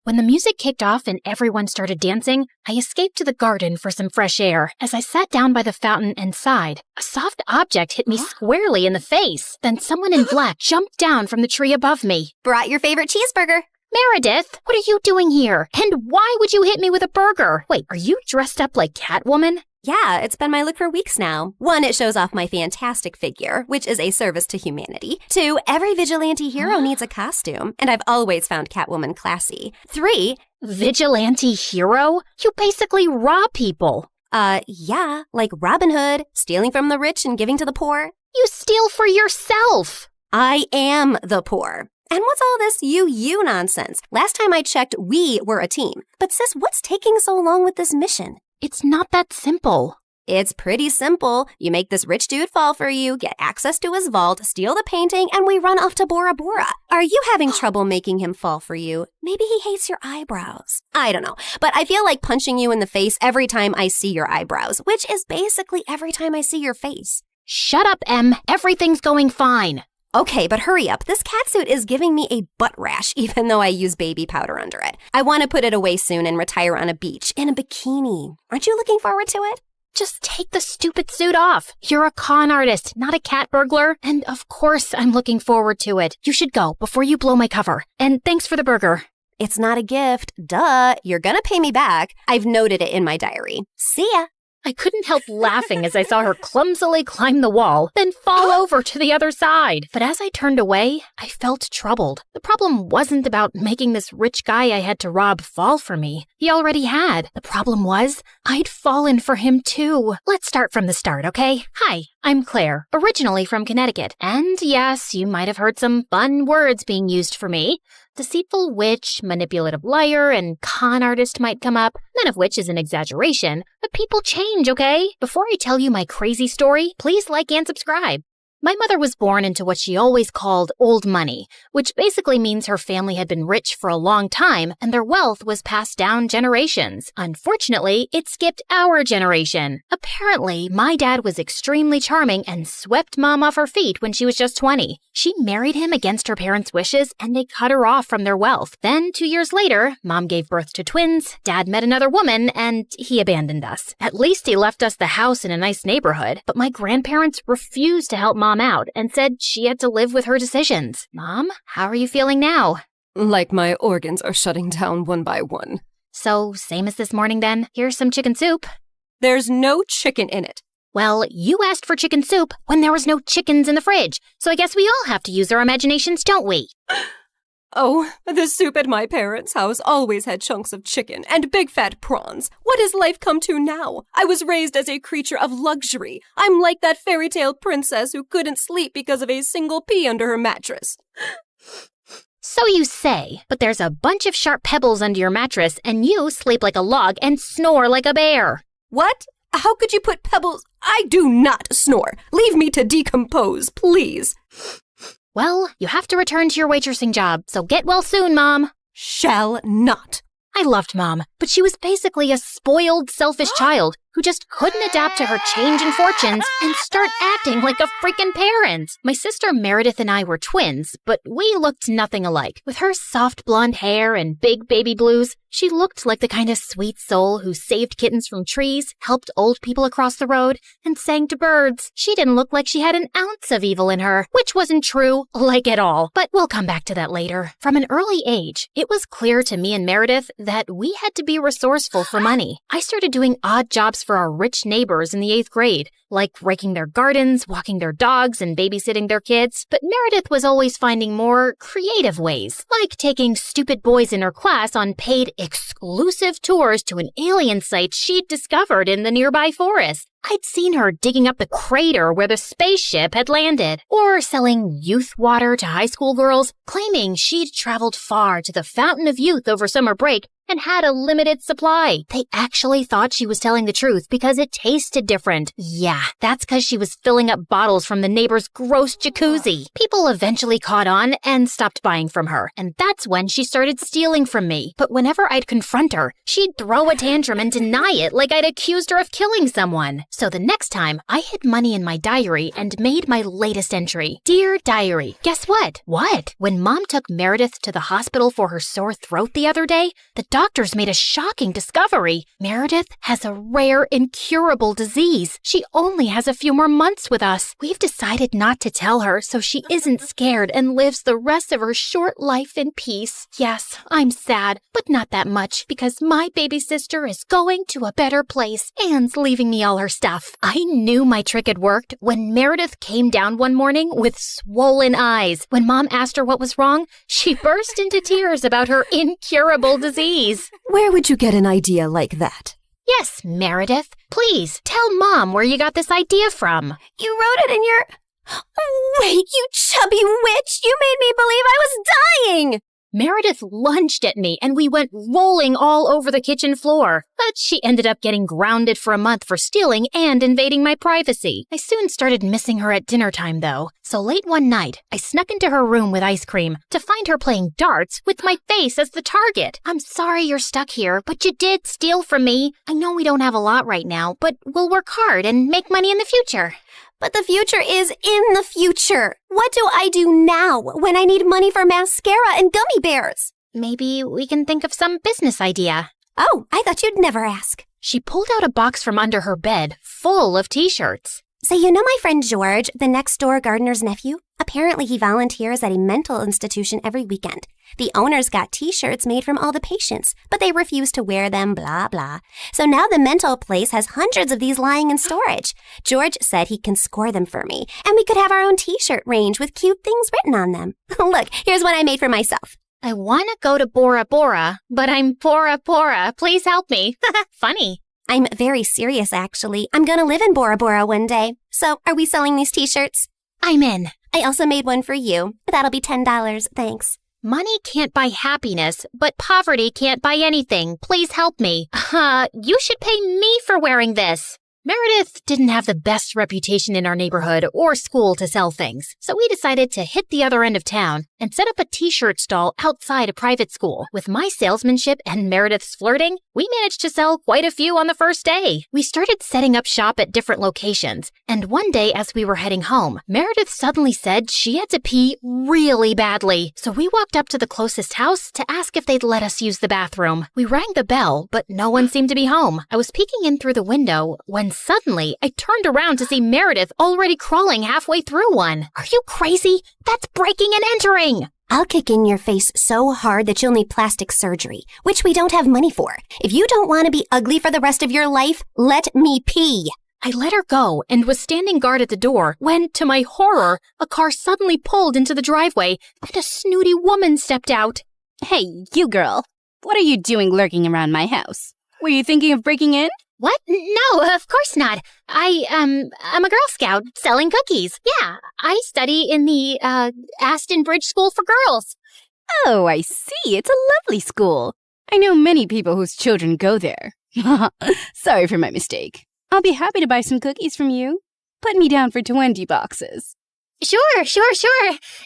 When the music kicked off and everyone started dancing, I escaped to the garden for some fresh air. As I sat down by the fountain and sighed, a soft object hit me squarely in the face. Then someone in black jumped down from the tree above me. Brought your favorite cheeseburger. Meredith, what are you doing here? And why would you hit me with a burger? Wait, are you dressed up like Catwoman? Yeah, it's been my look for weeks now. 1, it shows off my fantastic figure, which is a service to humanity. 2, every vigilante hero needs a costume, and I've always found Catwoman classy. 3, vigilante hero? You basically rob people. Yeah, like Robin Hood, stealing from the rich and giving to the poor. You steal for yourself. I am the poor. And what's all this you nonsense? Last time I checked, we were a team. But sis, what's taking so long with this mission? It's not that simple. It's pretty simple. You make this rich dude fall for you, get access to his vault, steal the painting, and we run off to Bora Bora. Are you having trouble making him fall for you? Maybe he hates your eyebrows. I don't know, but I feel like punching you in the face every time I see your eyebrows, which is basically every time I see your face. Shut up, Em. Everything's going fine. Okay, but hurry up. This catsuit is giving me a butt rash, even though I use baby powder under it. I want to put it away soon and retire on a beach in a bikini. Aren't you looking forward to it? Just take the stupid suit off. You're a con artist, not a cat burglar. And of course I'm looking forward to it. You should go before you blow my cover. And thanks for the burger. It's not a gift. Duh. You're gonna pay me back. I've noted it in my diary. See ya. I couldn't help laughing as I saw her clumsily climb the wall, then fall over to the other side. But as I turned away, I felt troubled. The problem wasn't about making this rich guy I had to rob fall for me. He already had. The problem was, I'd fallen for him too. Let's start from the start, okay? Hi, I'm Claire, originally from Connecticut. And yes, you might have heard some fun words being used for me. Deceitful witch, manipulative liar, and con artist might come up, none of which is an exaggeration. But people change, okay? Before I tell you my crazy story, please like and subscribe. My mother was born into what she always called old money, which basically means her family had been rich for a long time and their wealth was passed down generations. Unfortunately, it skipped our generation. Apparently, my dad was extremely charming and swept Mom off her feet when she was just 20. She married him against her parents' wishes and they cut her off from their wealth. Then, 2 years later, Mom gave birth to twins, Dad met another woman, and he abandoned us. At least he left us the house in a nice neighborhood, but my grandparents refused to help Mom out and said she had to live with her decisions. Mom, how are you feeling now? Like my organs are shutting down one by one. So, same as this morning then. Here's some chicken soup. There's no chicken in it. Well, you asked for chicken soup when there was no chickens in the fridge, so I guess we all have to use our imaginations, don't we? Oh, the soup at my parents' house always had chunks of chicken and big fat prawns. What has life come to now? I was raised as a creature of luxury. I'm like that fairy tale princess who couldn't sleep because of a single pea under her mattress. So you say, but there's a bunch of sharp pebbles under your mattress and you sleep like a log and snore like a bear. What? How could you put pebbles? I do not snore. Leave me to decompose, please. Well, you have to return to your waitressing job, so get well soon, Mom. Shall not. I loved Mom, but she was basically a spoiled, selfish child who just couldn't adapt to her change in fortunes and start acting like a freaking parent. My sister Meredith and I were twins, but we looked nothing alike. With her soft blonde hair and big baby blues, she looked like the kind of sweet soul who saved kittens from trees, helped old people across the road, and sang to birds. She didn't look like she had an ounce of evil in her, which wasn't true, like at all. But we'll come back to that later. From an early age, it was clear to me and Meredith that we had to be resourceful for money. I started doing odd jobs for our rich neighbors in the 8th grade, like raking their gardens, walking their dogs, and babysitting their kids. But Meredith was always finding more creative ways, like taking stupid boys in her class on paid exclusive tours to an alien site she'd discovered in the nearby forest. I'd seen her digging up the crater where the spaceship had landed, or selling youth water to high school girls, claiming she'd traveled far to the Fountain of Youth over summer break and had a limited supply. They actually thought she was telling the truth because it tasted different. Yeah, that's because she was filling up bottles from the neighbor's gross jacuzzi. People eventually caught on and stopped buying from her, and that's when she started stealing from me. But whenever I'd confront her, she'd throw a tantrum and deny it like I'd accused her of killing someone. So the next time, I hid money in my diary and made my latest entry. Dear Diary, guess what? What? When Mom took Meredith to the hospital for her sore throat the other day, the doctors made a shocking discovery. Meredith has a rare, incurable disease. She only has a few more months with us. We've decided not to tell her so she isn't scared and lives the rest of her short life in peace. Yes, I'm sad, but not that much because my baby sister is going to a better place and leaving me all her stuff. I knew my trick had worked when Meredith came down one morning with swollen eyes. When Mom asked her what was wrong, she burst into tears about her incurable disease. Where would you get an idea like that? Yes, Meredith. Please, tell Mom where you got this idea from. You wrote it in your... Wait, you chubby witch! You made me believe I was dying! Meredith lunged at me and we went rolling all over the kitchen floor. But she ended up getting grounded for a month for stealing and invading my privacy. I soon started missing her at dinner time though. So late one night, I snuck into her room with ice cream to find her playing darts with my face as the target. I'm sorry you're stuck here, but you did steal from me. I know we don't have a lot right now, but we'll work hard and make money in the future. But the future is in the future. What do I do now when I need money for mascara and gummy bears? Maybe we can think of some business idea. Oh, I thought you'd never ask. She pulled out a box from under her bed full of t-shirts. So you know my friend George, the next-door gardener's nephew? Apparently he volunteers at a mental institution every weekend. The owners got t-shirts made from all the patients, but they refuse to wear them, blah, blah. So now the mental place has hundreds of these lying in storage. George said he can score them for me, and we could have our own t-shirt range with cute things written on them. Look, here's one I made for myself. I want to go to Bora Bora, but I'm Bora Bora. Please help me. Funny. I'm very serious, actually. I'm gonna live in Bora Bora one day. So, are we selling these t-shirts? I'm in. I also made one for you. That'll be $10, thanks. Money can't buy happiness, but poverty can't buy anything. Please help me. You should pay me for wearing this. Meredith didn't have the best reputation in our neighborhood or school to sell things, so we decided to hit the other end of town and set up a t-shirt stall outside a private school. With my salesmanship and Meredith's flirting, we managed to sell quite a few on the first day. We started setting up shop at different locations, and one day as we were heading home, Meredith suddenly said she had to pee really badly. So we walked up to the closest house to ask if they'd let us use the bathroom. We rang the bell, but no one seemed to be home. I was peeking in through the window when suddenly I turned around to see Meredith already crawling halfway through one. Are you crazy? That's breaking and entering! I'll kick in your face so hard that you'll need plastic surgery, which we don't have money for. If you don't want to be ugly for the rest of your life, let me pee. I let her go and was standing guard at the door when, to my horror, a car suddenly pulled into the driveway and a snooty woman stepped out. Hey, you girl. What are you doing lurking around my house? Were you thinking of breaking in? What? No, of course not. I'm a Girl Scout selling cookies. Yeah, I study in the, Aston Bridge School for Girls. Oh, I see. It's a lovely school. I know many people whose children go there. Sorry for my mistake. I'll be happy to buy some cookies from you. Put me down for 20 boxes. Sure.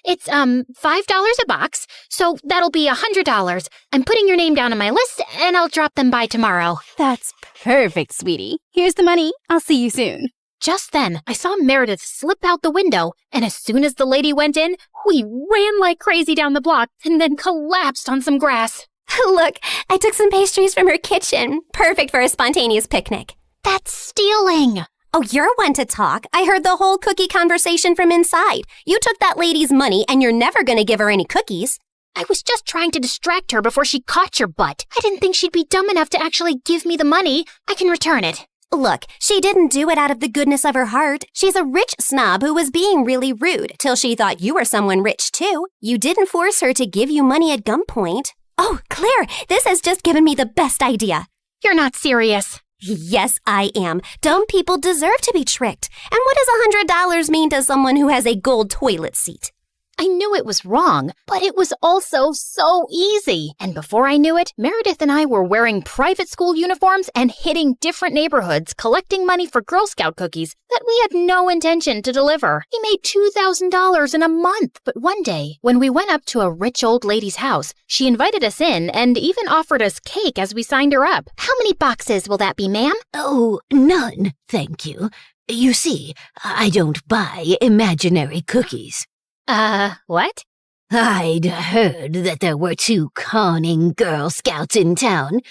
It's, $5 a box, so that'll be $100. I'm putting your name down on my list, and I'll drop them by tomorrow. That's perfect, sweetie. Here's the money. I'll see you soon. Just then, I saw Meredith slip out the window, and as soon as the lady went in, we ran like crazy down the block and then collapsed on some grass. Look, I took some pastries from her kitchen. Perfect for a spontaneous picnic. That's stealing. Oh, you're one to talk. I heard the whole cookie conversation from inside. You took that lady's money, and you're never going to give her any cookies. I was just trying to distract her before she caught your butt. I didn't think she'd be dumb enough to actually give me the money. I can return it. Look, she didn't do it out of the goodness of her heart. She's a rich snob who was being really rude till she thought you were someone rich, too. You didn't force her to give you money at gunpoint. Oh, Claire, this has just given me the best idea. You're not serious. Yes, I am. Dumb people deserve to be tricked. And what does $100 mean to someone who has a gold toilet seat? I knew it was wrong, but it was also so easy. And before I knew it, Meredith and I were wearing private school uniforms and hitting different neighborhoods, collecting money for Girl Scout cookies that we had no intention to deliver. We made $2,000 in a month. But one day, when we went up to a rich old lady's house, she invited us in and even offered us cake as we signed her up. How many boxes will that be, ma'am? Oh, none, thank you. You see, I don't buy imaginary cookies. What? I'd heard that there were 2 conning Girl Scouts in town,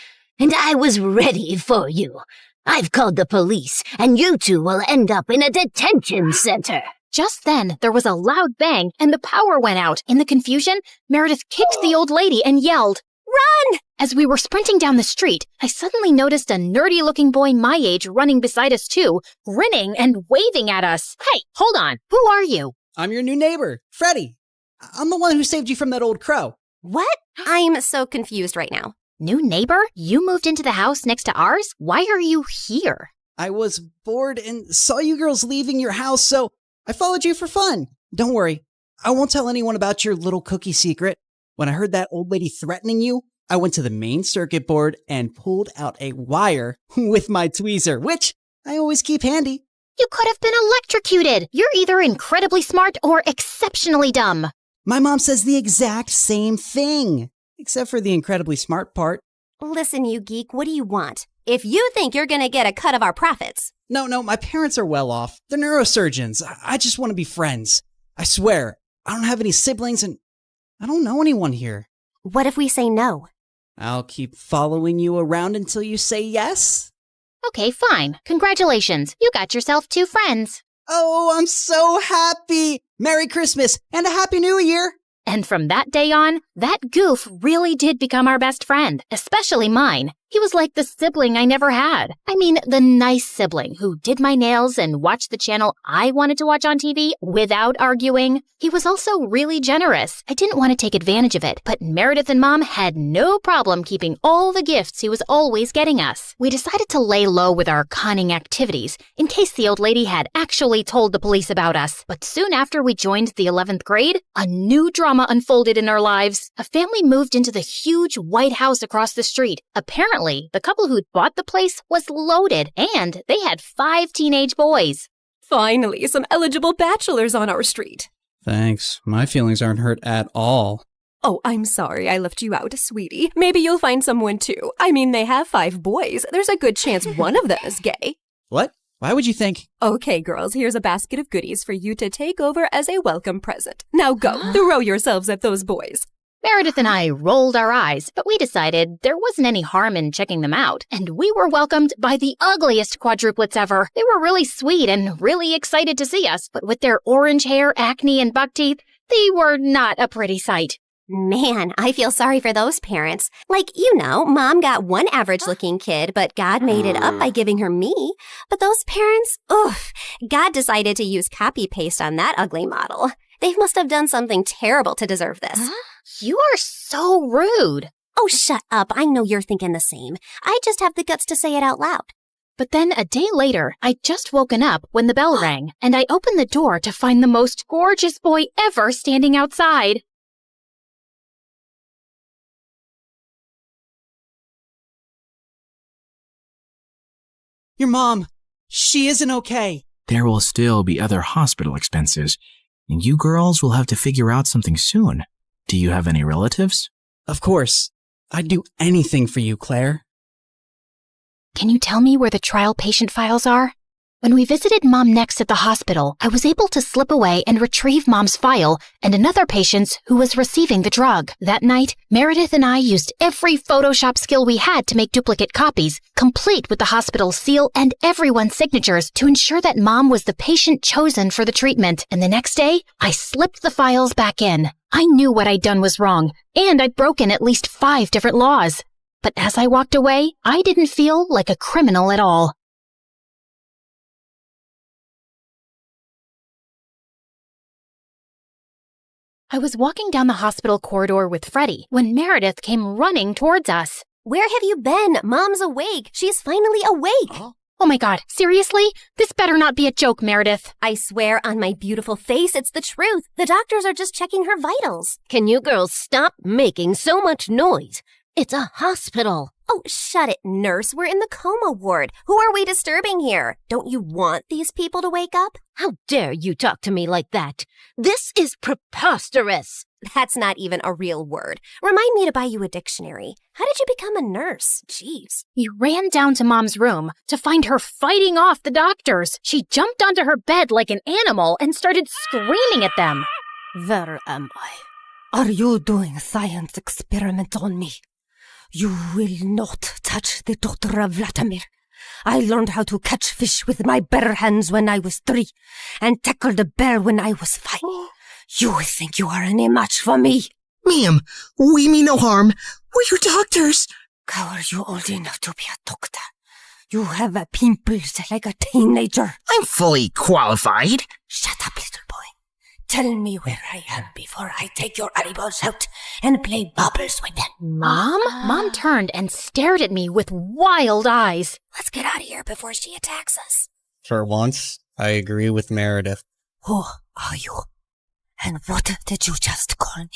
and I was ready for you. I've called the police, and you 2 will end up in a detention center. Just then, there was a loud bang and the power went out. In the confusion, Meredith kicked the old lady and yelled, "Run!" As we were sprinting down the street, I suddenly noticed a nerdy-looking boy my age running beside us too, grinning and waving at us. Hey, hold on. Who are you? I'm your new neighbor, Freddie. I'm the one who saved you from that old crow. What? I'm so confused right now. New neighbor? You moved into the house next to ours? Why are you here? I was bored and saw you girls leaving your house, so I followed you for fun. Don't worry, I won't tell anyone about your little cookie secret. When I heard that old lady threatening you, I went to the main circuit board and pulled out a wire with my tweezer, which I always keep handy. You could have been electrocuted. You're either incredibly smart or exceptionally dumb. My mom says the exact same thing, except for the incredibly smart part. Listen, you geek, what do you want? If you think you're gonna get a cut of our profits. No, my parents are well off. They're neurosurgeons. I just want to be friends. I swear, I don't have any siblings and I don't know anyone here. What if we say no? I'll keep following you around until you say yes. Okay, fine. Congratulations. You got yourself 2 friends. Oh, I'm so happy! Merry Christmas and a Happy New Year! And from that day on, that goof really did become our best friend, especially mine. He was like the sibling I never had. I mean, the nice sibling who did my nails and watched the channel I wanted to watch on TV without arguing. He was also really generous. I didn't want to take advantage of it, but Meredith and Mom had no problem keeping all the gifts he was always getting us. We decided to lay low with our conning activities in case the old lady had actually told the police about us. But soon after we joined the 11th grade, a new drama unfolded in our lives. A family moved into the huge white house across the street. Apparently, the couple who'd bought the place was loaded, and they had 5 teenage boys. Finally, some eligible bachelors on our street. Thanks. My feelings aren't hurt at all. Oh, I'm sorry I left you out, sweetie. Maybe you'll find someone too. I mean, they have 5 boys. There's a good chance one of them is gay. What? Why would you think? Okay, girls, here's a basket of goodies for you to take over as a welcome present. Now go, throw yourselves at those boys. Meredith and I rolled our eyes, but we decided there wasn't any harm in checking them out, and we were welcomed by the ugliest quadruplets ever. They were really sweet and really excited to see us, but with their orange hair, acne, and buck teeth, they were not a pretty sight. Man, I feel sorry for those parents. Like, Mom got one average-looking kid, but God made it up by giving her me. But those parents, God decided to use copy-paste on that ugly model. They must have done something terrible to deserve this. Huh? You are so rude. Oh, shut up. I know you're thinking the same. I just have the guts to say it out loud. But then a day later, I'd just woken up when the bell rang, and I opened the door to find the most gorgeous boy ever standing outside. Your mom, she isn't okay. There will still be other hospital expenses, and you girls will have to figure out something soon. Do you have any relatives? Of course. I'd do anything for you, Claire. Can you tell me where the trial patient files are? When we visited Mom next at the hospital, I was able to slip away and retrieve Mom's file and another patient's who was receiving the drug. That night, Meredith and I used every Photoshop skill we had to make duplicate copies, complete with the hospital's seal and everyone's signatures to ensure that Mom was the patient chosen for the treatment. And the next day, I slipped the files back in. I knew what I'd done was wrong, and I'd broken at least 5 different laws. But as I walked away, I didn't feel like a criminal at all. I was walking down the hospital corridor with Freddie when Meredith came running towards us. Where have you been? Mom's awake. She's finally awake. Huh? Oh my god, seriously? This better not be a joke, Meredith. I swear on my beautiful face, it's the truth. The doctors are just checking her vitals. Can you girls stop making so much noise? It's a hospital. Oh, shut it, nurse. We're in the coma ward. Who are we disturbing here? Don't you want these people to wake up? How dare you talk to me like that? This is preposterous. That's not even a real word. Remind me to buy you a dictionary. How did you become a nurse? Jeez. You ran down to Mom's room to find her fighting off the doctors. She jumped onto her bed like an animal and started screaming at them. Where am I? Are you doing a science experiment on me? You will not touch the daughter of Vladimir. I learned how to catch fish with my bare hands when I was 3 and tackled a bear when I was 5. You think you are any match for me? Ma'am, we mean no harm. We're your doctors. How are you old enough to be a doctor? You have a pimples like a teenager. I'm fully qualified. Shut up, little boy. Tell me where I am before I take your eyeballs out and play bubbles with them. Mom? Mom turned and stared at me with wild eyes. Let's get out of here before she attacks us. For once, I agree with Meredith. Who are you? And what did you just call me?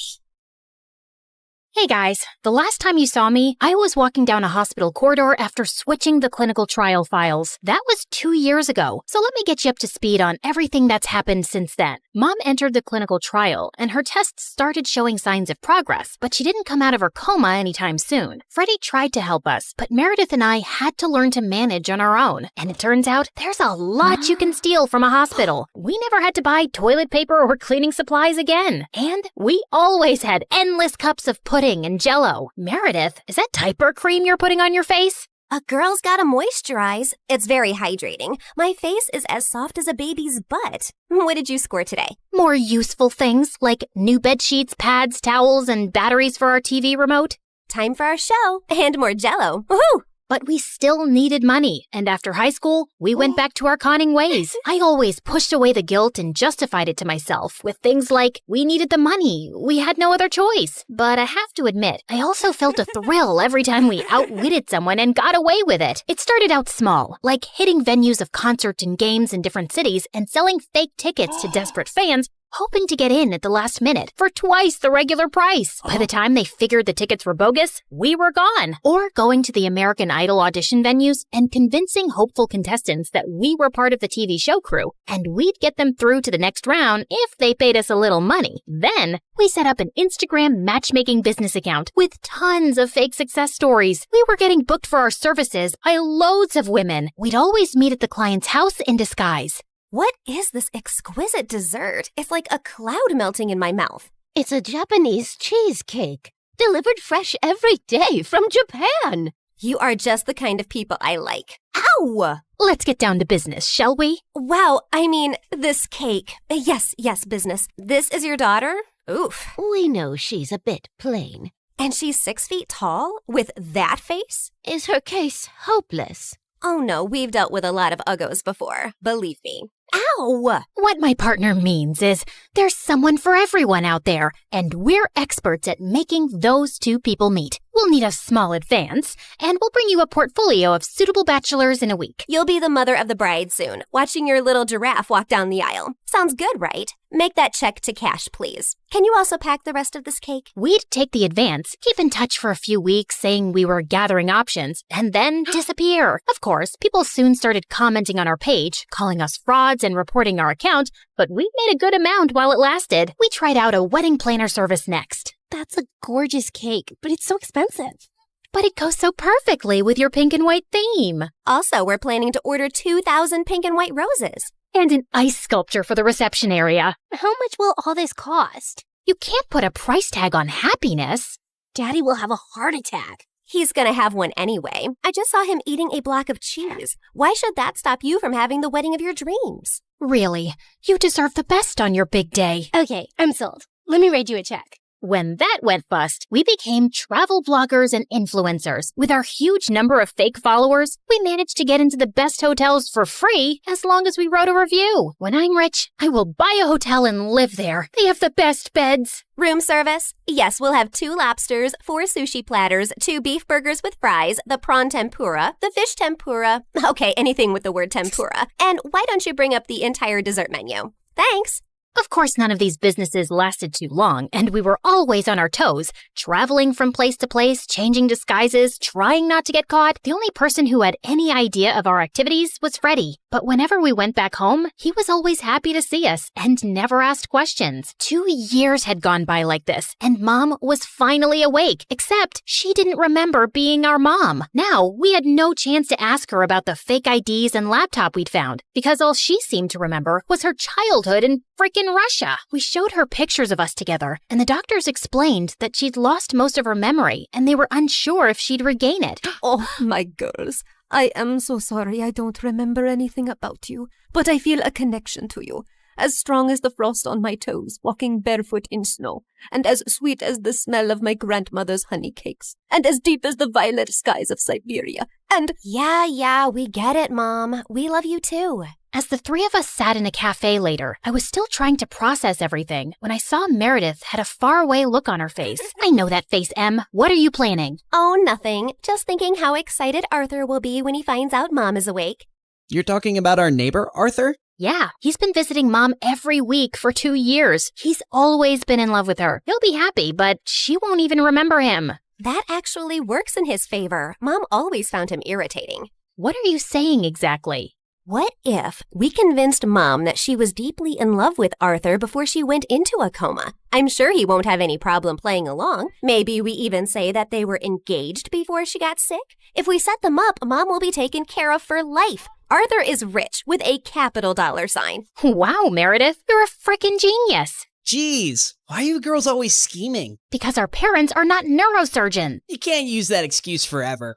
Hey guys, the last time you saw me, I was walking down a hospital corridor after switching the clinical trial files. That was 2 years ago, so let me get you up to speed on everything that's happened since then. Mom entered the clinical trial, and her tests started showing signs of progress, but she didn't come out of her coma anytime soon. Freddie tried to help us, but Meredith and I had to learn to manage on our own, and it turns out there's a lot you can steal from a hospital. We never had to buy toilet paper or cleaning supplies again, and we always had endless cups of pudding and Jell-O. Meredith, is that diaper cream you're putting on your face? A girl's gotta moisturize. It's very hydrating. My face is as soft as a baby's butt. What did you score today? More useful things like new bed sheets, pads, towels, and batteries for our TV remote. Time for our show and more Jell-O. Woohoo! But we still needed money, and after high school, we went back to our conning ways. I always pushed away the guilt and justified it to myself with things like, we needed the money, we had no other choice. But I have to admit, I also felt a thrill every time we outwitted someone and got away with it. It started out small, like hitting venues of concerts and games in different cities and selling fake tickets to desperate fans, hoping to get in at the last minute for twice the regular price. By the time they figured the tickets were bogus, we were gone. Or going to the American Idol audition venues and convincing hopeful contestants that we were part of the TV show crew, and we'd get them through to the next round if they paid us a little money. Then, we set up an Instagram matchmaking business account with tons of fake success stories. We were getting booked for our services by loads of women. We'd always meet at the client's house in disguise. What is this exquisite dessert? It's like a cloud melting in my mouth. It's a Japanese cheesecake, delivered fresh every day from Japan. You are just the kind of people I like. Ow! Let's get down to business, shall we? Wow, I mean, this cake. Yes, business. This is your daughter? Oof. We know she's a bit plain. And she's 6 feet tall? With that face? Is her case hopeless? Oh no, we've dealt with a lot of uggos before. Believe me. Ow! What my partner means is there's someone for everyone out there, and we're experts at making those two people meet. We'll need a small advance, and we'll bring you a portfolio of suitable bachelors in a week. You'll be the mother of the bride soon, watching your little giraffe walk down the aisle. Sounds good, right? Make that check to cash, please. Can you also pack the rest of this cake? We'd take the advance, keep in touch for a few weeks saying we were gathering options, and then disappear. Of course, people soon started commenting on our page, calling us frauds and reporting our account, but we made a good amount while it lasted. We tried out a wedding planner service next. That's a gorgeous cake, but it's so expensive. But it goes so perfectly with your pink and white theme. Also, we're planning to order 2,000 pink and white roses. And an ice sculpture for the reception area. How much will all this cost? You can't put a price tag on happiness. Daddy will have a heart attack. He's gonna have one anyway. I just saw him eating a block of cheese. Why should that stop you from having the wedding of your dreams? Really, you deserve the best on your big day. Okay, I'm sold. Let me write you a check. When that went bust, we became travel bloggers and influencers. With our huge number of fake followers, we managed to get into the best hotels for free as long as we wrote a review. When I'm rich, I will buy a hotel and live there. They have the best beds. Room service? Yes, we'll have 2 lobsters, 4 sushi platters, 2 beef burgers with fries, the prawn tempura, the fish tempura. Okay, anything with the word tempura. And why don't you bring up the entire dessert menu? Thanks. Of course, none of these businesses lasted too long, and we were always on our toes, traveling from place to place, changing disguises, trying not to get caught. The only person who had any idea of our activities was Freddie. But whenever we went back home, he was always happy to see us and never asked questions. 2 years had gone by like this, and Mom was finally awake, except she didn't remember being our mom. Now, we had no chance to ask her about the fake IDs and laptop we'd found, because all she seemed to remember was her childhood in frickin' Russia. We showed her pictures of us together, and the doctors explained that she'd lost most of her memory, and they were unsure if she'd regain it. Oh, my girls, I am so sorry I don't remember anything about you, but I feel a connection to you, as strong as the frost on my toes, walking barefoot in snow, and as sweet as the smell of my grandmother's honey cakes, and as deep as the violet skies of Siberia, and— Yeah, we get it, Mom. We love you too. As the 3 of us sat in a cafe later, I was still trying to process everything when I saw Meredith had a faraway look on her face. I know that face, Em. What are you planning? Oh, nothing. Just thinking how excited Arthur will be when he finds out Mom is awake. You're talking about our neighbor, Arthur? Yeah, he's been visiting Mom every week for 2 years. He's always been in love with her. He'll be happy, but she won't even remember him. That actually works in his favor. Mom always found him irritating. What are you saying exactly? What if we convinced Mom that she was deeply in love with Arthur before she went into a coma? I'm sure he won't have any problem playing along. Maybe we even say that they were engaged before she got sick. If we set them up, Mom will be taken care of for life. Arthur is rich with a capital $sign. Wow, Meredith, you're a frickin' genius. Jeez, why are you girls always scheming? Because our parents are not neurosurgeons. You can't use that excuse forever.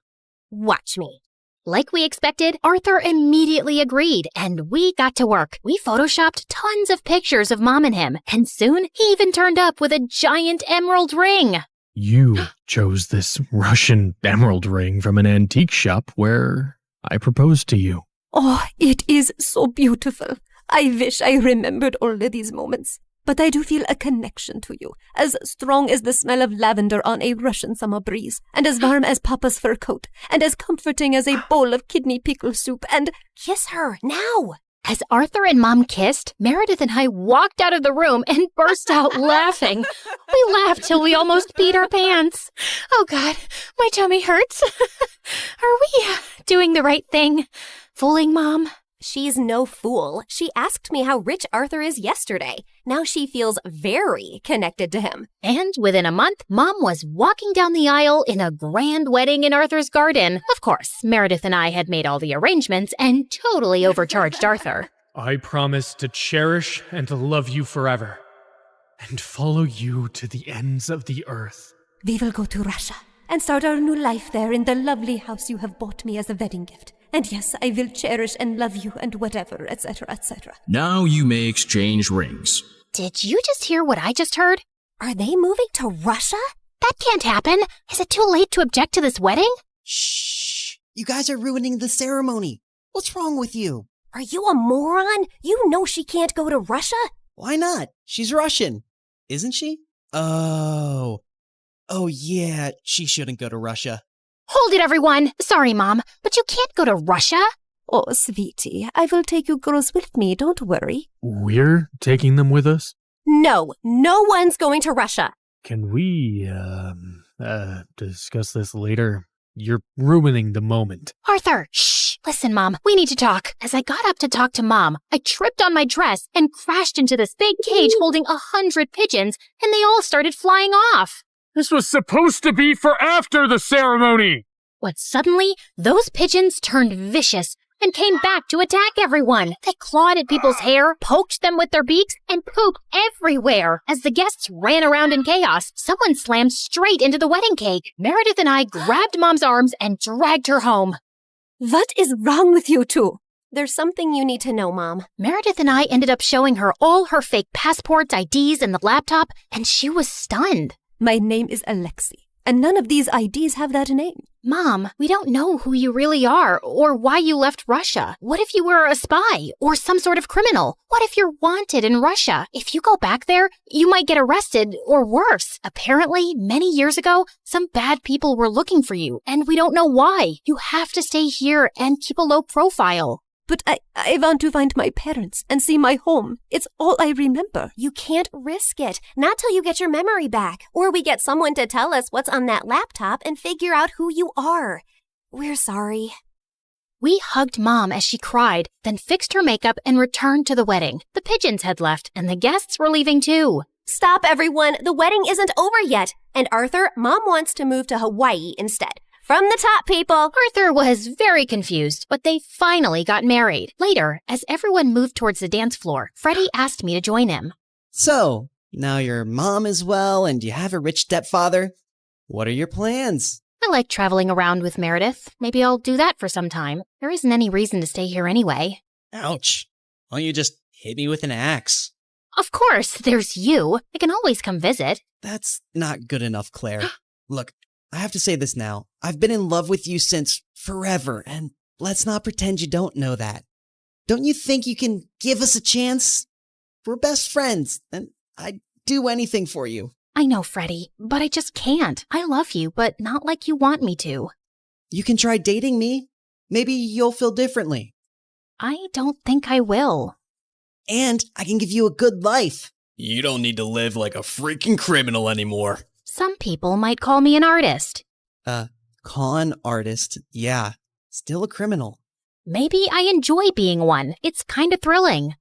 Watch me. Like we expected, Arthur immediately agreed, and we got to work. We photoshopped tons of pictures of Mom and him, and soon he even turned up with a giant emerald ring. You chose this Russian emerald ring from an antique shop where I proposed to you. oh, it is so beautiful. I wish I remembered all of these moments. But I do feel a connection to you, as strong as the smell of lavender on a Russian summer breeze, and as warm as Papa's fur coat, and as comforting as a bowl of kidney pickle soup, and— Kiss her, now! As Arthur and Mom kissed, Meredith and I walked out of the room and burst out laughing. We laughed till we almost peed our pants. Oh God, my tummy hurts. Are we doing the right thing? Fooling Mom? She's no fool. She asked me how rich Arthur is yesterday. Now she feels very connected to him. And within a month, Mom was walking down the aisle in a grand wedding in Arthur's garden. Of course, Meredith and I had made all the arrangements and totally overcharged Arthur. I promise to cherish and to love you forever, and follow you to the ends of the earth. We will go to Russia and start our new life there in the lovely house you have bought me as a wedding gift. And yes, I will cherish and love you and whatever, etc., etc. Now you may exchange rings. Did you just hear what I just heard? Are they moving to Russia? That can't happen. Is it too late to object to this wedding? Shh! You guys are ruining the ceremony. What's wrong with you? Are you a moron? You know she can't go to Russia. Why not? She's Russian, isn't she? Oh yeah, she shouldn't go to Russia. Hold it, everyone. Sorry, Mom, but you can't go to Russia. Oh, sweetie, I will take you girls with me, don't worry. We're taking them with us? No one's going to Russia. Can we, discuss this later? You're ruining the moment. Arthur, shh. Listen, Mom, we need to talk. As I got up to talk to Mom, I tripped on my dress and crashed into this big cage holding 100 pigeons, and they all started flying off. This was supposed to be for after the ceremony! But suddenly, those pigeons turned vicious and came back to attack everyone. They clawed at people's hair, poked them with their beaks, and pooped everywhere. As the guests ran around in chaos, someone slammed straight into the wedding cake. Meredith and I grabbed Mom's arms and dragged her home. What is wrong with you two? There's something you need to know, Mom. Meredith and I ended up showing her all her fake passports, IDs, and the laptop, and she was stunned. My name is Alexei, and none of these IDs have that name. Mom, we don't know who you really are or why you left Russia. What if you were a spy or some sort of criminal? What if you're wanted in Russia? If you go back there, you might get arrested or worse. Apparently, many years ago, some bad people were looking for you, and we don't know why. You have to stay here and keep a low profile. But I want to find my parents and see my home. It's all I remember. You can't risk it. Not till you get your memory back. Or we get someone to tell us what's on that laptop and figure out who you are. We're sorry. We hugged Mom as she cried, then fixed her makeup and returned to the wedding. The pigeons had left, and the guests were leaving too. Stop, everyone. The wedding isn't over yet. And Arthur, Mom wants to move to Hawaii instead. From the top, people! Arthur was very confused, but they finally got married. Later, as everyone moved towards the dance floor, Freddie asked me to join him. So, now your mom is well and you have a rich stepfather. What are your plans? I like traveling around with Meredith. Maybe I'll do that for some time. There isn't any reason to stay here anyway. Ouch. Why don't you just hit me with an axe? Of course, there's you. I can always come visit. That's not good enough, Claire. Look, I have to say this now. I've been in love with you since forever, and let's not pretend you don't know that. Don't you think you can give us a chance? We're best friends, and I'd do anything for you. I know, Freddie, but I just can't. I love you, but not like you want me to. You can try dating me. Maybe you'll feel differently. I don't think I will. And I can give you a good life. You don't need to live like a freaking criminal anymore. Some people might call me an artist. Con artist, yeah. Still a criminal. Maybe I enjoy being one. It's kind of thrilling.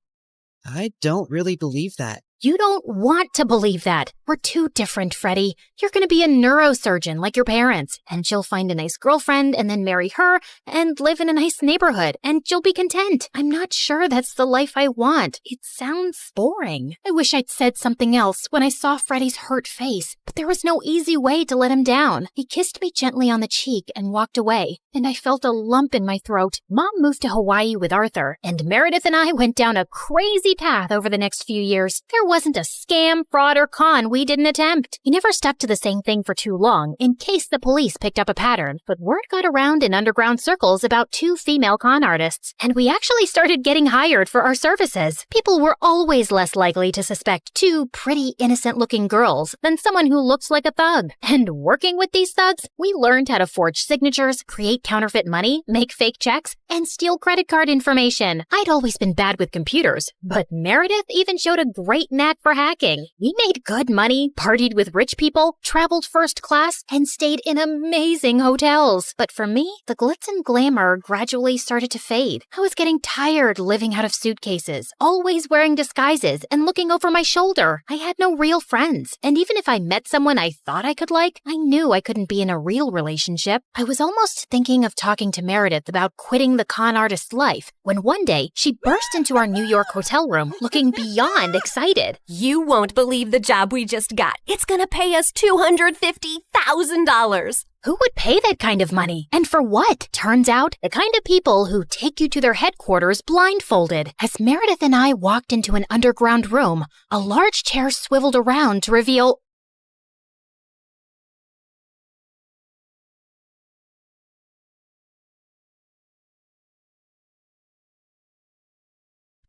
I don't really believe that. You don't want to believe that. We're too different, Freddie. You're going to be a neurosurgeon like your parents, and she'll find a nice girlfriend and then marry her and live in a nice neighborhood, and you'll be content. I'm not sure that's the life I want. It sounds boring. I wish I'd said something else when I saw Freddie's hurt face, but there was no easy way to let him down. He kissed me gently on the cheek and walked away, and I felt a lump in my throat. Mom moved to Hawaii with Arthur, and Meredith and I went down a crazy path over the next few years. There wasn't a scam, fraud, or con we didn't attempt. We never stuck to the same thing for too long, in case the police picked up a pattern, but word got around in underground circles about 2 female con artists, and we actually started getting hired for our services. People were always less likely to suspect 2 pretty, innocent-looking girls than someone who looked like a thug. And working with these thugs, we learned how to forge signatures, create counterfeit money, make fake checks, and steal credit card information. I'd always been bad with computers, but Meredith even showed a great knack for hacking. We made good money, partied with rich people, traveled first class, and stayed in amazing hotels. But for me, the glitz and glamour gradually started to fade. I was getting tired living out of suitcases, always wearing disguises and looking over my shoulder. I had no real friends, and even if I met someone I thought I could like, I knew I couldn't be in a real relationship. I was almost thinking of talking to Meredith about quitting the con artist life, when one day she burst into our New York hotel room looking beyond excited. You won't believe the job we just got. It's gonna pay us $250,000. Who would pay that kind of money? And for what? Turns out, the kind of people who take you to their headquarters blindfolded. As Meredith and I walked into an underground room, a large chair swiveled around to reveal...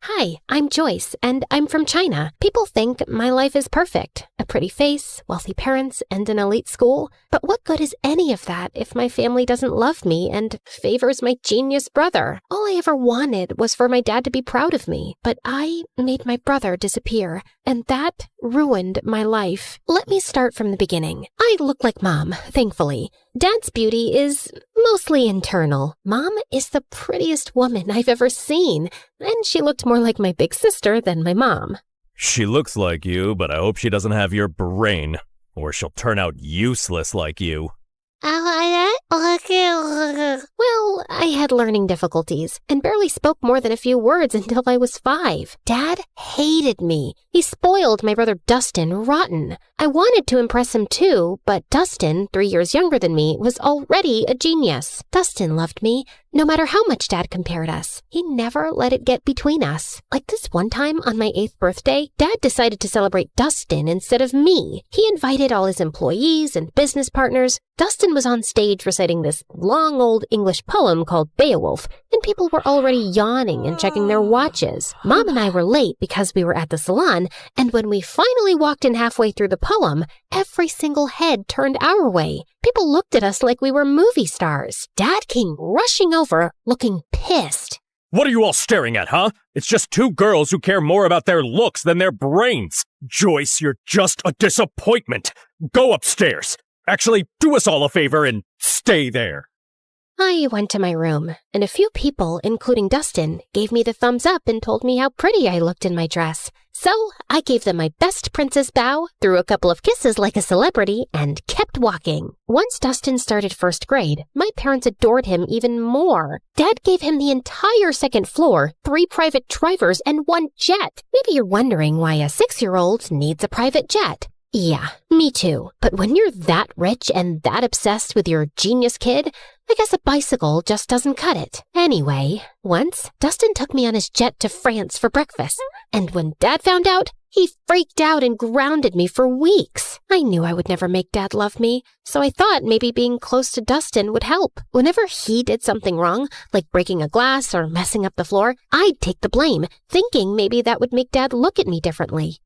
Hi, I'm Joyce, and I'm from China. People think my life is perfect. A pretty face, wealthy parents, and an elite school. But what good is any of that if my family doesn't love me and favors my genius brother? All I ever wanted was for my dad to be proud of me. But I made my brother disappear, and that ruined my life. Let me start from the beginning. I look like Mom, thankfully. Dad's beauty is mostly internal. Mom is the prettiest woman I've ever seen, and she looked more like my big sister than my mom. She looks like you, but I hope she doesn't have your brain, or she'll turn out useless like you. Well, I had learning difficulties and barely spoke more than a few words until I was 5. Dad hated me. He spoiled my brother Dustin rotten. I wanted to impress him too, but Dustin, 3 years younger than me, was already a genius. Dustin loved me, no matter how much Dad compared us. He never let it get between us. Like this one time on my 8th birthday, Dad decided to celebrate Dustin instead of me. He invited all his employees and business partners. Dustin was on stage reciting this long old English poem called Beowulf, and people were already yawning and checking their watches. Mom and I were late because we were at the salon, and when we finally walked in halfway through the poem, every single head turned our way. People looked at us like we were movie stars. Dad came rushing over, looking pissed. What are you all staring at, huh? It's just 2 girls who care more about their looks than their brains. Joyce, you're just a disappointment. Go upstairs. Actually, do us all a favor and stay there. I went to my room, and a few people, including Dustin, gave me the thumbs up and told me how pretty I looked in my dress. So I gave them my best princess bow, threw a couple of kisses like a celebrity, and kept walking. Once Dustin started 1st grade, my parents adored him even more. Dad gave him the entire 2nd floor, 3 private drivers, and 1 jet. Maybe you're wondering why a 6-year-old needs a private jet. Yeah, me too. But when you're that rich and that obsessed with your genius kid, I guess a bicycle just doesn't cut it. Anyway, once, Dustin took me on his jet to France for breakfast. And when Dad found out, he freaked out and grounded me for weeks. I knew I would never make Dad love me, so I thought maybe being close to Dustin would help. Whenever he did something wrong, like breaking a glass or messing up the floor, I'd take the blame, thinking maybe that would make Dad look at me differently.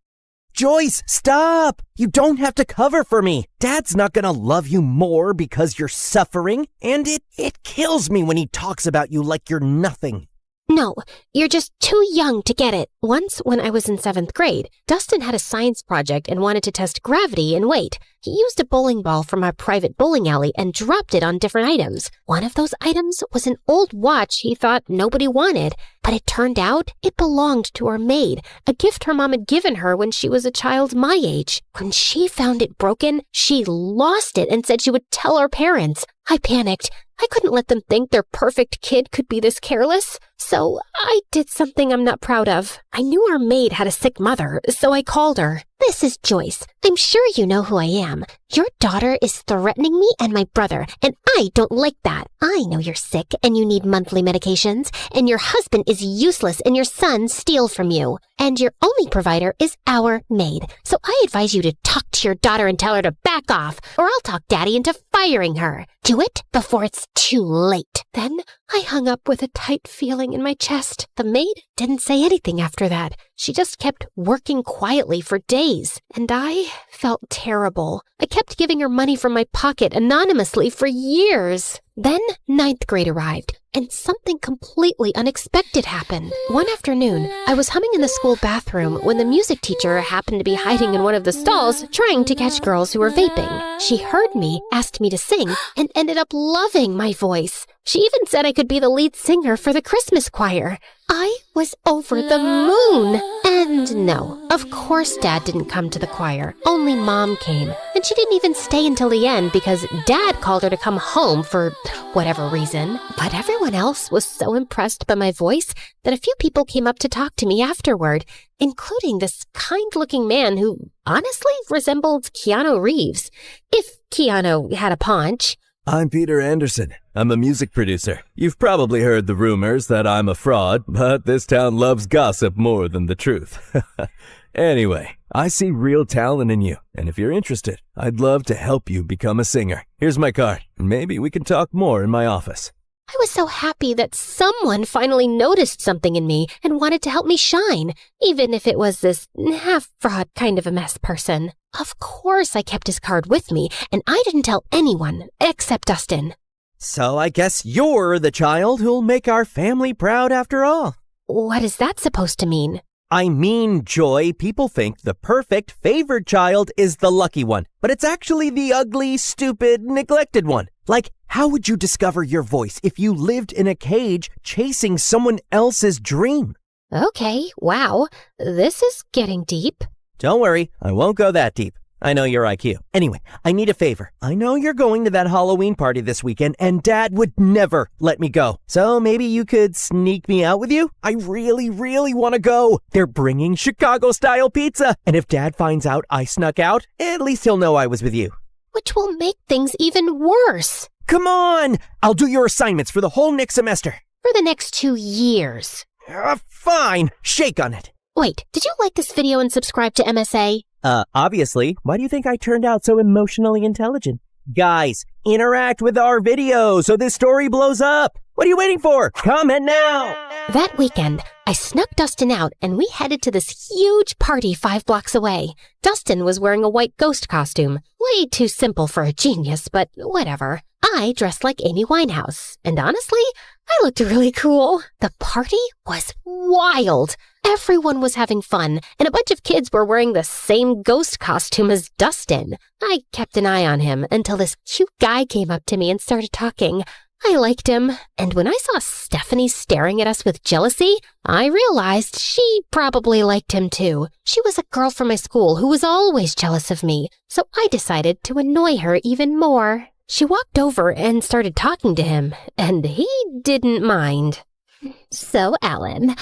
Joyce, stop! You don't have to cover for me. Dad's not gonna love you more because you're suffering, and it kills me when he talks about you like you're nothing. No, you're just too young to get it. Once, when I was in 7th grade, Dustin had a science project and wanted to test gravity and weight. He used a bowling ball from our private bowling alley and dropped it on different items. One of those items was an old watch he thought nobody wanted, but it turned out it belonged to our maid, a gift her mom had given her when she was a child my age. When she found it broken, she lost it and said she would tell our parents. I panicked. I couldn't let them think their perfect kid could be this careless. So I did something I'm not proud of. I knew our maid had a sick mother, so I called her. This is Joyce. I'm sure you know who I am. Your daughter is threatening me and my brother, and I don't like that. I know you're sick and you need monthly medications, and your husband is useless and your son steals from you. And your only provider is our maid. So I advise you to talk to your daughter and tell her to back off, or I'll talk Daddy into firing her. Do it before it's too late. Then I hung up with a tight feeling in my chest. The maid didn't say anything after that. She just kept working quietly for days, and I felt terrible. I kept giving her money from my pocket anonymously for years. Then 9th grade arrived, and something completely unexpected happened. One afternoon, I was humming in the school bathroom when the music teacher happened to be hiding in one of the stalls trying to catch girls who were vaping. She heard me, asked me to sing, and ended up loving my voice. She even said I could be the lead singer for the Christmas choir. I was over the moon. And no, of course Dad didn't come to the choir. Only Mom came. And she didn't even stay until the end because Dad called her to come home for whatever reason. But everyone else was so impressed by my voice that a few people came up to talk to me afterward, including this kind-looking man who honestly resembled Keanu Reeves, if Keanu had a paunch. I'm Peter Anderson. I'm a music producer. You've probably heard the rumors that I'm a fraud, but this town loves gossip more than the truth. Anyway, I see real talent in you, and if you're interested, I'd love to help you become a singer. Here's my card. Maybe we can talk more in my office. I was so happy that someone finally noticed something in me and wanted to help me shine, even if it was this half-fraud kind of a mess person. Of course I kept his card with me, and I didn't tell anyone except Dustin. So I guess you're the child who'll make our family proud after all. What is that supposed to mean? I mean, Joy, people think the perfect, favored child is the lucky one, but it's actually the ugly, stupid, neglected one. Like, how would you discover your voice if you lived in a cage chasing someone else's dream? Okay, wow, this is getting deep. Don't worry, I won't go that deep. I know your IQ. Anyway, I need a favor. I know you're going to that Halloween party this weekend, and Dad would never let me go. So maybe you could sneak me out with you? I really, really want to go. They're bringing Chicago-style pizza. And if Dad finds out I snuck out, at least he'll know I was with you. Which will make things even worse. Come on! I'll do your assignments for the whole next semester. For the next 2 years. Fine. Shake on it. Wait, did you like this video and subscribe to MSA? Obviously. Why do you think I turned out so emotionally intelligent? Guys, interact with our video so this story blows up. What are you waiting for? Comment now! That weekend, I snuck Dustin out and we headed to this huge party 5 blocks away. Dustin was wearing a white ghost costume. Way too simple for a genius, but whatever. I dressed like Amy Winehouse, and honestly, I looked really cool. The party was wild. Everyone was having fun, and a bunch of kids were wearing the same ghost costume as Dustin. I kept an eye on him until this cute guy came up to me and started talking. I liked him, and when I saw Stephanie staring at us with jealousy, I realized she probably liked him too. She was a girl from my school who was always jealous of me, so I decided to annoy her even more. She walked over and started talking to him, and he didn't mind. So, Alan,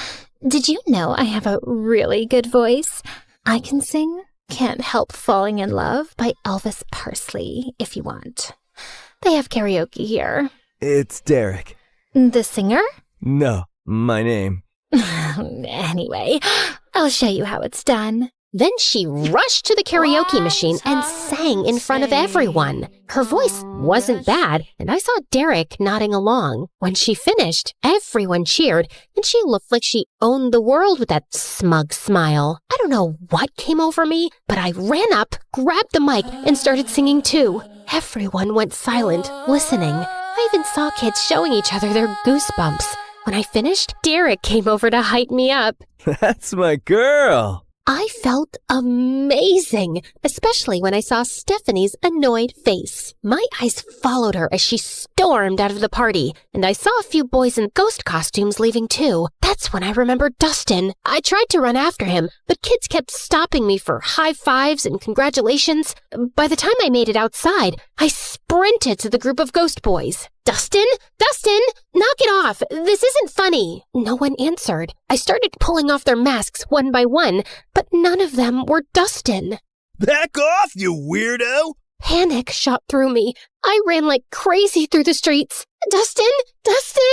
did you know I have a really good voice? I can sing Can't Help Falling in Love by Elvis Presley if you want. They have karaoke here. It's Derek. The singer? No, my name. Anyway, I'll show you how it's done. Then she rushed to the karaoke machine and sang in front of everyone. Her voice wasn't bad, and I saw Derek nodding along. When she finished, everyone cheered, and she looked like she owned the world with that smug smile. I don't know what came over me, but I ran up, grabbed the mic, and started singing too. Everyone went silent, listening. I even saw kids showing each other their goosebumps. When I finished, Derek came over to hype me up. That's my girl. I felt amazing, especially when I saw Stephanie's annoyed face. My eyes followed her as she stormed out of the party, and I saw a few boys in ghost costumes leaving too. That's when I remembered Dustin. I tried to run after him, but kids kept stopping me for high fives and congratulations. By the time I made it outside, I sprinted to the group of ghost boys. Dustin? Dustin! Knock it off! This isn't funny! No one answered. I started pulling off their masks one by one, but none of them were Dustin. Back off, you weirdo! Panic shot through me. I ran like crazy through the streets. Dustin! Dustin!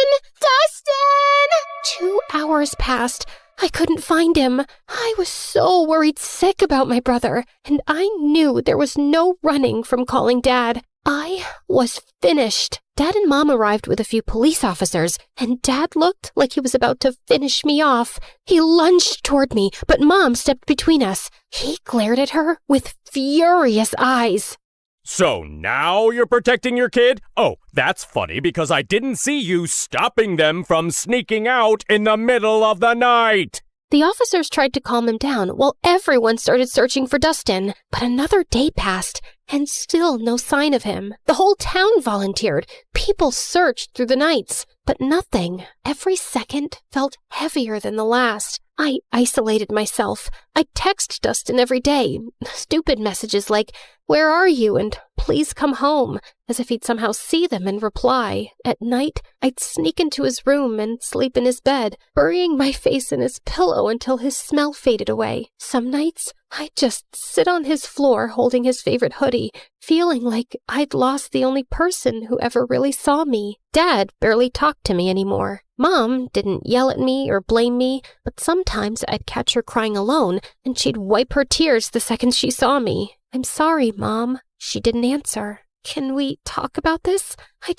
Dustin! 2 hours passed. I couldn't find him. I was so worried sick about my brother, and I knew there was no running from calling Dad. I was finished. Dad and Mom arrived with a few police officers, and Dad looked like he was about to finish me off. He lunged toward me, but Mom stepped between us. He glared at her with furious eyes. So now you're protecting your kid? Oh, that's funny because I didn't see you stopping them from sneaking out in the middle of the night. The officers tried to calm him down while everyone started searching for Dustin. But another day passed, and still no sign of him. The whole town volunteered. People searched through the nights, but nothing. Every second felt heavier than the last. I isolated myself. I text Dustin every day. Stupid messages like, "Where are you?" and "Please come home," as if he'd somehow see them and reply. At night, I'd sneak into his room and sleep in his bed, burying my face in his pillow until his smell faded away. Some nights, I'd just sit on his floor holding his favorite hoodie, feeling like I'd lost the only person who ever really saw me. Dad barely talked to me anymore. Mom didn't yell at me or blame me, but sometimes I'd catch her crying alone, and she'd wipe her tears the second she saw me. "I'm sorry, Mom." She didn't answer. "Can we talk about this? I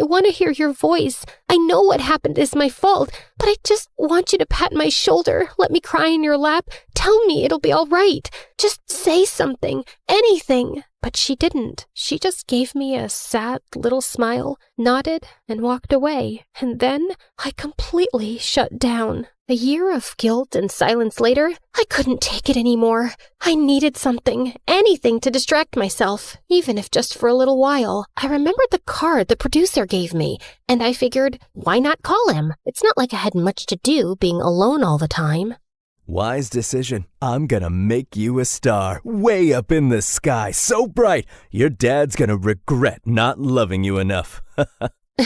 want to hear your voice. I know what happened is my fault, but I just want you to pat my shoulder, let me cry in your lap, tell me it'll be all right. Just say something, anything." But she didn't. She just gave me a sad little smile, nodded, and walked away. And then I completely shut down. A year of guilt and silence later, I couldn't take it anymore. I needed something, anything to distract myself, even if just for a little while. I remembered the card the producer gave me, and I figured, why not call him? It's not like I had much to do being alone all the time. Wise decision. I'm gonna make you a star, way up in the sky, so bright, your dad's gonna regret not loving you enough.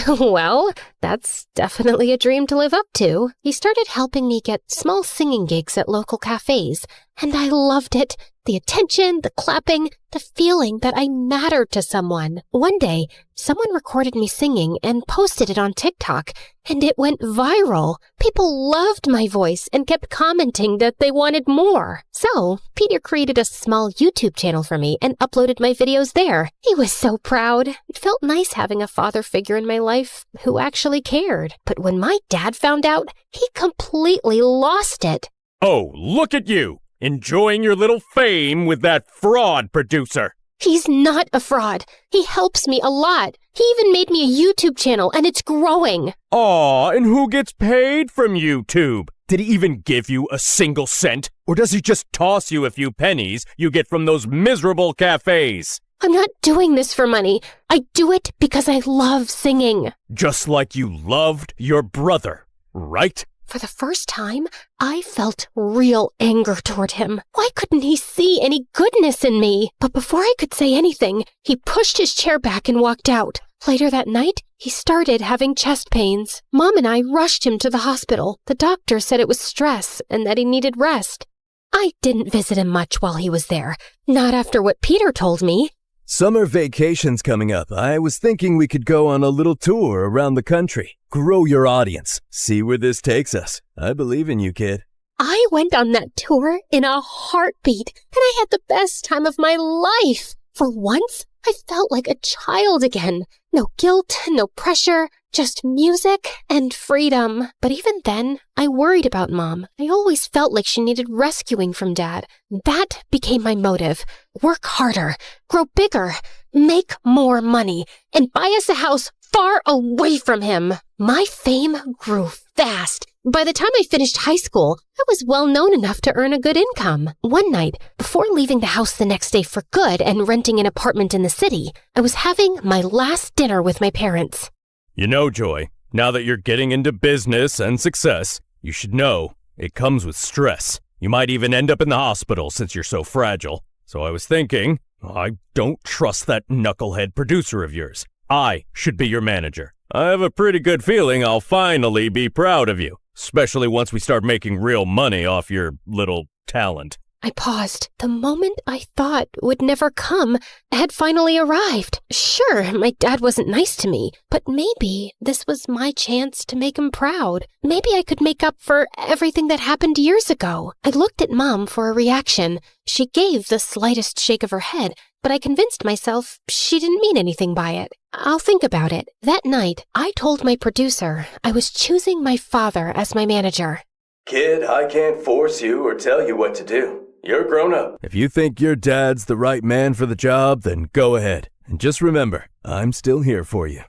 Well, that's definitely a dream to live up to. He started helping me get small singing gigs at local cafes, and I loved it. The attention, the clapping, the feeling that I mattered to someone. One day, someone recorded me singing and posted it on TikTok, and it went viral. People loved my voice and kept commenting that they wanted more. So, Peter created a small YouTube channel for me and uploaded my videos there. He was so proud. It felt nice having a father figure in my life who actually cared. But when my dad found out, he completely lost it. Oh, look at you! Enjoying your little fame with that fraud producer. He's not a fraud. He helps me a lot. He even made me a YouTube channel, and it's growing. Aw, and who gets paid from YouTube? Did he even give you a single cent? Or does he just toss you a few pennies you get from those miserable cafes? I'm not doing this for money. I do it because I love singing. Just like you loved your brother, right? For the first time, I felt real anger toward him. Why couldn't he see any goodness in me? But before I could say anything, he pushed his chair back and walked out. Later that night, he started having chest pains. Mom and I rushed him to the hospital. The doctor said it was stress and that he needed rest. I didn't visit him much while he was there. Not after what Peter told me. Summer vacation's coming up. I was thinking we could go on a little tour around the country. Grow your audience. See where this takes us. I believe in you, kid. I went on that tour in a heartbeat, and I had the best time of my life. For once, I felt like a child again. No guilt, no pressure, just music and freedom. But even then, I worried about Mom. I always felt like she needed rescuing from Dad. That became my motive. Work harder, grow bigger, make more money, and buy us a house far away from him. My fame grew fast. By the time I finished high school, I was well known enough to earn a good income. One night, before leaving the house the next day for good and renting an apartment in the city, I was having my last dinner with my parents. You know, Joy, now that you're getting into business and success, you should know it comes with stress. You might even end up in the hospital since you're so fragile. So I was thinking, I don't trust that knucklehead producer of yours. I should be your manager. I have a pretty good feeling I'll finally be proud of you, especially once we start making real money off your little talent. I paused. The moment I thought would never come had finally arrived. Sure, my dad wasn't nice to me, but maybe this was my chance to make him proud. Maybe I could make up for everything that happened years ago. I looked at Mom for a reaction. She gave the slightest shake of her head, but I convinced myself she didn't mean anything by it. I'll think about it. That night, I told my producer I was choosing my father as my manager. Kid, I can't force you or tell you what to do. You're grown up. If you think your dad's the right man for the job, then go ahead. And just remember, I'm still here for you.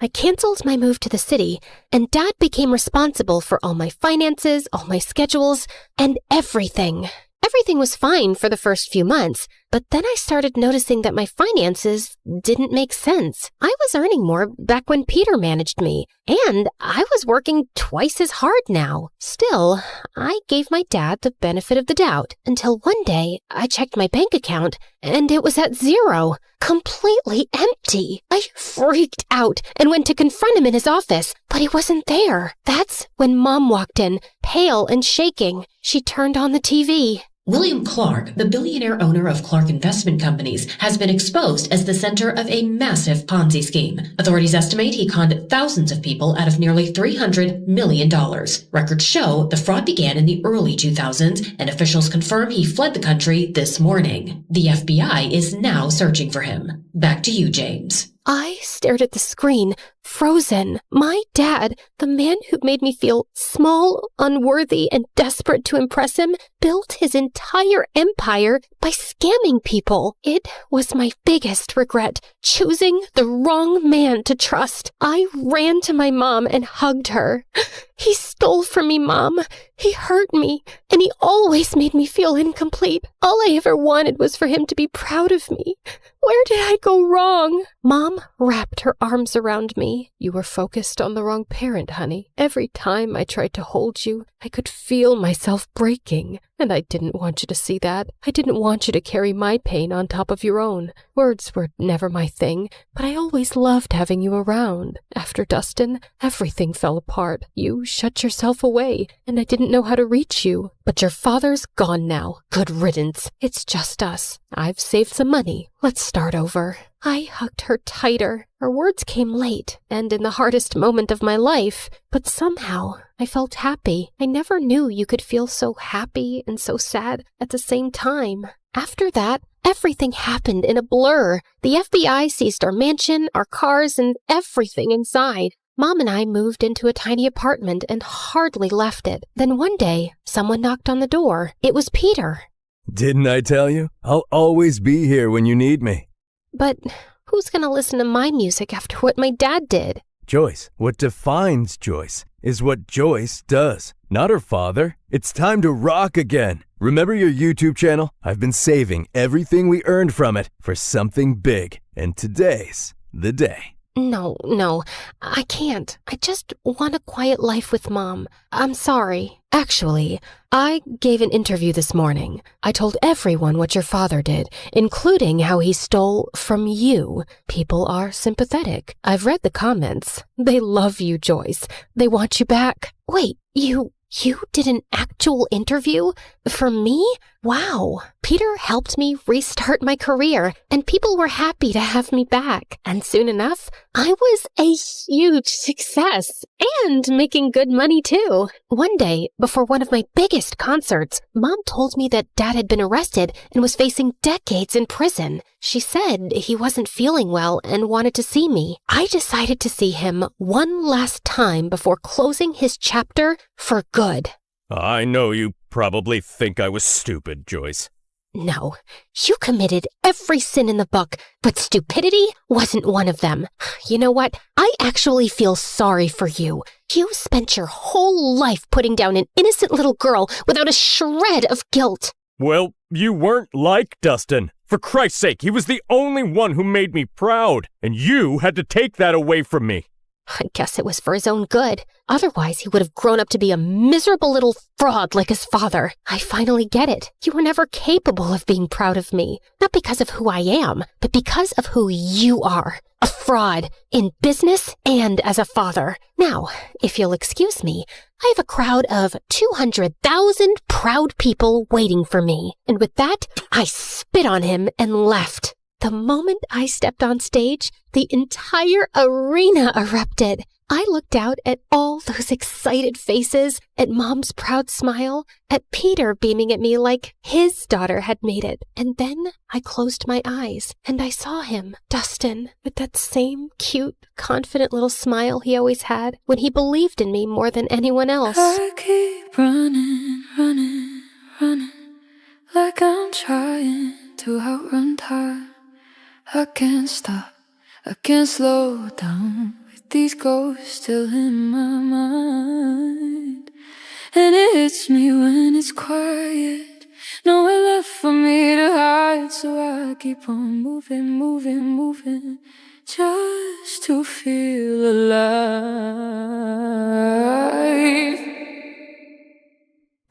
I canceled my move to the city, and Dad became responsible for all my finances, all my schedules, and everything. Everything was fine for the first few months, but then I started noticing that my finances didn't make sense. I was earning more back when Peter managed me, and I was working twice as hard now. Still, I gave my dad the benefit of the doubt until one day I checked my bank account and it was at zero, completely empty. I freaked out and went to confront him in his office, but he wasn't there. That's when Mom walked in, pale and shaking. She turned on the TV. William Clark, the billionaire owner of Clark Investment Companies, has been exposed as the center of a massive Ponzi scheme. Authorities estimate he conned thousands of people out of nearly $300 million. Records show the fraud began in the early 2000s, and officials confirm he fled the country this morning. The FBI is now searching for him. Back to you, James. I stared at the screen, frozen. My dad, the man who made me feel small, unworthy, and desperate to impress him, built his entire empire by scamming people. It was my biggest regret, choosing the wrong man to trust. I ran to my mom and hugged her. He's stole from me, Mom. He hurt me, and he always made me feel incomplete. All I ever wanted was for him to be proud of me. Where did I go wrong? Mom wrapped her arms around me. You were focused on the wrong parent, honey. Every time I tried to hold you, I could feel myself breaking. And I didn't want you to see that. I didn't want you to carry my pain on top of your own. Words were never my thing, but I always loved having you around. After Dustin, everything fell apart. You shut yourself away, and I didn't know how to reach you. But your father's gone now. Good riddance. It's just us. I've saved some money. Let's start over. I hugged her tighter. Her words came late and in the hardest moment of my life, but somehow I felt happy. I never knew you could feel so happy and so sad at the same time. After that, everything happened in a blur. The FBI seized our mansion, our cars, and everything inside. Mom and I moved into a tiny apartment and hardly left it. Then one day, someone knocked on the door. It was Peter. Didn't I tell you? I'll always be here when you need me. But who's gonna listen to my music after what my dad did? Joyce, what defines Joyce is what Joyce does, not her father. It's time to rock again. Remember your YouTube channel? I've been saving everything we earned from it for something big, and today's the day. No, I can't. I just want a quiet life with Mom. I'm sorry. Actually, I gave an interview this morning. I told everyone what your father did, including how he stole from you. People are sympathetic. I've read the comments. They love you, Joyce. They want you back. Wait, you did an actual interview? For me? Wow. Peter helped me restart my career, and people were happy to have me back. And soon enough, I was a huge success and making good money too. One day, before one of my biggest concerts, Mom told me that Dad had been arrested and was facing decades in prison. She said he wasn't feeling well and wanted to see me. I decided to see him one last time before closing his chapter for good. I know you probably think I was stupid, Joyce. No, you committed every sin in the book, but stupidity wasn't one of them. You know what? I actually feel sorry for you. You spent your whole life putting down an innocent little girl without a shred of guilt. Well, you weren't like Dustin. For Christ's sake, he was the only one who made me proud, and you had to take that away from me. I guess it was for his own good. Otherwise, he would have grown up to be a miserable little fraud like his father. I finally get it. You were never capable of being proud of me. Not because of who I am, but because of who you are. A fraud, in business and as a father. Now, if you'll excuse me, I have a crowd of 200,000 proud people waiting for me. And with that, I spit on him and left. The moment I stepped on stage, the entire arena erupted. I looked out at all those excited faces, at Mom's proud smile, at Peter beaming at me like his daughter had made it. And then I closed my eyes, and I saw him, Dustin, with that same cute, confident little smile he always had when he believed in me more than anyone else. I keep running, like I'm trying to outrun time. I can't stop, I can't slow down with these ghosts still in my mind. And it hits me when it's quiet, nowhere left for me to hide. So I keep on moving, just to feel alive.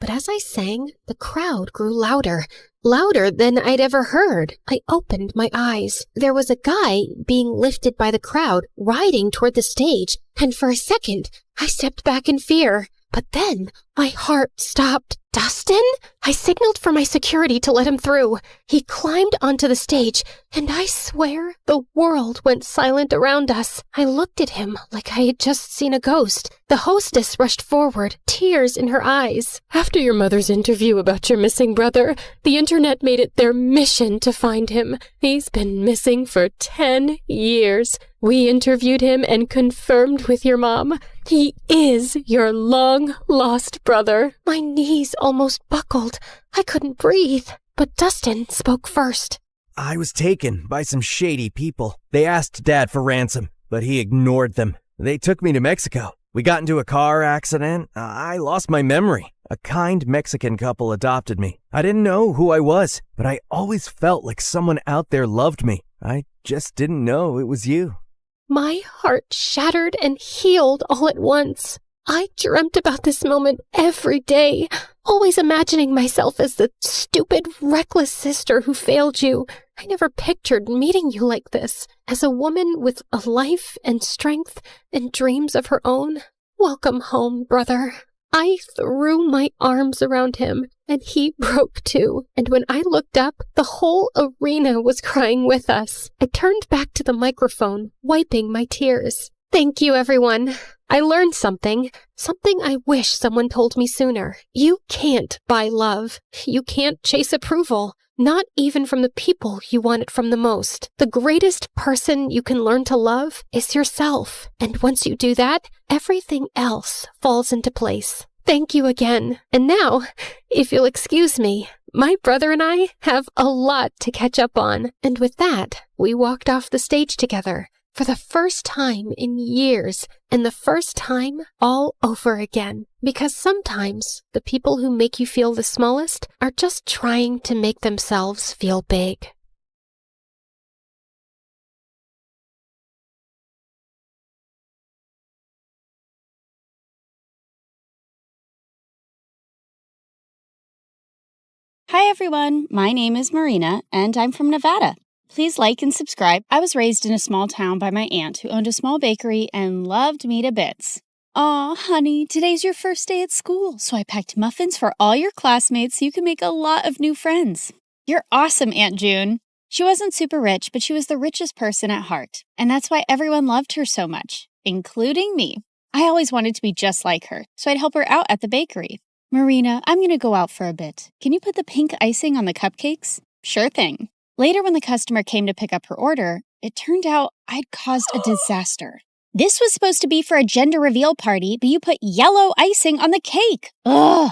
But as I sang, the crowd grew louder. Louder than I'd ever heard. I opened my eyes. There was a guy being lifted by the crowd, riding toward the stage, and for a second, I stepped back in fear. But then, my heart stopped. Dustin? I signaled for my security to let him through. He climbed onto the stage, and I swear the world went silent around us. I looked at him like I had just seen a ghost. The hostess rushed forward, tears in her eyes. After your mother's interview about your missing brother, the internet made it their mission to find him. He's been missing for 10 years. We interviewed him and confirmed with your mom. He is your long-lost brother. My knees almost buckled. I couldn't breathe. But Dustin spoke first. I was taken by some shady people. They asked Dad for ransom, but he ignored them. They took me to Mexico. We got into a car accident. I lost my memory. A kind Mexican couple adopted me. I didn't know who I was, but I always felt like someone out there loved me. I just didn't know it was you. My heart shattered and healed all at once. I dreamt about this moment every day, always imagining myself as the stupid, reckless sister who failed you. I never pictured meeting you like this, as a woman with a life and strength and dreams of her own. Welcome home, brother. I threw my arms around him, and he broke too. And when I looked up, the whole arena was crying with us. I turned back to the microphone, wiping my tears. Thank you, everyone. I learned something I wish someone told me sooner. You can't buy love. You can't chase approval. Not even from the people you want it from the most. The greatest person you can learn to love is yourself. And once you do that, everything else falls into place. Thank you again. And now, if you'll excuse me, my brother and I have a lot to catch up on. And with that, we walked off the stage together for the first time in years, and the first time all over again. Because sometimes the people who make you feel the smallest are just trying to make themselves feel big. Hi everyone, my name is Marina, and I'm from Nevada. Please like and subscribe. I was raised in a small town by my aunt who owned a small bakery and loved me to bits. Aw, honey, today's your first day at school, so I packed muffins for all your classmates so you can make a lot of new friends. You're awesome, Aunt June. She wasn't super rich, but she was the richest person at heart, and that's why everyone loved her so much, including me. I always wanted to be just like her, so I'd help her out at the bakery. Marina, I'm going to go out for a bit. Can you put the pink icing on the cupcakes? Sure thing. Later, when the customer came to pick up her order, it turned out I'd caused a disaster. This was supposed to be for a gender reveal party, but you put yellow icing on the cake. Ugh!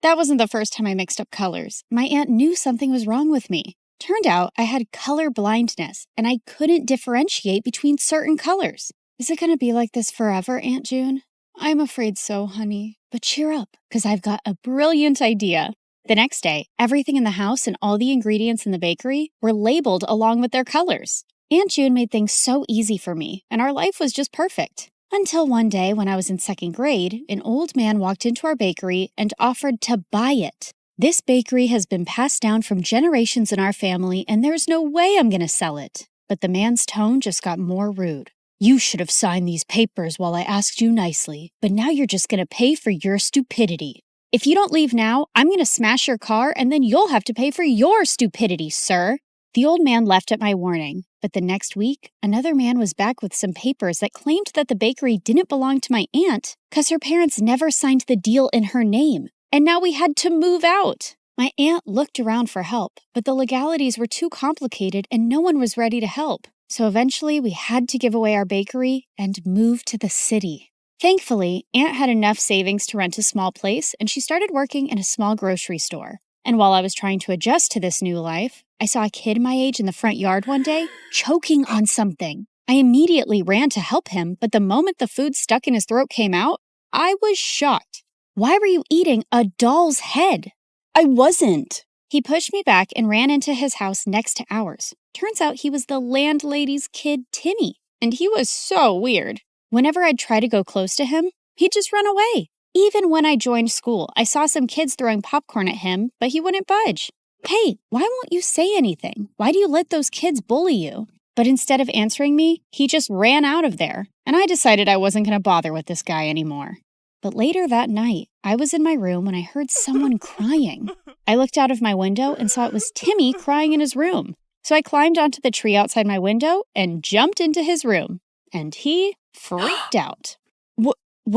That wasn't the first time I mixed up colors. My aunt knew something was wrong with me. Turned out I had color blindness, and I couldn't differentiate between certain colors. Is it going to be like this forever, Aunt June? I'm afraid so, honey. But cheer up, because I've got a brilliant idea. The next day, everything in the house and all the ingredients in the bakery were labeled along with their colors. Aunt June made things so easy for me, and our life was just perfect. Until one day when I was in second grade, an old man walked into our bakery and offered to buy it. This bakery has been passed down from generations in our family, and there's no way I'm going to sell it. But the man's tone just got more rude. You should have signed these papers while I asked you nicely, but now you're just going to pay for your stupidity. If you don't leave now, I'm going to smash your car and then you'll have to pay for your stupidity, sir. The old man left at my warning, but the next week, another man was back with some papers that claimed that the bakery didn't belong to my aunt because her parents never signed the deal in her name, and now we had to move out. My aunt looked around for help, but the legalities were too complicated and no one was ready to help. So eventually we had to give away our bakery and move to the city. Thankfully, Aunt had enough savings to rent a small place, and she started working in a small grocery store. And while I was trying to adjust to this new life, I saw a kid my age in the front yard one day, choking on something. I immediately ran to help him, but the moment the food stuck in his throat came out, I was shocked. Why were you eating a doll's head? I wasn't. He pushed me back and ran into his house next to ours. Turns out he was the landlady's kid, Timmy, and he was so weird. Whenever I'd try to go close to him, he'd just run away. Even when I joined school, I saw some kids throwing popcorn at him, but he wouldn't budge. Hey, why won't you say anything? Why do you let those kids bully you? But instead of answering me, he just ran out of there, and I decided I wasn't going to bother with this guy anymore. But later that night, I was in my room when I heard someone crying. I looked out of my window and saw it was Timmy crying in his room. So I climbed onto the tree outside my window and jumped into his room. And he freaked out. What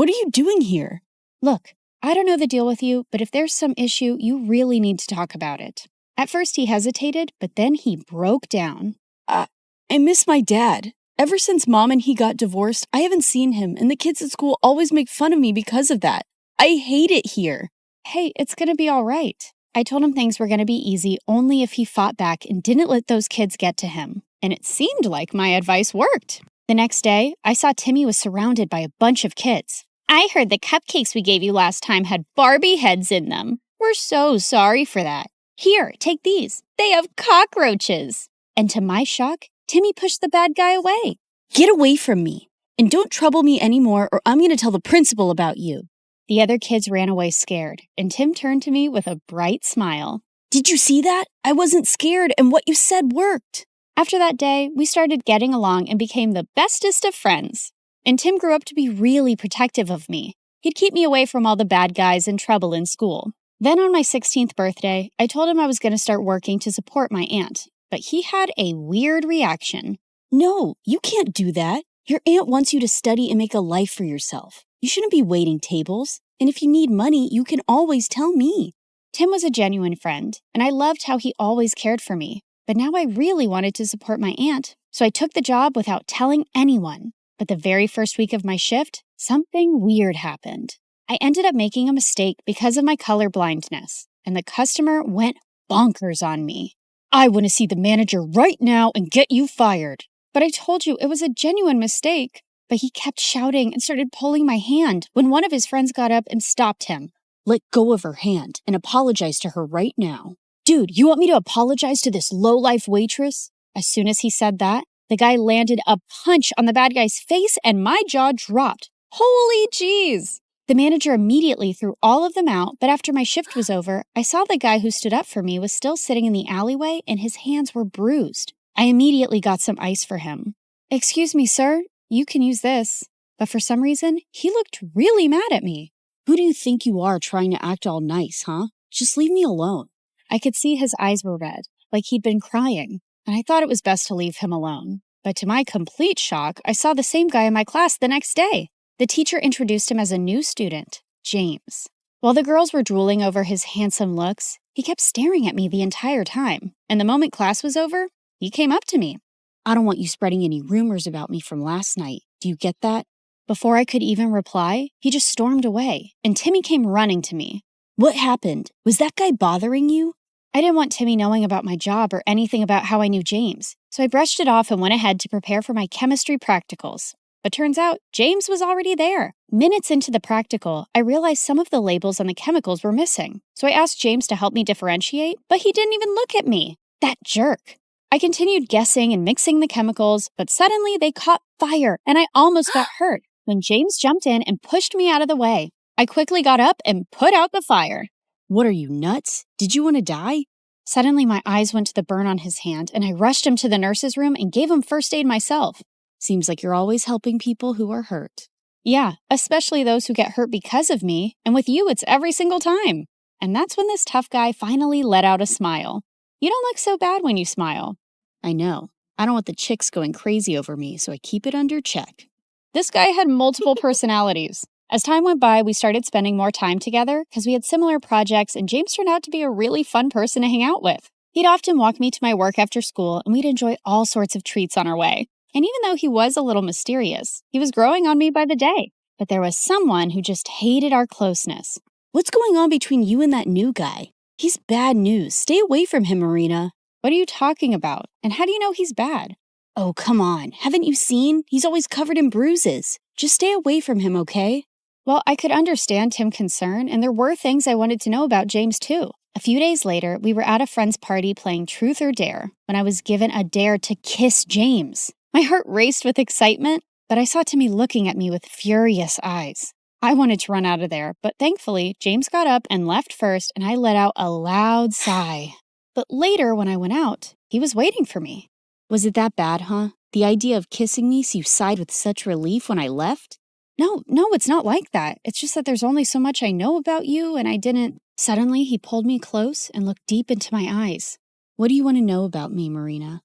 are you doing here? Look, I don't know the deal with you, but if there's some issue, you really need to talk about it. At first he hesitated, but then he broke down. I miss my dad. Ever since Mom and he got divorced, I haven't seen him, and the kids at school always make fun of me because of that. I hate it here. Hey, it's gonna be all right. I told him things were gonna be easy only if he fought back and didn't let those kids get to him. And it seemed like my advice worked. The next day, I saw Timmy was surrounded by a bunch of kids. I heard the cupcakes we gave you last time had Barbie heads in them. We're so sorry for that. Here, take these. They have cockroaches. And to my shock, Timmy pushed the bad guy away. Get away from me. And don't trouble me anymore or I'm going to tell the principal about you. The other kids ran away scared, and Tim turned to me with a bright smile. Did you see that? I wasn't scared, and what you said worked. After that day, we started getting along and became the bestest of friends. And Tim grew up to be really protective of me. He'd keep me away from all the bad guys and trouble in school. Then on my 16th birthday, I told him I was going to start working to support my aunt, but he had a weird reaction. No, you can't do that. Your aunt wants you to study and make a life for yourself. You shouldn't be waiting tables. And if you need money, you can always tell me. Tim was a genuine friend, and I loved how he always cared for me. But now I really wanted to support my aunt, so I took the job without telling anyone. But the very first week of my shift, something weird happened. I ended up making a mistake because of my color blindness, and the customer went bonkers on me. I want to see the manager right now and get you fired. But I told you it was a genuine mistake. But he kept shouting and started pulling my hand when one of his friends got up and stopped him. Let go of her hand and apologize to her right now. Dude, you want me to apologize to this low-life waitress? As soon as he said that, the guy landed a punch on the bad guy's face and my jaw dropped. Holy jeez! The manager immediately threw all of them out, but after my shift was over, I saw the guy who stood up for me was still sitting in the alleyway and his hands were bruised. I immediately got some ice for him. Excuse me, sir, you can use this. But for some reason, he looked really mad at me. Who do you think you are trying to act all nice, huh? Just leave me alone. I could see his eyes were red, like he'd been crying, and I thought it was best to leave him alone. But to my complete shock, I saw the same guy in my class the next day. The teacher introduced him as a new student, James. While the girls were drooling over his handsome looks, he kept staring at me the entire time, and the moment class was over, he came up to me. I don't want you spreading any rumors about me from last night. Do you get that? Before I could even reply, he just stormed away, and Timmy came running to me. What happened? Was that guy bothering you? I didn't want Timmy knowing about my job or anything about how I knew James, so I brushed it off and went ahead to prepare for my chemistry practicals. But turns out, James was already there. Minutes into the practical, I realized some of the labels on the chemicals were missing, so I asked James to help me differentiate, but he didn't even look at me. That jerk. I continued guessing and mixing the chemicals, but suddenly they caught fire, and I almost got hurt when James jumped in and pushed me out of the way. I quickly got up and put out the fire. What are you, nuts? Did you want to die? Suddenly my eyes went to the burn on his hand, and I rushed him to the nurse's room and gave him first aid myself. Seems like you're always helping people who are hurt. Yeah, especially those who get hurt because of me, and with you it's every single time. And that's when this tough guy finally let out a smile. You don't look so bad when you smile. I know. I don't want the chicks going crazy over me, so I keep it under check. This guy had multiple personalities. As time went by, we started spending more time together because we had similar projects, and James turned out to be a really fun person to hang out with. He'd often walk me to my work after school, and we'd enjoy all sorts of treats on our way. And even though he was a little mysterious, he was growing on me by the day. But there was someone who just hated our closeness. What's going on between you and that new guy? He's bad news. Stay away from him, Marina. What are you talking about? And how do you know he's bad? Oh, come on. Haven't you seen? He's always covered in bruises. Just stay away from him, okay? Well, I could understand Tim's concern, and there were things I wanted to know about James, too. A few days later, we were at a friend's party playing Truth or Dare when I was given a dare to kiss James. My heart raced with excitement, but I saw Timmy looking at me with furious eyes. I wanted to run out of there, but thankfully, James got up and left first, and I let out a loud sigh. But later, when I went out, he was waiting for me. Was it that bad, huh? The idea of kissing me so you sighed with such relief when I left? No, it's not like that. It's just that there's only so much I know about you, and I didn't... Suddenly, he pulled me close and looked deep into my eyes. What do you want to know about me, Marina?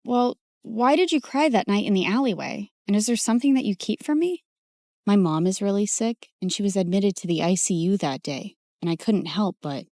Well, why did you cry that night in the alleyway? And is there something that you keep from me? My mom is really sick, and she was admitted to the ICU that day, and I couldn't help but...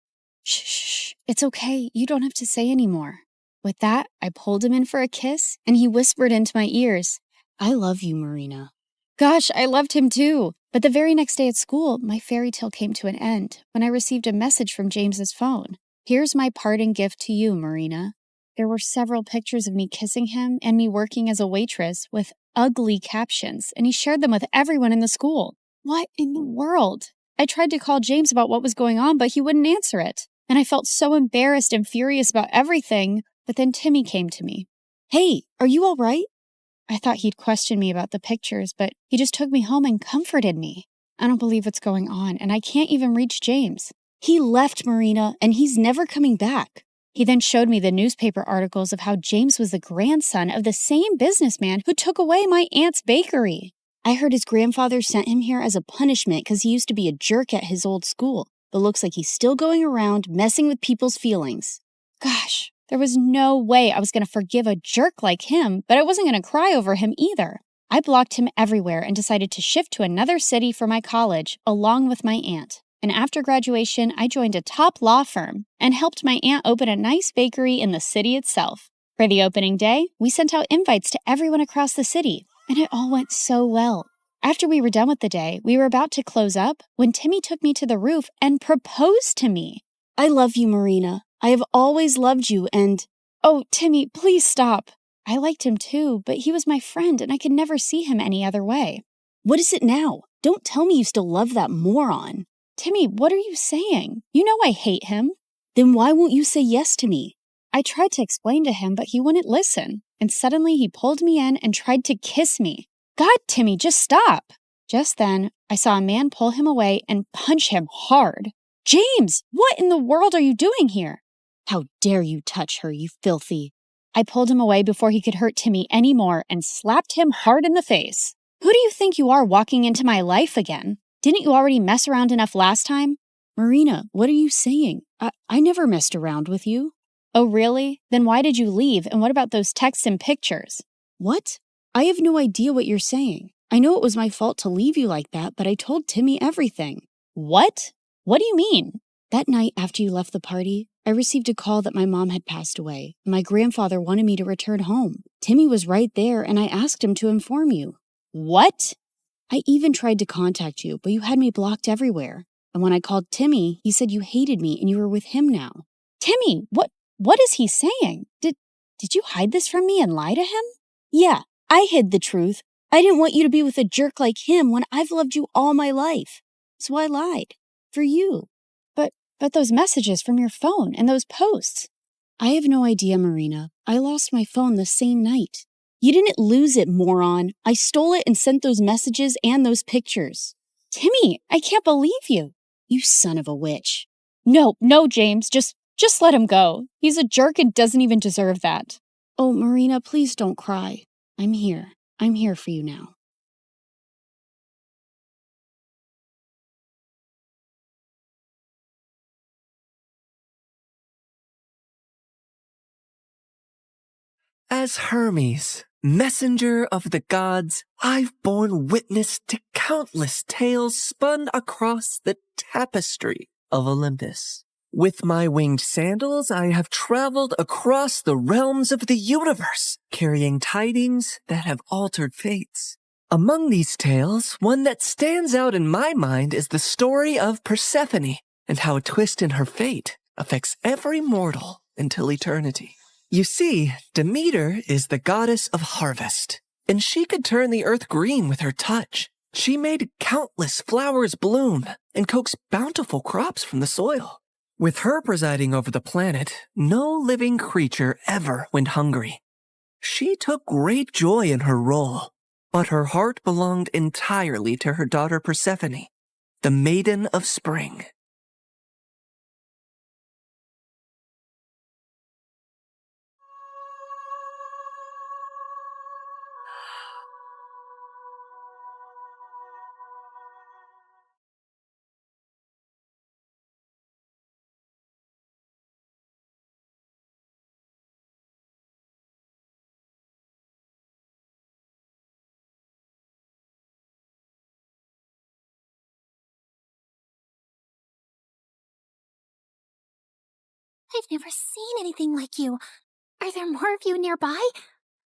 Shh, it's okay. You don't have to say anymore. With that, I pulled him in for a kiss, and he whispered into my ears, I love you, Marina. Gosh, I loved him too. But the very next day at school, my fairy tale came to an end when I received a message from James's phone. Here's my parting gift to you, Marina. There were several pictures of me kissing him and me working as a waitress with ugly captions, and he shared them with everyone in the school. What in the world? I tried to call James about what was going on, but he wouldn't answer it. And I felt so embarrassed and furious about everything. But then Timmy came to me. Hey, are you all right? I thought he'd question me about the pictures, but he just took me home and comforted me. I don't believe what's going on, and I can't even reach James. He left, Marina, and he's never coming back. He then showed me the newspaper articles of how James was the grandson of the same businessman who took away my aunt's bakery. I heard his grandfather sent him here as a punishment because he used to be a jerk at his old school, but looks like he's still going around messing with people's feelings. Gosh, there was no way I was going to forgive a jerk like him, but I wasn't going to cry over him either. I blocked him everywhere and decided to shift to another city for my college, along with my aunt. And after graduation, I joined a top law firm and helped my aunt open a nice bakery in the city itself. For the opening day, we sent out invites to everyone across the city, and it all went so well. After we were done with the day, we were about to close up when Timmy took me to the roof and proposed to me. I love you, Marina. I have always loved you and... Oh, Timmy, please stop. I liked him too, but he was my friend and I could never see him any other way. What is it now? Don't tell me you still love that moron. Timmy, what are you saying? You know I hate him. Then why won't you say yes to me? I tried to explain to him, but he wouldn't listen. And suddenly he pulled me in and tried to kiss me. God, Timmy, just stop. Just then, I saw a man pull him away and punch him hard. James, what in the world are you doing here? How dare you touch her, you filthy. I pulled him away before he could hurt Timmy anymore and slapped him hard in the face. Who do you think you are walking into my life again? Didn't you already mess around enough last time? Marina, what are you saying? I never messed around with you. Oh, really? Then why did you leave? And what about those texts and pictures? What? I have no idea what you're saying. I know it was my fault to leave you like that, but I told Timmy everything. What? What do you mean? That night after you left the party, I received a call that my mom had passed away. My grandfather wanted me to return home. Timmy was right there, and I asked him to inform you. What? I even tried to contact you, but you had me blocked everywhere. And when I called Timmy, he said you hated me and you were with him now. Timmy, what is he saying? Did you hide this from me and lie to him? Yeah, I hid the truth. I didn't want you to be with a jerk like him when I've loved you all my life. So I lied. For you. But those messages from your phone and those posts. I have no idea, Marina. I lost my phone the same night. You didn't lose it, moron. I stole it and sent those messages and those pictures. Timmy, I can't believe you. You son of a witch. No, James, just let him go. He's a jerk and doesn't even deserve that. Oh, Marina, please don't cry. I'm here. I'm here for you now. As Hermes, messenger of the gods, I've borne witness to countless tales spun across the tapestry of Olympus. With my winged sandals, I have traveled across the realms of the universe, carrying tidings that have altered fates. Among these tales, one that stands out in my mind is the story of Persephone and how a twist in her fate affects every mortal until eternity. You see, Demeter is the goddess of harvest, and she could turn the earth green with her touch. She made countless flowers bloom and coaxed bountiful crops from the soil. With her presiding over the planet, no living creature ever went hungry. She took great joy in her role, but her heart belonged entirely to her daughter Persephone, the Maiden of Spring. I've never seen anything like you. Are there more of you nearby?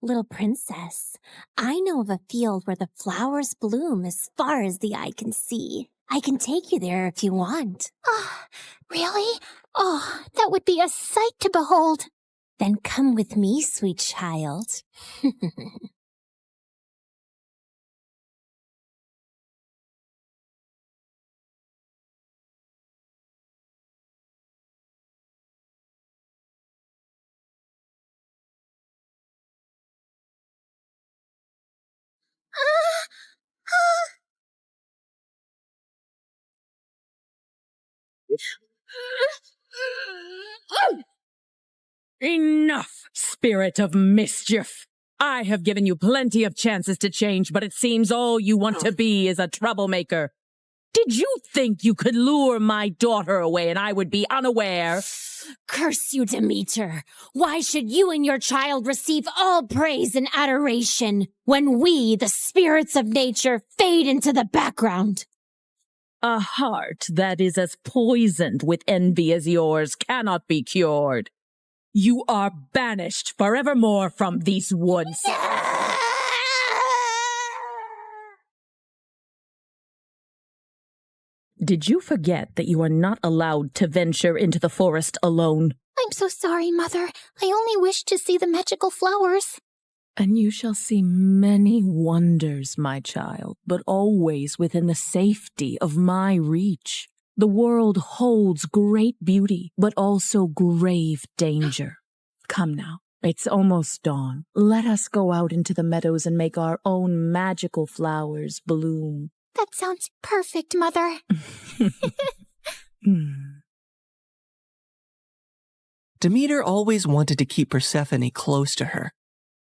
Little princess, I know of a field where the flowers bloom as far as the eye can see. I can take you there if you want. Oh, really? Oh, that would be a sight to behold. Then come with me, sweet child. Enough, spirit of mischief! I have given you plenty of chances to change, but it seems all you want to be is a troublemaker. Did you think you could lure my daughter away and I would be unaware? Curse you, Demeter! Why should you and your child receive all praise and adoration when we, the spirits of nature, fade into the background? A heart that is as poisoned with envy as yours cannot be cured. You are banished forevermore from these woods. Did you forget that you are not allowed to venture into the forest alone? I'm so sorry, Mother. I only wished to see the magical flowers. And you shall see many wonders, my child, but always within the safety of my reach. The world holds great beauty, but also grave danger. Come now, it's almost dawn. Let us go out into the meadows and make our own magical flowers bloom. That sounds perfect, Mother. Demeter always wanted to keep Persephone close to her.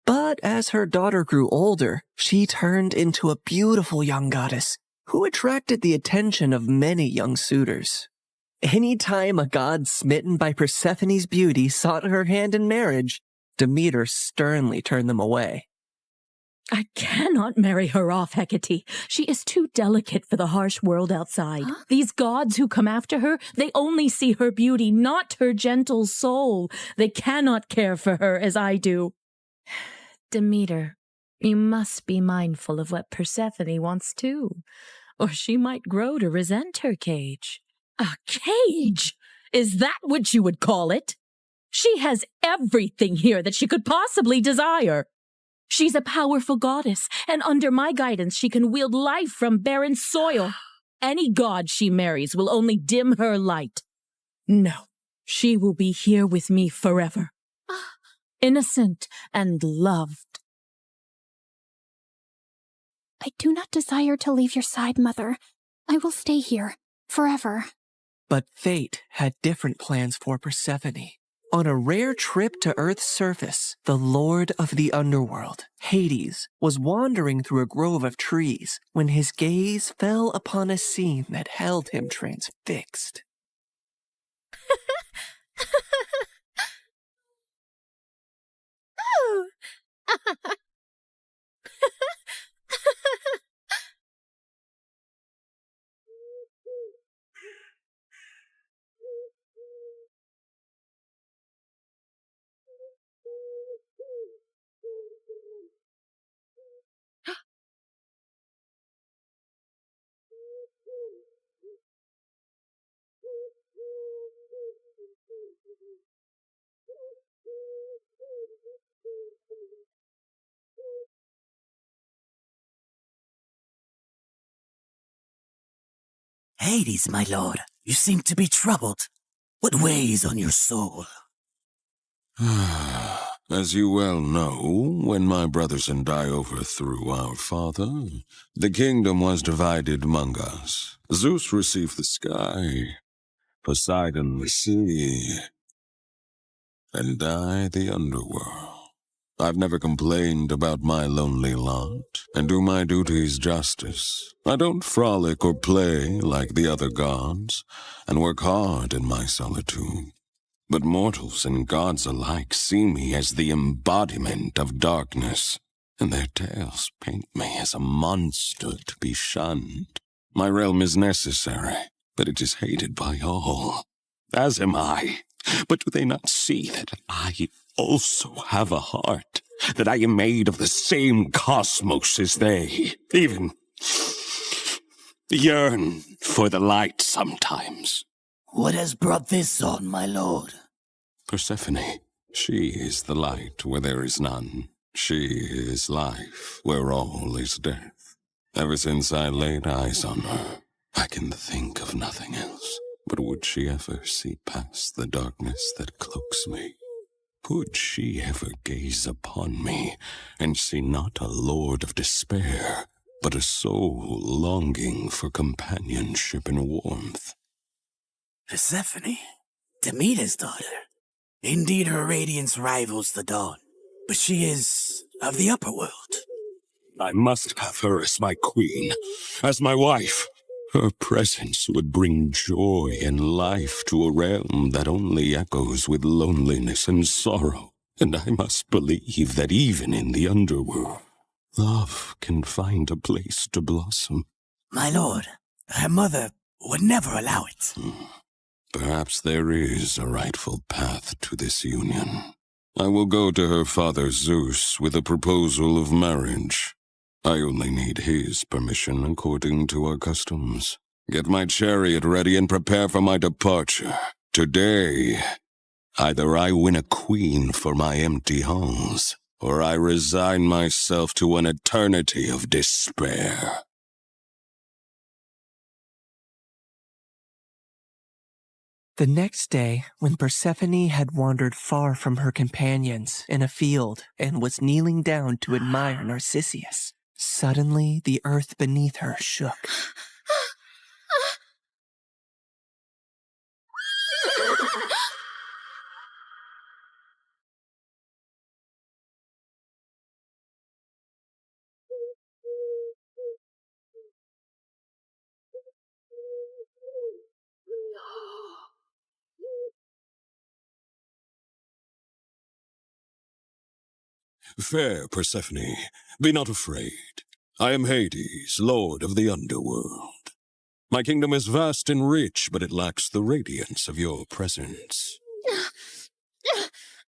But as her daughter grew older, she turned into a beautiful young goddess who attracted the attention of many young suitors. Any time a god smitten by Persephone's beauty sought her hand in marriage, Demeter sternly turned them away. I cannot marry her off, Hecate. She is too delicate for the harsh world outside. Huh? These gods who come after her, they only see her beauty, not her gentle soul. They cannot care for her as I do. Demeter, you must be mindful of what Persephone wants too, or she might grow to resent her cage. A cage? Is that what you would call it? She has everything here that she could possibly desire. She's a powerful goddess, and under my guidance she can wield life from barren soil. Any god she marries will only dim her light. No, she will be here with me forever. Innocent and loved. I do not desire to leave your side, Mother. I will stay here, forever. But fate had different plans for Persephone. On a rare trip to Earth's surface, the Lord of the Underworld, Hades, was wandering through a grove of trees when his gaze fell upon a scene that held him transfixed. Hades, my lord, you seem to be troubled. What weighs on your soul? As you well know, when my brothers and I overthrew our father, the kingdom was divided among us. Zeus received the sky, Poseidon the sea, and I the underworld. I've never complained about my lonely lot, and do my duties justice. I don't frolic or play like the other gods, and work hard in my solitude. But mortals and gods alike see me as the embodiment of darkness, and their tales paint me as a monster to be shunned. My realm is necessary, but it is hated by all, as am I. But do they not see that I also have a heart, that I am made of the same cosmos as they, even yearn for the light sometimes? What has brought this on, my lord? Persephone, she is the light where there is none. She is life where all is death. Ever since I laid eyes on her, I can think of nothing else. But would she ever see past the darkness that cloaks me? Could she ever gaze upon me and see not a lord of despair, but a soul longing for companionship and warmth? Persephone, Demeter's daughter. Indeed, her radiance rivals the dawn, but she is of the upper world. I must have her as my queen, as my wife. Her presence would bring joy and life to a realm that only echoes with loneliness and sorrow. And I must believe that even in the underworld, love can find a place to blossom. My lord, her mother would never allow it. Perhaps there is a rightful path to this union. I will go to her father Zeus with a proposal of marriage. I only need his permission according to our customs. Get my chariot ready and prepare for my departure. Today, either I win a queen for my empty halls, or I resign myself to an eternity of despair. The next day, when Persephone had wandered far from her companions in a field and was kneeling down to admire Narcissus, suddenly the earth beneath her shook. Fair Persephone, be not afraid. I am Hades, lord of the underworld. My kingdom is vast and rich, but it lacks the radiance of your presence.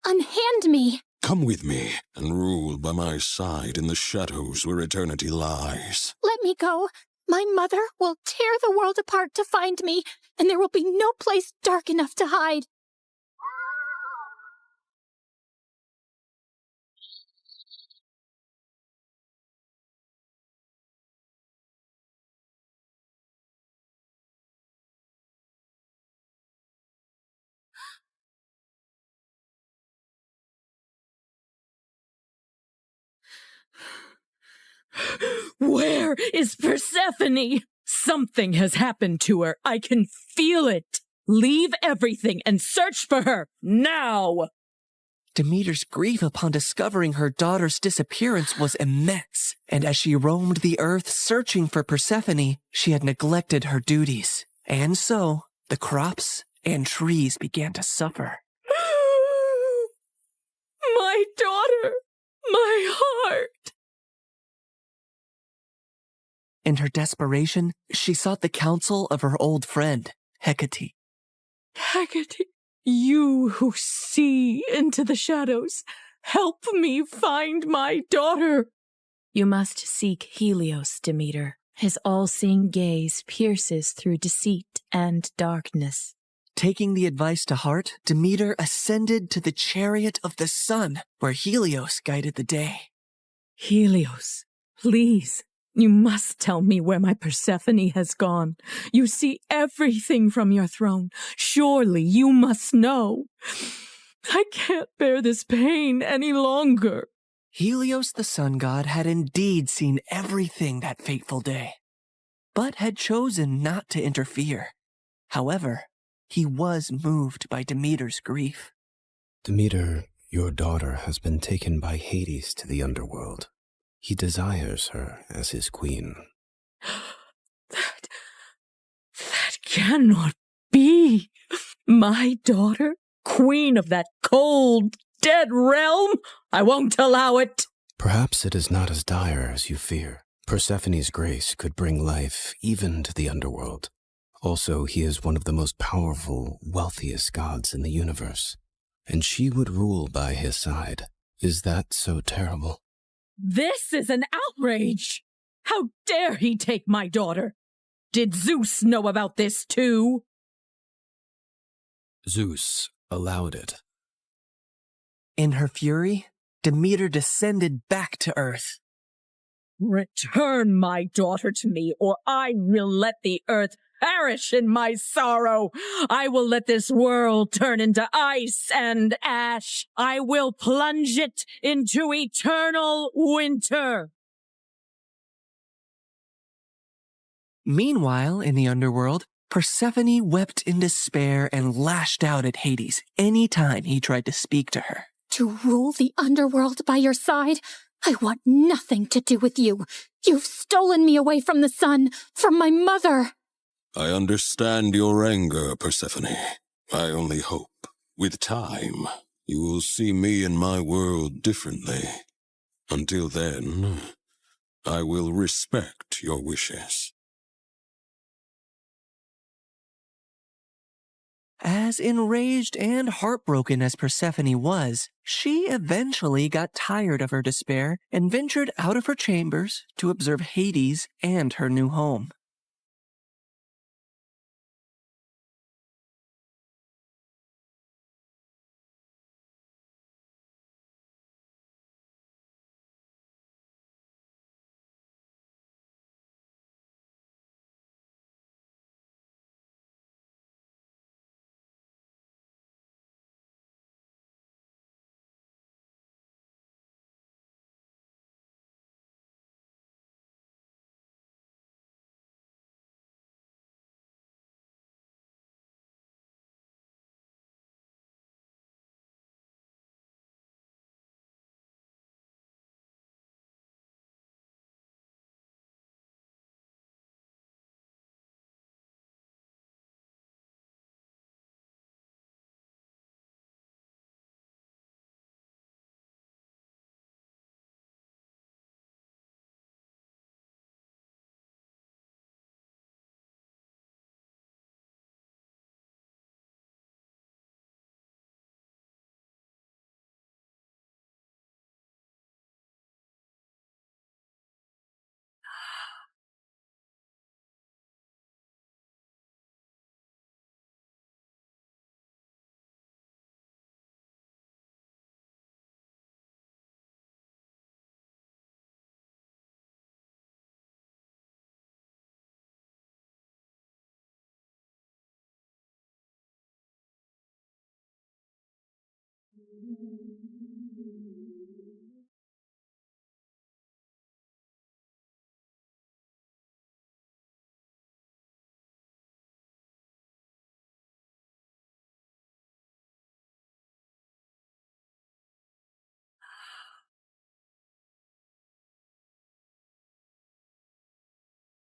Unhand me! Come with me and rule by my side in the shadows where eternity lies. Let me go. My mother will tear the world apart to find me, and there will be no place dark enough to hide. Where is Persephone? Something has happened to her. I can feel it. Leave everything and search for her, now! Demeter's grief upon discovering her daughter's disappearance was immense, and as she roamed the earth searching for Persephone, she had neglected her duties. And so, the crops and trees began to suffer. My daughter! My heart! In her desperation, she sought the counsel of her old friend, Hecate. Hecate, you who see into the shadows, help me find my daughter. You must seek Helios, Demeter. His all-seeing gaze pierces through deceit and darkness. Taking the advice to heart, Demeter ascended to the chariot of the sun, where Helios guided the day. Helios, please, you must tell me where my Persephone has gone. You see everything from your throne. Surely you must know. I can't bear this pain any longer. Helios the sun god had indeed seen everything that fateful day, but had chosen not to interfere. However, he was moved by Demeter's grief. Demeter, your daughter has been taken by Hades to the underworld. He desires her as his queen. That cannot be. My daughter, queen of that cold, dead realm? I won't allow it. Perhaps it is not as dire as you fear. Persephone's grace could bring life even to the underworld. Also, he is one of the most powerful, wealthiest gods in the universe, and she would rule by his side. Is that so terrible? This is an outrage! How dare he take my daughter? Did Zeus know about this too? Zeus allowed it. In her fury, Demeter descended back to earth. Return my daughter to me, or I will let the earth perish in my sorrow. I will let this world turn into ice and ash. I will plunge it into eternal winter. Meanwhile, in the underworld, Persephone wept in despair and lashed out at Hades any time he tried to speak to her. To rule the underworld by your side? I want nothing to do with you. You've stolen me away from the sun, from my mother. I understand your anger, Persephone. I only hope, with time, you will see me and my world differently. Until then, I will respect your wishes. As enraged and heartbroken as Persephone was, she eventually got tired of her despair and ventured out of her chambers to observe Hades and her new home.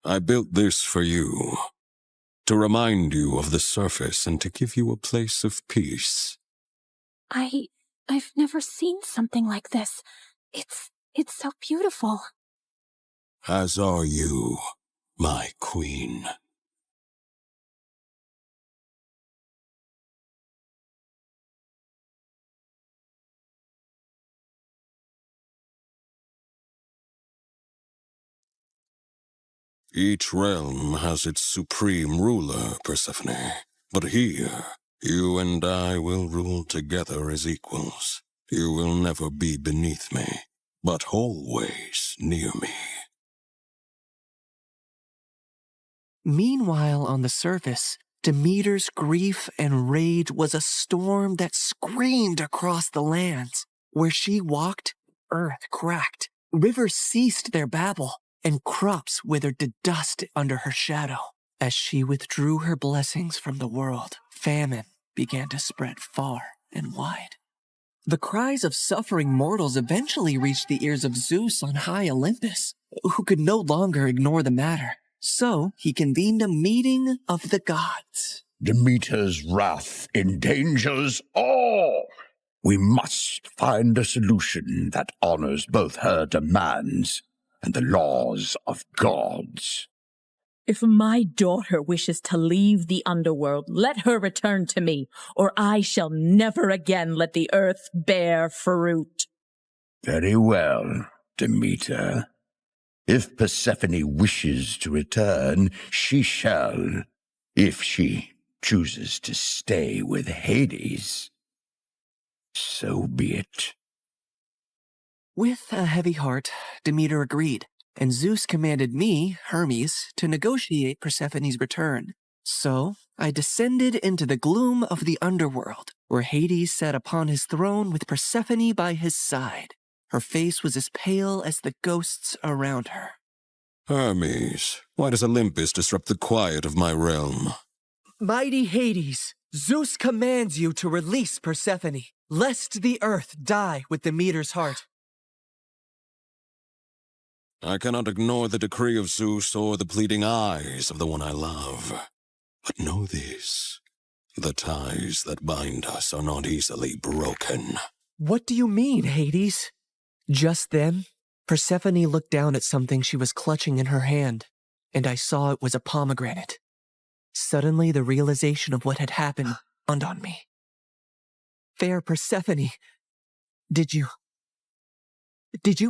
I built this for you, to remind you of the surface and to give you a place of peace. I've never seen something like this. It's so beautiful. As are you, my queen. Each realm has its supreme ruler, Persephone. But here, you and I will rule together as equals. You will never be beneath me, but always near me. Meanwhile, on the surface, Demeter's grief and rage was a storm that screamed across the lands. Where she walked, earth cracked, rivers ceased their babble, and crops withered to dust under her shadow. As she withdrew her blessings from the world, famine began to spread far and wide. The cries of suffering mortals eventually reached the ears of Zeus on high Olympus, who could no longer ignore the matter. So he convened a meeting of the gods. Demeter's wrath endangers all. We must find a solution that honors both her demands and the laws of gods. If my daughter wishes to leave the underworld, let her return to me, or I shall never again let the earth bear fruit. Very well, Demeter. If Persephone wishes to return, she shall, if she chooses to stay with Hades. So be it. With a heavy heart, Demeter agreed, and Zeus commanded me, Hermes, to negotiate Persephone's return. So I descended into the gloom of the underworld, where Hades sat upon his throne with Persephone by his side. Her face was as pale as the ghosts around her. Hermes, why does Olympus disrupt the quiet of my realm? Mighty Hades, Zeus commands you to release Persephone, lest the earth die with Demeter's heart. I cannot ignore the decree of Zeus or the pleading eyes of the one I love. But know this, the ties that bind us are not easily broken. What do you mean, Hades? Just then, Persephone looked down at something she was clutching in her hand, and I saw it was a pomegranate. Suddenly, the realization of what had happened dawned on me. Fair Persephone, did you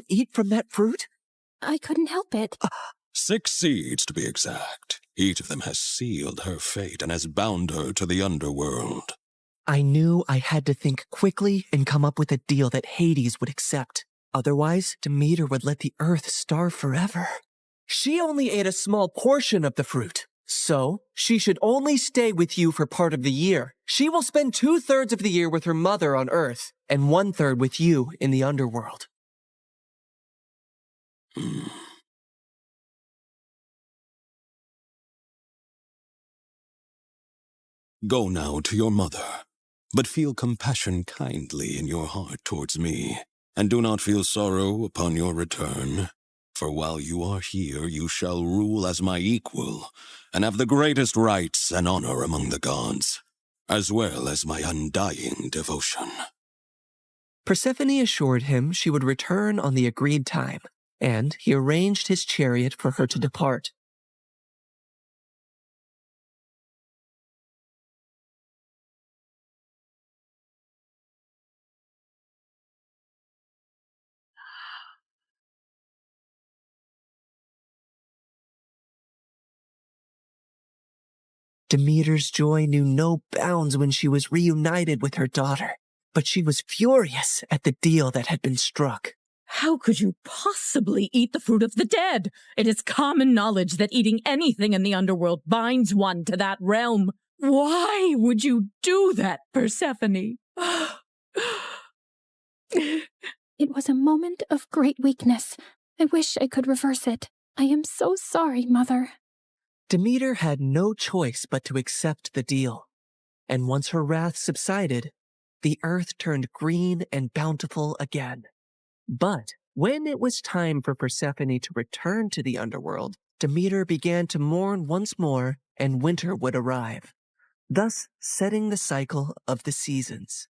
eat from that fruit? I couldn't help it. 6 seeds, to be exact. Each of them has sealed her fate and has bound her to the underworld. I knew I had to think quickly and come up with a deal that Hades would accept. Otherwise, Demeter would let the earth starve forever. She only ate a small portion of the fruit, so she should only stay with you for part of the year. She will spend 2/3 of the year with her mother on Earth, and 1/3 with you in the underworld. Go now to your mother, but feel compassion kindly in your heart towards me, and do not feel sorrow upon your return. For while you are here, you shall rule as my equal, and have the greatest rights and honor among the gods, as well as my undying devotion. Persephone assured him she would return on the agreed time, and he arranged his chariot for her to depart. Demeter's joy knew no bounds when she was reunited with her daughter, but she was furious at the deal that had been struck. How could you possibly eat the fruit of the dead? It is common knowledge that eating anything in the underworld binds one to that realm. Why would you do that, Persephone? It was a moment of great weakness. I wish I could reverse it. I am so sorry, Mother. Demeter had no choice but to accept the deal, and once her wrath subsided, the earth turned green and bountiful again. But when it was time for Persephone to return to the underworld, Demeter began to mourn once more, and winter would arrive, thus setting the cycle of the seasons.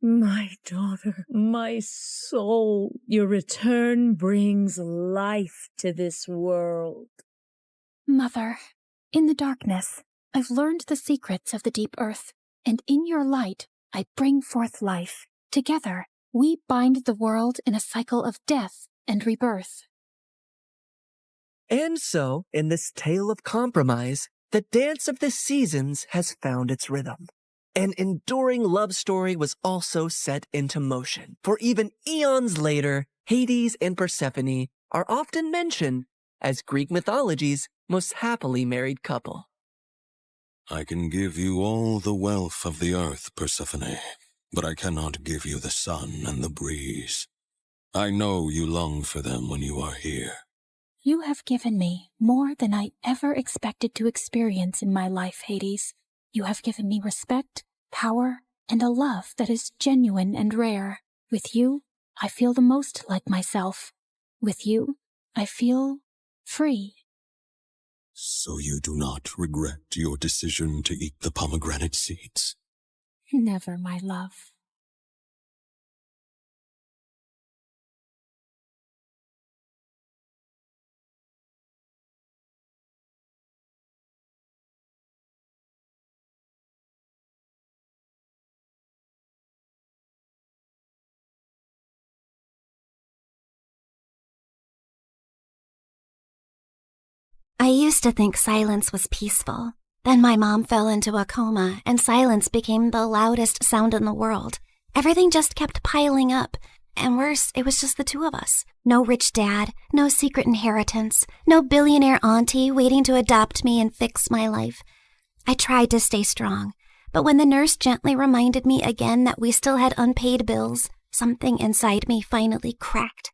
My daughter, my soul, your return brings life to this world. Mother, in the darkness, I've learned the secrets of the deep earth, and in your light, I bring forth life. Together, we bind the world in a cycle of death and rebirth. And so, in this tale of compromise, the dance of the seasons has found its rhythm. An enduring love story was also set into motion, for even eons later, Hades and Persephone are often mentioned as Greek mythology's most happily married couple. I can give you all the wealth of the earth, Persephone, but I cannot give you the sun and the breeze. I know you long for them when you are here. You have given me more than I ever expected to experience in my life, Hades. You have given me respect, power, and a love that is genuine and rare. With you, I feel the most like myself. With you, I feel free. So you do not regret your decision to eat the pomegranate seeds? Never, my love. I used to think silence was peaceful. Then my mom fell into a coma, and silence became the loudest sound in the world. Everything just kept piling up. And worse, it was just the two of us. No rich dad, no secret inheritance, no billionaire auntie waiting to adopt me and fix my life. I tried to stay strong, but when the nurse gently reminded me again that we still had unpaid bills, something inside me finally cracked.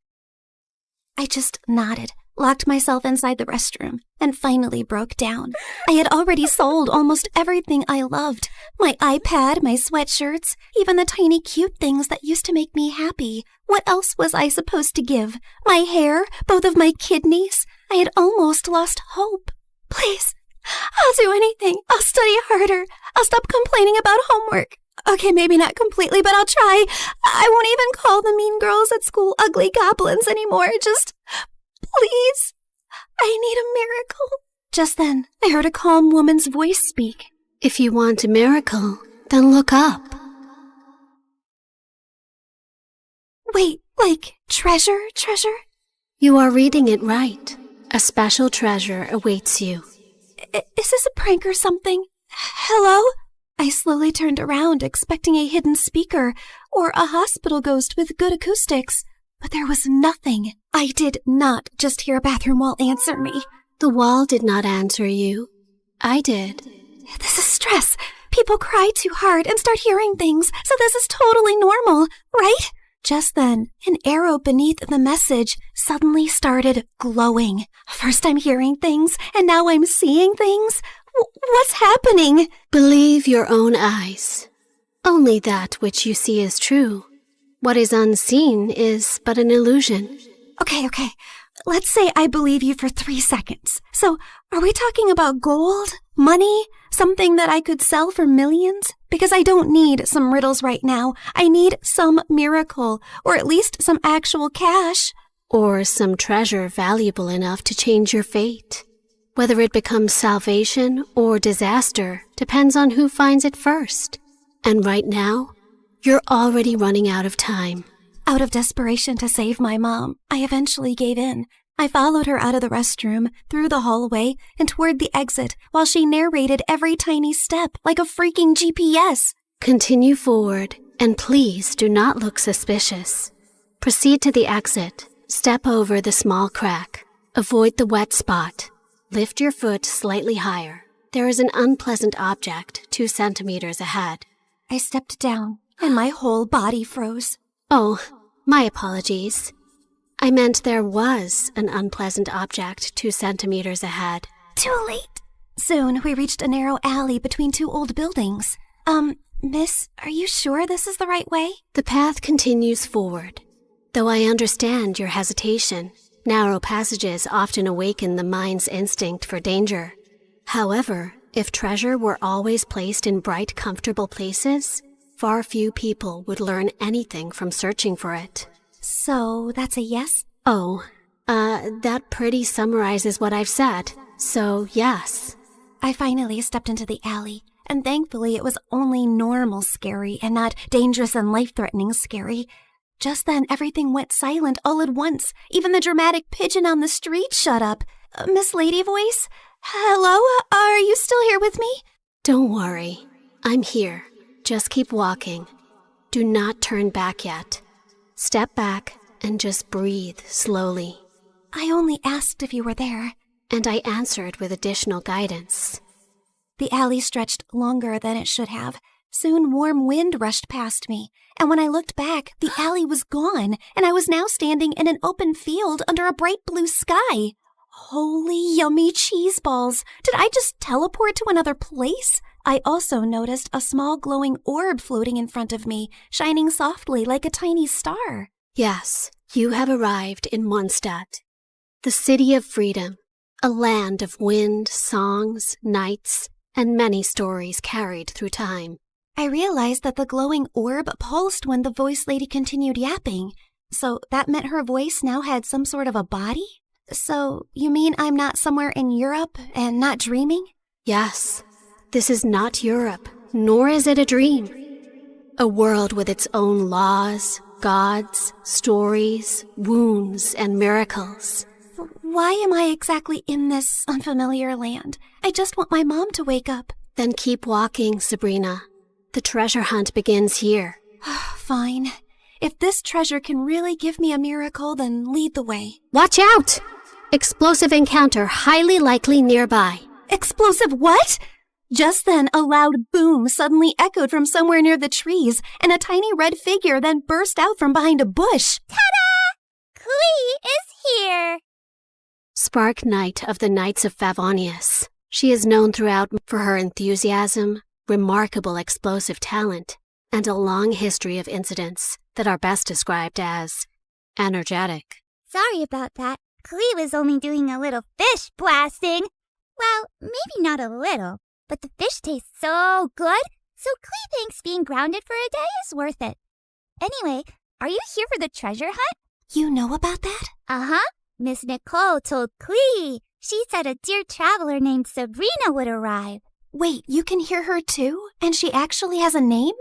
I just nodded, locked myself inside the restroom, and finally broke down. I had already sold almost everything I loved. My iPad, my sweatshirts, even the tiny cute things that used to make me happy. What else was I supposed to give? My hair, both of my kidneys? I had almost lost hope. Please, I'll do anything. I'll study harder. I'll stop complaining about homework. Okay, maybe not completely, but I'll try. I won't even call the mean girls at school ugly goblins anymore. Just, please, I need a miracle. Just then, I heard a calm woman's voice speak. If you want a miracle, then look up. Wait, like treasure? You are reading it right. A special treasure awaits you. Is this a prank or something? Hello? I slowly turned around, expecting a hidden speaker or a hospital ghost with good acoustics, but there was nothing. I did not just hear a bathroom wall answer me. The wall did not answer you. I did. This is stress. People cry too hard and start hearing things, so this is totally normal, right? Just then, an arrow beneath the message suddenly started glowing. First I'm hearing things, and now I'm seeing things. What's happening? Believe your own eyes. Only that which you see is true. What is unseen is but an illusion. Okay. Let's say I believe you for 3 seconds. So, are we talking about gold? Money? Something that I could sell for millions? Because I don't need some riddles right now. I need some miracle, or at least some actual cash. Or some treasure valuable enough to change your fate. Whether it becomes salvation or disaster depends on who finds it first. And right now, you're already running out of time. Out of desperation to save my mom, I eventually gave in. I followed her out of the restroom, through the hallway, and toward the exit while she narrated every tiny step like a freaking GPS. Continue forward, and please do not look suspicious. Proceed to the exit. Step over the small crack. Avoid the wet spot. Lift your foot slightly higher. There is an unpleasant object 2 centimeters ahead. I stepped down, and my whole body froze. Oh, my apologies. I meant there was an unpleasant object 2 centimeters ahead. Too late. Soon, we reached a narrow alley between 2 old buildings. Miss, are you sure this is the right way? The path continues forward. Though I understand your hesitation, narrow passages often awaken the mind's instinct for danger. However, if treasure were always placed in bright, comfortable places, far few people would learn anything from searching for it. So, that's a yes? Oh, that pretty summarizes what I've said. So, yes. I finally stepped into the alley, and thankfully it was only normal scary and not dangerous and life-threatening scary. Just then, everything went silent all at once. Even the dramatic pigeon on the street shut up. Miss Lady Voice? Hello? Are you still here with me? Don't worry. I'm here. Just keep walking. Do not turn back yet. Step back and just breathe slowly. I only asked if you were there. And I answered with additional guidance. The alley stretched longer than it should have. Soon warm wind rushed past me, and when I looked back, the alley was gone, and I was now standing in an open field under a bright blue sky. Holy yummy cheese balls! Did I just teleport to another place? I also noticed a small glowing orb floating in front of me, shining softly like a tiny star. Yes, you have arrived in Mondstadt, the city of freedom, a land of wind, songs, nights, and many stories carried through time. I realized that the glowing orb pulsed when the voice lady continued yapping. So that meant her voice now had some sort of a body? So you mean I'm not somewhere in Europe and not dreaming? Yes. This is not Europe, nor is it a dream. A world with its own laws, gods, stories, wounds, and miracles. Why am I exactly in this unfamiliar land? I just want my mom to wake up. Then keep walking, Sabrina. The treasure hunt begins here. Fine. If this treasure can really give me a miracle, then lead the way. Watch out! Explosive encounter highly likely nearby. Explosive what? Just then, a loud boom suddenly echoed from somewhere near the trees, and a tiny red figure then burst out from behind a bush. Ta-da! Clee is here! Spark Knight of the Knights of Favonius. She is known throughout for her enthusiasm, remarkable explosive talent, and a long history of incidents that are best described as energetic. Sorry about that. Klee was only doing a little fish blasting. Well, maybe not a little, but the fish tastes so good, so Klee thinks being grounded for a day is worth it. Anyway, are you here for the treasure hunt? You know about that? Uh-huh. Miss Nicole told Klee. She said a dear traveler named Sabrina would arrive. Wait, you can hear her too? And she actually has a name?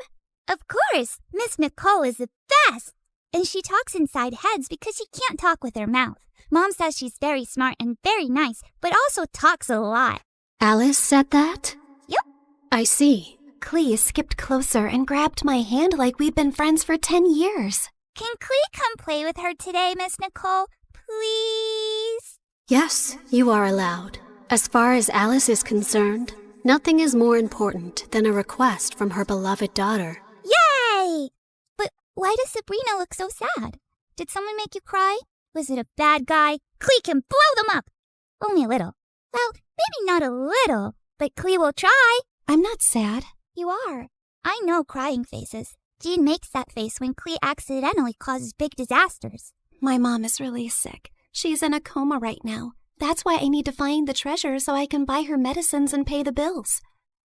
Of course. Miss Nicole is the best. And she talks inside heads because she can't talk with her mouth. Mom says she's very smart and very nice, but also talks a lot. Alice said that? Yep. I see. Klee skipped closer and grabbed my hand like we'd been friends for 10 years. Can Klee come play with her today, Miss Nicole? Please? Yes, you are allowed. As far as Alice is concerned, nothing is more important than a request from her beloved daughter. Yay! But why does Sabrina look so sad? Did someone make you cry? Was it a bad guy? Klee can blow them up! Only a little. Well, maybe not a little, but Klee will try. I'm not sad. You are. I know crying faces. Jean makes that face when Klee accidentally causes big disasters. My mom is really sick. She's in a coma right now. That's why I need to find the treasure so I can buy her medicines and pay the bills.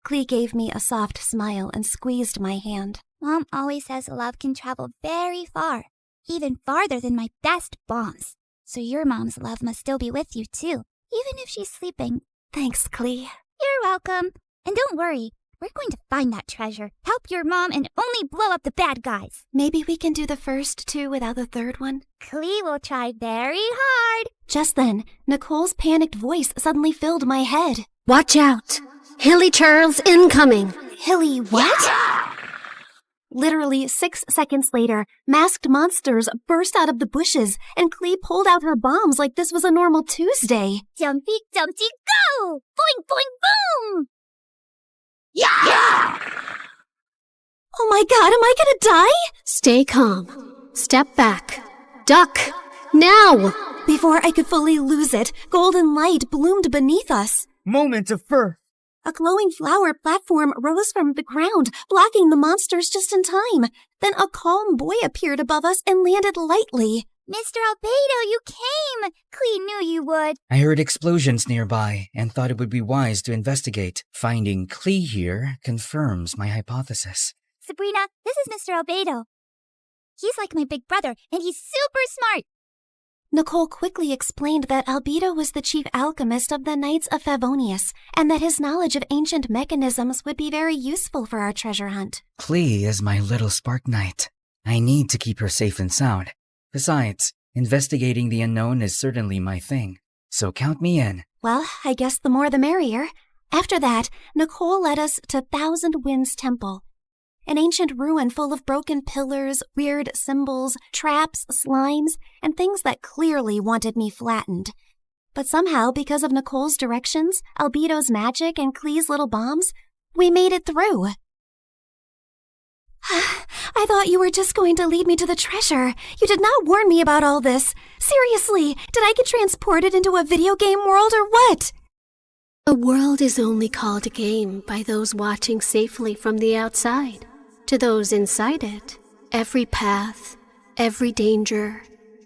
Klee gave me a soft smile and squeezed my hand. Mom always says love can travel very far, even farther than my best bombs. So your mom's love must still be with you too, even if she's sleeping. Thanks, Klee. You're welcome. And don't worry, we're going to find that treasure, help your mom, and only blow up the bad guys. Maybe we can do the first two without the third one? Klee will try very hard. Just then, Nicole's panicked voice suddenly filled my head. Watch out! Hilly Churls incoming! Hilly what? Literally 6 seconds later, masked monsters burst out of the bushes, and Klee pulled out her bombs like this was a normal Tuesday. Jumpy, jumpy, go! Boing, boing, boom! Yeah! Oh my god, am I gonna die? Stay calm. Step back. Duck! Now! Before I could fully lose it, golden light bloomed beneath us. Moment of birth. A glowing flower platform rose from the ground, blocking the monsters just in time. Then a calm boy appeared above us and landed lightly. Mr. Albedo, you came! Klee knew you would. I heard explosions nearby and thought it would be wise to investigate. Finding Klee here confirms my hypothesis. Sabrina, this is Mr. Albedo. He's like my big brother, and he's super smart. Nicole quickly explained that Albedo was the chief alchemist of the Knights of Favonius, and that his knowledge of ancient mechanisms would be very useful for our treasure hunt. Klee is my little spark knight. I need to keep her safe and sound. Besides, investigating the unknown is certainly my thing, so count me in. Well, I guess the more the merrier. After that, Nicole led us to Thousand Winds Temple, an ancient ruin full of broken pillars, weird symbols, traps, slimes, and things that clearly wanted me flattened. But somehow, because of Nicole's directions, Albedo's magic, and Klee's little bombs, we made it through. I thought you were just going to lead me to the treasure. You did not warn me about all this. Seriously, did I get transported into a video game world or what? A world is only called a game by those watching safely from the outside. To those inside it, every path, every danger,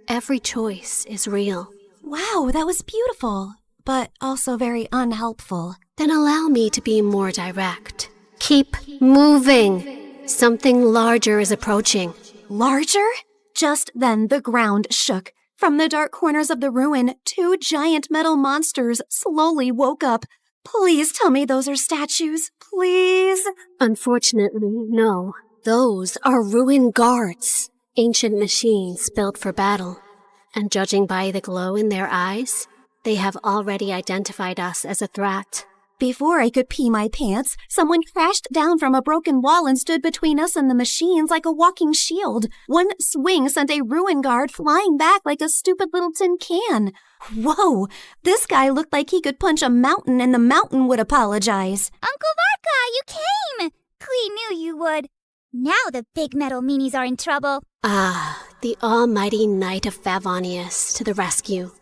every choice is real. Wow, that was beautiful, but also very unhelpful. Then allow me to be more direct. Keep moving. Something larger is approaching. Larger? Just then the ground shook. From the dark corners of the ruin, 2 giant metal monsters slowly woke up. Please tell me those are statues. Please. Unfortunately, no. Those are ruin guards. Ancient machines built for battle. And judging by the glow in their eyes, they have already identified us as a threat. Before I could pee my pants, someone crashed down from a broken wall and stood between us and the machines like a walking shield. One swing sent a ruin guard flying back like a stupid little tin can. Whoa, this guy looked like he could punch a mountain and the mountain would apologize. Uncle Varka, you came! Klee knew you would. Now the big metal meanies are in trouble. Ah, the almighty Knight of Favonius to the rescue.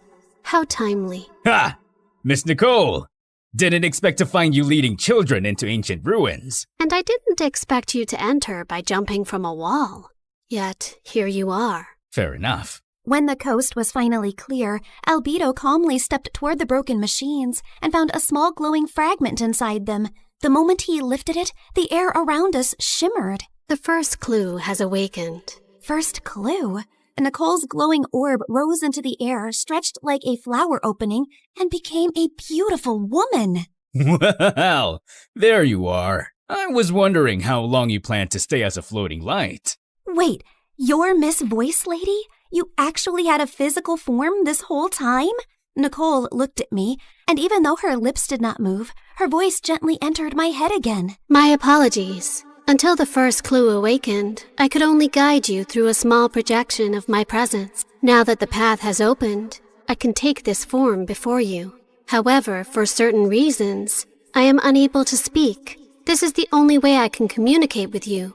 How timely. Ha! Miss Nicole! Didn't expect to find you leading children into ancient ruins. And I didn't expect you to enter by jumping from a wall. Yet, here you are. Fair enough. When the coast was finally clear, Albedo calmly stepped toward the broken machines and found a small glowing fragment inside them. The moment he lifted it, the air around us shimmered. The first clue has awakened. First clue? Nicole's glowing orb rose into the air, stretched like a flower opening, and became a beautiful woman. Well, there you are. I was wondering how long you planned to stay as a floating light. Wait, you're Miss Voice Lady? You actually had a physical form this whole time? Nicole looked at me, and even though her lips did not move, her voice gently entered my head again. My apologies. Until the first clue awakened, I could only guide you through a small projection of my presence. Now that the path has opened, I can take this form before you. However, for certain reasons, I am unable to speak. This is the only way I can communicate with you.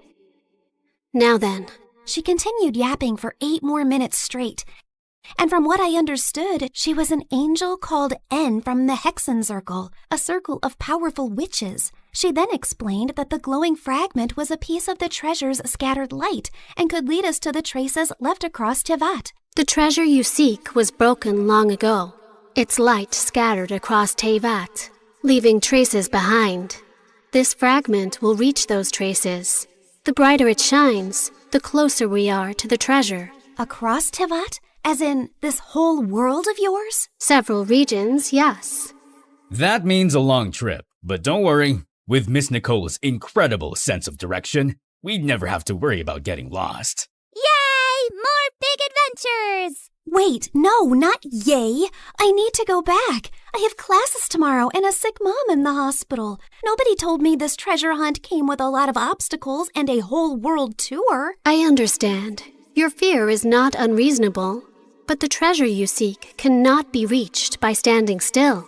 Now then. She continued yapping for 8 more minutes straight. And from what I understood, she was an angel called N from the Hexen Circle, a circle of powerful witches. She then explained that the glowing fragment was a piece of the treasure's scattered light and could lead us to the traces left across Tevat. The treasure you seek was broken long ago. Its light scattered across Tevat, leaving traces behind. This fragment will reach those traces. The brighter it shines, the closer we are to the treasure. Across Tevat? As in, this whole world of yours? Several regions, yes. That means a long trip, but don't worry. With Miss Nicole's incredible sense of direction, we'd never have to worry about getting lost. Yay! More big adventures! Wait, no, not yay. I need to go back. I have classes tomorrow and a sick mom in the hospital. Nobody told me this treasure hunt came with a lot of obstacles and a whole world tour. I understand. Your fear is not unreasonable, but the treasure you seek cannot be reached by standing still.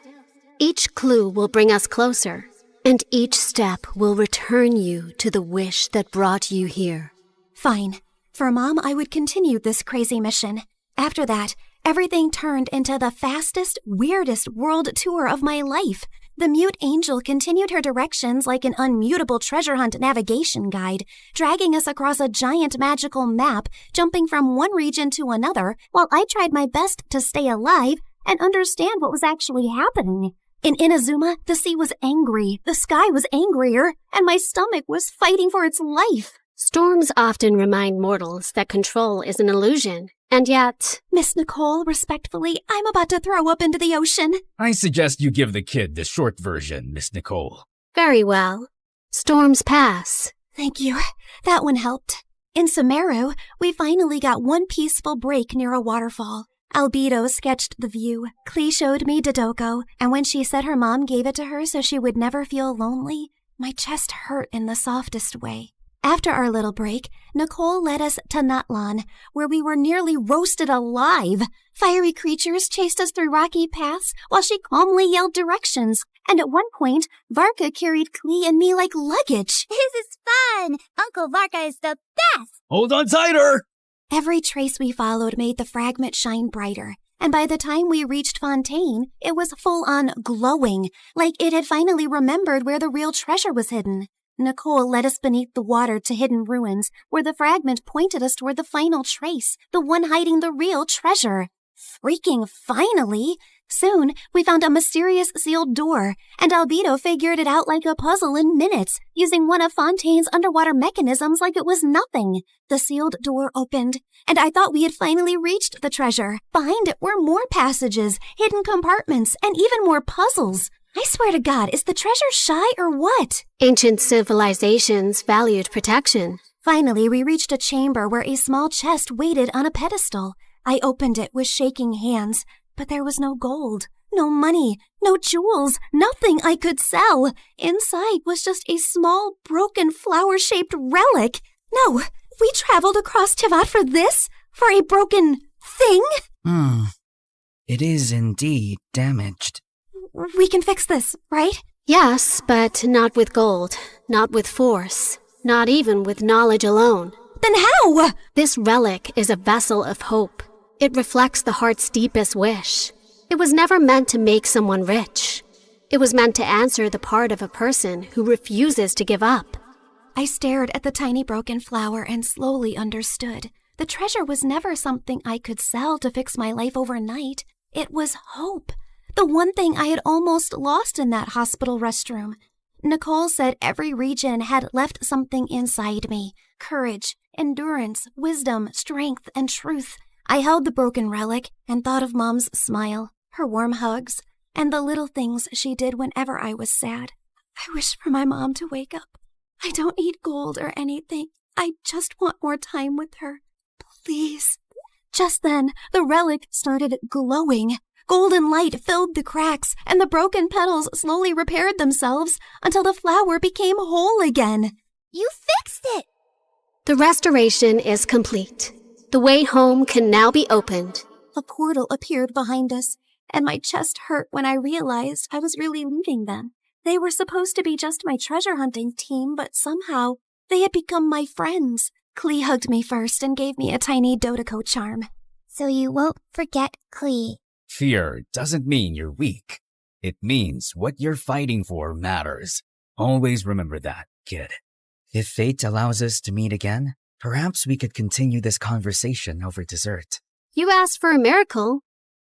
Each clue will bring us closer, and each step will return you to the wish that brought you here. Fine. For Mom, I would continue this crazy mission. After that, everything turned into the fastest, weirdest world tour of my life. The mute angel continued her directions like an unmutable treasure hunt navigation guide, dragging us across a giant magical map, jumping from one region to another, while I tried my best to stay alive and understand what was actually happening. In Inazuma, the sea was angry, the sky was angrier, and my stomach was fighting for its life. Storms often remind mortals that control is an illusion, and yet... Miss Nicole, respectfully, I'm about to throw up into the ocean. I suggest you give the kid the short version, Miss Nicole. Very well. Storms pass. Thank you. That one helped. In Sumeru, we finally got one peaceful break near a waterfall. Albedo sketched the view. Klee showed me Dodoko, and when she said her mom gave it to her so she would never feel lonely, my chest hurt in the softest way. After our little break, Nicole led us to Natlan, where we were nearly roasted alive. Fiery creatures chased us through rocky paths while she calmly yelled directions. And at one point, Varka carried Klee and me like luggage. This is fun! Uncle Varka is the best! Hold on tighter! Every trace we followed made the fragment shine brighter. And by the time we reached Fontaine, it was full-on glowing, like it had finally remembered where the real treasure was hidden. Nicole led us beneath the water to hidden ruins, where the fragment pointed us toward the final trace, the one hiding the real treasure. Freaking finally! Soon, we found a mysterious sealed door, and Albedo figured it out like a puzzle in minutes, using one of Fontaine's underwater mechanisms like it was nothing. The sealed door opened, and I thought we had finally reached the treasure. Behind it were more passages, hidden compartments, and even more puzzles. I swear to God, is the treasure shy or what? Ancient civilizations valued protection. Finally, we reached a chamber where a small chest waited on a pedestal. I opened it with shaking hands, but there was no gold, no money, no jewels, nothing I could sell. Inside was just a small, broken, flower-shaped relic. No, we traveled across Tevat for this? For a broken thing? It is indeed damaged. We can fix this, right? Yes, but not with gold, not with force, not even with knowledge alone. Then how? This relic is a vessel of hope. It reflects the heart's deepest wish. It was never meant to make someone rich. It was meant to answer the part of a person who refuses to give up. I stared at the tiny broken flower and slowly understood. The treasure was never something I could sell to fix my life overnight. It was hope. The one thing I had almost lost in that hospital restroom. Nicole said every region had left something inside me. Courage, endurance, wisdom, strength, and truth. I held the broken relic and thought of Mom's smile, her warm hugs, and the little things she did whenever I was sad. I wish for my mom to wake up. I don't need gold or anything. I just want more time with her. Please. Just then, the relic started glowing. Golden light filled the cracks, and the broken petals slowly repaired themselves until the flower became whole again. You fixed it! The restoration is complete. The way home can now be opened. A portal appeared behind us, and my chest hurt when I realized I was really leaving them. They were supposed to be just my treasure hunting team, but somehow they had become my friends. Klee hugged me first and gave me a tiny Dodeco charm. So you won't forget Klee. Fear doesn't mean you're weak. It means what you're fighting for matters. Always remember that, kid. If fate allows us to meet again, perhaps we could continue this conversation over dessert. You asked for a miracle,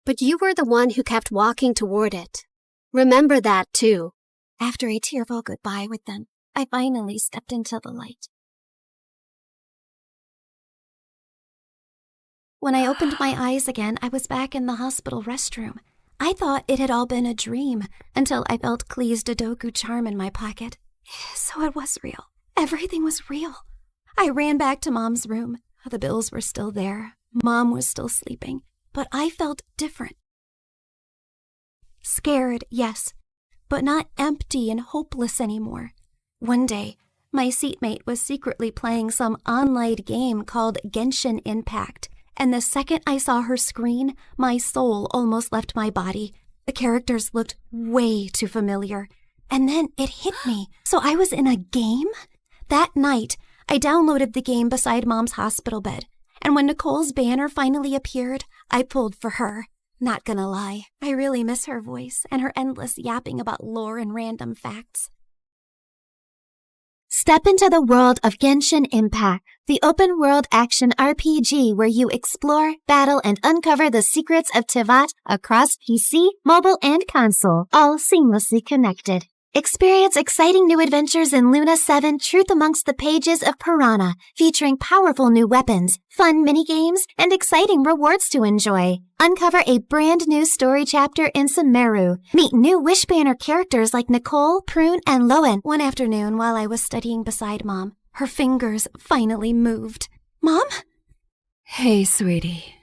but you were the one who kept walking toward it. Remember that, too. After a tearful goodbye with them, I finally stepped into the light. When I opened my eyes again, I was back in the hospital restroom. I thought it had all been a dream until I felt Klee's Dodeco charm in my pocket. So it was real. Everything was real. I ran back to Mom's room. The bills were still there. Mom was still sleeping. But I felt different. Scared, yes, but not empty and hopeless anymore. One day, my seatmate was secretly playing some online game called Genshin Impact. And the second I saw her screen, my soul almost left my body. The characters looked way too familiar. And then it hit me. So I was in a game? That night, I downloaded the game beside Mom's hospital bed. And when Nicole's banner finally appeared, I pulled for her. Not gonna lie, I really miss her voice and her endless yapping about lore and random facts. Step into the world of Genshin Impact, the open-world action RPG where you explore, battle, and uncover the secrets of Teyvat across PC, mobile, and console, all seamlessly connected. Experience exciting new adventures in Luna 7 Truth Amongst the Pages of Piranha, featuring powerful new weapons, fun minigames, and exciting rewards to enjoy. Uncover a brand new story chapter in Sumeru. Meet new Wishbanner characters like Nicole, Prune, and Lowen. One afternoon while I was studying beside Mom, her fingers finally moved. Mom? Hey, sweetie.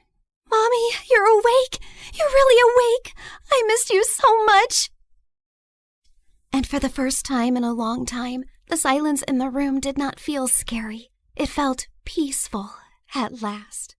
Mommy, you're awake. You're really awake. I missed you so much. And for the first time in a long time, the silence in the room did not feel scary. It felt peaceful at last.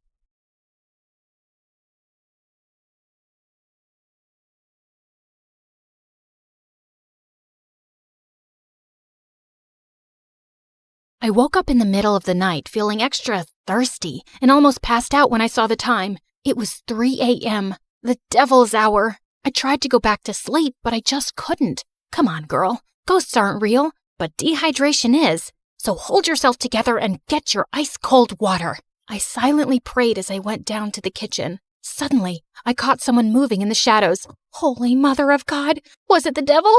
I woke up in the middle of the night feeling extra thirsty and almost passed out when I saw the time. It was 3 a.m., the devil's hour. I tried to go back to sleep, but I just couldn't. Come on, girl. Ghosts aren't real, but dehydration is. So hold yourself together and get your ice-cold water. I silently prayed as I went down to the kitchen. Suddenly, I caught someone moving in the shadows. Holy Mother of God! Was it the devil?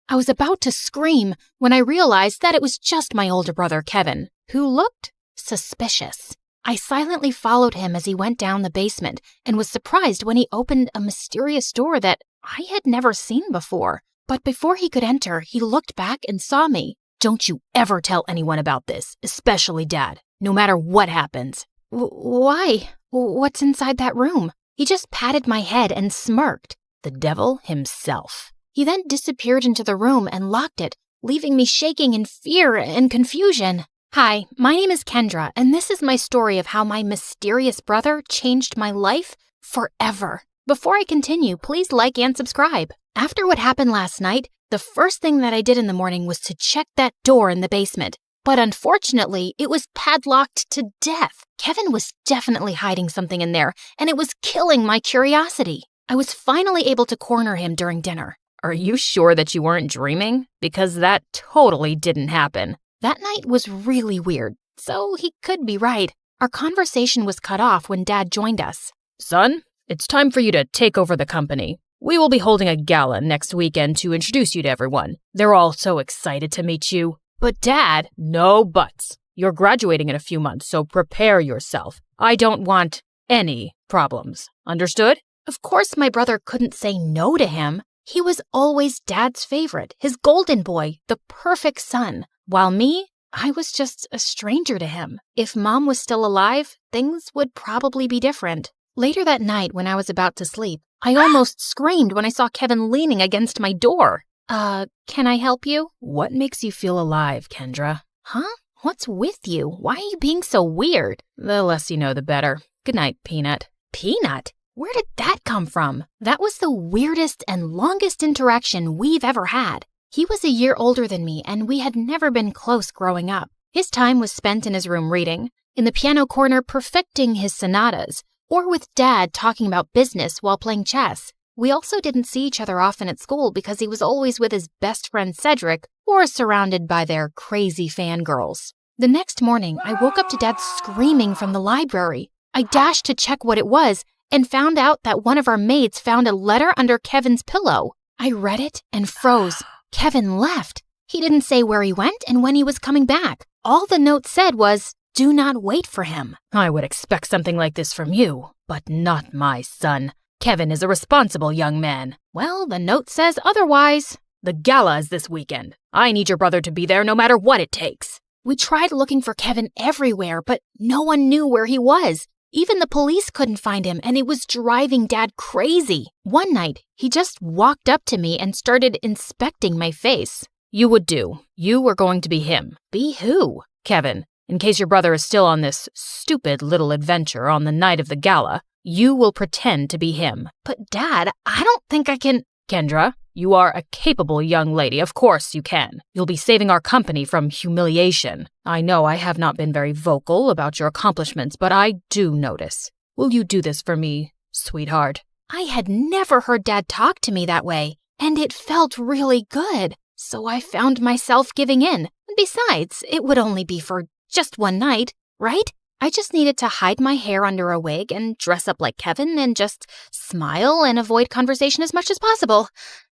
I was about to scream when I realized that it was just my older brother, Kevin, who looked suspicious. I silently followed him as he went down the basement and was surprised when he opened a mysterious door that I had never seen before. But before he could enter, he looked back and saw me. Don't you ever tell anyone about this, especially Dad, no matter what happens. Why? What's inside that room? He just patted my head and smirked. The devil himself. He then disappeared into the room and locked it, leaving me shaking in fear and confusion. Hi, my name is Kendra, and this is my story of how my mysterious brother changed my life forever. Before I continue, please like and subscribe. After what happened last night, the first thing that I did in the morning was to check that door in the basement. But unfortunately, it was padlocked to death. Kevin was definitely hiding something in there, and it was killing my curiosity. I was finally able to corner him during dinner. Are you sure that you weren't dreaming? Because that totally didn't happen. That night was really weird, so he could be right. Our conversation was cut off when Dad joined us. Son, it's time for you to take over the company. We will be holding a gala next weekend to introduce you to everyone. They're all so excited to meet you. But Dad, no buts. You're graduating in a few months, so prepare yourself. I don't want any problems. Understood? Of course, my brother couldn't say no to him. He was always Dad's favorite, his golden boy, the perfect son. While me, I was just a stranger to him. If Mom was still alive, things would probably be different. Later that night, when I was about to sleep, I almost screamed when I saw Kevin leaning against my door. Can I help you? What makes you feel alive, Kendra? Huh? What's with you? Why are you being so weird? The less you know, the better. Good night, Peanut. Peanut? Where did that come from? That was the weirdest and longest interaction we've ever had. He was a year older than me, and we had never been close growing up. His time was spent in his room reading, in the piano corner perfecting his sonatas, or with Dad talking about business while playing chess. We also didn't see each other often at school because he was always with his best friend Cedric or surrounded by their crazy fangirls. The next morning, I woke up to Dad screaming from the library. I dashed to check what it was and found out that one of our maids found a letter under Kevin's pillow. I read it and froze. Kevin left. He didn't say where he went and when he was coming back. All the note said was, "Do not wait for him." I would expect something like this from you, but not my son. Kevin is a responsible young man. Well, the note says otherwise. The gala is this weekend. I need your brother to be there no matter what it takes. We tried looking for Kevin everywhere, but no one knew where he was. Even the police couldn't find him, and it was driving Dad crazy. One night, he just walked up to me and started inspecting my face. You would do. You were going to be him. Be who? Kevin. In case your brother is still on this stupid little adventure on the night of the gala, you will pretend to be him. But Dad, I don't think I can... Kendra, you are a capable young lady. Of course you can. You'll be saving our company from humiliation. I know I have not been very vocal about your accomplishments, but I do notice. Will you do this for me, sweetheart? I had never heard Dad talk to me that way, and it felt really good. So I found myself giving in. Besides, it would only be for just one night, right? I just needed to hide my hair under a wig and dress up like Kevin and just smile and avoid conversation as much as possible.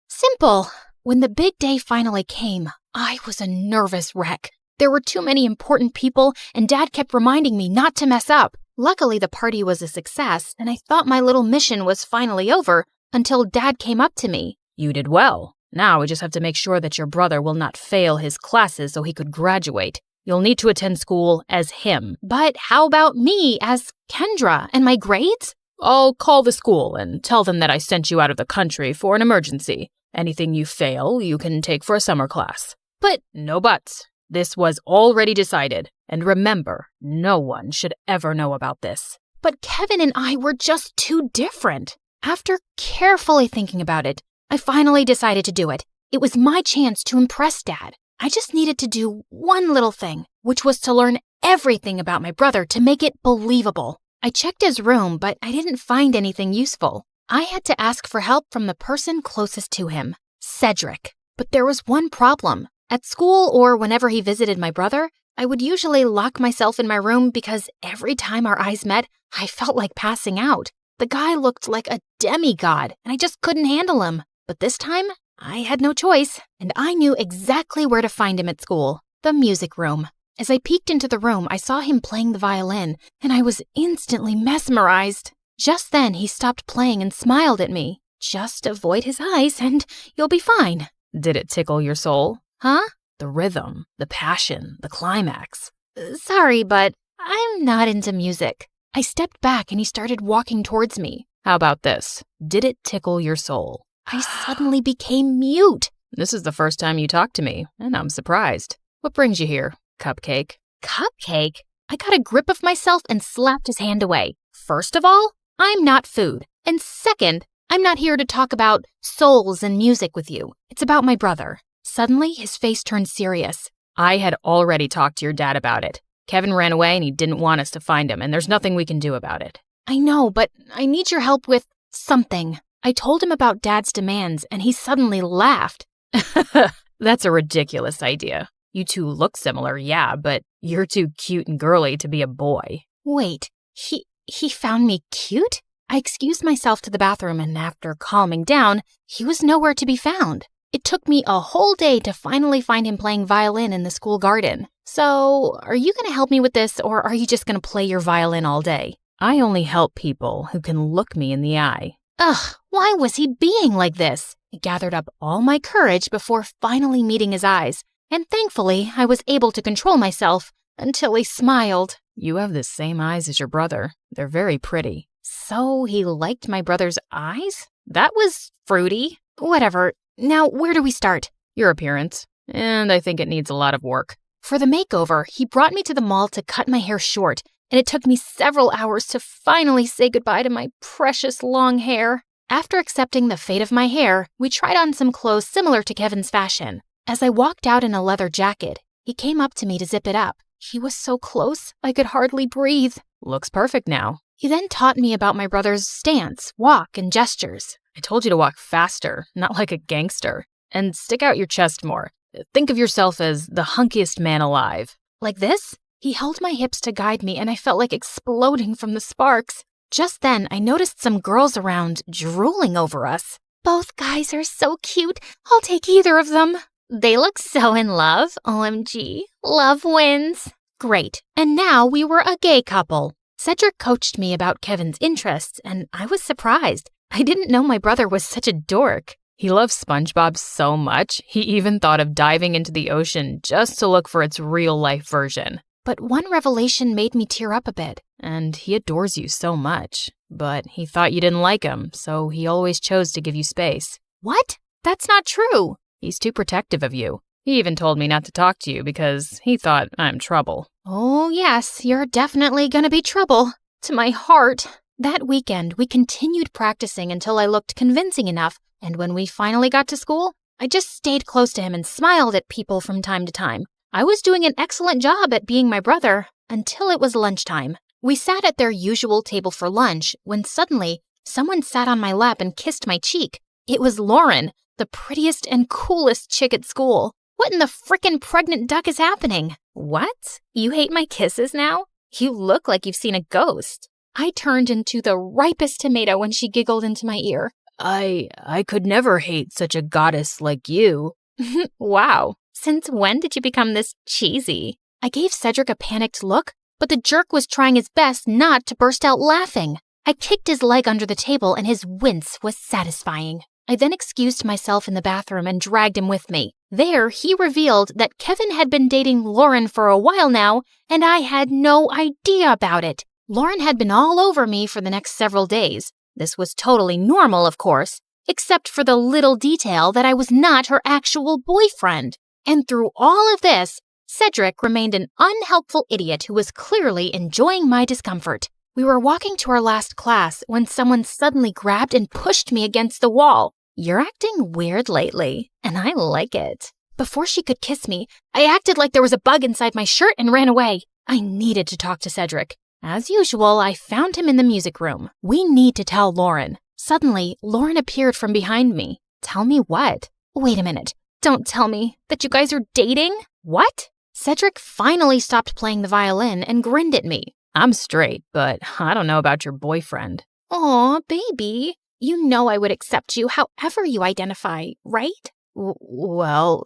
Simple. When the big day finally came, I was a nervous wreck. There were too many important people, and Dad kept reminding me not to mess up. Luckily, the party was a success, and I thought my little mission was finally over until Dad came up to me. You did well. Now we just have to make sure that your brother will not fail his classes so he could graduate. You'll need to attend school as him. But how about me as Kendra and my grades? I'll call the school and tell them that I sent you out of the country for an emergency. Anything you fail, you can take for a summer class. But no buts. This was already decided. And remember, no one should ever know about this. But Kevin and I were just too different. After carefully thinking about it, I finally decided to do it. It was my chance to impress Dad. I just needed to do one little thing, which was to learn everything about my brother to make it believable. I checked his room, but I didn't find anything useful. I had to ask for help from the person closest to him, Cedric. But there was one problem. At school or whenever he visited my brother, I would usually lock myself in my room because every time our eyes met, I felt like passing out. The guy looked like a demigod, and I just couldn't handle him. But this time, I had no choice, and I knew exactly where to find him at school, the music room. As I peeked into the room, I saw him playing the violin, and I was instantly mesmerized. Just then, he stopped playing and smiled at me. Just avoid his eyes, and you'll be fine. Did it tickle your soul? Huh? The rhythm, the passion, the climax. Sorry, but I'm not into music. I stepped back, and he started walking towards me. How about this? Did it tickle your soul? I suddenly became mute. This is the first time you talked to me, and I'm surprised. What brings you here, Cupcake? Cupcake? I got a grip of myself and slapped his hand away. First of all, I'm not food. And second, I'm not here to talk about souls and music with you. It's about my brother. Suddenly, his face turned serious. I had already talked to your dad about it. Kevin ran away and he didn't want us to find him, and there's nothing we can do about it. I know, but I need your help with something. I told him about Dad's demands, and he suddenly laughed. That's a ridiculous idea. You two look similar, yeah, but you're too cute and girly to be a boy. Wait, he found me cute? I excused myself to the bathroom, and after calming down, he was nowhere to be found. It took me a whole day to finally find him playing violin in the school garden. So, are you going to help me with this, or are you just going to play your violin all day? I only help people who can look me in the eye. Ugh, why was he being like this? I gathered up all my courage before finally meeting his eyes, and thankfully I was able to control myself until he smiled. You have the same eyes as your brother. They're very pretty. So he liked my brother's eyes? That was fruity. Whatever. Now, where do we start? Your appearance. And I think it needs a lot of work. For the makeover, he brought me to the mall to cut my hair short, and it took me several hours to finally say goodbye to my precious long hair. After accepting the fate of my hair, we tried on some clothes similar to Kevin's fashion. As I walked out in a leather jacket, he came up to me to zip it up. He was so close, I could hardly breathe. Looks perfect now. He then taught me about my brother's stance, walk, and gestures. I told you to walk faster, not like a gangster. And stick out your chest more. Think of yourself as the hunkiest man alive. Like this? He held my hips to guide me, and I felt like exploding from the sparks. Just then, I noticed some girls around drooling over us. Both guys are so cute. I'll take either of them. They look so in love. OMG. Love wins. Great. And now we were a gay couple. Cedric coached me about Kevin's interests, and I was surprised. I didn't know my brother was such a dork. He loves SpongeBob so much, he even thought of diving into the ocean just to look for its real-life version. But one revelation made me tear up a bit, and he adores you so much. But he thought you didn't like him, so he always chose to give you space. What? That's not true. He's too protective of you. He even told me not to talk to you because he thought I'm trouble. Oh, yes, you're definitely gonna be trouble. To my heart. That weekend, we continued practicing until I looked convincing enough, and when we finally got to school, I just stayed close to him and smiled at people from time to time. I was doing an excellent job at being my brother until it was lunchtime. We sat at their usual table for lunch when suddenly someone sat on my lap and kissed my cheek. It was Lauren, the prettiest and coolest chick at school. What in the frickin' pregnant duck is happening? What? You hate my kisses now? You look like you've seen a ghost. I turned into the ripest tomato when she giggled into my ear. I could never hate such a goddess like you. Wow. Since when did you become this cheesy? I gave Cedric a panicked look, but the jerk was trying his best not to burst out laughing. I kicked his leg under the table and his wince was satisfying. I then excused myself in the bathroom and dragged him with me. There, he revealed that Kevin had been dating Lauren for a while now, and I had no idea about it. Lauren had been all over me for the next several days. This was totally normal, of course, except for the little detail that I was not her actual boyfriend. And through all of this, Cedric remained an unhelpful idiot who was clearly enjoying my discomfort. We were walking to our last class when someone suddenly grabbed and pushed me against the wall. You're acting weird lately, and I like it. Before she could kiss me, I acted like there was a bug inside my shirt and ran away. I needed to talk to Cedric. As usual, I found him in the music room. We need to tell Lauren. Suddenly, Lauren appeared from behind me. Tell me what? Wait a minute. Don't tell me that you guys are dating? What? Cedric finally stopped playing the violin and grinned at me. I'm straight, but I don't know about your boyfriend. Aw, baby. You know I would accept you however you identify, right? Well,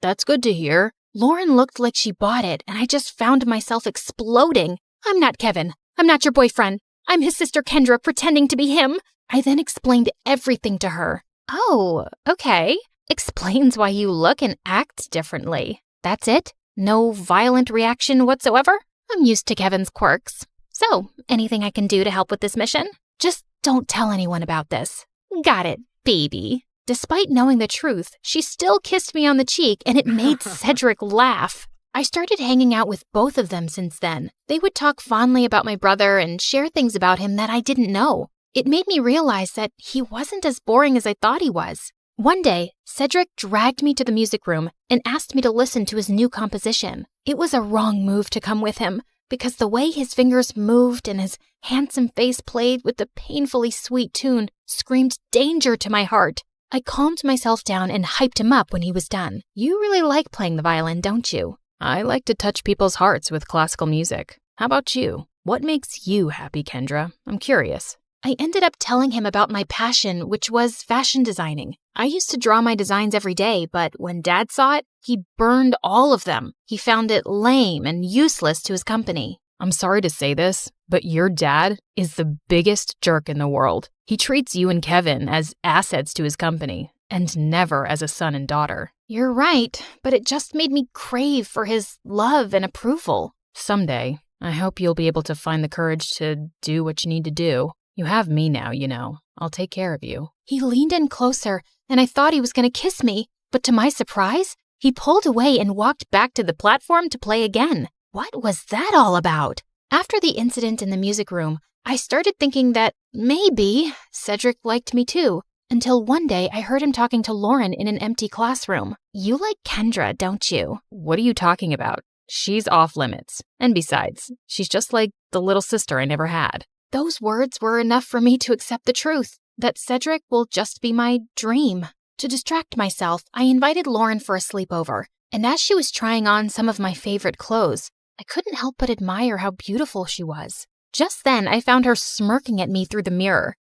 that's good to hear. Lauren looked like she bought it, and I just found myself exploding. I'm not Kevin. I'm not your boyfriend. I'm his sister Kendra pretending to be him. I then explained everything to her. Oh, okay. Explains why you look and act differently. That's it? No violent reaction whatsoever? I'm used to Kevin's quirks. So, anything I can do to help with this mission? Just don't tell anyone about this. Got it, baby. Despite knowing the truth, she still kissed me on the cheek, and it made Cedric laugh. I started hanging out with both of them since then. They would talk fondly about my brother and share things about him that I didn't know. It made me realize that he wasn't as boring as I thought he was. One day, Cedric dragged me to the music room and asked me to listen to his new composition. It was a wrong move to come with him, because the way his fingers moved and his handsome face played with the painfully sweet tune screamed danger to my heart. I calmed myself down and hyped him up when he was done. You really like playing the violin, don't you? I like to touch people's hearts with classical music. How about you? What makes you happy, Kendra? I'm curious. I ended up telling him about my passion, which was fashion designing. I used to draw my designs every day, but when Dad saw it, he burned all of them. He found it lame and useless to his company. I'm sorry to say this, but your dad is the biggest jerk in the world. He treats you and Kevin as assets to his company, and never as a son and daughter. You're right, but it just made me crave for his love and approval. Someday, I hope you'll be able to find the courage to do what you need to do. You have me now, you know. I'll take care of you. He leaned in closer, and I thought he was going to kiss me, but to my surprise, he pulled away and walked back to the platform to play again. What was that all about? After the incident in the music room, I started thinking that maybe Cedric liked me too, until one day I heard him talking to Lauren in an empty classroom. You like Kendra, don't you? What are you talking about? She's off limits. And besides, she's just like the little sister I never had. Those words were enough for me to accept the truth, that Cedric will just be my dream. To distract myself, I invited Lauren for a sleepover, and as she was trying on some of my favorite clothes, I couldn't help but admire how beautiful she was. Just then, I found her smirking at me through the mirror.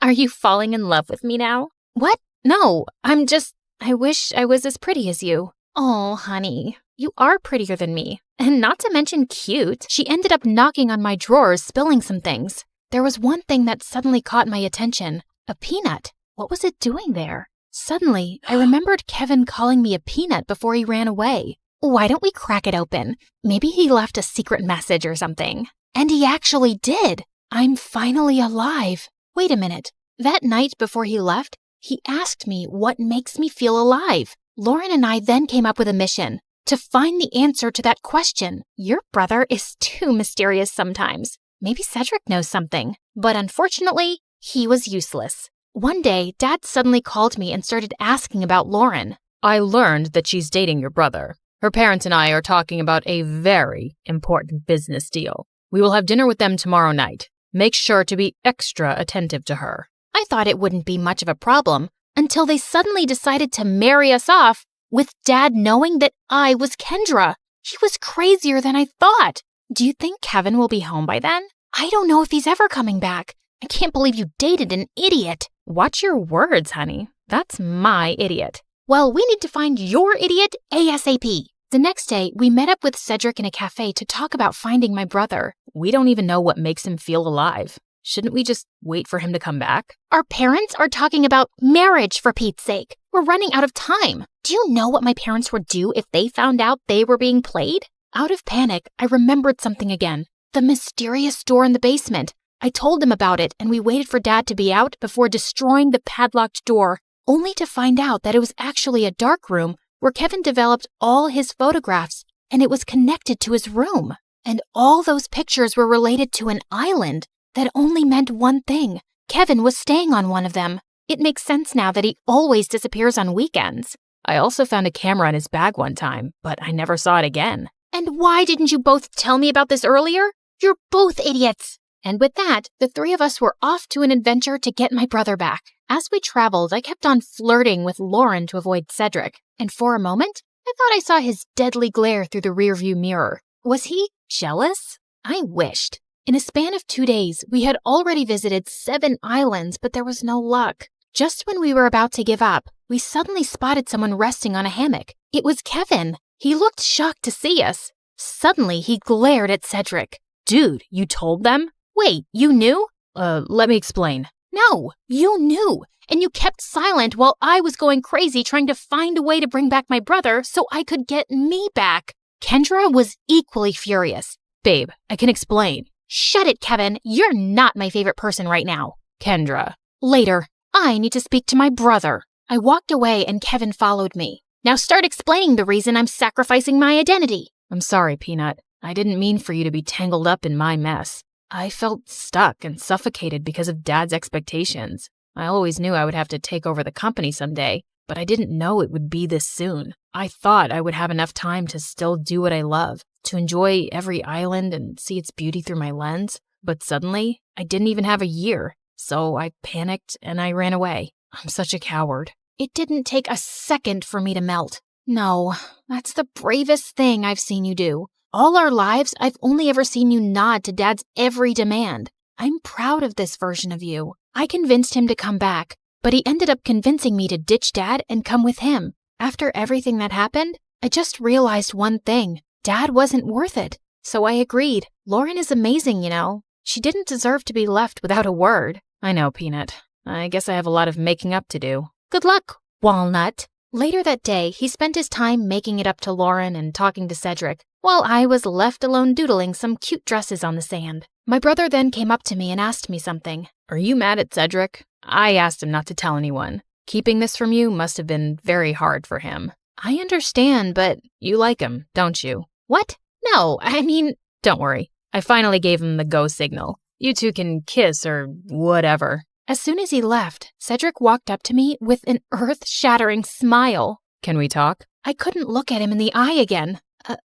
Are you falling in love with me now? What? No, I wish I was as pretty as you. Oh, honey, you are prettier than me. And not to mention cute. She ended up knocking on my drawers, spilling some things. There was one thing that suddenly caught my attention. A peanut. What was it doing there? Suddenly, I remembered Kevin calling me a peanut before he ran away. Why don't we crack it open? Maybe he left a secret message or something. And he actually did. I'm finally alive. Wait a minute. That night before he left, he asked me what makes me feel alive. Lauren and I then came up with a mission to find the answer to that question. Your brother is too mysterious sometimes. Maybe Cedric knows something. But unfortunately, he was useless. One day, Dad suddenly called me and started asking about Lauren. I learned that she's dating your brother. Her parents and I are talking about a very important business deal. We will have dinner with them tomorrow night. Make sure to be extra attentive to her. I thought it wouldn't be much of a problem until they suddenly decided to marry us off with Dad knowing that I was Kendra. He was crazier than I thought. Do you think Kevin will be home by then? I don't know if he's ever coming back. I can't believe you dated an idiot. Watch your words, honey. That's my idiot. Well, we need to find your idiot ASAP. The next day, we met up with Cedric in a cafe to talk about finding my brother. We don't even know what makes him feel alive. Shouldn't we just wait for him to come back? Our parents are talking about marriage, for Pete's sake. We're running out of time. Do you know what my parents would do if they found out they were being played? Out of panic, I remembered something again. The mysterious door in the basement. I told them about it, and we waited for Dad to be out before destroying the padlocked door, only to find out that it was actually a dark room where Kevin developed all his photographs, and it was connected to his room. And all those pictures were related to an island that only meant one thing. Kevin was staying on one of them. It makes sense now that he always disappears on weekends. I also found a camera in his bag one time, but I never saw it again. And why didn't you both tell me about this earlier? You're both idiots. And with that, the three of us were off to an adventure to get my brother back. As we traveled, I kept on flirting with Lauren to avoid Cedric. And for a moment, I thought I saw his deadly glare through the rearview mirror. Was he jealous? I wished. In a span of 2 days, we had already visited 7 islands, but there was no luck. Just when we were about to give up, we suddenly spotted someone resting on a hammock. It was Kevin. He looked shocked to see us. Suddenly, he glared at Cedric. Dude, you told them? Wait, you knew? Let me explain. No, you knew. And you kept silent while I was going crazy trying to find a way to bring back my brother so I could get me back. Kendra was equally furious. Babe, I can explain. Shut it, Kevin. You're not my favorite person right now. Kendra. Later. I need to speak to my brother. I walked away and Kevin followed me. Now start explaining the reason I'm sacrificing my identity. I'm sorry, Peanut. I didn't mean for you to be tangled up in my mess. I felt stuck and suffocated because of Dad's expectations. I always knew I would have to take over the company someday, but I didn't know it would be this soon. I thought I would have enough time to still do what I love, to enjoy every island and see its beauty through my lens. But suddenly, I didn't even have a year. So I panicked and I ran away. I'm such a coward. It didn't take a second for me to melt. No, that's the bravest thing I've seen you do. All our lives, I've only ever seen you nod to Dad's every demand. I'm proud of this version of you. I convinced him to come back, but he ended up convincing me to ditch Dad and come with him. After everything that happened, I just realized one thing. Dad wasn't worth it. So I agreed. Lauren is amazing, you know. She didn't deserve to be left without a word. I know, Peanut. I guess I have a lot of making up to do. Good luck, Walnut. Later that day, he spent his time making it up to Lauren and talking to Cedric, while I was left alone doodling some cute dresses on the sand. My brother then came up to me and asked me something. Are you mad at Cedric? I asked him not to tell anyone. Keeping this from you must have been very hard for him. I understand, but you like him, don't you? What? No, I mean, don't worry. I finally gave him the go signal. You two can kiss or whatever. As soon as he left, Cedric walked up to me with an earth-shattering smile. Can we talk? I couldn't look at him in the eye again.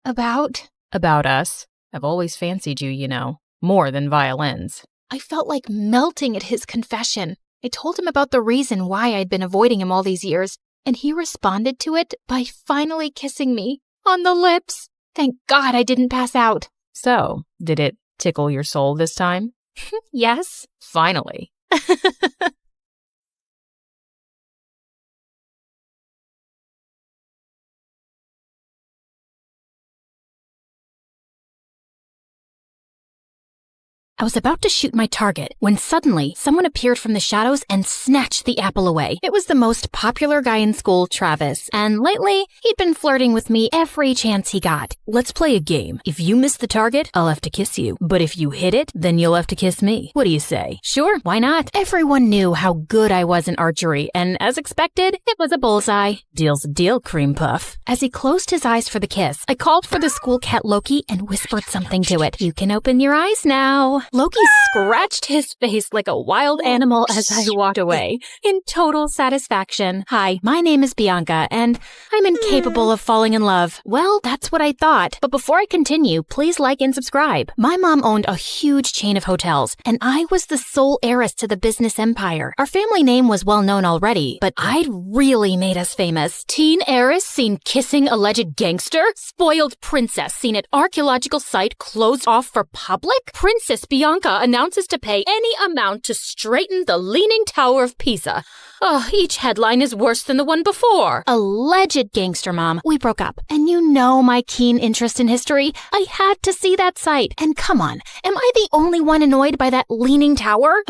About us. I've always fancied you, you know, more than violins. I felt like melting at his confession. I told him about the reason why I'd been avoiding him all these years, and he responded to it by finally kissing me on the lips. Thank God I didn't pass out. So, did it tickle your soul this time? Yes. Finally. I was about to shoot my target when suddenly someone appeared from the shadows and snatched the apple away. It was the most popular guy in school, Travis, and lately he'd been flirting with me every chance he got. Let's play a game. If you miss the target, I'll have to kiss you. But if you hit it, then you'll have to kiss me. What do you say? Sure, why not? Everyone knew how good I was in archery, and as expected, it was a bullseye. Deal's a deal, cream puff. As he closed his eyes for the kiss, I called for the school cat Loki and whispered something to it. You can open your eyes now. Loki scratched his face like a wild animal as I walked away, in total satisfaction. Hi, my name is Bianca, and I'm incapable of falling in love. Well, that's what I thought. But before I continue, please like and subscribe. My mom owned a huge chain of hotels, and I was the sole heiress to the business empire. Our family name was well known already, but I'd really made us famous. Teen heiress seen kissing alleged gangster? Spoiled princess seen at archaeological site closed off for public? Princess Bianca announces to pay any amount to straighten the Leaning Tower of Pisa. Oh, each headline is worse than the one before. Alleged gangster, Mom. We broke up. And you know my keen interest in history. I had to see that site. And come on, am I the only one annoyed by that Leaning Tower?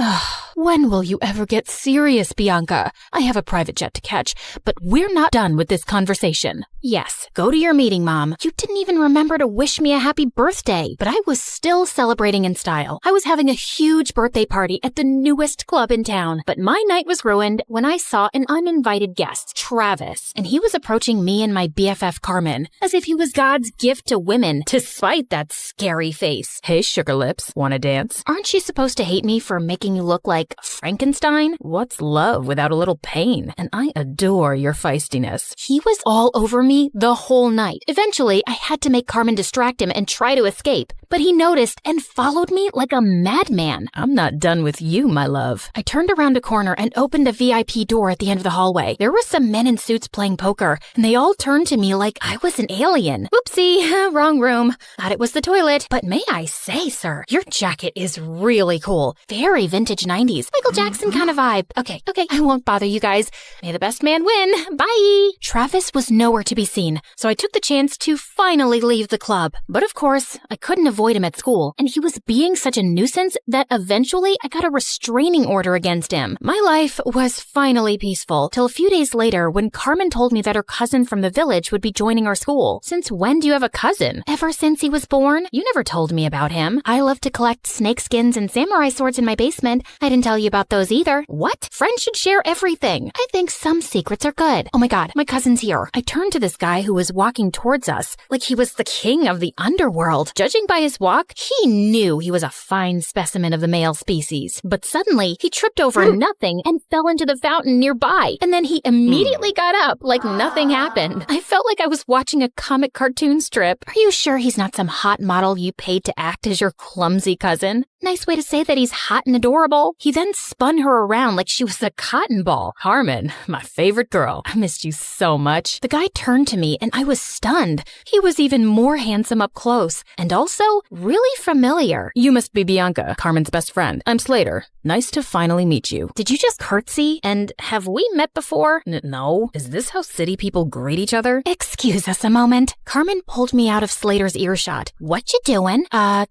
When will you ever get serious, Bianca? I have a private jet to catch, but we're not done with this conversation. Yes, go to your meeting, Mom. You didn't even remember to wish me a happy birthday, but I was still celebrating in style. I was having a huge birthday party at the newest club in town, but my night was ruined when I saw an uninvited guest, Travis, and he was approaching me and my BFF Carmen as if he was God's gift to women, despite that scary face. Hey, sugar lips, wanna dance? Aren't you supposed to hate me for making you look like Frankenstein? What's love without a little pain? And I adore your feistiness. He was all over me the whole night. Eventually, I had to make Carmen distract him and try to escape, but he noticed and followed me like a madman. I'm not done with you, my love. I turned around a corner and opened a VIP door at the end of the hallway. There were some men in suits playing poker, and they all turned to me like I was an alien. Oopsie, wrong room. Thought it was the toilet. But may I say, sir, your jacket is really cool. Very vintage 90s. Michael Jackson kind of vibe. Okay, I won't bother you guys. May the best man win. Bye. Travis was nowhere to be seen, so I took the chance to finally leave the club. But of course, I couldn't avoid him at school, and he was being such a nuisance that eventually I got a restraining order against him. My life was finally peaceful, till a few days later when Carmen told me that her cousin from the village would be joining our school. Since when do you have a cousin? Ever since he was born? You never told me about him. I love to collect snake skins and samurai swords in my basement. I didn't tell you about those either. What? Friends should share everything. I think some secrets are good. Oh my God, my cousin's here. I turned to this guy who was walking towards us like he was the king of the underworld. Judging by his walk, he knew he was a fine specimen of the male species. But suddenly, he tripped over nothing and fell into the fountain nearby. And then he immediately got up like nothing happened. I felt like I was watching a comic cartoon strip. Are you sure he's not some hot model you paid to act as your clumsy cousin? Nice way to say that he's hot and adorable. He then spun her around like she was a cotton ball. Carmen, my favorite girl. I missed you so much. The guy turned to me and I was stunned. He was even more handsome up close and also really familiar. You must be Bianca, Carmen's best friend. I'm Slater. Nice to finally meet you. Did you just curtsy? And have we met before? No. Is this how city people greet each other? Excuse us a moment. Carmen pulled me out of Slater's earshot. What you doing?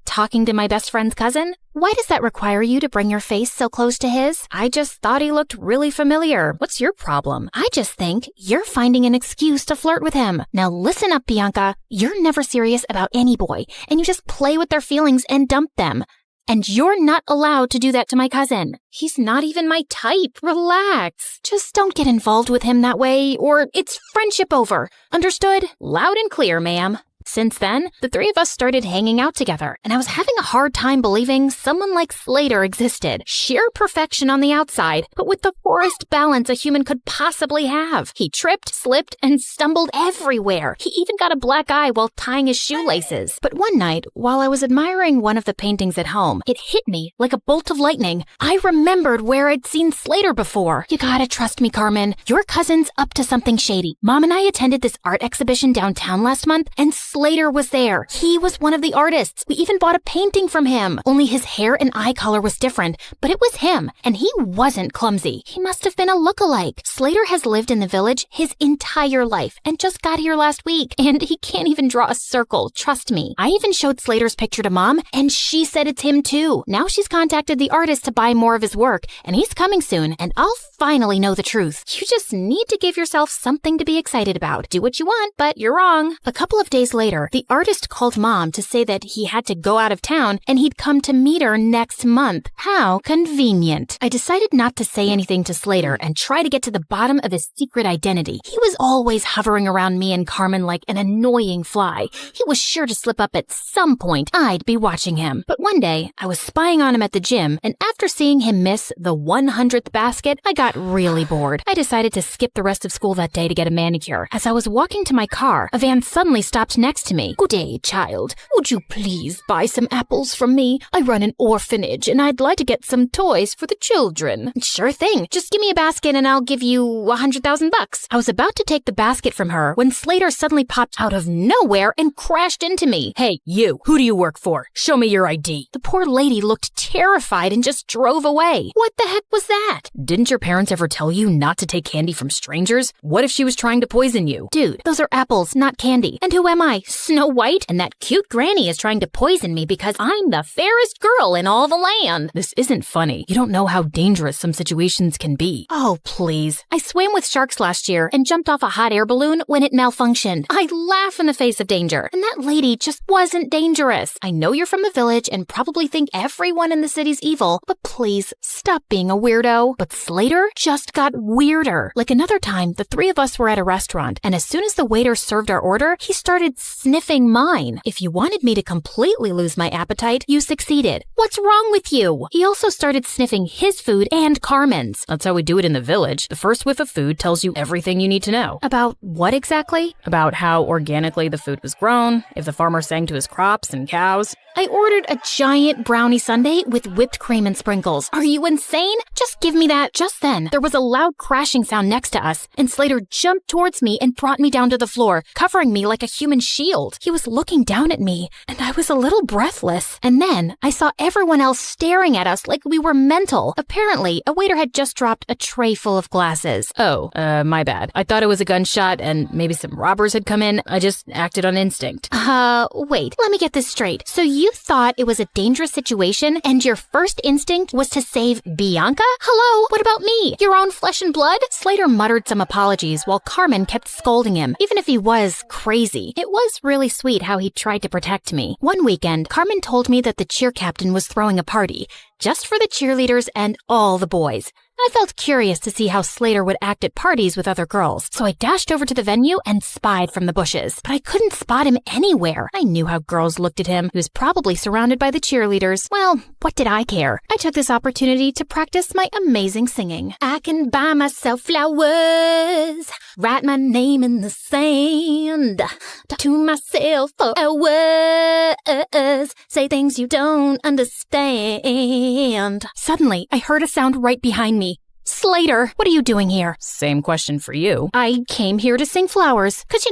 Talking to my best friend's cousin? Why does that require you to bring your face so close to his? I just thought he looked really familiar. What's your problem? I just think you're finding an excuse to flirt with him. Now listen up, Bianca. You're never serious about any boy, and you just play with their feelings and dump them. And you're not allowed to do that to my cousin. He's not even my type. Relax. Just don't get involved with him that way, or it's friendship over. Understood? Loud and clear, ma'am. Since then, the three of us started hanging out together, and I was having a hard time believing someone like Slater existed. Sheer perfection on the outside, but with the poorest balance a human could possibly have. He tripped, slipped, and stumbled everywhere. He even got a black eye while tying his shoelaces. But one night, while I was admiring one of the paintings at home, it hit me like a bolt of lightning. I remembered where I'd seen Slater before. You gotta trust me, Carmen. Your cousin's up to something shady. Mom and I attended this art exhibition downtown last month, and Slater was there. He was one of the artists. We even bought a painting from him. Only his hair and eye color was different, but it was him, and he wasn't clumsy. He must have been a look-alike. Slater has lived in the village his entire life and just got here last week, and he can't even draw a circle, trust me. I even showed Slater's picture to Mom, and she said it's him too. Now she's contacted the artist to buy more of his work, and he's coming soon, and I'll finally know the truth. You just need to give yourself something to be excited about. Do what you want, but you're wrong. A couple of days later, the artist called Mom to say that he had to go out of town and he'd come to meet her next month. How convenient. I decided not to say anything to Slater and try to get to the bottom of his secret identity. He was always hovering around me and Carmen like an annoying fly. He was sure to slip up at some point. I'd be watching him. But one day, I was spying on him at the gym, and after seeing him miss the 100th basket, I got really bored. I decided to skip the rest of school that day to get a manicure. As I was walking to my car, a van suddenly stopped next to me. Good day, child. Would you please buy some apples from me? I run an orphanage, and I'd like to get some toys for the children. Sure thing. Just give me a basket and I'll give you $100,000. I was about to take the basket from her when Slater suddenly popped out of nowhere and crashed into me. Hey, you. Who do you work for? Show me your ID. The poor lady looked terrified and just drove away. What the heck was that? Didn't your parents ever tell you not to take candy from strangers? What if she was trying to poison you? Dude, those are apples, not candy. And who am I? Snow White? And that cute granny is trying to poison me because I'm the fairest girl in all the land. This isn't funny. You don't know how dangerous some situations can be. Oh, please. I swam with sharks last year and jumped off a hot air balloon when it malfunctioned. I laugh in the face of danger. And that lady just wasn't dangerous. I know you're from the village and probably think everyone in the city's evil, but please stop being a weirdo. But Slater just got weirder. Like another time, the three of us were at a restaurant, and as soon as the waiter served our order, he started sniffing mine. If you wanted me to completely lose my appetite, you succeeded. What's wrong with you? He also started sniffing his food and Carmen's. That's how we do it in the village. The first whiff of food tells you everything you need to know. About what exactly? About how organically the food was grown, if the farmer sang to his crops and cows. I ordered a giant brownie sundae with whipped cream and sprinkles. Are you insane? Just give me that. Just then, there was a loud crashing sound next to us, and Slater jumped towards me and brought me down to the floor, covering me like a human shield. He was looking down at me, and I was a little breathless. And then, I saw everyone else staring at us like we were mental. Apparently, a waiter had just dropped a tray full of glasses. Oh, my bad. I thought it was a gunshot, and maybe some robbers had come in. I just acted on instinct. Wait. Let me get this straight. So you thought it was a dangerous situation, and your first instinct was to save Bianca? Hello? What about me? Your own flesh and blood? Slater muttered some apologies while Carmen kept scolding him, even if he was crazy. It was really sweet how he tried to protect me. One weekend, Carmen told me that the cheer captain was throwing a party, just for the cheerleaders and all the boys. I felt curious to see how Slater would act at parties with other girls, so I dashed over to the venue and spied from the bushes. But I couldn't spot him anywhere. I knew how girls looked at him. He was probably surrounded by the cheerleaders. Well, what did I care? I took this opportunity to practice my amazing singing. I can buy myself flowers, write my name in the sand, talk to myself for hours, say things you don't understand. Suddenly, I heard a sound right behind me. Slater, what are you doing here? Same question for you. I came here to sing flowers, 'cause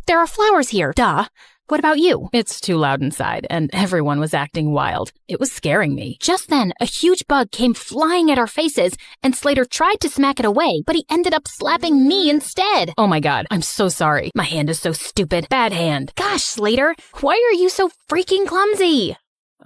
there are flowers here, duh. What about you? It's too loud inside, and everyone was acting wild. It was scaring me. Just then, a huge bug came flying at our faces, and Slater tried to smack it away, but he ended up slapping me instead. Oh my god, I'm so sorry. My hand is so stupid. Bad hand. Gosh, Slater, why are you so freaking clumsy?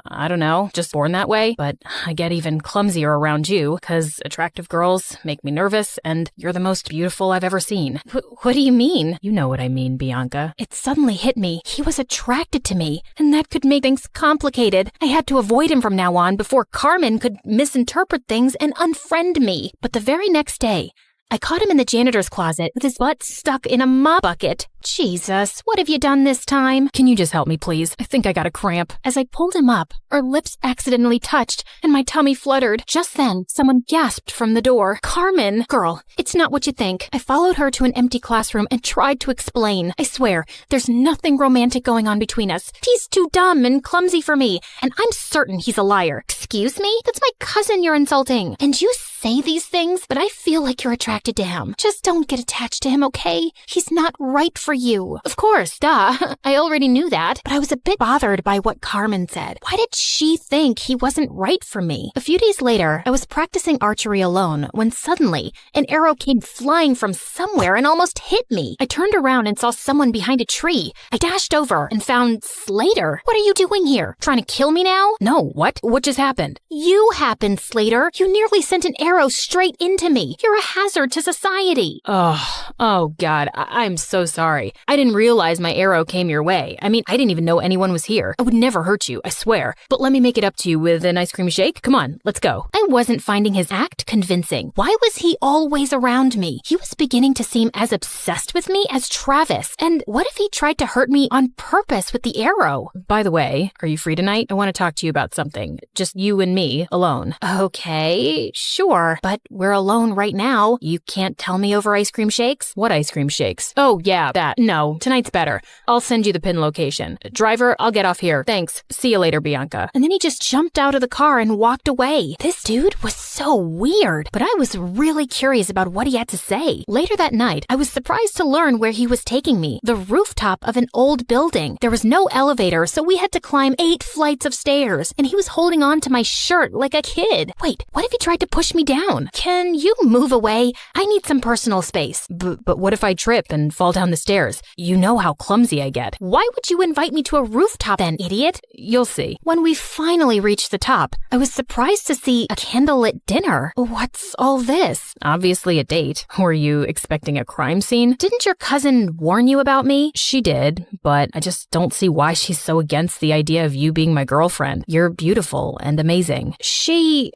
I don't know, just born that way, but I get even clumsier around you, 'cause attractive girls make me nervous, and you're the most beautiful I've ever seen. What do you mean? You know what I mean, Bianca. It suddenly hit me. He was attracted to me, and that could make things complicated. I had to avoid him from now on before Carmen could misinterpret things and unfriend me. But the very next day, I caught him in the janitor's closet with his butt stuck in a mop bucket. Jesus, what have you done this time? Can you just help me, please? I think I got a cramp. As I pulled him up, our lips accidentally touched, and my tummy fluttered. Just then, someone gasped from the door. Carmen! Girl, it's not what you think. I followed her to an empty classroom and tried to explain. I swear, there's nothing romantic going on between us. He's too dumb and clumsy for me, and I'm certain he's a liar. Excuse me? That's my cousin you're insulting. And you say these things, but I feel like you're attracted to him. Just don't get attached to him, okay? He's not right for you. Of course, duh. I already knew that, but I was a bit bothered by what Carmen said. Why did she think he wasn't right for me? A few days later, I was practicing archery alone when suddenly an arrow came flying from somewhere and almost hit me. I turned around and saw someone behind a tree. I dashed over and found Slater. What are you doing here? Trying to kill me now? No, what? What just happened? You happened, Slater. You nearly sent an arrow straight into me. You're a hazard to society. Oh God, I'm so sorry. I didn't realize my arrow came your way. I mean, I didn't even know anyone was here. I would never hurt you, I swear. But let me make it up to you with an ice cream shake. Come on, let's go. I wasn't finding his act convincing. Why was he always around me? He was beginning to seem as obsessed with me as Travis. And what if he tried to hurt me on purpose with the arrow? By the way, are you free tonight? I want to talk to you about something. Just you and me, alone. Okay, sure. But we're alone right now. You can't tell me over ice cream shakes? What ice cream shakes? Oh, yeah, that. No, tonight's better. I'll send you the pin location. Driver, I'll get off here. Thanks. See you later, Bianca. And then he just jumped out of the car and walked away. This dude was so weird, but I was really curious about what he had to say. Later that night, I was surprised to learn where he was taking me. The rooftop of an old building. There was no elevator, so we had to climb 8 flights of stairs, and he was holding on to my shirt like a kid. Wait, what if he tried to push me down? Can you move away? I need some personal space. But what if I trip and fall down the stairs? You know how clumsy I get. Why would you invite me to a rooftop then, idiot? You'll see. When we finally reached the top, I was surprised to see a candlelit dinner. What's all this? Obviously a date. Were you expecting a crime scene? Didn't your cousin warn you about me? She did, but I just don't see why she's so against the idea of you being my girlfriend. You're beautiful and amazing. She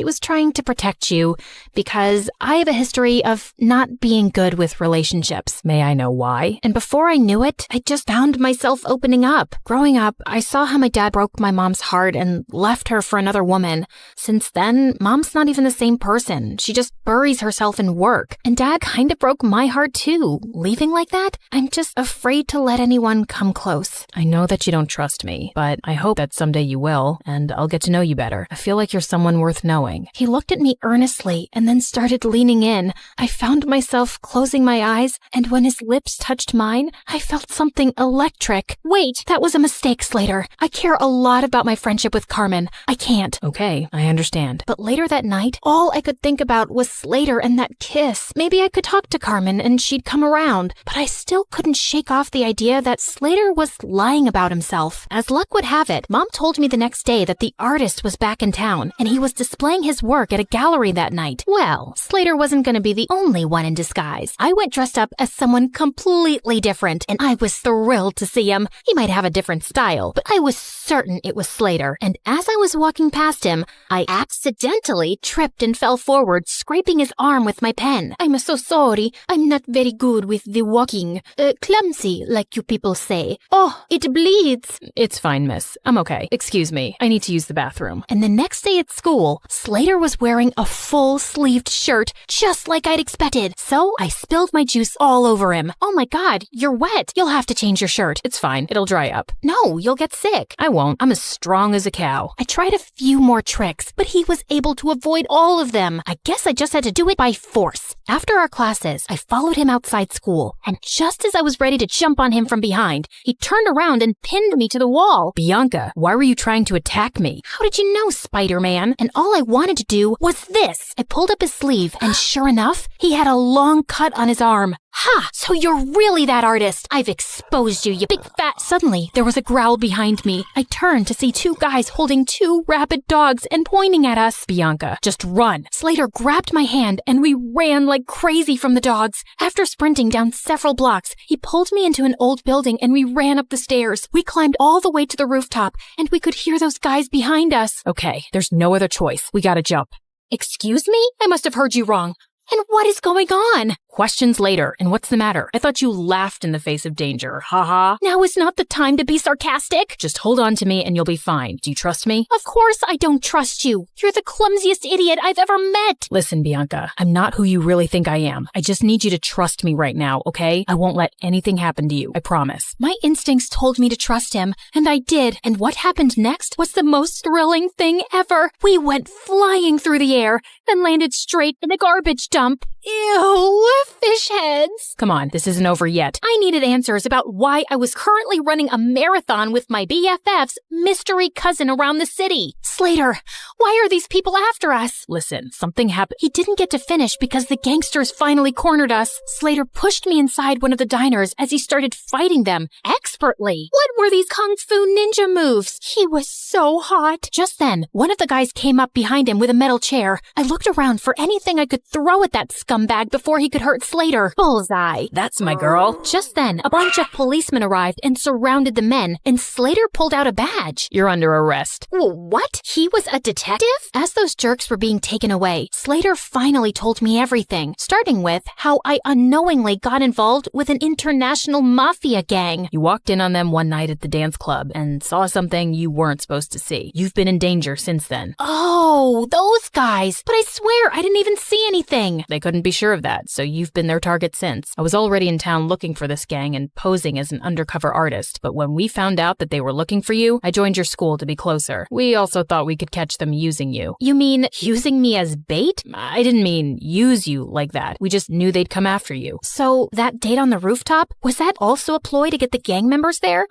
was trying to protect you because I have a history of not being good with relationships. May I know why? And before I knew it, I just found myself opening up. Growing up, I saw how my dad broke my mom's heart and left her for another woman. Since then, mom's not even the same person. She just buries herself in work. And dad kind of broke my heart too. Leaving like that? I'm just afraid to let anyone come close. I know that you don't trust me, but I hope that someday you will, and I'll get to know you better. I feel like you're someone worth knowing. He looked at me earnestly and then started leaning in. I found myself closing my eyes, and when his lips touched mine, I felt something electric. Wait, that was a mistake, Slater. I care a lot about my friendship with Carmen. I can't. Okay, I understand. But later that night, all I could think about was Slater and that kiss. Maybe I could talk to Carmen and she'd come around, but I still couldn't shake off the idea that Slater was lying about himself. As luck would have it, Mom told me the next day that the artist was back in town, and he was displaying his work at a gallery gallery that night. Well, Slater wasn't going to be the only one in disguise. I went dressed up as someone completely different, and I was thrilled to see him. He might have a different style, but I was certain it was Slater. And as I was walking past him, I accidentally tripped and fell forward, scraping his arm with my pen. I'm so sorry. I'm not very good with the walking. Clumsy, like you people say. Oh, it bleeds. It's fine, miss. I'm okay. Excuse me. I need to use the bathroom. And the next day at school, Slater was wearing a full-sleeved shirt, just like I'd expected. So I spilled my juice all over him. Oh my God, you're wet. You'll have to change your shirt. It's fine. It'll dry up. No, you'll get sick. I won't. I'm as strong as a cow. I tried a few more tricks, but he was able to avoid all of them. I guess I just had to do it by force. After our classes, I followed him outside school, and just as I was ready to jump on him from behind, he turned around and pinned me to the wall. Bianca, why were you trying to attack me? How did you know, Spider-Man? And all I wanted to do was this. I pulled up his sleeve, and sure enough, he had a long cut on his arm. Ha! So you're really that artist. I've exposed you, you big fat... Suddenly, there was a growl behind me. I turned to see two guys holding two rabid dogs and pointing at us. Bianca, just run. Slater grabbed my hand, and we ran like crazy from the dogs. After sprinting down several blocks, he pulled me into an old building, and we ran up the stairs. We climbed all the way to the rooftop, and we could hear those guys behind us. Okay, there's no other choice. We gotta jump. Excuse me? I must have heard you wrong. And what is going on? Questions later. And what's the matter? I thought you laughed in the face of danger. Ha ha. Now is not the time to be sarcastic. Just hold on to me and you'll be fine. Do you trust me? Of course I don't trust you. You're the clumsiest idiot I've ever met. Listen, Bianca, I'm not who you really think I am. I just need you to trust me right now, okay? I won't let anything happen to you. I promise. My instincts told me to trust him, and I did. And what happened next was the most thrilling thing ever. We went flying through the air and landed straight in a garbage dump. Ew, fish heads. Come on, this isn't over yet. I needed answers about why I was currently running a marathon with my BFF's mystery cousin around the city. Slater, why are these people after us? Listen, something happened. He didn't get to finish because the gangsters finally cornered us. Slater pushed me inside one of the diners as he started fighting them expertly. What were these kung fu ninja moves? He was so hot. Just then, one of the guys came up behind him with a metal chair. I looked around for anything I could throw at that scumbag before he could hurt Slater. Bullseye. That's my girl. Just then, a bunch of policemen arrived and surrounded the men, and Slater pulled out a badge. You're under arrest. What? He was a detective? As those jerks were being taken away, Slater finally told me everything, starting with how I unknowingly got involved with an international mafia gang. You walked in on them one night at the dance club and saw something you weren't supposed to see. You've been in danger since then. Oh, those guys. But I swear I didn't even see anything. They couldn't be sure of that, so you've been their target since. I was already in town looking for this gang and posing as an undercover artist, but when we found out that they were looking for you, I joined your school to be closer. We also thought we could catch them using you. You mean using me as bait? I didn't mean use you like that. We just knew they'd come after you. So that date on the rooftop, was that also a ploy to get the gang members there?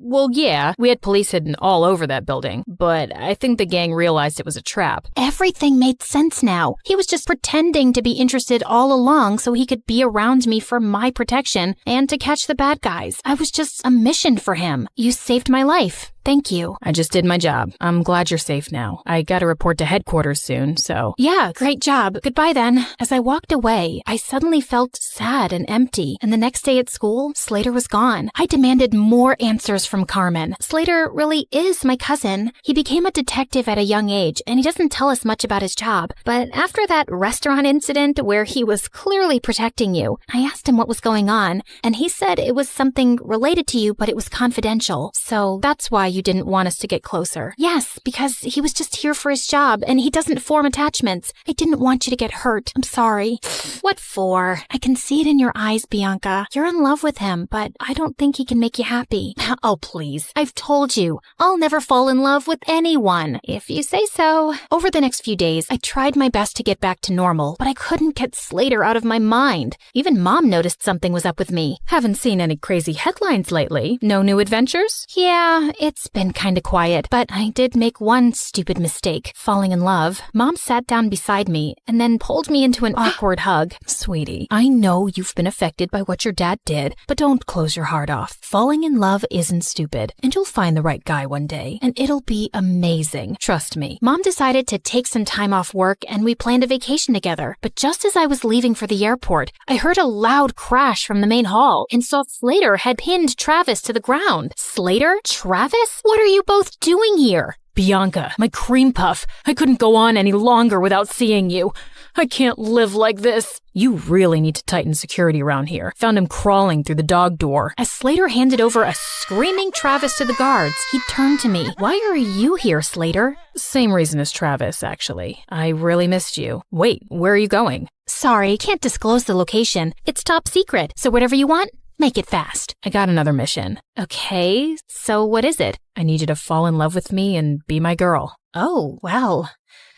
Well, yeah, we had police hidden all over that building, but I think the gang realized it was a trap. Everything made sense now. He was just pretending to be interested all along so he could be around me for my protection and to catch the bad guys. I was just a mission for him. You saved my life. Thank you. I just did my job. I'm glad you're safe now. I gotta report to headquarters soon, so... Yeah, great job. Goodbye then. As I walked away, I suddenly felt sad and empty, and the next day at school, Slater was gone. I demanded more answers from Carmen. Slater really is my cousin. He became a detective at a young age, and he doesn't tell us much about his job. But after that restaurant incident where he was clearly protecting you, I asked him what was going on, and he said it was something related to you, but it was confidential. So that's why you didn't want us to get closer. Yes, because he was just here for his job, and he doesn't form attachments. I didn't want you to get hurt. I'm sorry. What for? I can see it in your eyes, Bianca. You're in love with him, but I don't think he can make you happy. Oh, please. I've told you. I'll never fall in love with anyone. If you say so. Over the next few days, I tried my best to get back to normal, but I couldn't get Slater out of my mind. Even Mom noticed something was up with me. Haven't seen any crazy headlines lately. No new adventures? Yeah, it's It's been kinda quiet, but I did make one stupid mistake, falling in love. Mom sat down beside me and then pulled me into an awkward hug. Sweetie, I know you've been affected by what your dad did, but don't close your heart off. Falling in love isn't stupid, and you'll find the right guy one day, and it'll be amazing. Trust me. Mom decided to take some time off work, and we planned a vacation together. But just as I was leaving for the airport, I heard a loud crash from the main hall and saw Slater had pinned Travis to the ground. Slater? Travis? What are you both doing here? Bianca, my cream puff, I couldn't go on any longer without seeing you. I can't live like this. You really need to tighten security around here. Found him crawling through the dog door. As Slater handed over a screaming Travis to the guards, he turned to me. Why are you here, Slater? Same reason as Travis, actually. I really missed you. Wait, where are you going? Sorry, can't disclose the location. It's top secret, so whatever you want, make it fast. I got another mission. Okay, so what is it? I need you to fall in love with me and be my girl. Oh, well,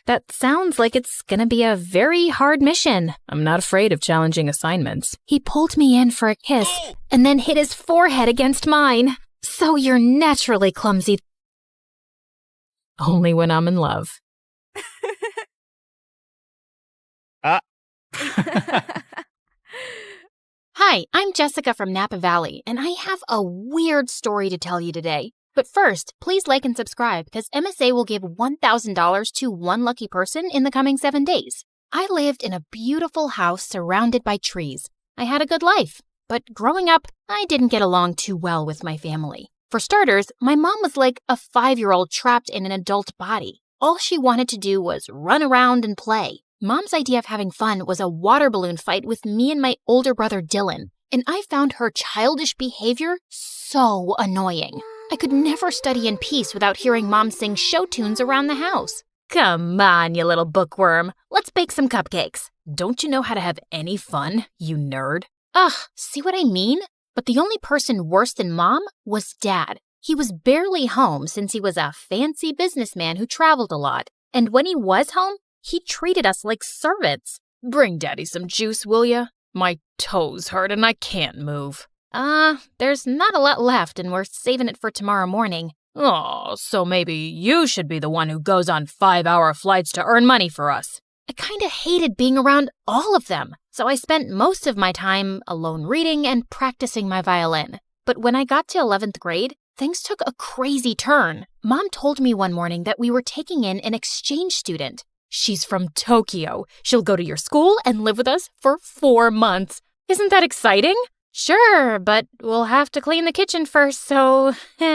that sounds like it's gonna be a very hard mission. I'm not afraid of challenging assignments. He pulled me in for a kiss and then hit his forehead against mine. So you're naturally clumsy. Only when I'm in love. Hi, I'm Jessica from Napa Valley, and I have a weird story to tell you today. But first, please like and subscribe because MSA will give $1,000 to one lucky person in the coming 7 days. I lived in a beautiful house surrounded by trees. I had a good life, but growing up, I didn't get along too well with my family. For starters, my mom was like a 5-year-old trapped in an adult body. All she wanted to do was run around and play. Mom's idea of having fun was a water balloon fight with me and my older brother Dylan, and I found her childish behavior so annoying. I could never study in peace without hearing Mom sing show tunes around the house. Come on, you little bookworm. Let's bake some cupcakes. Don't you know how to have any fun, you nerd? Ugh, see what I mean? But the only person worse than Mom was Dad. He was barely home since he was a fancy businessman who traveled a lot. And when he was home, he treated us like servants. Bring Daddy some juice, will ya? My toes hurt and I can't move. There's not a lot left and we're saving it for tomorrow morning. Oh, so maybe you should be the one who goes on 5-hour flights to earn money for us. I kinda hated being around all of them, so I spent most of my time alone reading and practicing my violin. But when I got to 11th grade, things took a crazy turn. Mom told me one morning that we were taking in an exchange student. She's from Tokyo. She'll go to your school and live with us for 4 months. Isn't that exciting? Sure, but we'll have to clean the kitchen first so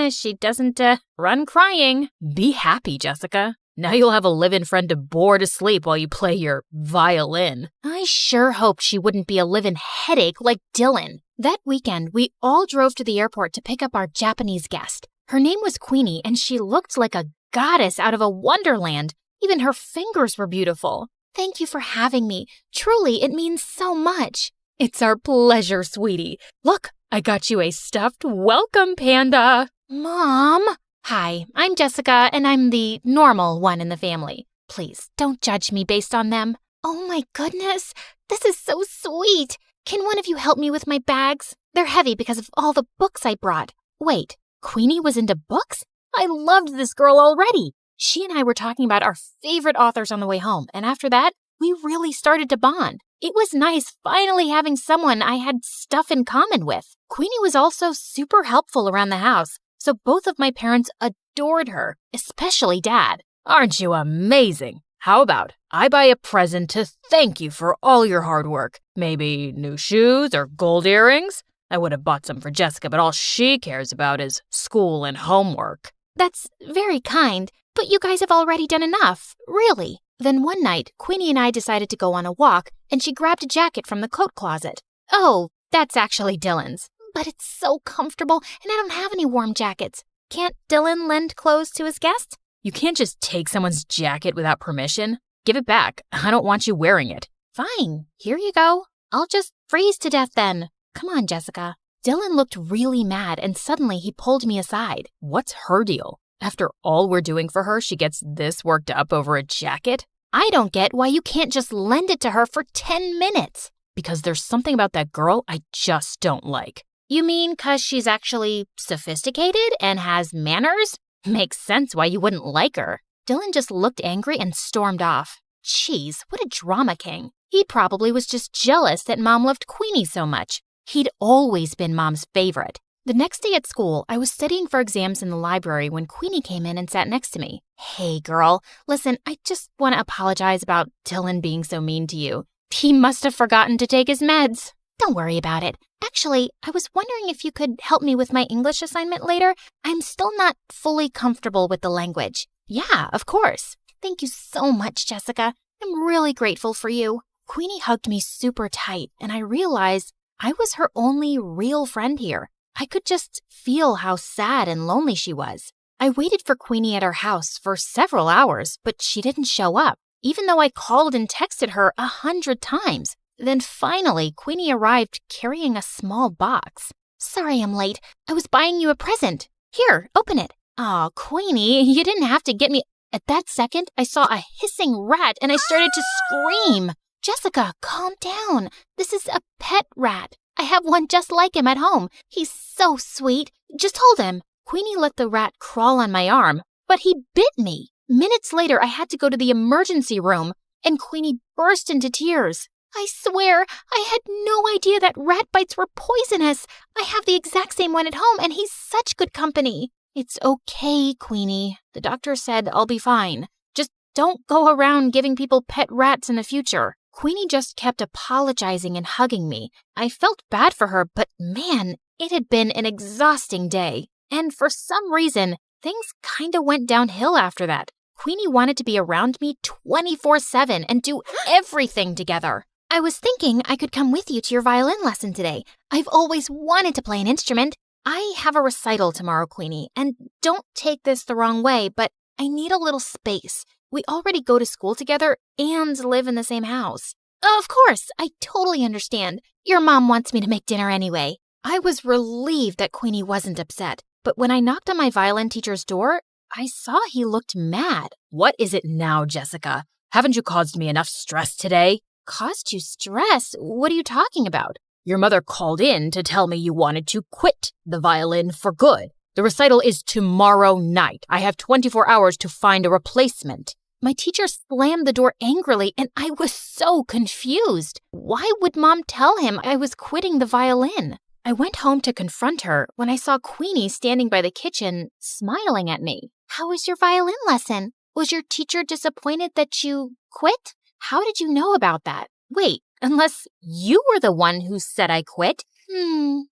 she doesn't run crying. Be happy, Jessica. Now you'll have a live-in friend to bore to sleep while you play your violin. I sure hoped she wouldn't be a live-in headache like Dylan. That weekend, we all drove to the airport to pick up our Japanese guest. Her name was Queenie, and she looked like a goddess out of a wonderland. Even her fingers were beautiful. Thank you for having me. Truly, it means so much. It's our pleasure, sweetie. Look, I got you a stuffed welcome panda. Mom? Hi, I'm Jessica, and I'm the normal one in the family. Please, don't judge me based on them. Oh my goodness, this is so sweet. Can one of you help me with my bags? They're heavy because of all the books I brought. Wait, Queenie was into books? I loved this girl already. She and I were talking about our favorite authors on the way home, and after that, we really started to bond. It was nice finally having someone I had stuff in common with. Queenie was also super helpful around the house, so both of my parents adored her, especially Dad. Aren't you amazing? How about I buy a present to thank you for all your hard work? Maybe new shoes or gold earrings? I would have bought some for Jessica, but all she cares about is school and homework. That's very kind, but you guys have already done enough, really. Then one night, Queenie and I decided to go on a walk, and she grabbed a jacket from the coat closet. Oh, that's actually Dylan's. But it's so comfortable, and I don't have any warm jackets. Can't Dylan lend clothes to his guest? You can't just take someone's jacket without permission. Give it back. I don't want you wearing it. Fine, here you go. I'll just freeze to death then. Come on, Jessica. Dylan looked really mad, and suddenly he pulled me aside. What's her deal? After all we're doing for her, she gets this worked up over a jacket? I don't get why you can't just lend it to her for 10 minutes. Because there's something about that girl I just don't like. You mean 'cause she's actually sophisticated and has manners? Makes sense why you wouldn't like her. Dylan just looked angry and stormed off. Jeez, what a drama king. He probably was just jealous that Mom loved Queenie so much. He'd always been Mom's favorite. The next day at school, I was studying for exams in the library when Queenie came in and sat next to me. Hey, girl, listen, I just want to apologize about Dylan being so mean to you. He must have forgotten to take his meds. Don't worry about it. Actually, I was wondering if you could help me with my English assignment later. I'm still not fully comfortable with the language. Yeah, of course. Thank you so much, Jessica. I'm really grateful for you. Queenie hugged me super tight, and I realized I was her only real friend here. I could just feel how sad and lonely she was. I waited for Queenie at her house for several hours, but she didn't show up, even though I called and texted her 100 times. Then finally, Queenie arrived carrying a small box. Sorry I'm late. I was buying you a present. Here, open it. Aw, Queenie, you didn't have to get me. At that second, I saw a hissing rat and I started to scream. Jessica, calm down. This is a pet rat. I have one just like him at home. He's so sweet. Just hold him. Queenie let the rat crawl on my arm, but he bit me. Minutes later, I had to go to the emergency room, and Queenie burst into tears. I swear, I had no idea that rat bites were poisonous. I have the exact same one at home, and he's such good company. It's okay, Queenie. The doctor said I'll be fine. Just don't go around giving people pet rats in the future. Queenie just kept apologizing and hugging me. I felt bad for her, but man, it had been an exhausting day. And for some reason, things kinda went downhill after that. Queenie wanted to be around me 24/7 and do everything together. I was thinking I could come with you to your violin lesson today. I've always wanted to play an instrument. I have a recital tomorrow, Queenie, and don't take this the wrong way, but I need a little space. We already go to school together and live in the same house. Of course, I totally understand. Your mom wants me to make dinner anyway. I was relieved that Queenie wasn't upset, but when I knocked on my violin teacher's door, I saw he looked mad. What is it now, Jessica? Haven't you caused me enough stress today? Caused you stress? What are you talking about? Your mother called in to tell me you wanted to quit the violin for good. The recital is tomorrow night. I have 24 hours to find a replacement. My teacher slammed the door angrily, and I was so confused. Why would Mom tell him I was quitting the violin? I went home to confront her when I saw Queenie standing by the kitchen, smiling at me. How was your violin lesson? Was your teacher disappointed that you quit? How did you know about that? Wait, unless you were the one who said I quit?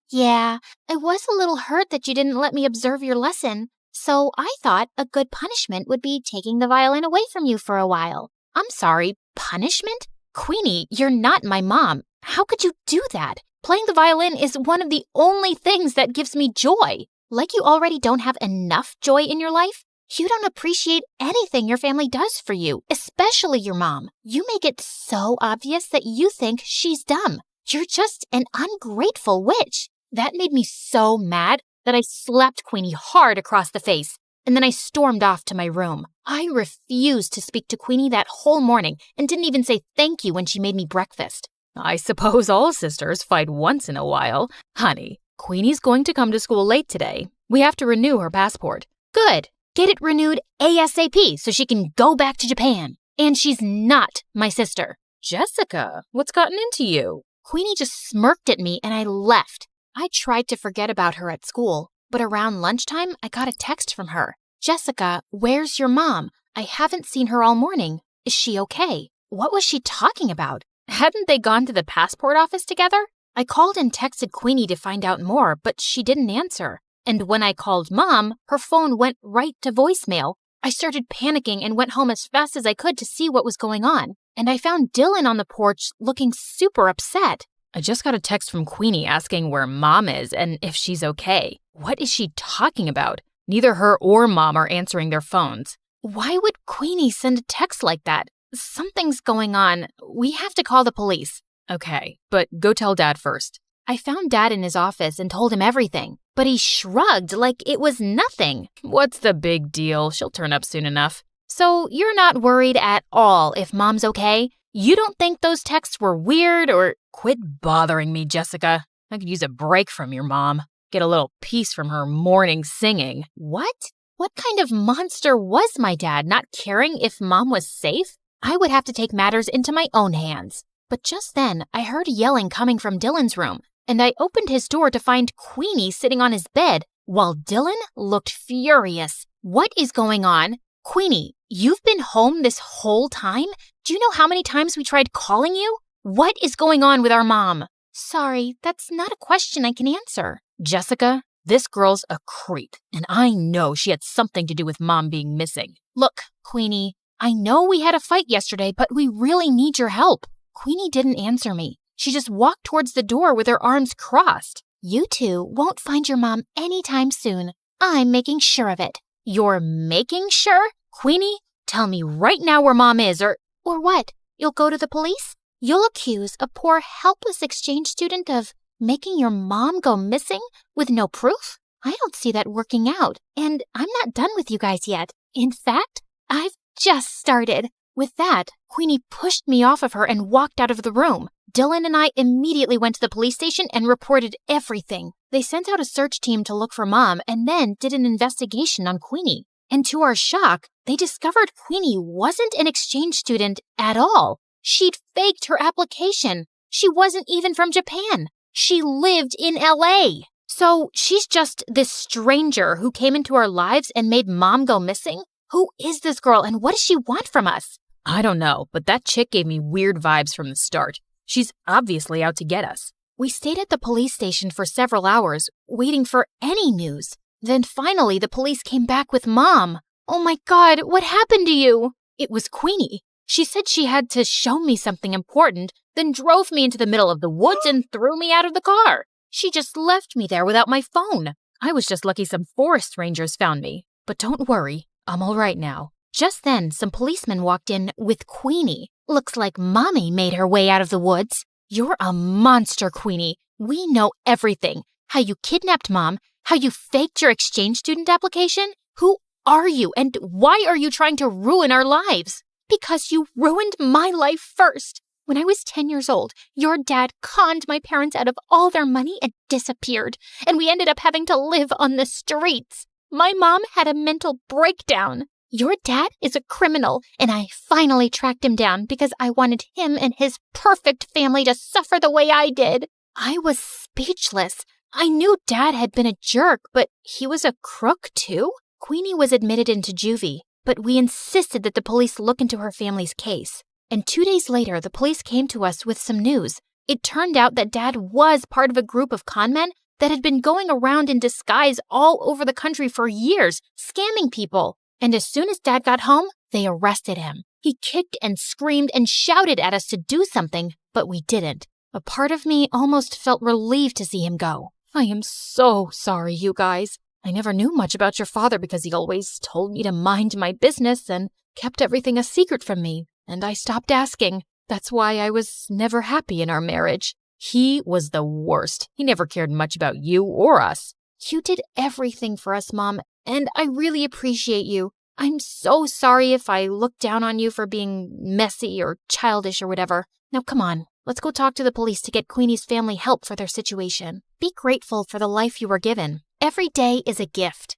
Yeah, I was a little hurt that you didn't let me observe your lesson. So I thought a good punishment would be taking the violin away from you for a while. I'm sorry, punishment? Queenie, you're not my mom. How could you do that? Playing the violin is one of the only things that gives me joy. Like you already don't have enough joy in your life? You don't appreciate anything your family does for you, especially your mom. You make it so obvious that you think she's dumb. You're just an ungrateful witch. That made me so mad that I slapped Queenie hard across the face, and then I stormed off to my room. I refused to speak to Queenie that whole morning and didn't even say thank you when she made me breakfast. I suppose all sisters fight once in a while. Honey, Queenie's going to come to school late today. We have to renew her passport. Good. Get it renewed ASAP so she can go back to Japan. And she's not my sister. Jessica, what's gotten into you? Queenie just smirked at me and I left. I tried to forget about her at school, but around lunchtime, I got a text from her. Jessica, where's your mom? I haven't seen her all morning. Is she okay? What was she talking about? Hadn't they gone to the passport office together? I called and texted Queenie to find out more, but she didn't answer. And when I called Mom, her phone went right to voicemail. I started panicking and went home as fast as I could to see what was going on. And I found Dylan on the porch looking super upset. I just got a text from Queenie asking where Mom is and if she's okay. What is she talking about? Neither her or Mom are answering their phones. Why would Queenie send a text like that? Something's going on. We have to call the police. Okay, but go tell Dad first. I found Dad in his office and told him everything, but he shrugged like it was nothing. What's the big deal? She'll turn up soon enough. So you're not worried at all if Mom's okay? You don't think those texts were weird or... Quit bothering me, Jessica. I could use a break from your mom. Get a little peace from her morning singing. What? What kind of monster was my dad, not caring if Mom was safe? I would have to take matters into my own hands. But just then, I heard yelling coming from Dylan's room, and I opened his door to find Queenie sitting on his bed, while Dylan looked furious. What is going on? Queenie, you've been home this whole time? Do you know how many times we tried calling you? What is going on with our mom? Sorry, that's not a question I can answer. Jessica, this girl's a creep, and I know she had something to do with Mom being missing. Look, Queenie, I know we had a fight yesterday, but we really need your help. Queenie didn't answer me. She just walked towards the door with her arms crossed. You two won't find your mom anytime soon. I'm making sure of it. You're making sure? Queenie, tell me right now where Mom is, or what? You'll go to the police? You'll accuse a poor, helpless exchange student of making your mom go missing with no proof? I don't see that working out, and I'm not done with you guys yet. In fact, I've just started. With that, Queenie pushed me off of her and walked out of the room. Dylan and I immediately went to the police station and reported everything. They sent out a search team to look for Mom and then did an investigation on Queenie. And to our shock, they discovered Queenie wasn't an exchange student at all. She'd faked her application. She wasn't even from Japan. She lived in LA. So she's just this stranger who came into our lives and made Mom go missing? Who is this girl and what does she want from us? I don't know, but that chick gave me weird vibes from the start. She's obviously out to get us. We stayed at the police station for several hours, waiting for any news. Then finally, the police came back with Mom. Oh my God, what happened to you? It was Queenie. She said she had to show me something important, then drove me into the middle of the woods and threw me out of the car. She just left me there without my phone. I was just lucky some forest rangers found me. But don't worry, I'm all right now. Just then, some policemen walked in with Queenie. Looks like Mommy made her way out of the woods. You're a monster, Queenie. We know everything. How you kidnapped Mom, how you faked your exchange student application. Who are you and why are you trying to ruin our lives? Because you ruined my life first. When I was 10 years old, your dad conned my parents out of all their money and disappeared, and we ended up having to live on the streets. My mom had a mental breakdown. Your dad is a criminal, and I finally tracked him down because I wanted him and his perfect family to suffer the way I did. I was speechless. I knew Dad had been a jerk, but he was a crook too? Queenie was admitted into juvie, but we insisted that the police look into her family's case. And 2 days later, the police came to us with some news. It turned out that Dad was part of a group of conmen that had been going around in disguise all over the country for years, scamming people. And as soon as Dad got home, they arrested him. He kicked and screamed and shouted at us to do something, but we didn't. A part of me almost felt relieved to see him go. I am so sorry, you guys. I never knew much about your father because he always told me to mind my business and kept everything a secret from me, and I stopped asking. That's why I was never happy in our marriage. He was the worst. He never cared much about you or us. You did everything for us, Mom, and I really appreciate you. I'm so sorry if I looked down on you for being messy or childish or whatever. Now come on, let's go talk to the police to get Queenie's family help for their situation. Be grateful for the life you were given. Every day is a gift.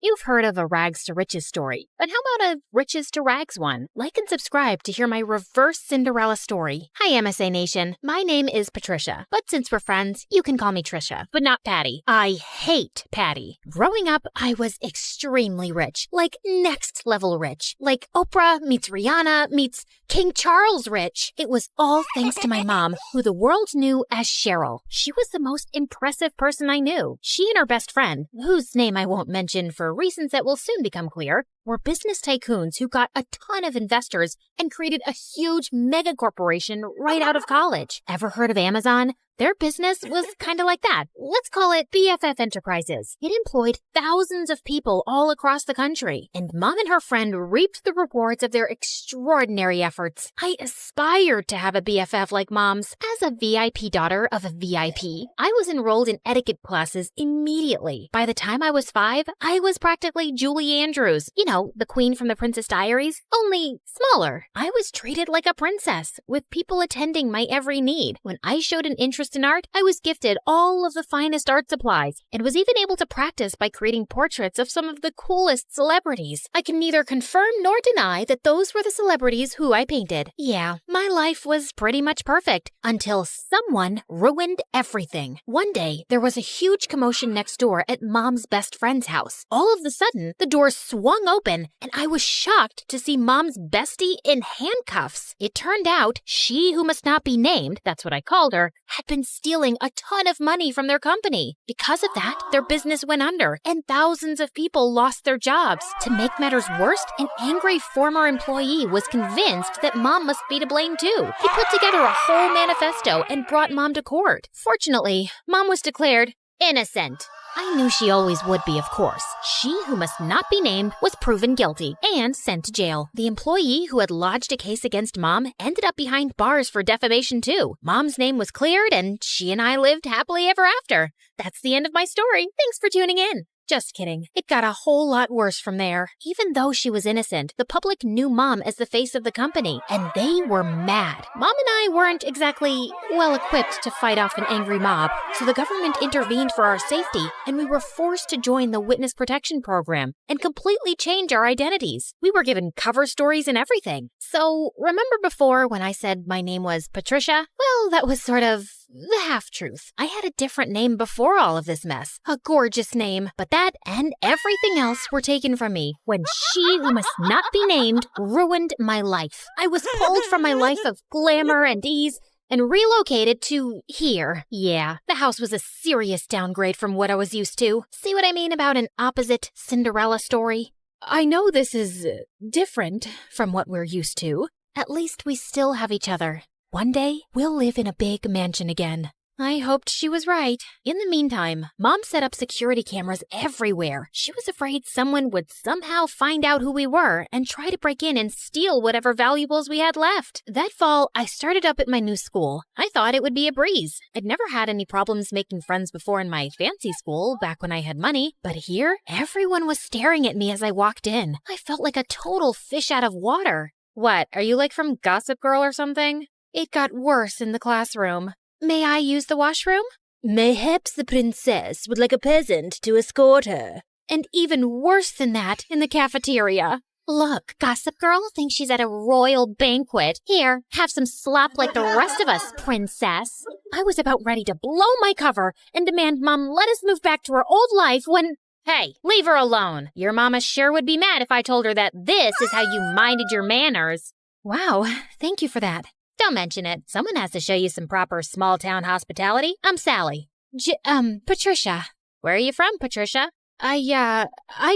You've heard of a rags to riches story, but how about a riches to rags one? Like and subscribe to hear my reverse Cinderella story. Hi, MSA Nation. My name is Patricia, but since we're friends, you can call me Trisha, but not Patty. I hate Patty. Growing up, I was extremely rich, like next level rich, like Oprah meets Rihanna meets King Charles rich. It was all thanks to my mom, who the world knew as Cheryl. She was the most impressive person I knew. She and her best friend, whose name I won't mention for reasons that will soon become clear, were business tycoons who got a ton of investors and created a huge mega corporation right out of college. Ever heard of Amazon? Their business was kind of like that. Let's call it BFF Enterprises. It employed thousands of people all across the country, and Mom and her friend reaped the rewards of their extraordinary efforts. I aspired to have a BFF like Mom's. As a VIP daughter of a VIP, I was enrolled in etiquette classes immediately. By the time I was 5, I was practically Julie Andrews. You the queen from the Princess Diaries, only smaller. I was treated like a princess, with people attending my every need. When I showed an interest in art, I was gifted all of the finest art supplies, and was even able to practice by creating portraits of some of the coolest celebrities. I can neither confirm nor deny that those were the celebrities who I painted. Yeah, my life was pretty much perfect, until someone ruined everything. One day, there was a huge commotion next door at Mom's best friend's house. All of a sudden, the door swung open, and I was shocked to see Mom's bestie in handcuffs. It turned out she who must not be named, that's what I called her, had been stealing a ton of money from their company. Because of that, their business went under, and thousands of people lost their jobs. To make matters worse, an angry former employee was convinced that Mom must be to blame too. He put together a whole manifesto and brought Mom to court. Fortunately, Mom was declared innocent. I knew she always would be, of course. She who must not be named was proven guilty and sent to jail. The employee who had lodged a case against Mom ended up behind bars for defamation too. Mom's name was cleared, and she and I lived happily ever after. That's the end of my story. Thanks for tuning in. Just kidding. It got a whole lot worse from there. Even though she was innocent, the public knew Mom as the face of the company, and they were mad. Mom and I weren't exactly well-equipped to fight off an angry mob, so the government intervened for our safety, and we were forced to join the Witness Protection Program and completely change our identities. We were given cover stories and everything. So, remember before when I said my name was Patricia? Well, that was sort of the half-truth. I had a different name before all of this mess. A gorgeous name. But that and everything else were taken from me when she who must not be named ruined my life. I was pulled from my life of glamour and ease and relocated to here. Yeah, the house was a serious downgrade from what I was used to. See what I mean about an opposite Cinderella story? I know this is different from what we're used to. At least we still have each other. One day, we'll live in a big mansion again. I hoped she was right. In the meantime, Mom set up security cameras everywhere. She was afraid someone would somehow find out who we were and try to break in and steal whatever valuables we had left. That fall, I started up at my new school. I thought it would be a breeze. I'd never had any problems making friends before in my fancy school, back when I had money. But here, everyone was staring at me as I walked in. I felt like a total fish out of water. What, are you like from Gossip Girl or something? It got worse in the classroom. May I use the washroom? Mayhaps the princess would like a peasant to escort her. And even worse than that in the cafeteria. Look, Gossip Girl thinks she's at a royal banquet. Here, have some slop like the rest of us, princess. I was about ready to blow my cover and demand Mom let us move back to our old life when... Hey, leave her alone. Your mama sure would be mad if I told her that this is how you minded your manners. Wow, thank you for that. Don't mention it. Someone has to show you some proper small-town hospitality. I'm Sally. Patricia. Where are you from, Patricia? I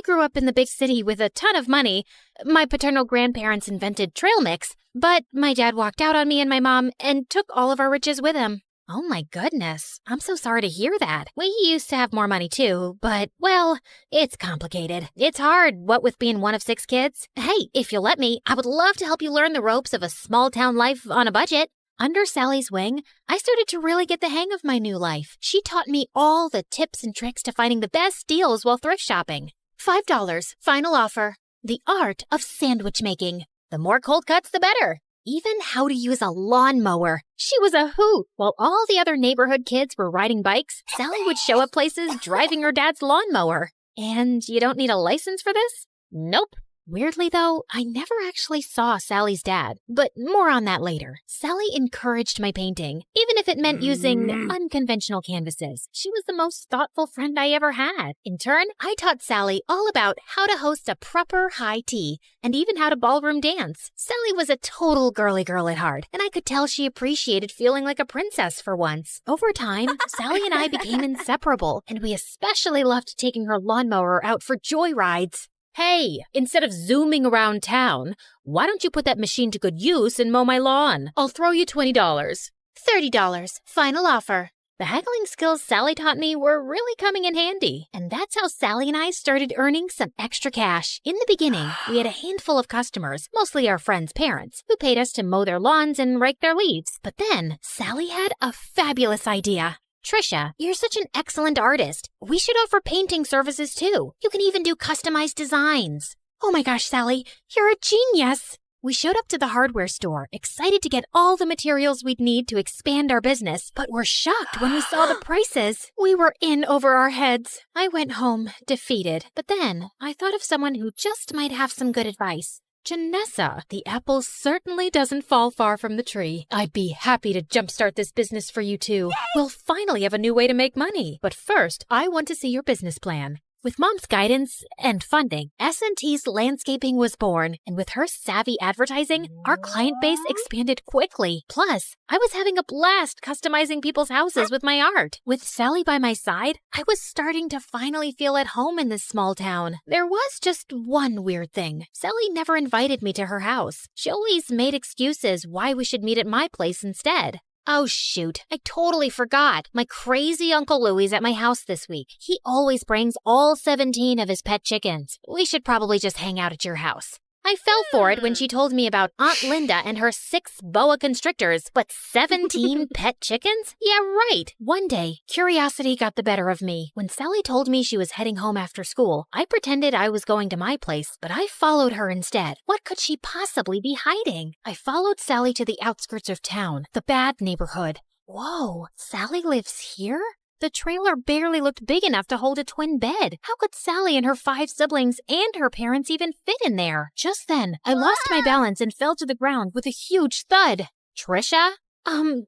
grew up in the big city with a ton of money. My paternal grandparents invented trail mix, but my dad walked out on me and my mom and took all of our riches with him. Oh my goodness. I'm so sorry to hear that. We used to have more money too, but, well, it's complicated. It's hard, what with being one of 6 kids. Hey, if you'll let me, I would love to help you learn the ropes of a small-town life on a budget. Under Sally's wing, I started to really get the hang of my new life. She taught me all the tips and tricks to finding the best deals while thrift shopping. $5, final offer. The art of sandwich making. The more cold cuts, the better. Even how to use a lawnmower. She was a hoot. While all the other neighborhood kids were riding bikes, Sally would show up places driving her dad's lawnmower. And you don't need a license for this? Nope. Weirdly, though, I never actually saw Sally's dad, but more on that later. Sally encouraged my painting, even if it meant using unconventional canvases. She was the most thoughtful friend I ever had. In turn, I taught Sally all about how to host a proper high tea, and even how to ballroom dance. Sally was a total girly girl at heart, and I could tell she appreciated feeling like a princess for once. Over time, Sally and I became inseparable, and we especially loved taking her lawnmower out for joyrides. Hey, instead of zooming around town, why don't you put that machine to good use and mow my lawn? I'll throw you $20. $30, final offer. The haggling skills Sally taught me were really coming in handy, and that's how Sally and I started earning some extra cash. In the beginning, we had a handful of customers, mostly our friends' parents, who paid us to mow their lawns and rake their leaves. But then, Sally had a fabulous idea. Trisha, you're such an excellent artist. We should offer painting services too. You can even do customized designs. Oh my gosh, Sally, you're a genius! We showed up to the hardware store, excited to get all the materials we'd need to expand our business, but were shocked when we saw the prices. We were in over our heads. I went home, defeated, but then I thought of someone who just might have some good advice. Janessa, the apple certainly doesn't fall far from the tree. I'd be happy to jumpstart this business for you too. We'll finally have a new way to make money. But first, I want to see your business plan. With Mom's guidance and funding, S&T's Landscaping was born, and with her savvy advertising, our client base expanded quickly. Plus, I was having a blast customizing people's houses with my art. With Sally by my side, I was starting to finally feel at home in this small town. There was just one weird thing. Sally never invited me to her house. She always made excuses why we should meet at my place instead. Oh shoot, I totally forgot. My crazy Uncle Louie's at my house this week. He always brings all 17 of his pet chickens. We should probably just hang out at your house. I fell for it when she told me about Aunt Linda and her 6 boa constrictors, but 17 pet chickens? Yeah, right. One day, curiosity got the better of me. When Sally told me she was heading home after school, I pretended I was going to my place, but I followed her instead. What could she possibly be hiding? I followed Sally to the outskirts of town, the bad neighborhood. Whoa, Sally lives here? The trailer barely looked big enough to hold a twin bed. How could Sally and her 5 siblings and her parents even fit in there? Just then, I lost my balance and fell to the ground with a huge thud. Trisha?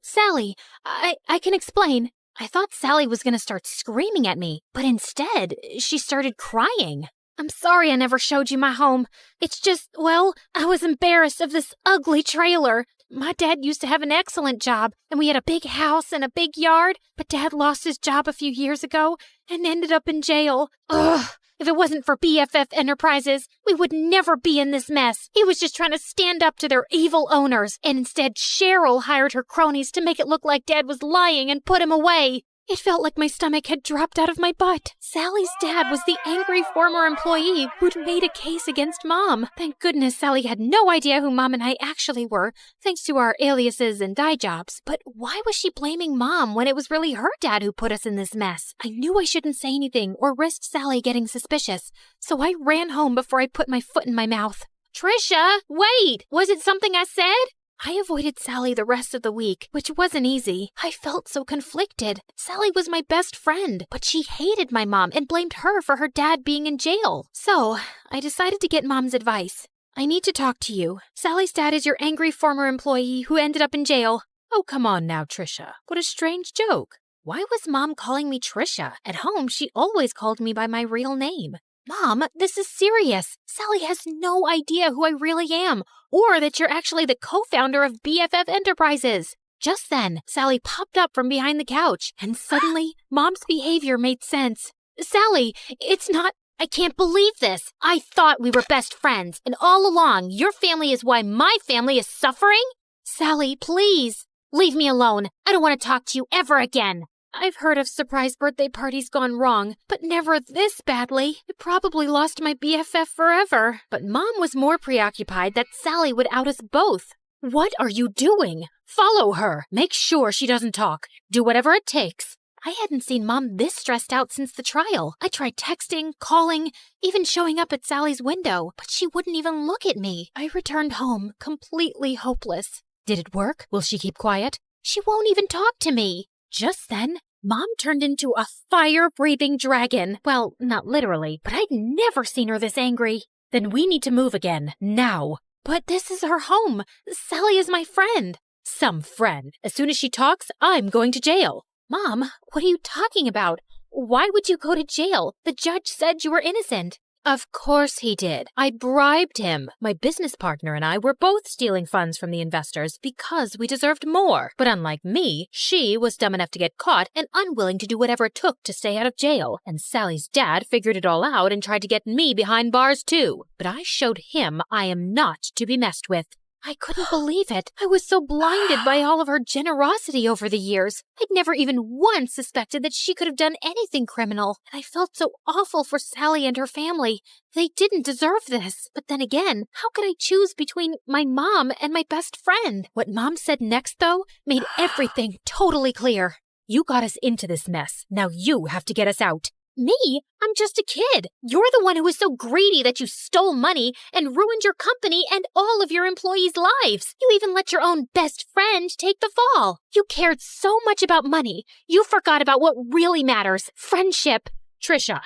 Sally, I can explain. I thought Sally was gonna start screaming at me, but instead, she started crying. I'm sorry I never showed you my home. It's just, well, I was embarrassed of this ugly trailer. My dad used to have an excellent job, and we had a big house and a big yard, but Dad lost his job a few years ago and ended up in jail. Ugh! If it wasn't for BFF Enterprises, we would never be in this mess. He was just trying to stand up to their evil owners, and instead Cheryl hired her cronies to make it look like Dad was lying and put him away. It felt like my stomach had dropped out of my butt. Sally's dad was the angry former employee who'd made a case against Mom. Thank goodness Sally had no idea who Mom and I actually were, thanks to our aliases and dye jobs. But why was she blaming Mom when it was really her dad who put us in this mess? I knew I shouldn't say anything or risk Sally getting suspicious, so I ran home before I put my foot in my mouth. Trisha, wait! Was it something I said? I avoided Sally the rest of the week, which wasn't easy. I felt so conflicted. Sally was my best friend, but she hated my mom and blamed her for her dad being in jail. So, I decided to get Mom's advice. I need to talk to you. Sally's dad is your angry former employee who ended up in jail. Oh, come on now, Trisha. What a strange joke. Why was Mom calling me Trisha? At home, she always called me by my real name. Mom, this is serious. Sally has no idea who I really am, or that you're actually the co-founder of BFF Enterprises. Just then, Sally popped up from behind the couch, and suddenly, Mom's behavior made sense. Sally, it's not... I can't believe this. I thought we were best friends, and all along, your family is why my family is suffering? Sally, please, leave me alone. I don't want to talk to you ever again. I've heard of surprise birthday parties gone wrong, but never this badly. I probably lost my BFF forever. But Mom was more preoccupied that Sally would out us both. What are you doing? Follow her. Make sure she doesn't talk. Do whatever it takes. I hadn't seen Mom this stressed out since the trial. I tried texting, calling, even showing up at Sally's window, but she wouldn't even look at me. I returned home completely hopeless. Did it work? Will she keep quiet? She won't even talk to me. Just then, Mom turned into a fire-breathing dragon. Well, not literally, but I'd never seen her this angry. Then we need to move again, now. But this is her home. Sally is my friend. Some friend. As soon as she talks, I'm going to jail. Mom, what are you talking about? Why would you go to jail? The judge said you were innocent. Of course he did. I bribed him. My business partner and I were both stealing funds from the investors because we deserved more. But unlike me, she was dumb enough to get caught and unwilling to do whatever it took to stay out of jail. And Sally's dad figured it all out and tried to get me behind bars too. But I showed him I am not to be messed with. I couldn't believe it. I was so blinded by all of her generosity over the years. I'd never even once suspected that she could have done anything criminal. And I felt so awful for Sally and her family. They didn't deserve this. But then again, how could I choose between my mom and my best friend? What Mom said next, though, made everything totally clear. You got us into this mess. Now you have to get us out. Me? I'm just a kid. You're the one who was so greedy that you stole money and ruined your company and all of your employees' lives. You even let your own best friend take the fall. You cared so much about money, you forgot about what really matters, friendship. Trisha,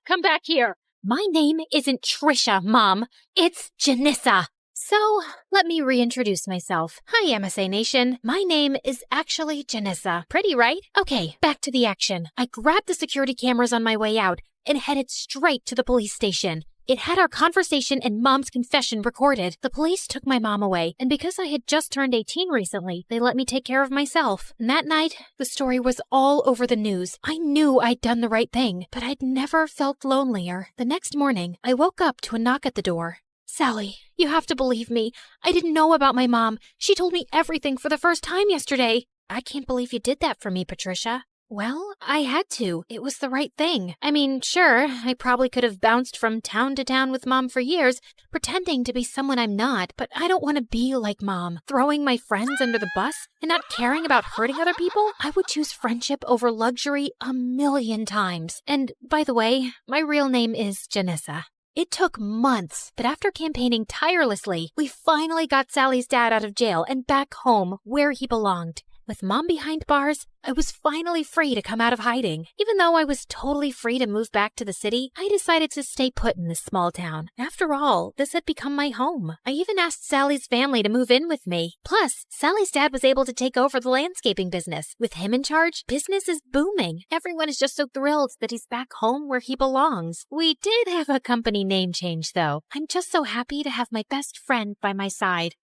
come back here. My name isn't Trisha, Mom. It's Janissa. So, let me reintroduce myself. Hi, MSA Nation. My name is actually Janissa. Pretty, right? Okay, back to the action. I grabbed the security cameras on my way out and headed straight to the police station. It had our conversation and Mom's confession recorded. The police took my mom away, and because I had just turned 18 recently, they let me take care of myself. And that night, the story was all over the news. I knew I'd done the right thing, but I'd never felt lonelier. The next morning, I woke up to a knock at the door. Sally, you have to believe me. I didn't know about my mom. She told me everything for the first time yesterday. I can't believe you did that for me, Patricia. Well, I had to. It was the right thing. I mean, sure, I probably could have bounced from town to town with Mom for years, pretending to be someone I'm not, but I don't want to be like Mom, throwing my friends under the bus and not caring about hurting other people. I would choose friendship over luxury 1,000,000 times. And, by the way, my real name is Janissa. It took months, but after campaigning tirelessly, we finally got Sally's dad out of jail and back home where he belonged. With Mom behind bars, I was finally free to come out of hiding. Even though I was totally free to move back to the city, I decided to stay put in this small town. After all, this had become my home. I even asked Sally's family to move in with me. Plus, Sally's dad was able to take over the landscaping business. With him in charge, business is booming. Everyone is just so thrilled that he's back home where he belongs. We did have a company name change, though. I'm just so happy to have my best friend by my side.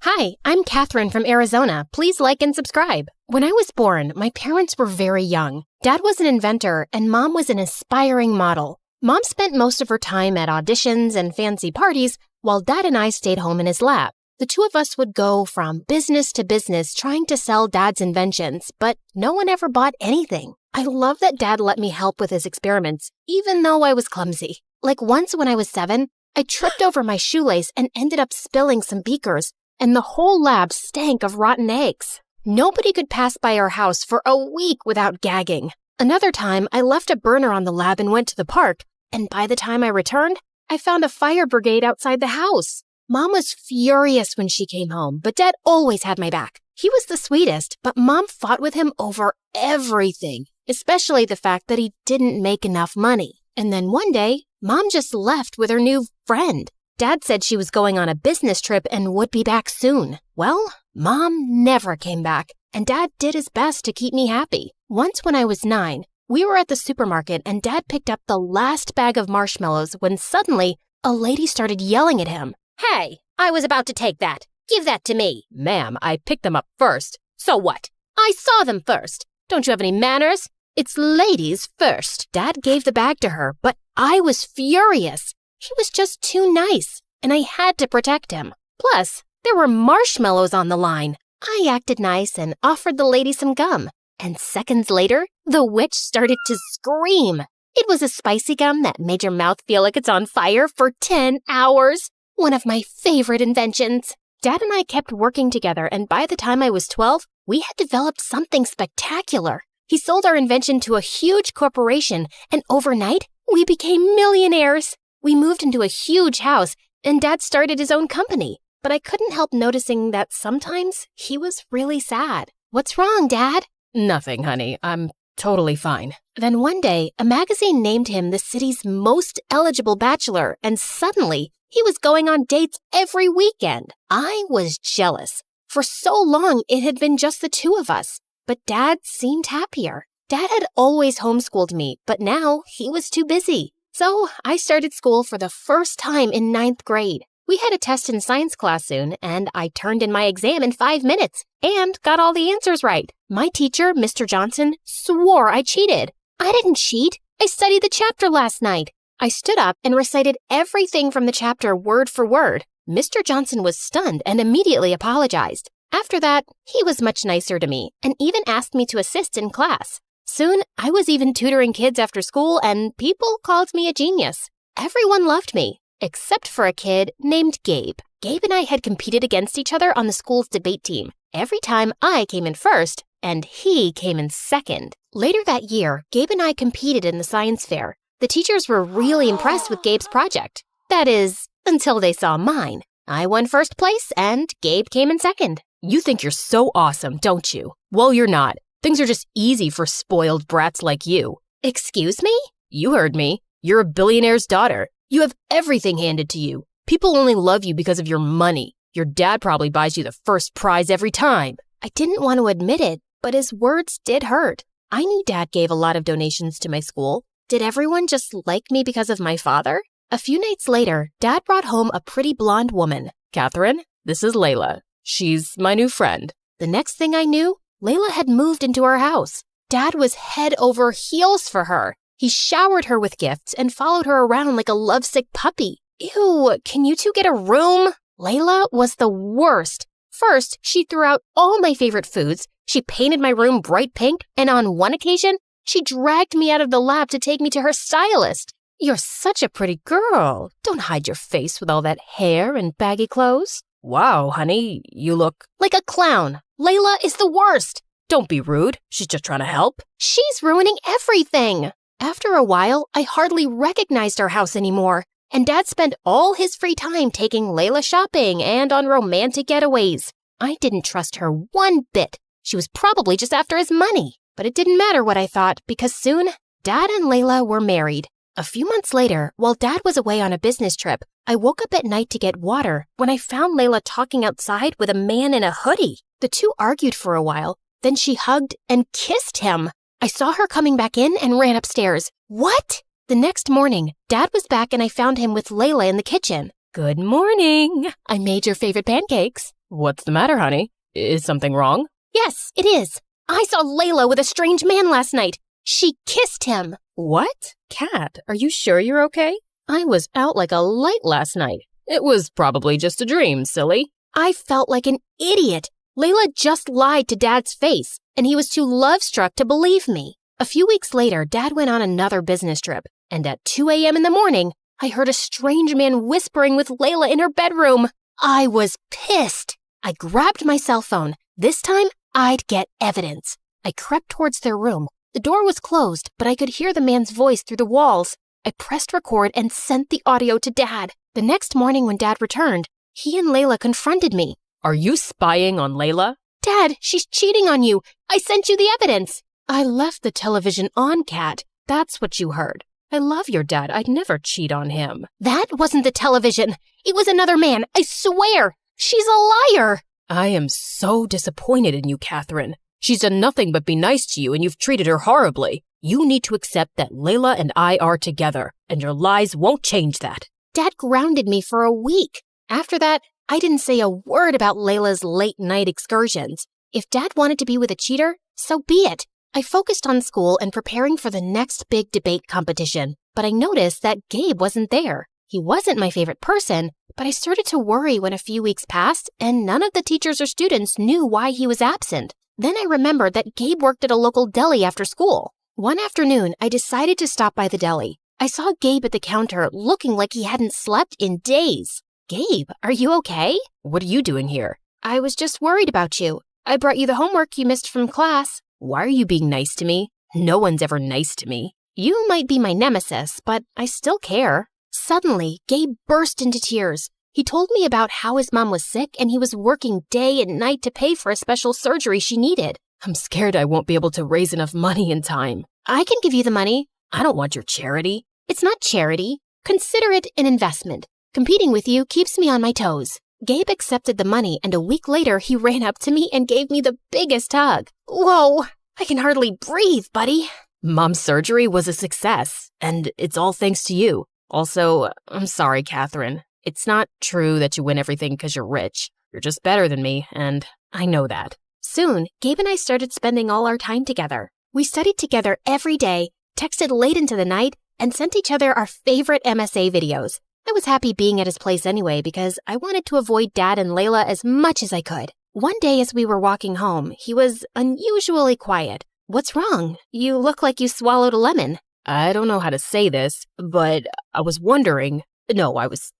Hi, I'm Catherine from Arizona. Please like and subscribe. When I was born, my parents were very young. Dad was an inventor and Mom was an aspiring model. Mom spent most of her time at auditions and fancy parties, while Dad and I stayed home in his lab. The two of us would go from business to business trying to sell Dad's inventions, but no one ever bought anything. I love that Dad let me help with his experiments, even though I was clumsy. Like once when I was 7, I tripped over my shoelace and ended up spilling some beakers, and the whole lab stank of rotten eggs. Nobody could pass by our house for a week without gagging. Another time, I left a burner on the lab and went to the park, and by the time I returned, I found a fire brigade outside the house. Mom was furious when she came home, but Dad always had my back. He was the sweetest, but Mom fought with him over everything, especially the fact that he didn't make enough money. And then one day, Mom just left with her new friend. Dad said she was going on a business trip and would be back soon. Well, Mom never came back, and Dad did his best to keep me happy. Once when I was 9, we were at the supermarket and Dad picked up the last bag of marshmallows when suddenly a lady started yelling at him. "Hey, I was about to take that. Give that to me." "Ma'am, I picked them up first." "So what? I saw them first. Don't you have any manners? It's ladies first." Dad gave the bag to her, but I was furious. He was just too nice, and I had to protect him. Plus, there were marshmallows on the line. I acted nice and offered the lady some gum. And seconds later, the witch started to scream. It was a spicy gum that made your mouth feel like it's on fire for 10 hours. One of my favorite inventions. Dad and I kept working together, and by the time I was 12, we had developed something spectacular. He sold our invention to a huge corporation, and overnight, we became millionaires. We moved into a huge house, and Dad started his own company. But I couldn't help noticing that sometimes he was really sad. "What's wrong, Dad?" "Nothing, honey. I'm totally fine." Then one day, a magazine named him the city's most eligible bachelor, and suddenly, he was going on dates every weekend. I was jealous. For so long, it had been just the two of us. But Dad seemed happier. Dad had always homeschooled me, but now he was too busy. So I started school for the first time in 9th grade. We had a test in science class soon, and I turned in my exam in 5 minutes and got all the answers right. My teacher, Mr. Johnson, swore I cheated. I didn't cheat. I studied the chapter last night. I stood up and recited everything from the chapter word for word. Mr. Johnson was stunned and immediately apologized. After that, he was much nicer to me and even asked me to assist in class. Soon, I was even tutoring kids after school, and people called me a genius. Everyone loved me, except for a kid named Gabe. Gabe and I had competed against each other on the school's debate team. Every time I came in first, and he came in second. Later that year, Gabe and I competed in the science fair. The teachers were really impressed with Gabe's project. That is, until they saw mine. I won first place, and Gabe came in second. You think you're so awesome, don't you? Well, you're not. Things are just easy for spoiled brats like you. Excuse me? You heard me. You're a billionaire's daughter. You have everything handed to you. People only love you because of your money. Your dad probably buys you the first prize every time. I didn't want to admit it, but his words did hurt. I knew Dad gave a lot of donations to my school. Did everyone just like me because of my father? A few nights later, Dad brought home a pretty blonde woman. Catherine, this is Layla. She's my new friend. The next thing I knew, Layla had moved into our house. Dad was head over heels for her. He showered her with gifts and followed her around like a lovesick puppy. Ew, can you two get a room? Layla was the worst. First, she threw out all my favorite foods. She painted my room bright pink, and on one occasion, she dragged me out of the lab to take me to her stylist. You're such a pretty girl. Don't hide your face with all that hair and baggy clothes. Wow, honey, you look like a clown. Layla is the worst. Don't be rude. She's just trying to help. She's ruining everything. After a while, I hardly recognized our house anymore, and Dad spent all his free time taking Layla shopping and on romantic getaways. I didn't trust her one bit. She was probably just after his money. But it didn't matter what I thought, because soon, Dad and Layla were married. A few months later, while Dad was away on a business trip, I woke up at night to get water when I found Layla talking outside with a man in a hoodie. The two argued for a while, then she hugged and kissed him. I saw her coming back in and ran upstairs. What? The next morning, Dad was back and I found him with Layla in the kitchen. Good morning. I made your favorite pancakes. What's the matter, honey? Is something wrong? Yes, it is. I saw Layla with a strange man last night. She kissed him. What? Kat, are you sure you're okay? I was out like a light last night. It was probably just a dream, silly. I felt like an idiot. Layla just lied to Dad's face, and he was too love-struck to believe me. A few weeks later, Dad went on another business trip, and at 2 a.m. in the morning, I heard a strange man whispering with Layla in her bedroom. I was pissed. I grabbed my cell phone. This time, I'd get evidence. I crept towards their room. The door was closed, but I could hear the man's voice through the walls. I pressed record and sent the audio to Dad. The next morning when Dad returned, he and Layla confronted me. Are you spying on Layla? Dad, she's cheating on you. I sent you the evidence. I left the television on, Kat. That's what you heard. I love your dad. I'd never cheat on him. That wasn't the television. It was another man. I swear. She's a liar. I am so disappointed in you, Catherine. She's done nothing but be nice to you, and you've treated her horribly. You need to accept that Layla and I are together, and your lies won't change that. Dad grounded me for a week. After that, I didn't say a word about Layla's late-night excursions. If Dad wanted to be with a cheater, so be it. I focused on school and preparing for the next big debate competition, but I noticed that Gabe wasn't there. He wasn't my favorite person, but I started to worry when a few weeks passed and none of the teachers or students knew why he was absent. Then I remembered that Gabe worked at a local deli after school. One afternoon, I decided to stop by the deli. I saw Gabe at the counter looking like he hadn't slept in days. Gabe, are you okay? What are you doing here? I was just worried about you. I brought you the homework you missed from class. Why are you being nice to me? No one's ever nice to me. You might be my nemesis, but I still care. Suddenly, Gabe burst into tears. He told me about how his mom was sick and he was working day and night to pay for a special surgery she needed. I'm scared I won't be able to raise enough money in time. I can give you the money. I don't want your charity. It's not charity. Consider it an investment. Competing with you keeps me on my toes. Gabe accepted the money, and a week later, he ran up to me and gave me the biggest hug. Whoa, I can hardly breathe, buddy. Mom's surgery was a success, and it's all thanks to you. Also, I'm sorry, Catherine. It's not true that you win everything because you're rich. You're just better than me, and I know that. Soon, Gabe and I started spending all our time together. We studied together every day, texted late into the night, and sent each other our favorite MSA videos. I was happy being at his place anyway because I wanted to avoid Dad and Layla as much as I could. One day as we were walking home, he was unusually quiet. What's wrong? You look like you swallowed a lemon. I don't know how to say this, but I was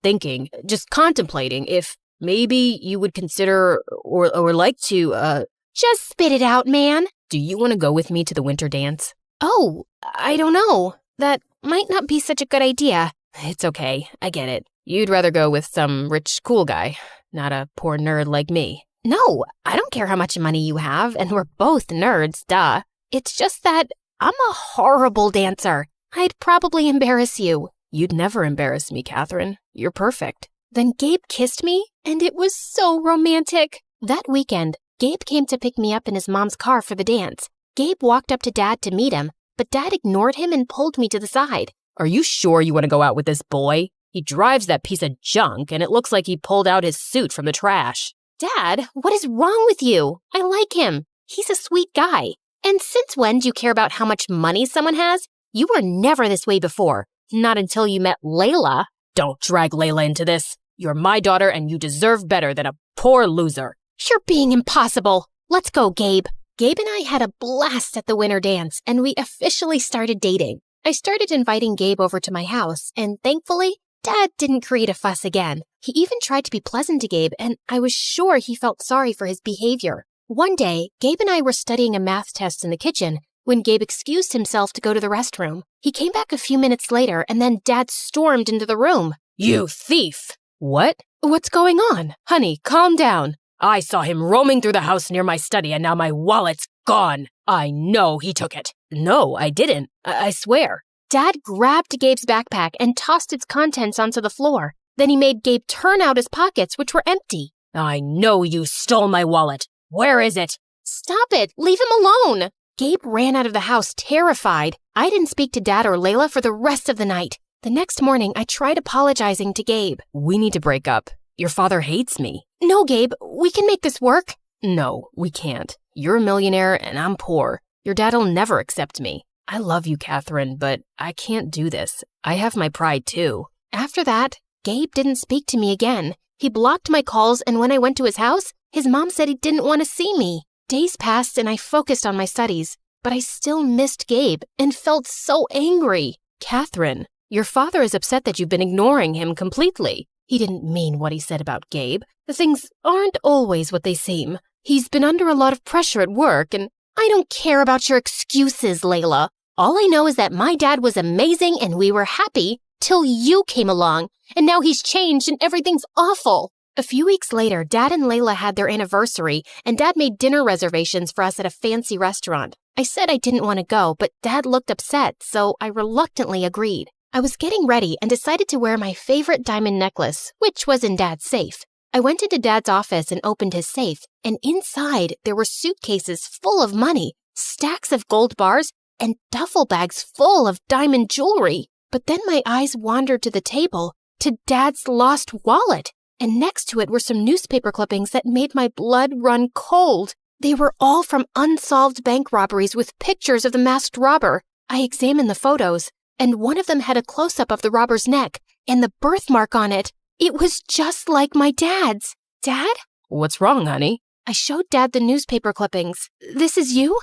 thinking, just contemplating if maybe you would consider or like to, Just spit it out, man. Do you want to go with me to the winter dance? Oh, I don't know. That might not be such a good idea. It's okay, I get it. You'd rather go with some rich, cool guy, not a poor nerd like me. No, I don't care how much money you have, and we're both nerds, duh. It's just that I'm a horrible dancer. I'd probably embarrass you. You'd never embarrass me, Catherine. You're perfect. Then Gabe kissed me, and it was so romantic. That weekend, Gabe came to pick me up in his mom's car for the dance. Gabe walked up to Dad to meet him, but Dad ignored him and pulled me to the side. Are you sure you want to go out with this boy? He drives that piece of junk, and it looks like he pulled out his suit from the trash. Dad, what is wrong with you? I like him. He's a sweet guy. And since when do you care about how much money someone has? You were never this way before. Not until you met Layla. Don't drag Layla into this. You're my daughter, and you deserve better than a poor loser. You're being impossible. Let's go, Gabe. Gabe and I had a blast at the winter dance, and we officially started dating. I started inviting Gabe over to my house, and thankfully, Dad didn't create a fuss again. He even tried to be pleasant to Gabe, and I was sure he felt sorry for his behavior. One day, Gabe and I were studying a math test in the kitchen when Gabe excused himself to go to the restroom. He came back a few minutes later, and then Dad stormed into the room. You thief! What? What's going on? Honey, calm down. I saw him roaming through the house near my study, and now my wallet's gone. I know he took it. No, I didn't. I swear. Dad grabbed Gabe's backpack and tossed its contents onto the floor. Then he made Gabe turn out his pockets, which were empty. I know you stole my wallet. Where is it? Stop it! Leave him alone! Gabe ran out of the house terrified. I didn't speak to Dad or Layla for the rest of the night. The next morning, I tried apologizing to Gabe. We need to break up. Your father hates me. No, Gabe, we can make this work. No, we can't. You're a millionaire and I'm poor. Your dad'll never accept me. I love you, Catherine, but I can't do this. I have my pride too. After that, Gabe didn't speak to me again. He blocked my calls, and when I went to his house, his mom said he didn't want to see me. Days passed and I focused on my studies, but I still missed Gabe and felt so angry. Catherine, your father is upset that you've been ignoring him completely. He didn't mean what he said about Gabe. The things aren't always what they seem. He's been under a lot of pressure at work, and I don't care about your excuses, Layla. All I know is that my dad was amazing and we were happy till you came along, and now he's changed and everything's awful. A few weeks later, Dad and Layla had their anniversary, and Dad made dinner reservations for us at a fancy restaurant. I said I didn't want to go, but Dad looked upset, so I reluctantly agreed. I was getting ready and decided to wear my favorite diamond necklace, which was in Dad's safe. I went into Dad's office and opened his safe, and inside there were suitcases full of money, stacks of gold bars, and duffel bags full of diamond jewelry. But then my eyes wandered to the table, to Dad's lost wallet, and next to it were some newspaper clippings that made my blood run cold. They were all from unsolved bank robberies with pictures of the masked robber. I examined the photos, and one of them had a close-up of the robber's neck and the birthmark on it. It was just like my dad's. Dad? What's wrong, honey? I showed Dad the newspaper clippings. This is you?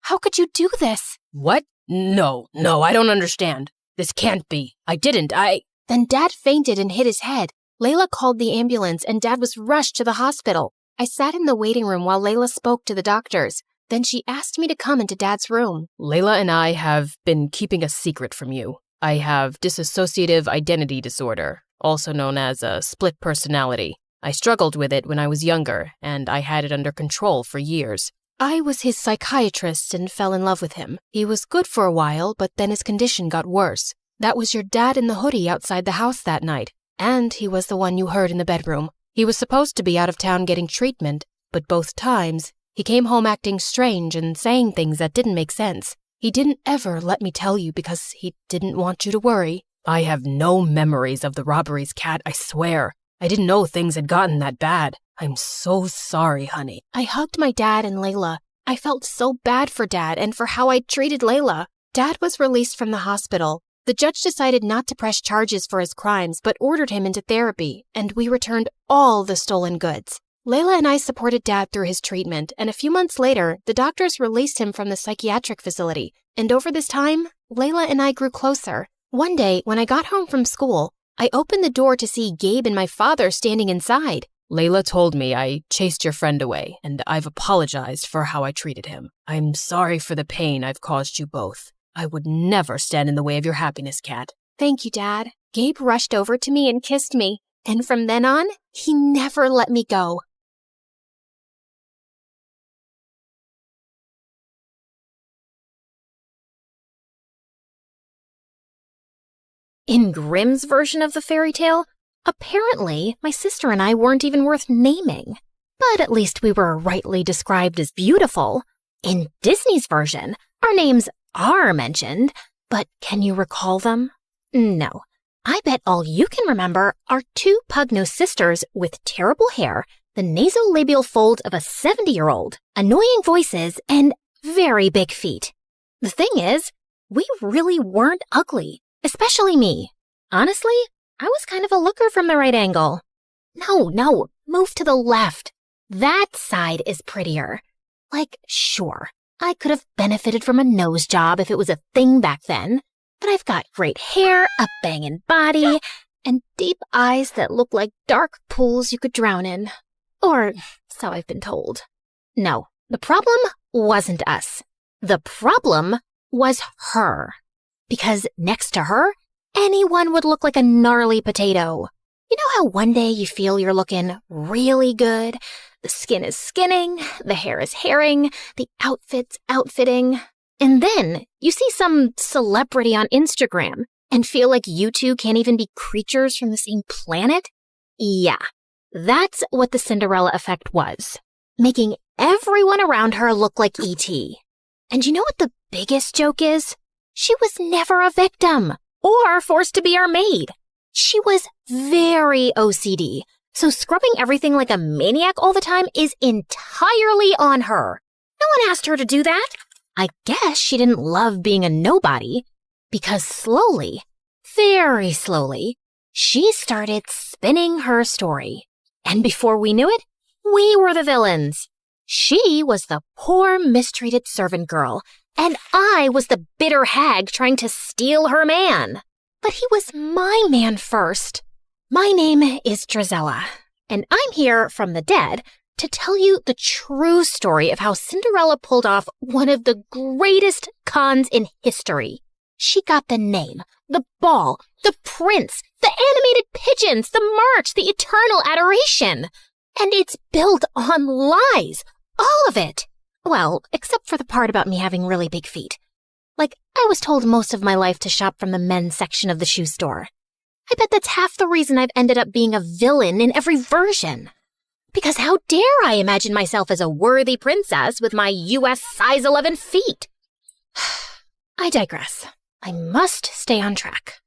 How could you do this? What? No, I don't understand. This can't be. I didn't. Then Dad fainted and hit his head. Layla called the ambulance and Dad was rushed to the hospital. I sat in the waiting room while Layla spoke to the doctors. Then she asked me to come into Dad's room. Layla and I have been keeping a secret from you. I have dissociative identity disorder, also known as a split personality. I struggled with it when I was younger, and I had it under control for years. I was his psychiatrist and fell in love with him. He was good for a while, but then his condition got worse. That was your dad in the hoodie outside the house that night, and he was the one you heard in the bedroom. He was supposed to be out of town getting treatment, but both times, he came home acting strange and saying things that didn't make sense. He didn't ever let me tell you because he didn't want you to worry. I have no memories of the robberies, Kat, I swear. I didn't know things had gotten that bad. I'm so sorry, honey. I hugged my dad and Layla. I felt so bad for Dad and for how I'd treated Layla. Dad was released from the hospital. The judge decided not to press charges for his crimes, but ordered him into therapy, and we returned all the stolen goods. Layla and I supported Dad through his treatment, and a few months later, the doctors released him from the psychiatric facility. And over this time, Layla and I grew closer. One day, when I got home from school, I opened the door to see Gabe and my father standing inside. Layla told me I chased your friend away, and I've apologized for how I treated him. I'm sorry for the pain I've caused you both. I would never stand in the way of your happiness, Kat. Thank you, Dad. Gabe rushed over to me and kissed me, and from then on, he never let me go. In Grimm's version of the fairy tale, apparently my sister and I weren't even worth naming. But at least we were rightly described as beautiful. In Disney's version, our names are mentioned, but can you recall them? No. I bet all you can remember are two pug-nosed sisters with terrible hair, the nasolabial fold of a 70-year-old, annoying voices, and very big feet. The thing is, we really weren't ugly, especially me. Honestly, I was kind of a looker from the right angle. No, move to the left. That side is prettier. Like, sure, I could have benefited from a nose job if it was a thing back then, but I've got great hair, a bangin' body, and deep eyes that look like dark pools you could drown in. Or so I've been told. No, the problem wasn't us. The problem was her. Because next to her, anyone would look like a gnarly potato. You know how one day you feel you're looking really good? The skin is skinning, the hair is hairing, the outfit's outfitting. And then you see some celebrity on Instagram and feel like you two can't even be creatures from the same planet? Yeah, that's what the Cinderella effect was. Making everyone around her look like E.T. And you know what the biggest joke is? She was never a victim or forced to be our maid. She was very OCD, so scrubbing everything like a maniac all the time is entirely on her. No one asked her to do that. I guess she didn't love being a nobody, because slowly, very slowly, she started spinning her story. And before we knew it, we were the villains. She was the poor, mistreated servant girl, and I was the bitter hag trying to steal her man. But he was my man first. My name is Drizella, and I'm here from the dead to tell you the true story of how Cinderella pulled off one of the greatest cons in history. She got the name, the ball, the prince, the animated pigeons, the march, the eternal adoration. And it's built on lies, all of it. Well, except for the part about me having really big feet. Like, I was told most of my life to shop from the men's section of the shoe store. I bet that's half the reason I've ended up being a villain in every version. Because how dare I imagine myself as a worthy princess with my US size 11 feet? I digress. I must stay on track.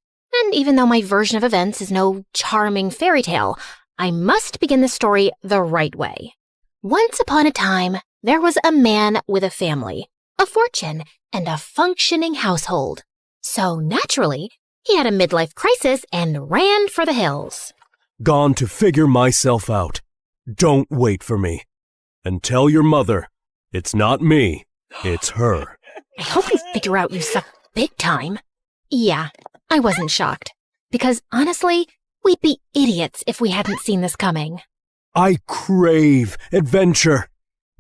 And even though my version of events is no charming fairy tale, I must begin the story the right way. Once upon a time, there was a man with a family, a fortune, and a functioning household. So naturally, he had a midlife crisis and ran for the hills. Gone to figure myself out. Don't wait for me. And tell your mother, it's not me, it's her. I hope you figure out you suck big time. Yeah, I wasn't shocked. Because honestly, we'd be idiots if we hadn't seen this coming. I crave adventure.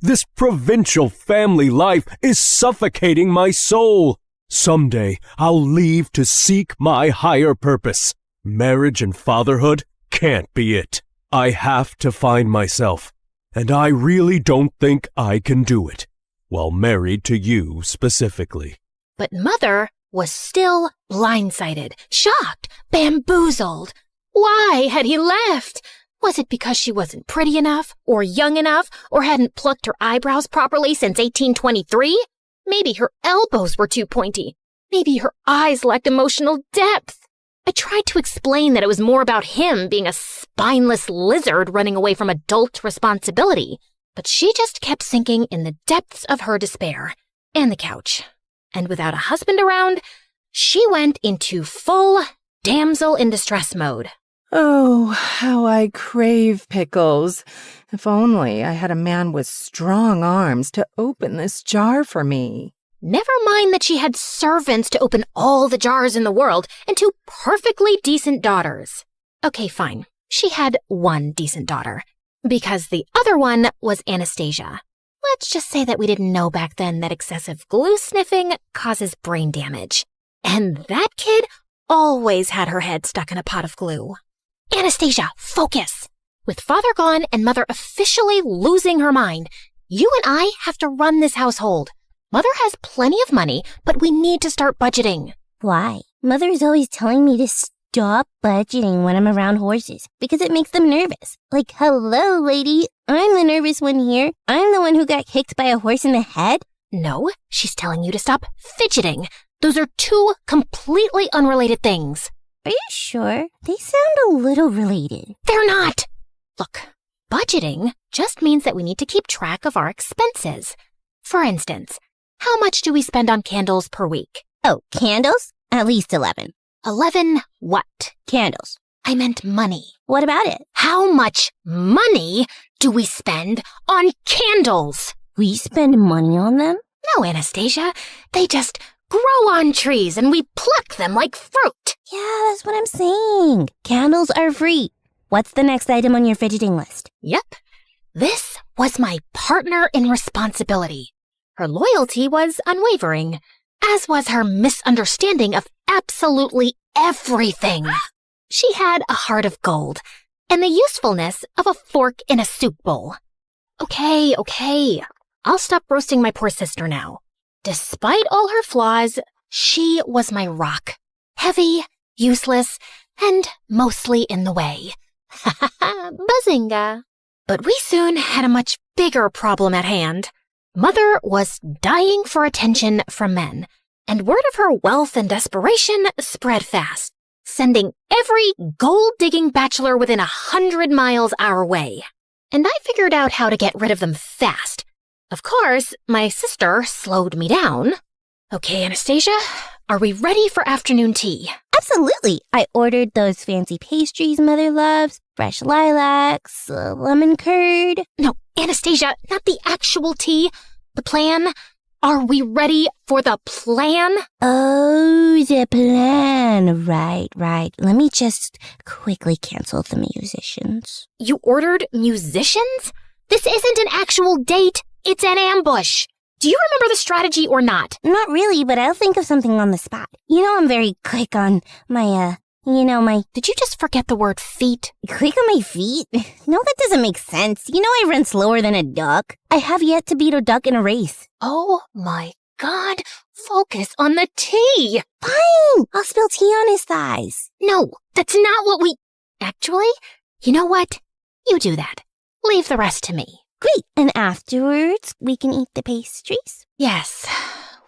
This provincial family life is suffocating my soul. Someday I'll leave to seek my higher purpose. Marriage and fatherhood can't be it. I have to find myself, and I really don't think I can do it, while married to you specifically. But Mother was still blindsided, shocked, bamboozled. Why had he left? Was it because she wasn't pretty enough, or young enough, or hadn't plucked her eyebrows properly since 1823? Maybe her elbows were too pointy. Maybe her eyes lacked emotional depth. I tried to explain that it was more about him being a spineless lizard running away from adult responsibility, but she just kept sinking in the depths of her despair, and the couch. And without a husband around, she went into full damsel in distress mode. Oh, how I crave pickles. If only I had a man with strong arms to open this jar for me. Never mind that she had servants to open all the jars in the world and two perfectly decent daughters. Okay, fine. She had one decent daughter. because the other one was Anastasia. Let's just say that we didn't know back then that excessive glue sniffing causes brain damage. And that kid always had her head stuck in a pot of glue. Anastasia, focus! With father gone and mother officially losing her mind, you and I have to run this household. Mother has plenty of money, but we need to start budgeting. Why? Mother is always telling me to stop budgeting when I'm around horses because it makes them nervous. Like, hello, lady, I'm the nervous one here. I'm the one who got kicked by a horse in the head. No, she's telling you to stop fidgeting. Those are two completely unrelated things. Are you sure? They sound a little related. They're not! Look, budgeting just means that we need to keep track of our expenses. For instance, how much do we spend on candles per week? Oh, candles? At least 11. 11 what? Candles. I meant money. What about it? How much money do we spend on candles? We spend money on them? No, Anastasia. They just grow on trees and we pluck them like fruit. Yeah, that's what I'm saying. Candles are free. What's the next item on your fidgeting list? Yep. This was my partner in responsibility. Her loyalty was unwavering, as was her misunderstanding of absolutely everything. She had a heart of gold and the usefulness of a fork in a soup bowl. Okay. I'll stop roasting my poor sister now. Despite all her flaws, she was my rock. Heavy, useless, and mostly in the way. Ha ha ha, bazinga. But we soon had a much bigger problem at hand. Mother was dying for attention from men, and word of her wealth and desperation spread fast, sending every gold-digging bachelor within 100 miles our way. And I figured out how to get rid of them fast. Of course, my sister slowed me down. Okay, Anastasia, are we ready for afternoon tea? Absolutely. I ordered those fancy pastries Mother loves, fresh lilacs, lemon curd. No, Anastasia, not the actual tea. The plan. Are we ready for the plan? Oh, the plan. Right. Let me just quickly cancel the musicians. You ordered musicians? This isn't an actual date. It's an ambush. Do you remember the strategy or not? Not really, but I'll think of something on the spot. You know I'm very quick on my. Did you just forget the word feet? Quick on my feet? No, that doesn't make sense. You know I run slower than a duck. I have yet to beat a duck in a race. Oh my God. Focus on the tea. Fine. I'll spill tea on his thighs. No, that's not what we... Actually, you know what? You do that. Leave the rest to me. Great. And afterwards, we can eat the pastries? Yes,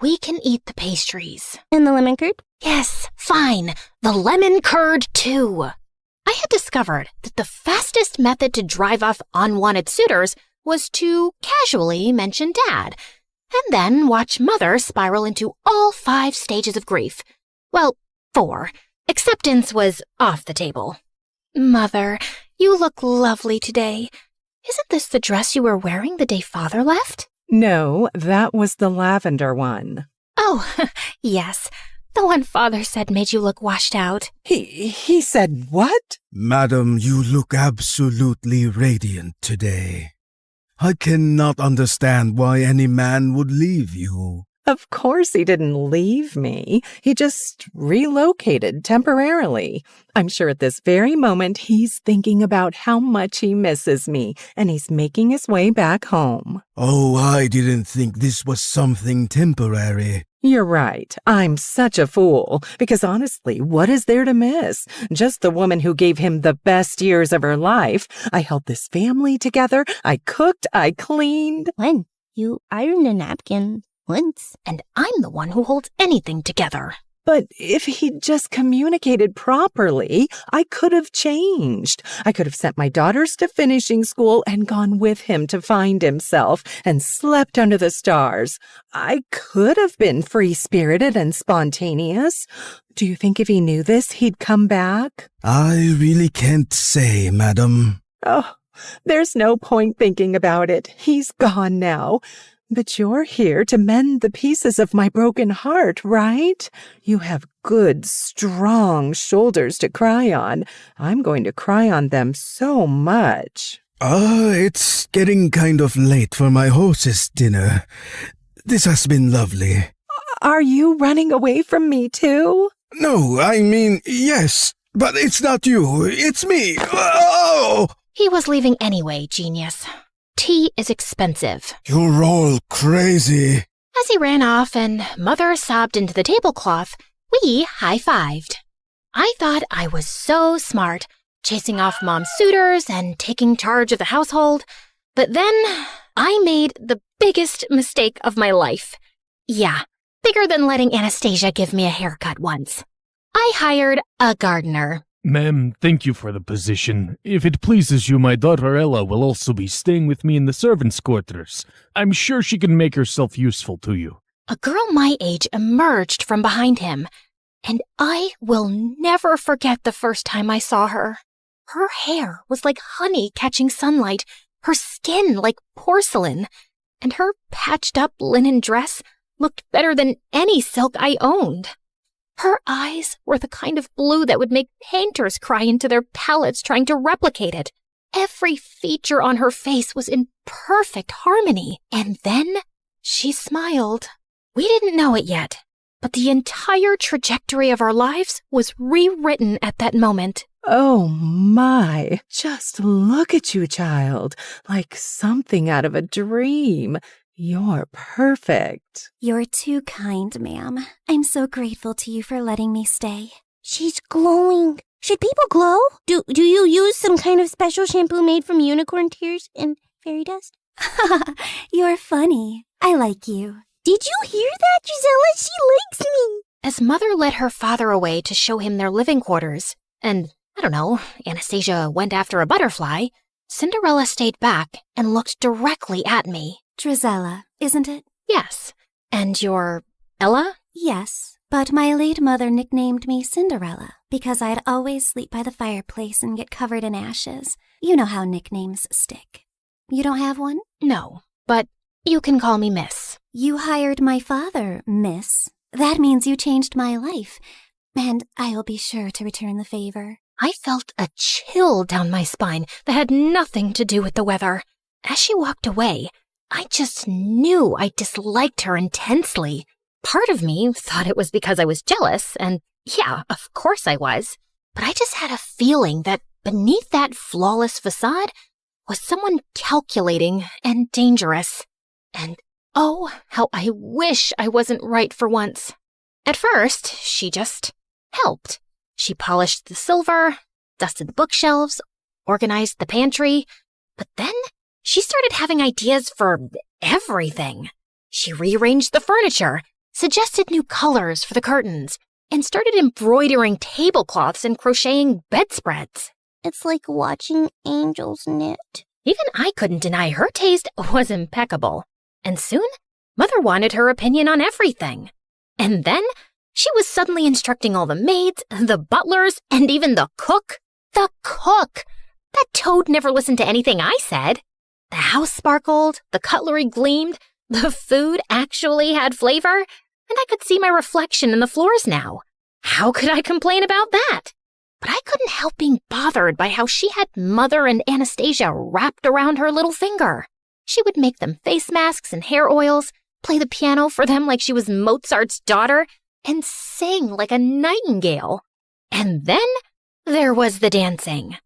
we can eat the pastries. And the lemon curd? Yes, fine. The lemon curd, too. I had discovered that the fastest method to drive off unwanted suitors was to casually mention Dad, and then watch Mother spiral into all 5 stages of grief. Well, 4. Acceptance was off the table. Mother, you look lovely today. Isn't this the dress you were wearing the day Father left? No, that was the lavender one. Oh, yes. The one Father said made you look washed out. He said what? Madam, you look absolutely radiant today. I cannot understand why any man would leave you. Of course he didn't leave me. He just relocated temporarily. I'm sure at this very moment he's thinking about how much he misses me, and he's making his way back home. Oh, I didn't think this was something temporary. You're right. I'm such a fool. Because honestly, what is there to miss? Just the woman who gave him the best years of her life. I held this family together. I cooked. I cleaned. When? You ironed a napkin. Once. And I'm the one who holds anything together. But if he'd just communicated properly, I could have changed. I could have sent my daughters to finishing school and gone with him to find himself and slept under the stars. I could have been free-spirited and spontaneous. Do you think if he knew this, he'd come back? I really can't say, madam. Oh, there's no point thinking about it. He's gone now. But you're here to mend the pieces of my broken heart, right? You have good, strong shoulders to cry on. I'm going to cry on them so much. It's getting kind of late for my hostess dinner. This has been lovely. Are you running away from me too? No, I mean, yes, but it's not you, it's me. Oh! He was leaving anyway, genius. Tea is expensive. You're all crazy. As he ran off and Mother sobbed into the tablecloth, we high-fived. I thought I was so smart, chasing off Mom's suitors and taking charge of the household. But then I made the biggest mistake of my life. Yeah, bigger than letting Anastasia give me a haircut once. I hired a gardener. Ma'am, thank you for the position. If it pleases you, my daughter Ella will also be staying with me in the servants' quarters. I'm sure she can make herself useful to you. A girl my age emerged from behind him, and I will never forget the first time I saw her. Her hair was like honey catching sunlight, her skin like porcelain, and her patched-up linen dress looked better than any silk I owned. Her eyes were the kind of blue that would make painters cry into their palettes trying to replicate it. Every feature on her face was in perfect harmony. And then she smiled. We didn't know it yet, but the entire trajectory of our lives was rewritten at that moment. Oh my, just look at you, child, like something out of a dream. You're perfect. You're too kind, ma'am. I'm so grateful to you for letting me stay. She's glowing. Should people glow? Do you use some kind of special shampoo made from unicorn tears and fairy dust? You're funny. I like you. Did you hear that, Gisela? She likes me. As Mother led her father away to show him their living quarters, and, I don't know, Anastasia went after a butterfly, Cinderella stayed back and looked directly at me. Drizella, isn't it? Yes. And you're Ella? Yes, but my late mother nicknamed me Cinderella because I'd always sleep by the fireplace and get covered in ashes. You know how nicknames stick. You don't have one? No, but you can call me Miss. You hired my father, Miss. That means you changed my life, and I'll be sure to return the favor. I felt a chill down my spine that had nothing to do with the weather. As she walked away, I just knew I disliked her intensely. Part of me thought it was because I was jealous, and yeah, of course I was. But I just had a feeling that beneath that flawless facade was someone calculating and dangerous. And oh, how I wish I wasn't right for once. At first, she just helped. She polished the silver, dusted the bookshelves, organized the pantry, but then she started having ideas for everything. She rearranged the furniture, suggested new colors for the curtains, and started embroidering tablecloths and crocheting bedspreads. It's like watching angels knit. Even I couldn't deny her taste was impeccable. And soon, Mother wanted her opinion on everything. And then she was suddenly instructing all the maids, the butlers, and even the cook. The cook! That toad never listened to anything I said. The house sparkled, the cutlery gleamed, the food actually had flavor, and I could see my reflection in the floors now. How could I complain about that? But I couldn't help being bothered by how she had Mother and Anastasia wrapped around her little finger. She would make them face masks and hair oils, play the piano for them like she was Mozart's daughter, and sing like a nightingale. And then there was the dancing.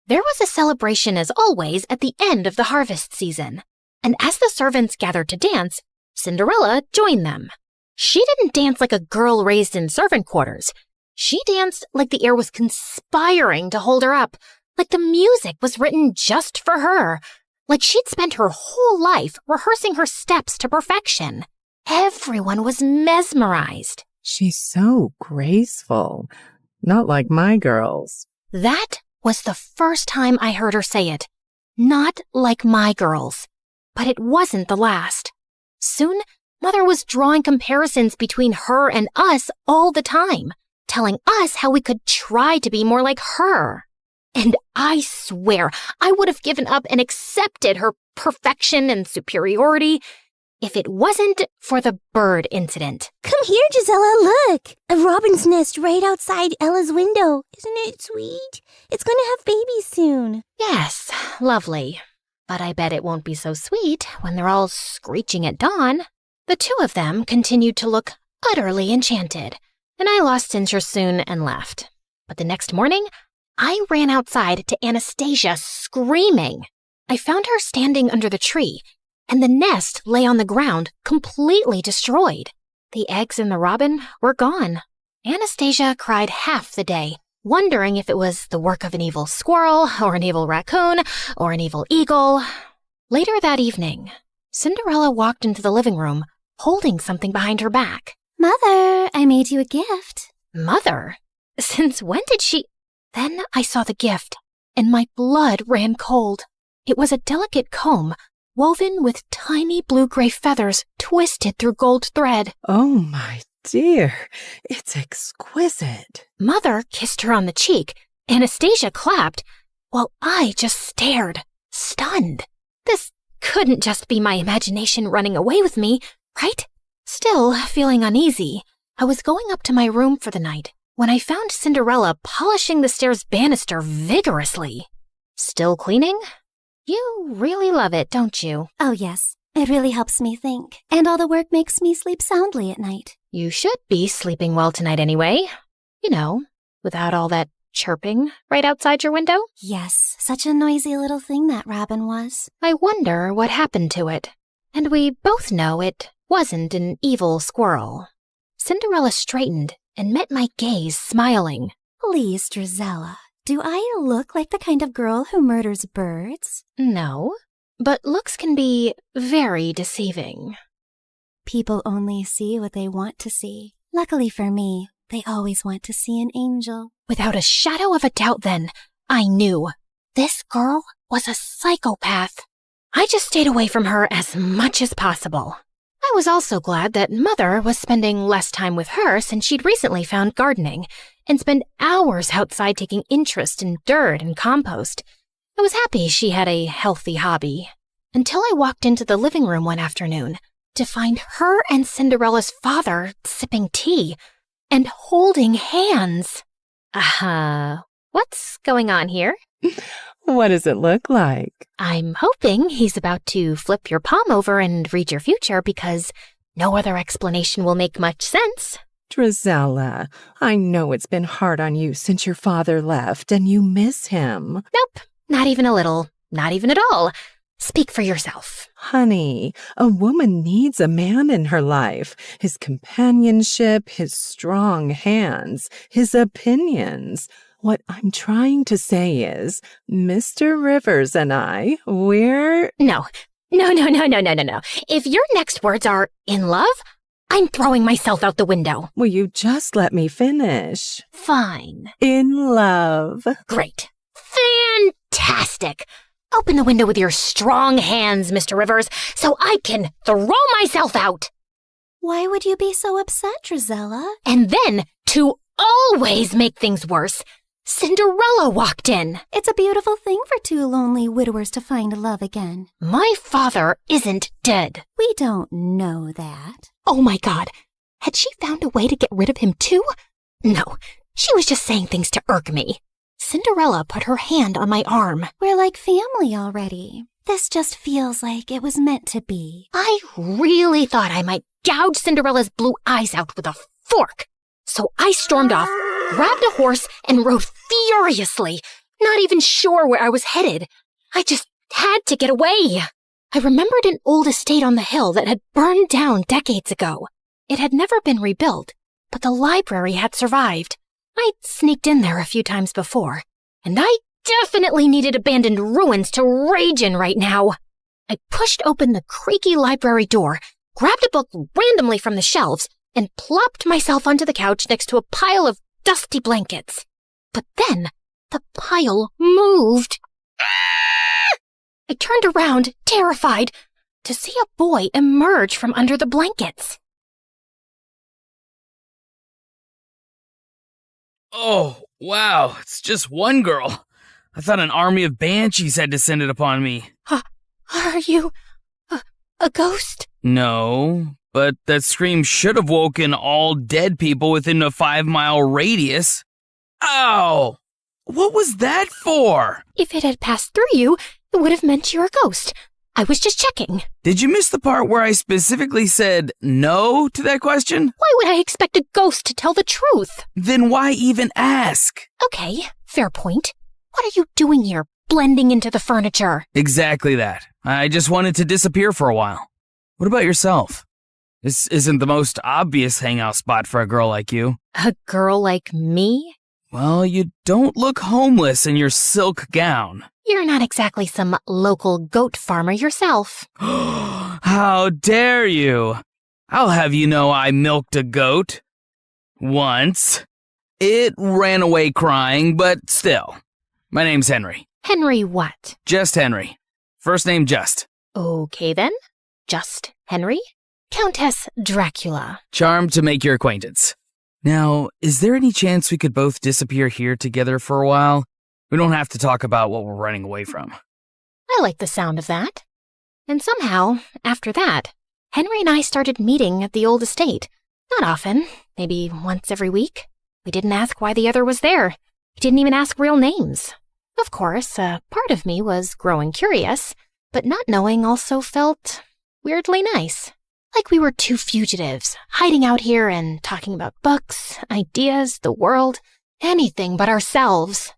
There was a celebration, as always, at the end of the harvest season. And as the servants gathered to dance, Cinderella joined them. She didn't dance like a girl raised in servant quarters. She danced like the air was conspiring to hold her up, like the music was written just for her, like she'd spent her whole life rehearsing her steps to perfection. Everyone was mesmerized. She's so graceful, not like my girls. That was the first time I heard her say it. Not like my girls. But it wasn't the last. Soon, Mother was drawing comparisons between her and us all the time, telling us how we could try to be more like her. And I swear I would have given up and accepted her perfection and superiority if it wasn't for the bird incident. Come here, Gisela, look! A robin's nest right outside Ella's window. Isn't it sweet? It's gonna have babies soon. Yes, lovely. But I bet it won't be so sweet when they're all screeching at dawn. The two of them continued to look utterly enchanted, and I lost interest soon and left. But the next morning, I ran outside to Anastasia screaming. I found her standing under the tree, and the nest lay on the ground, completely destroyed. The eggs and the robin were gone. Anastasia cried half the day, wondering if it was the work of an evil squirrel, or an evil raccoon, or an evil eagle. Later that evening, Cinderella walked into the living room, holding something behind her back. Mother, I made you a gift. Mother? Since when did she... Then I saw the gift, and my blood ran cold. It was a delicate comb, woven with tiny blue-gray feathers twisted through gold thread. Oh, my dear, it's exquisite. Mother kissed her on the cheek. Anastasia clapped, while I just stared, stunned. This couldn't just be my imagination running away with me, right? Still feeling uneasy, I was going up to my room for the night when I found Cinderella polishing the stairs banister vigorously. Still cleaning? You really love it, don't you? Oh, yes. It really helps me think. And all the work makes me sleep soundly at night. You should be sleeping well tonight anyway. You know, without all that chirping right outside your window. Yes, such a noisy little thing that robin was. I wonder what happened to it. And we both know it wasn't an evil squirrel. Cinderella straightened and met my gaze, smiling. Please, Drizella, do I look like the kind of girl who murders birds? No, but looks can be very deceiving. People only see what they want to see. Luckily for me, they always want to see an angel. Without a shadow of a doubt then, I knew this girl was a psychopath. I just stayed away from her as much as possible. I was also glad that Mother was spending less time with her since she'd recently found gardening and spent hours outside taking interest in dirt and compost. I was happy she had a healthy hobby, until I walked into the living room one afternoon to find her and Cinderella's father sipping tea and holding hands. What's going on here? What does it look like? I'm hoping he's about to flip your palm over and read your future because no other explanation will make much sense. Drizella, I know it's been hard on you since your father left and you miss him. Nope, not even a little, not even at all. Speak for yourself. Honey, a woman needs a man in her life. His companionship, his strong hands, his opinions. What I'm trying to say is, Mr. Rivers and I, we're... No. If your next words are in love, I'm throwing myself out the window. Will you just let me finish? Fine. In love. Great. Fantastic. Open the window with your strong hands, Mr. Rivers, so I can throw myself out. Why would you be so upset, Drizella? And then, to always make things worse, Cinderella walked in. It's a beautiful thing for two lonely widowers to find love again. My father isn't dead. We don't know that. Oh my God. Had she found a way to get rid of him too? No, she was just saying things to irk me. Cinderella put her hand on my arm. We're like family already. This just feels like it was meant to be. I really thought I might gouge Cinderella's blue eyes out with a fork. So I stormed off, grabbed a horse, and rode furiously, not even sure where I was headed. I just had to get away. I remembered an old estate on the hill that had burned down decades ago. It had never been rebuilt, but the library had survived. I'd sneaked in there a few times before, and I definitely needed abandoned ruins to rage in right now. I pushed open the creaky library door, grabbed a book randomly from the shelves, and plopped myself onto the couch next to a pile of dusty blankets. But then, the pile moved. I turned around, terrified, to see a boy emerge from under the blankets. Oh, wow, it's just one girl. I thought an army of banshees had descended upon me. Are you a ghost? No, but that scream should have woken all dead people within a 5-mile radius. Ow! What was that for? If it had passed through you, it would have meant you're a ghost. I was just checking. Did you miss the part where I specifically said no to that question? Why would I expect a ghost to tell the truth? Then why even ask? Okay, fair point. What are you doing here, blending into the furniture? Exactly that. I just wanted to disappear for a while. What about yourself? This isn't the most obvious hangout spot for a girl like you. A girl like me? Well, you don't look homeless in your silk gown. You're not exactly some local goat farmer yourself. How dare you? I'll have you know I milked a goat. Once. It ran away crying, but still. My name's Henry. Henry what? Just Henry. First name Just. Okay then. Just Henry. Countess Dracula. Charmed to make your acquaintance. Now, is there any chance we could both disappear here together for a while? We don't have to talk about what we're running away from. I like the sound of that. And somehow, after that, Henry and I started meeting at the old estate. Not often, maybe once every week. We didn't ask why the other was there. We didn't even ask real names. Of course, a part of me was growing curious, but not knowing also felt weirdly nice. Like we were two fugitives, hiding out here and talking about books, ideas, the world, anything but ourselves.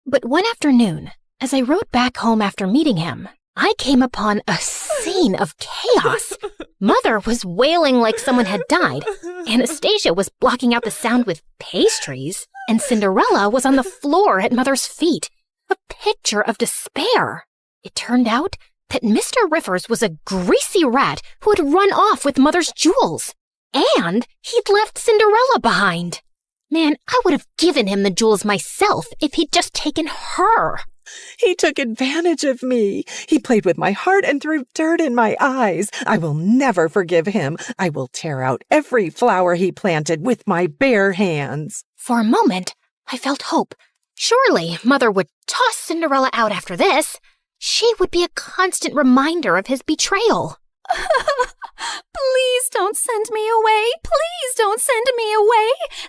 But one afternoon, as I rode back home after meeting him, I came upon a scene of chaos. Mother was wailing like someone had died. Anastasia was blocking out the sound with pastries, and Cinderella was on the floor at Mother's feet, a picture of despair. It turned out that Mr. Rivers was a greasy rat who had run off with Mother's jewels, and he'd left Cinderella behind. Man, I would have given him the jewels myself if he'd just taken her. He took advantage of me. He played with my heart and threw dirt in my eyes. I will never forgive him. I will tear out every flower he planted with my bare hands. For a moment, I felt hope. Surely Mother would toss Cinderella out after this. She would be a constant reminder of his betrayal. Please don't send me away. Please don't send me away.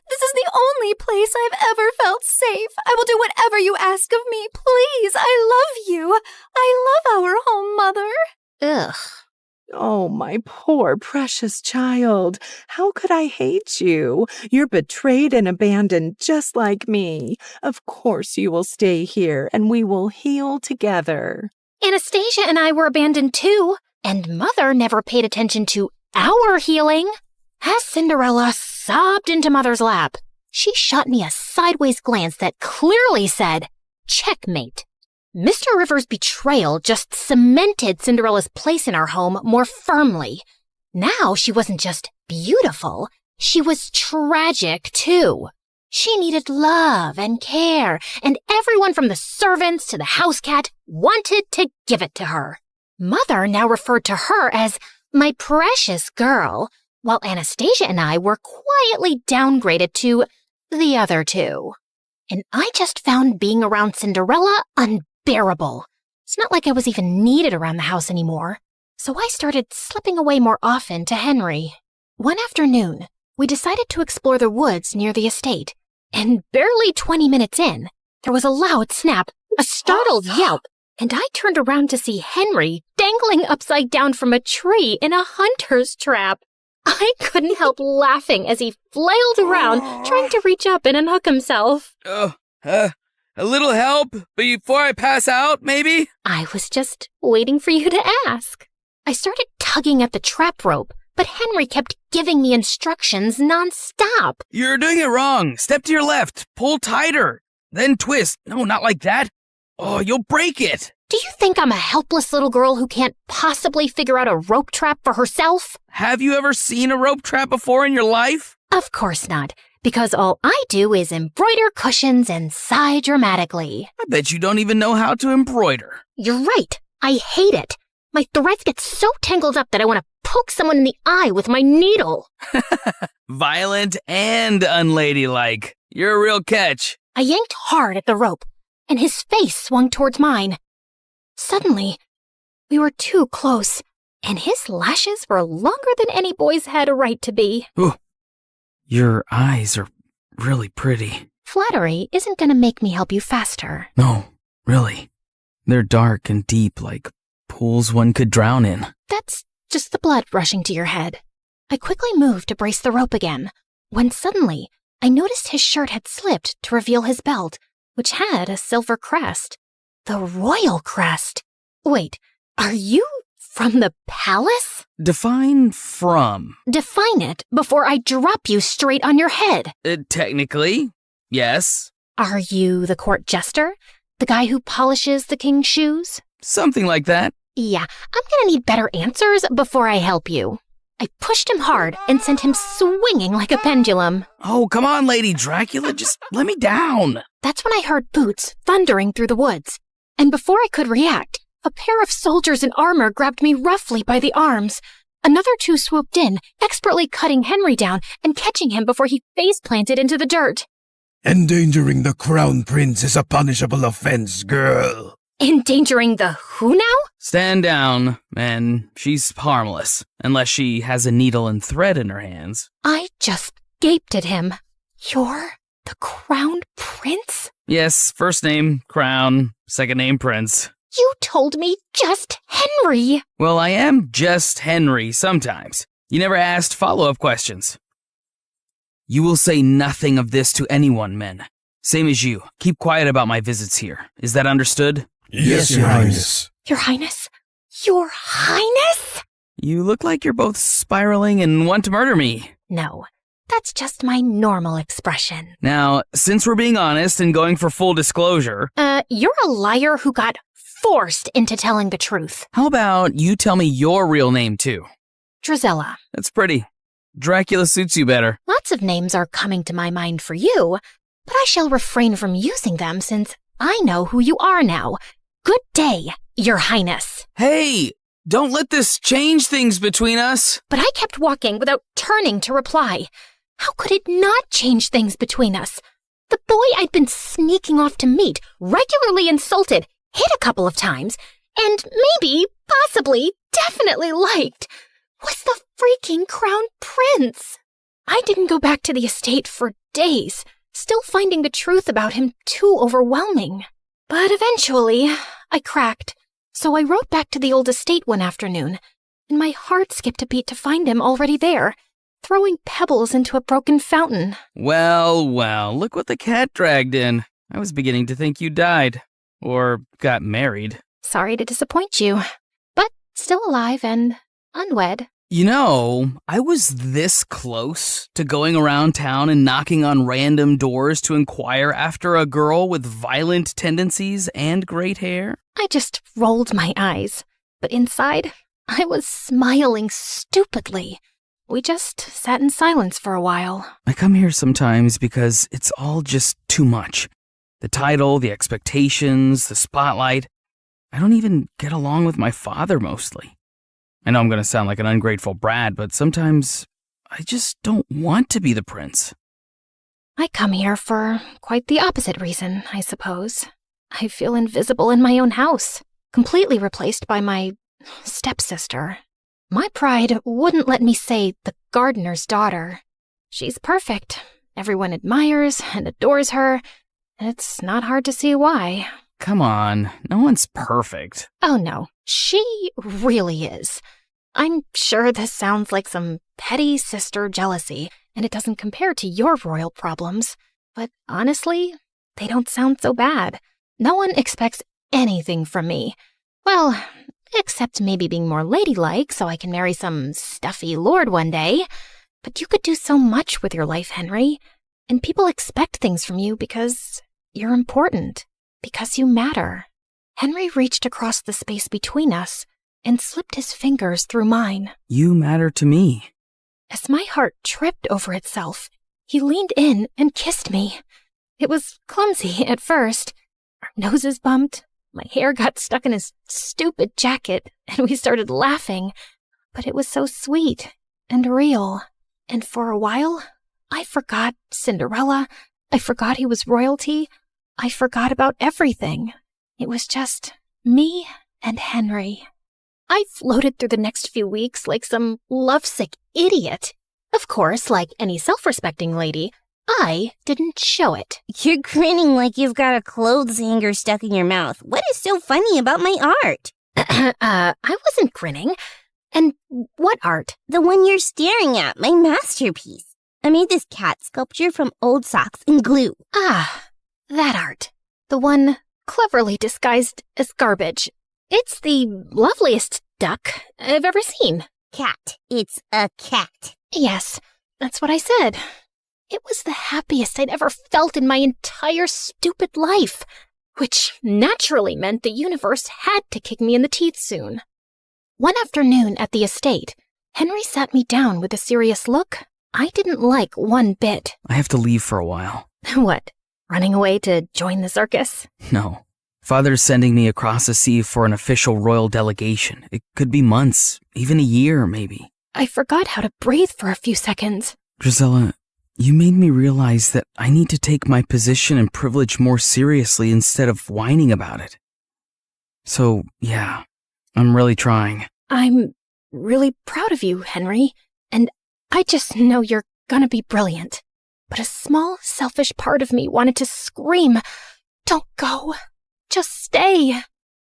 This is the only place I've ever felt safe. I will do whatever you ask of me. Please, I love you. I love our home, Mother. Ugh. Oh, my poor precious child. How could I hate you? You're betrayed and abandoned just like me. Of course you will stay here and we will heal together. Anastasia and I were abandoned too, and Mother never paid attention to our healing. As Cinderella sobbed into Mother's lap, she shot me a sideways glance that clearly said, checkmate. Mr. Rivers' betrayal just cemented Cinderella's place in our home more firmly. Now she wasn't just beautiful, she was tragic too. She needed love and care, and everyone from the servants to the house cat wanted to give it to her. Mother now referred to her as my precious girl, while Anastasia and I were quietly downgraded to the other two. And I just found being around Cinderella unbearable. It's not like I was even needed around the house anymore. So I started slipping away more often to Henry. One afternoon, we decided to explore the woods near the estate. And barely 20 minutes in, there was a loud snap, a startled yelp, and I turned around to see Henry dangling upside down from a tree in a hunter's trap. I couldn't help laughing as he flailed around, trying to reach up and unhook himself. A little help before I pass out, maybe? I was just waiting for you to ask. I started tugging at the trap rope, but Henry kept giving me instructions nonstop. You're doing it wrong. Step to your left. Pull tighter. Then twist. No, not like that. Oh, you'll break it. Do you think I'm a helpless little girl who can't possibly figure out a rope trap for herself? Have you ever seen a rope trap before in your life? Of course not, because all I do is embroider cushions and sigh dramatically. I bet you don't even know how to embroider. You're right. I hate it. My threads get so tangled up that I want to poke someone in the eye with my needle. Violent and unladylike. You're a real catch. I yanked hard at the rope, and his face swung towards mine. Suddenly, we were too close. And his lashes were longer than any boy's had a right to be. Ooh, your eyes are really pretty. Flattery isn't going to make me help you faster. No, really. They're dark and deep, like pools one could drown in. That's just the blood rushing to your head. I quickly moved to brace the rope again, when suddenly I noticed his shirt had slipped to reveal his belt, which had a silver crest. The royal crest. Wait, are you from the palace? Define from. Define it before I drop you straight on your head. Technically, yes. Are you the court jester? The guy who polishes the king's shoes? Something like that. Yeah, I'm gonna need better answers before I help you. I pushed him hard and sent him swinging like a pendulum. Oh, come on, Lady Dracula, just let me down. That's when I heard boots thundering through the woods. And before I could react, a pair of soldiers in armor grabbed me roughly by the arms. Another two swooped in, expertly cutting Henry down and catching him before he face-planted into the dirt. Endangering the crown prince is a punishable offense, girl. Endangering the who now? Stand down, and she's harmless, unless she has a needle and thread in her hands. I just gaped at him. You're the crown prince? Yes, first name, Crown, second name, Prince. You told me just Henry. Well, I am just Henry sometimes. You never asked follow-up questions. You will say nothing of this to anyone, men. Same as you. Keep quiet about my visits here. Is that understood? Yes, Your Highness. Your Highness? Your Highness? You look like you're both spiraling and want to murder me. No, that's just my normal expression. Now, since we're being honest and going for full disclosure... You're a liar who got forced into telling the truth. How about you tell me your real name, too? Drizella. That's pretty. Dracula suits you better. Lots of names are coming to my mind for you, but I shall refrain from using them since I know who you are now. Good day, Your Highness. Hey, don't let this change things between us. But I kept walking without turning to reply. How could it not change things between us? The boy I'd been sneaking off to meet, regularly insulted, hit a couple of times, and maybe, possibly, definitely liked, was the freaking crown prince. I didn't go back to the estate for days, still finding the truth about him too overwhelming. But eventually, I cracked, so I rode back to the old estate one afternoon, and my heart skipped a beat to find him already there, throwing pebbles into a broken fountain. Well, look what the cat dragged in. I was beginning to think you died. Or got married. Sorry to disappoint you, but still alive and unwed. You know, I was this close to going around town and knocking on random doors to inquire after a girl with violent tendencies and great hair. I just rolled my eyes, but inside, I was smiling stupidly. We just sat in silence for a while. I come here sometimes because it's all just too much. The title, the expectations, the spotlight. I don't even get along with my father mostly. I know I'm going to sound like an ungrateful brat, but sometimes I just don't want to be the prince. I come here for quite the opposite reason, I suppose. I feel invisible in my own house, completely replaced by my stepsister. My pride wouldn't let me say the gardener's daughter. She's perfect. Everyone admires and adores her. It's not hard to see why. Come on, no one's perfect. Oh no, she really is. I'm sure this sounds like some petty sister jealousy, and it doesn't compare to your royal problems. But honestly, they don't sound so bad. No one expects anything from me. Well, except maybe being more ladylike so I can marry some stuffy lord one day. But you could do so much with your life, Henry. And people expect things from you because you're important, because you matter. Henry reached across the space between us and slipped his fingers through mine. You matter to me. As my heart tripped over itself, he leaned in and kissed me. It was clumsy at first. Our noses bumped, my hair got stuck in his stupid jacket, and we started laughing. But it was so sweet and real. And for a while, I forgot Cinderella. I forgot he was royalty. I forgot about everything. It was just me and Henry. I floated through the next few weeks like some lovesick idiot. Of course, like any self-respecting lady, I didn't show it. You're grinning like you've got a clothes hanger stuck in your mouth. What is so funny about my art? I wasn't grinning. And what art? The one you're staring at, my masterpiece. I made this cat sculpture from old socks and glue. Ah, that art. The one cleverly disguised as garbage. It's the loveliest duck I've ever seen. Cat. It's a cat. Yes, that's what I said. It was the happiest I'd ever felt in my entire stupid life, which naturally meant the universe had to kick me in the teeth soon. One afternoon at the estate, Henry sat me down with a serious look I didn't like one bit. I have to leave for a while. What, running away to join the circus? No. Father's sending me across the sea for an official royal delegation. It could be months, even a year, maybe. I forgot how to breathe for a few seconds. Drizella, you made me realize that I need to take my position and privilege more seriously instead of whining about it. So, yeah, I'm really trying. I'm really proud of you, Henry, and I just know you're gonna be brilliant. But a small, selfish part of me wanted to scream, "Don't go. Just stay."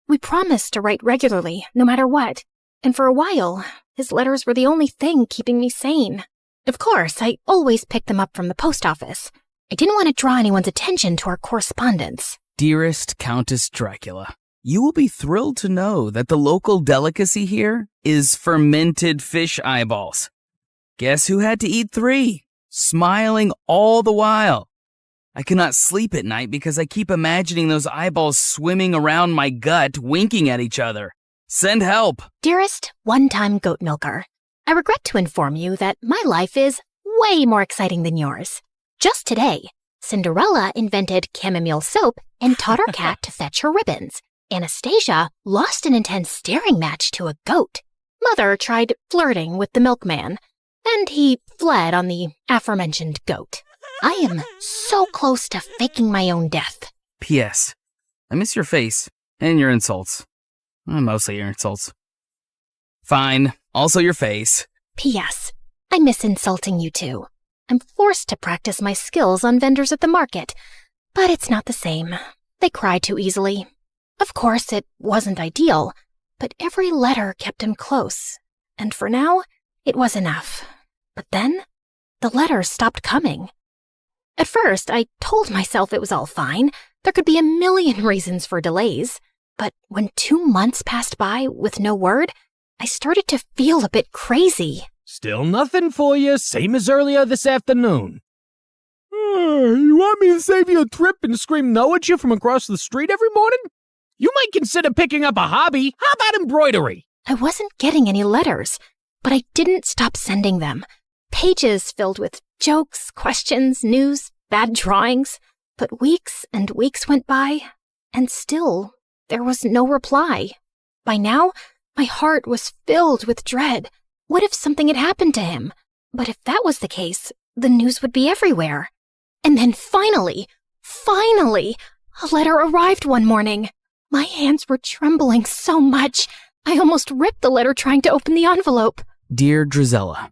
We promised to write regularly, no matter what, and for a while, his letters were the only thing keeping me sane. Of course, I always picked them up from the post office. I didn't want to draw anyone's attention to our correspondence. Dearest Countess Dracula, you will be thrilled to know that the local delicacy here is fermented fish eyeballs. Guess who had to eat 3? Smiling all the while. I cannot sleep at night because I keep imagining those eyeballs swimming around my gut, winking at each other. Send help. Dearest one-time goat milker, I regret to inform you that my life is way more exciting than yours. Just today, Cinderella invented chamomile soap and taught our cat to fetch her ribbons. Anastasia lost an intense staring match to a goat. Mother tried flirting with the milkman, and he fled on the aforementioned goat. I am so close to faking my own death. P.S. I miss your face and your insults. Mostly your insults. Fine, also your face. P.S. I miss insulting you too. I'm forced to practice my skills on vendors at the market, but it's not the same. They cry too easily. Of course, it wasn't ideal, but every letter kept him close, and for now, it was enough. But then, the letters stopped coming. At first, I told myself it was all fine. There could be a million reasons for delays. But when 2 months passed by with no word, I started to feel a bit crazy. Still nothing for you, same as earlier this afternoon. You want me to save you a trip and scream no at you from across the street every morning? You might consider picking up a hobby. How about embroidery? I wasn't getting any letters, but I didn't stop sending them. Pages filled with jokes, questions, news, bad drawings. But weeks and weeks went by, and still there was no reply. By now, my heart was filled with dread. What if something had happened to him? But if that was the case, the news would be everywhere. And then finally, a letter arrived one morning. My hands were trembling so much, I almost ripped the letter trying to open the envelope. Dear Drizella,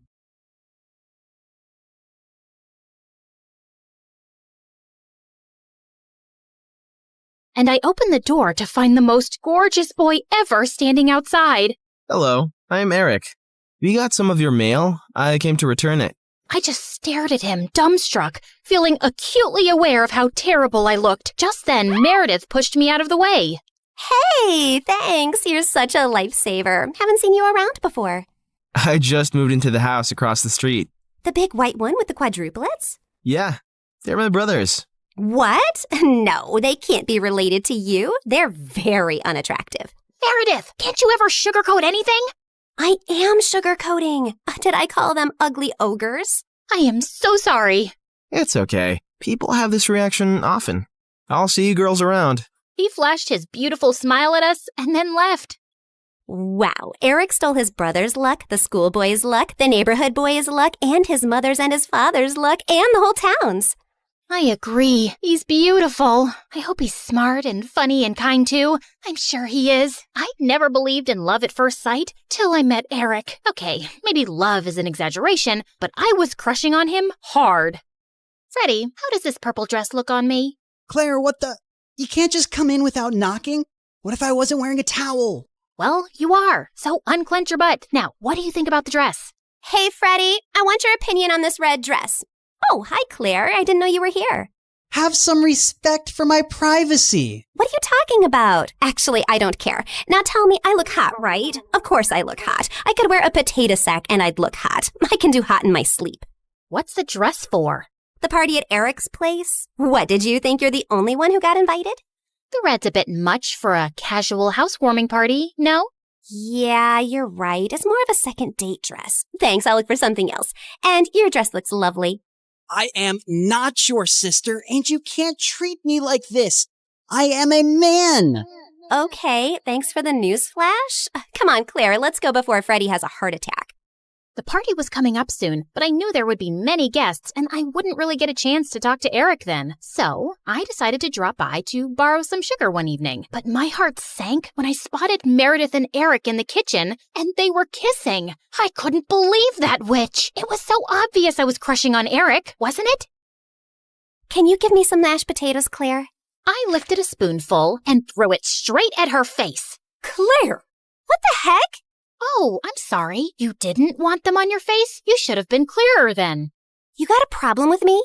and I opened the door to find the most gorgeous boy ever standing outside. Hello, I'm Eric. You got some of your mail? I came to return it. I just stared at him, dumbstruck, feeling acutely aware of how terrible I looked. Just then, Meredith pushed me out of the way. Hey, thanks. You're such a lifesaver. Haven't seen you around before. I just moved into the house across the street. The big white one with the quadruplets? Yeah, they're my brothers. What? No, they can't be related to you. They're very unattractive. Meredith, can't you ever sugarcoat anything? I am sugarcoating. Did I call them ugly ogres? I am so sorry. It's okay. People have this reaction often. I'll see you girls around. He flashed his beautiful smile at us and then left. Wow, Eric stole his brother's luck, the schoolboy's luck, the neighborhood boy's luck, and his mother's and his father's luck, and the whole town's. I agree. He's beautiful. I hope he's smart and funny and kind too. I'm sure he is. I never believed in love at first sight till I met Eric. Okay, maybe love is an exaggeration, but I was crushing on him hard. Freddie, how does this purple dress look on me? Claire, what the? You can't just come in without knocking? What if I wasn't wearing a towel? Well, you are. So unclench your butt. Now, what do you think about the dress? Hey, Freddie, I want your opinion on this red dress. Oh, hi, Claire. I didn't know you were here. Have some respect for my privacy. What are you talking about? Actually, I don't care. Now tell me, I look hot, right? Of course I look hot. I could wear a potato sack and I'd look hot. I can do hot in my sleep. What's the dress for? The party at Eric's place? What, did you think you're the only one who got invited? The red's a bit much for a casual housewarming party, no? Yeah, you're right. It's more of a second date dress. Thanks, I'll look for something else. And your dress looks lovely. I am not your sister, and you can't treat me like this. I am a man. Okay, thanks for the news flash. Come on, Claire, let's go before Freddie has a heart attack. The party was coming up soon, but I knew there would be many guests, and I wouldn't really get a chance to talk to Eric then. So I decided to drop by to borrow some sugar one evening. But my heart sank when I spotted Meredith and Eric in the kitchen, and they were kissing. I couldn't believe that witch. It was so obvious I was crushing on Eric, wasn't it? Can you give me some mashed potatoes, Claire? I lifted a spoonful and threw it straight at her face. Claire! What the heck? Oh, I'm sorry. You didn't want them on your face? You should have been clearer then. You got a problem with me?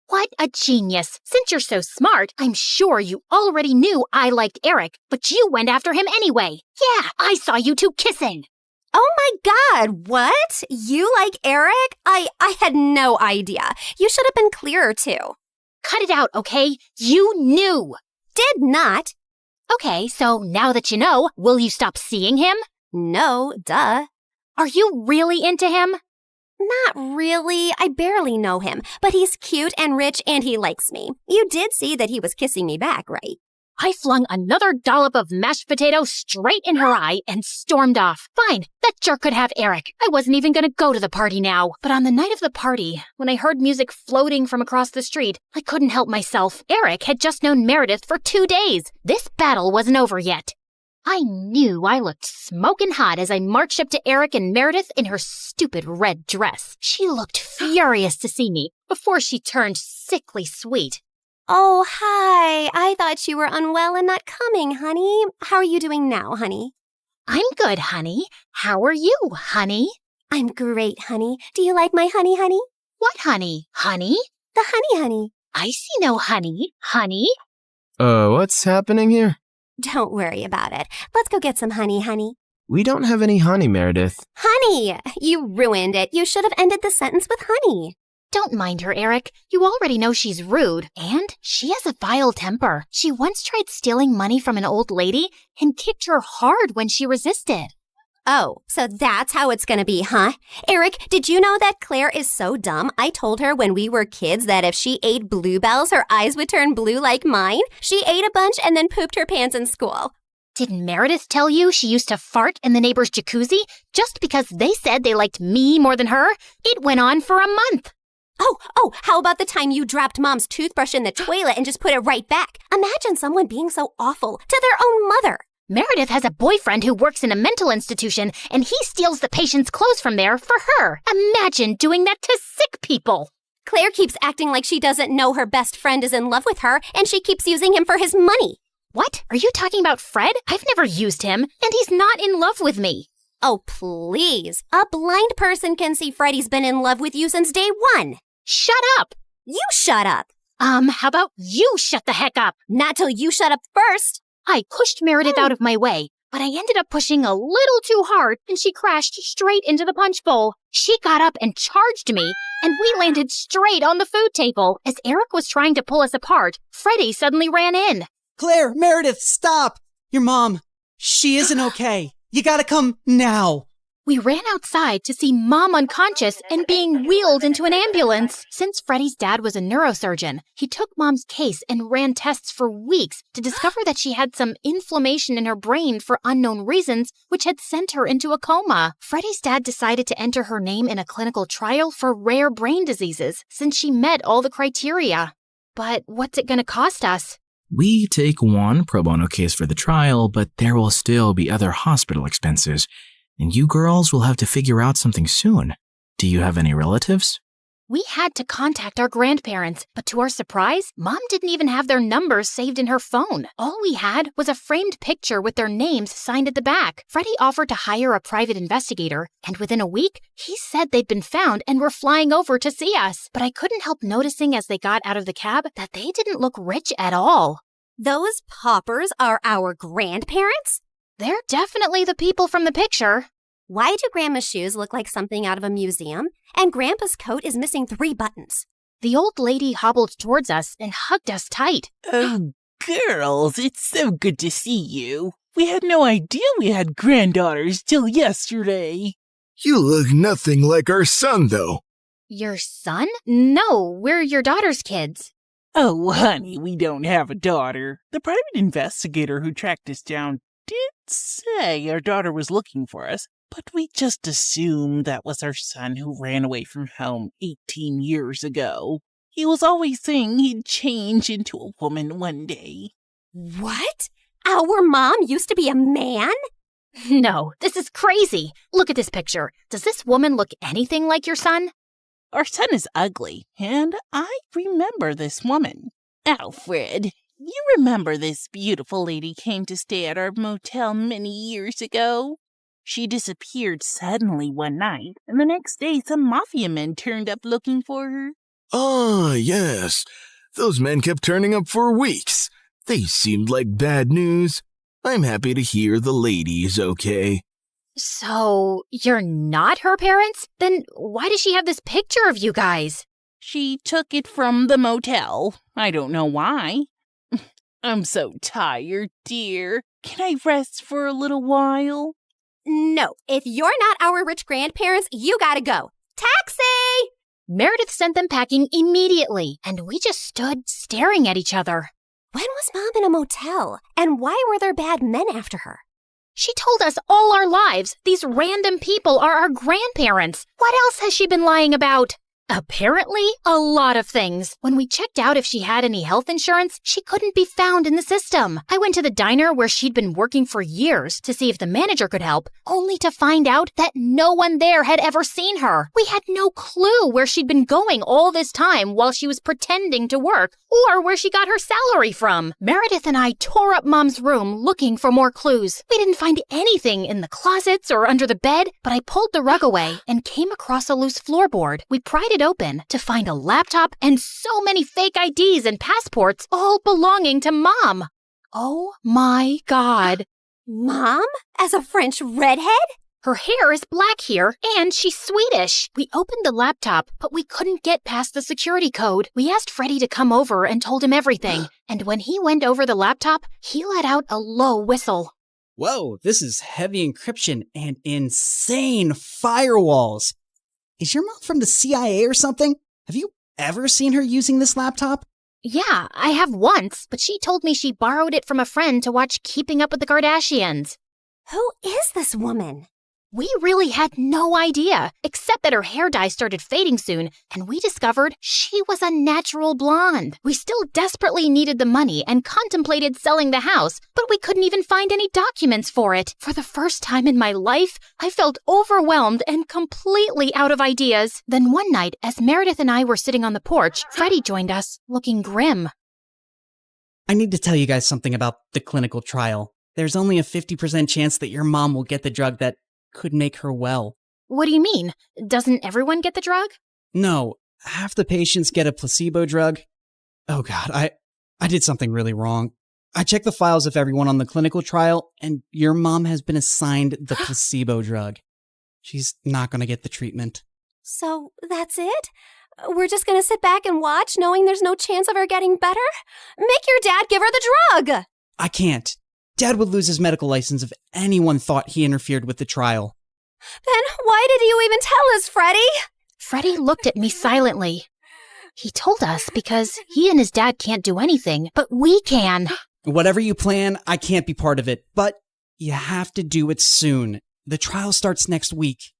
What a genius. Since you're so smart, I'm sure you already knew I liked Eric, but you went after him anyway. Yeah, I saw you two kissing. Oh my God, what? You like Eric? I had no idea. You should have been clearer too. Cut it out, okay? You knew. Did not. Okay, so now that you know, will you stop seeing him? No, duh. Are you really into him? Not really. I barely know him, but he's cute and rich and he likes me. You did see that he was kissing me back, right? I flung another dollop of mashed potato straight in her eye and stormed off. Fine, that jerk could have Eric. I wasn't even going to go to the party now. But on the night of the party, when I heard music floating from across the street, I couldn't help myself. Eric had just known Meredith for 2 days. This battle wasn't over yet. I knew I looked smoking hot as I marched up to Eric and Meredith in her stupid red dress. She looked furious to see me before she turned sickly sweet. Oh, hi. I thought you were unwell and not coming, honey. How are you doing now, honey? I'm good, honey. How are you, honey? I'm great, honey. Do you like my honey, honey? What honey? Honey? The honey, honey. I see no honey. Honey? What's happening here? Don't worry about it. Let's go get some honey, honey. We don't have any honey, Meredith. Honey! You ruined it. You should have ended the sentence with honey. Don't mind her, Eric. You already know she's rude. And she has a vile temper. She once tried stealing money from an old lady and kicked her hard when she resisted. Oh, so that's how it's gonna be, huh? Eric, did you know that Claire is so dumb? I told her when we were kids that if she ate bluebells, her eyes would turn blue like mine. She ate a bunch and then pooped her pants in school. Didn't Meredith tell you she used to fart in the neighbor's jacuzzi just because they said they liked me more than her? It went on for a month. Oh, how about the time you dropped Mom's toothbrush in the toilet and just put it right back? Imagine someone being so awful to their own mother. Meredith has a boyfriend who works in a mental institution, and he steals the patient's clothes from there for her. Imagine doing that to sick people. Claire keeps acting like she doesn't know her best friend is in love with her, and she keeps using him for his money. What? Are you talking about Fred? I've never used him, and he's not in love with me. Oh, please. A blind person can see Freddie's been in love with you since day one. Shut up. You shut up. How about you shut the heck up? Not till you shut up first. I pushed Meredith out of my way, but I ended up pushing a little too hard, and she crashed straight into the punch bowl. She got up and charged me, and we landed straight on the food table. As Eric was trying to pull us apart, Freddie suddenly ran in. Claire, Meredith, stop! Your mom, she isn't okay. You gotta come now. We ran outside to see Mom unconscious and being wheeled into an ambulance. Since Freddie's dad was a neurosurgeon, he took Mom's case and ran tests for weeks to discover that she had some inflammation in her brain for unknown reasons, which had sent her into a coma. Freddie's dad decided to enter her name in a clinical trial for rare brain diseases since she met all the criteria. But what's it gonna cost us? We take one pro bono case for the trial, but there will still be other hospital expenses, and you girls will have to figure out something soon. Do you have any relatives? We had to contact our grandparents, but to our surprise, Mom didn't even have their numbers saved in her phone. All we had was a framed picture with their names signed at the back. Freddie offered to hire a private investigator, and within a week, he said they'd been found and were flying over to see us. But I couldn't help noticing as they got out of the cab that they didn't look rich at all. Those paupers are our grandparents? They're definitely the people from the picture. Why do Grandma's shoes look like something out of a museum? And Grandpa's coat is missing 3 buttons. The old lady hobbled towards us and hugged us tight. Oh, girls, it's so good to see you. We had no idea we had granddaughters till yesterday. You look nothing like our son, though. Your son? No, we're your daughter's kids. Oh, honey, we don't have a daughter. The private investigator who tracked us down did say our daughter was looking for us, but we just assumed that was our son who ran away from home 18 years ago. He was always saying he'd change into a woman one day. What? Our mom used to be a man? No, this is crazy. Look at this picture. Does this woman look anything like your son? Our son is ugly, and I remember this woman. Alfred, you remember this beautiful lady came to stay at our motel many years ago? She disappeared suddenly one night, and the next day some mafia men turned up looking for her. Ah, yes. Those men kept turning up for weeks. They seemed like bad news. I'm happy to hear the lady is okay. So, you're not her parents? Then why does she have this picture of you guys? She took it from the motel. I don't know why. I'm so tired, dear. Can I rest for a little while? No, if you're not our rich grandparents, you gotta go. Taxi! Meredith sent them packing immediately, and we just stood staring at each other. When was Mom in a motel? And why were there bad men after her? She told us all our lives these random people are our grandparents. What else has she been lying about? Apparently, a lot of things. When we checked out if she had any health insurance, she couldn't be found in the system. I went to the diner where she'd been working for years to see if the manager could help, only to find out that no one there had ever seen her. We had no clue where she'd been going all this time while she was pretending to work, or where she got her salary from. Meredith and I tore up Mom's room looking for more clues. We didn't find anything in the closets or under the bed, but I pulled the rug away and came across a loose floorboard. We pried it open to find a laptop and so many fake IDs and passports, all belonging to Mom. Oh my God. Mom? As a French redhead? Her hair is black here, and she's Swedish. We opened the laptop, but we couldn't get past the security code. We asked Freddie to come over and told him everything. And when he went over the laptop, he let out a low whistle. Whoa, this is heavy encryption and insane firewalls. Is your mom from the CIA or something? Have you ever seen her using this laptop? Yeah, I have once, but she told me she borrowed it from a friend to watch Keeping Up with the Kardashians. Who is this woman? We really had no idea, except that her hair dye started fading soon, and we discovered she was a natural blonde. We still desperately needed the money and contemplated selling the house, but we couldn't even find any documents for it. For the first time in my life, I felt overwhelmed and completely out of ideas. Then one night, as Meredith and I were sitting on the porch, Freddie joined us, looking grim. I need to tell you guys something about the clinical trial. There's only a 50% chance that your mom will get the drug that could make her well. What do you mean? Doesn't everyone get the drug? No, half the patients get a placebo drug. Oh God, I did something really wrong. I checked the files of everyone on the clinical trial, and your mom has been assigned the placebo drug. She's not going to get the treatment. So that's it? We're just going to sit back and watch, knowing there's no chance of her getting better? Make your dad give her the drug! I can't. Dad would lose his medical license if anyone thought he interfered with the trial. Then why did you even tell us, Freddie? Freddie looked at me silently. He told us because he and his dad can't do anything, but we can. Whatever you plan, I can't be part of it, but you have to do it soon. The trial starts next week.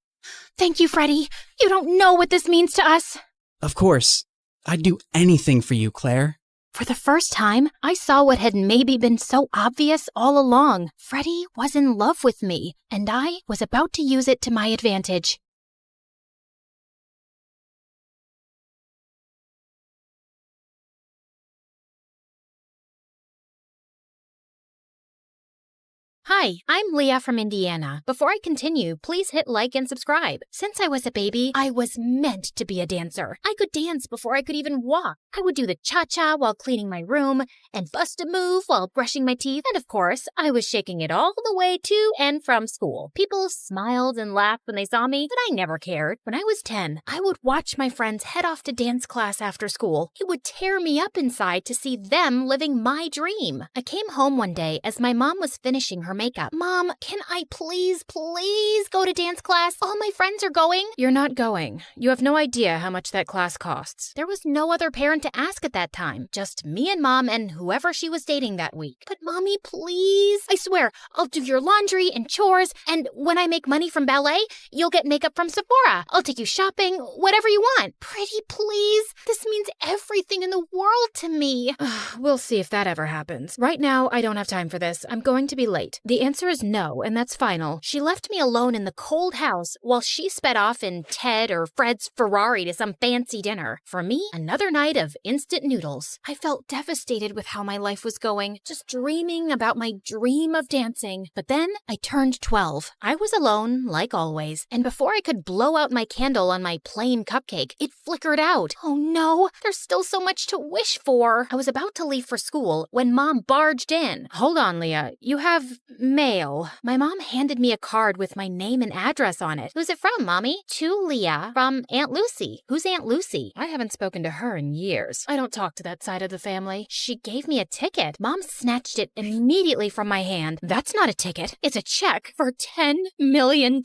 Thank you, Freddie. You don't know what this means to us. Of course. I'd do anything for you, Claire. For the first time, I saw what had maybe been so obvious all along. Freddie was in love with me, and I was about to use it to my advantage. Hi, I'm Leah from Indiana. Before I continue, please hit like and subscribe. Since I was a baby, I was meant to be a dancer. I could dance before I could even walk. I would do the cha-cha while cleaning my room, and bust a move while brushing my teeth, and of course, I was shaking it all the way to and from school. People smiled and laughed when they saw me, but I never cared. When I was 10, I would watch my friends head off to dance class after school. It would tear me up inside to see them living my dream. I came home one day as my mom was finishing her makeup. Mom, can I please go to dance class? All my friends are going. You're not going. You have no idea how much that class costs. There was no other parent to ask at that time. Just me and Mom and whoever she was dating that week. But Mommy, please. I swear, I'll do your laundry and chores, and when I make money from ballet, you'll get makeup from Sephora. I'll take you shopping, whatever you want. Pretty please. This means everything in the world to me. We'll see if that ever happens. Right now, I don't have time for this. I'm going to be late. The answer is no, and that's final. She left me alone in the cold house while she sped off in Ted or Fred's Ferrari to some fancy dinner. For me, another night of instant noodles. I felt devastated with how my life was going, just dreaming about my dream of dancing. But then I turned 12. I was alone, like always, and before I could blow out my candle on my plain cupcake, it flickered out. Oh no, there's still so much to wish for. I was about to leave for school when Mom barged in. Hold on, Leah. You have mail. My mom handed me a card with my name and address on it. Who's it from, Mommy? To Leah from Aunt Lucy. Who's Aunt Lucy? I haven't spoken to her in years. I don't talk to that side of the family. She gave me a ticket. Mom snatched it immediately from my hand. That's not a ticket. It's a check for $10 million.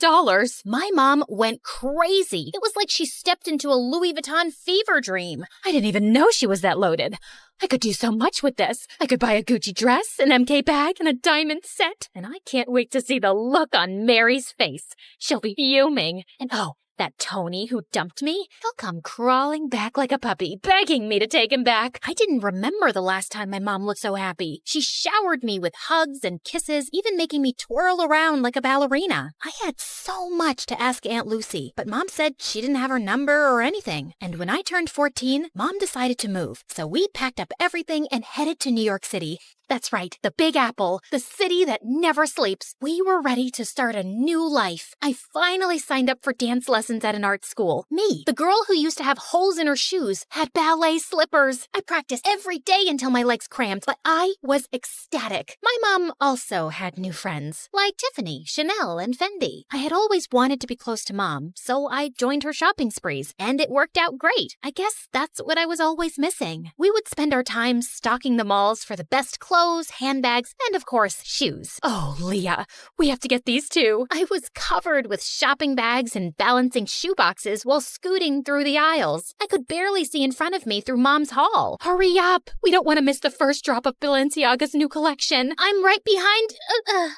My mom went crazy. It was like she stepped into a Louis Vuitton fever dream. I didn't even know she was that loaded. I could do so much with this. I could buy a Gucci dress, an MK bag, and a diamond set. And I can't wait to see the look on Mary's face. She'll be fuming. And oh, that Tony who dumped me, he'll come crawling back like a puppy, begging me to take him back. I didn't remember the last time my mom looked so happy. She showered me with hugs and kisses, even making me twirl around like a ballerina. I had so much to ask Aunt Lucy, but Mom said she didn't have her number or anything. And when I turned 14, Mom decided to move. So we packed up everything and headed to New York City. That's right, the Big Apple, the city that never sleeps. We were ready to start a new life. I finally signed up for dance lessons at an art school. Me, the girl who used to have holes in her shoes, had ballet slippers. I practiced every day until my legs cramped, but I was ecstatic. My mom also had new friends, like Tiffany, Chanel, and Fendi. I had always wanted to be close to Mom, so I joined her shopping sprees, and it worked out great. I guess that's what I was always missing. We would spend our time stocking the malls for the best clothes, handbags, and of course, shoes. Oh, Leah, we have to get these too. I was covered with shopping bags and balancing shoe boxes while scooting through the aisles. I could barely see in front of me through Mom's haul. Hurry up! We don't want to miss the first drop of Balenciaga's new collection. I'm right behind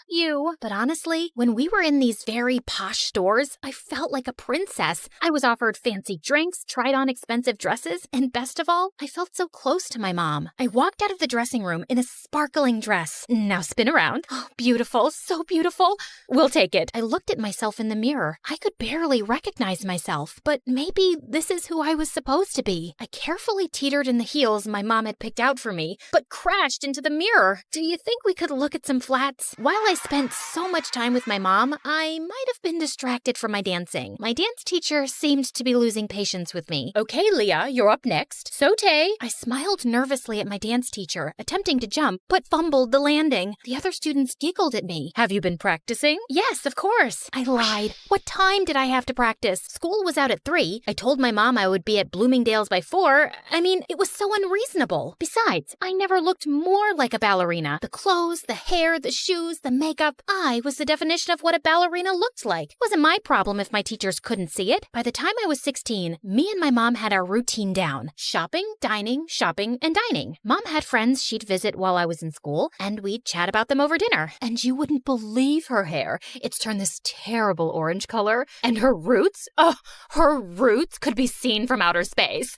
you. But honestly, when we were in these very posh stores, I felt like a princess. I was offered fancy drinks, tried on expensive dresses, and best of all, I felt so close to my mom. I walked out of the dressing room in a sparkling dress. Now spin around. Oh, beautiful, so beautiful. We'll take it. I looked at myself in the mirror. I could barely recognize myself, but maybe this is who I was supposed to be. I carefully teetered in the heels my mom had picked out for me, but crashed into the mirror. Do you think we could look at some flats? While I spent so much time with my mom, I might have been distracted from my dancing. My dance teacher seemed to be losing patience with me. Okay, Leah, you're up next. Saute. I smiled nervously at my dance teacher, attempting to jump, but fumbled the landing. The other students giggled at me. Have you been practicing? Yes, of course. I lied. What time did I have to practice? School was out at 3. I told my mom I would be at Bloomingdale's by 4. I mean, it was so unreasonable. Besides, I never looked more like a ballerina. The clothes, the hair, the shoes, the makeup. I was the definition of what a ballerina looked like. It wasn't my problem if my teachers couldn't see it. By the time I was 16, me and my mom had our routine down. Shopping, dining, and dining. Mom had friends she'd visit while I was in school, and we'd chat about them over dinner. And you wouldn't believe her hair. It's turned this terrible orange color. And her roots? Oh, her roots could be seen from outer space.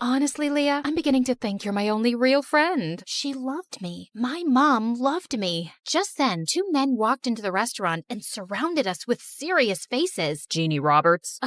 Honestly, Leah, I'm beginning to think you're my only real friend. She loved me. My mom loved me. Just then, two men walked into the restaurant and surrounded us with serious faces. Jeannie Roberts?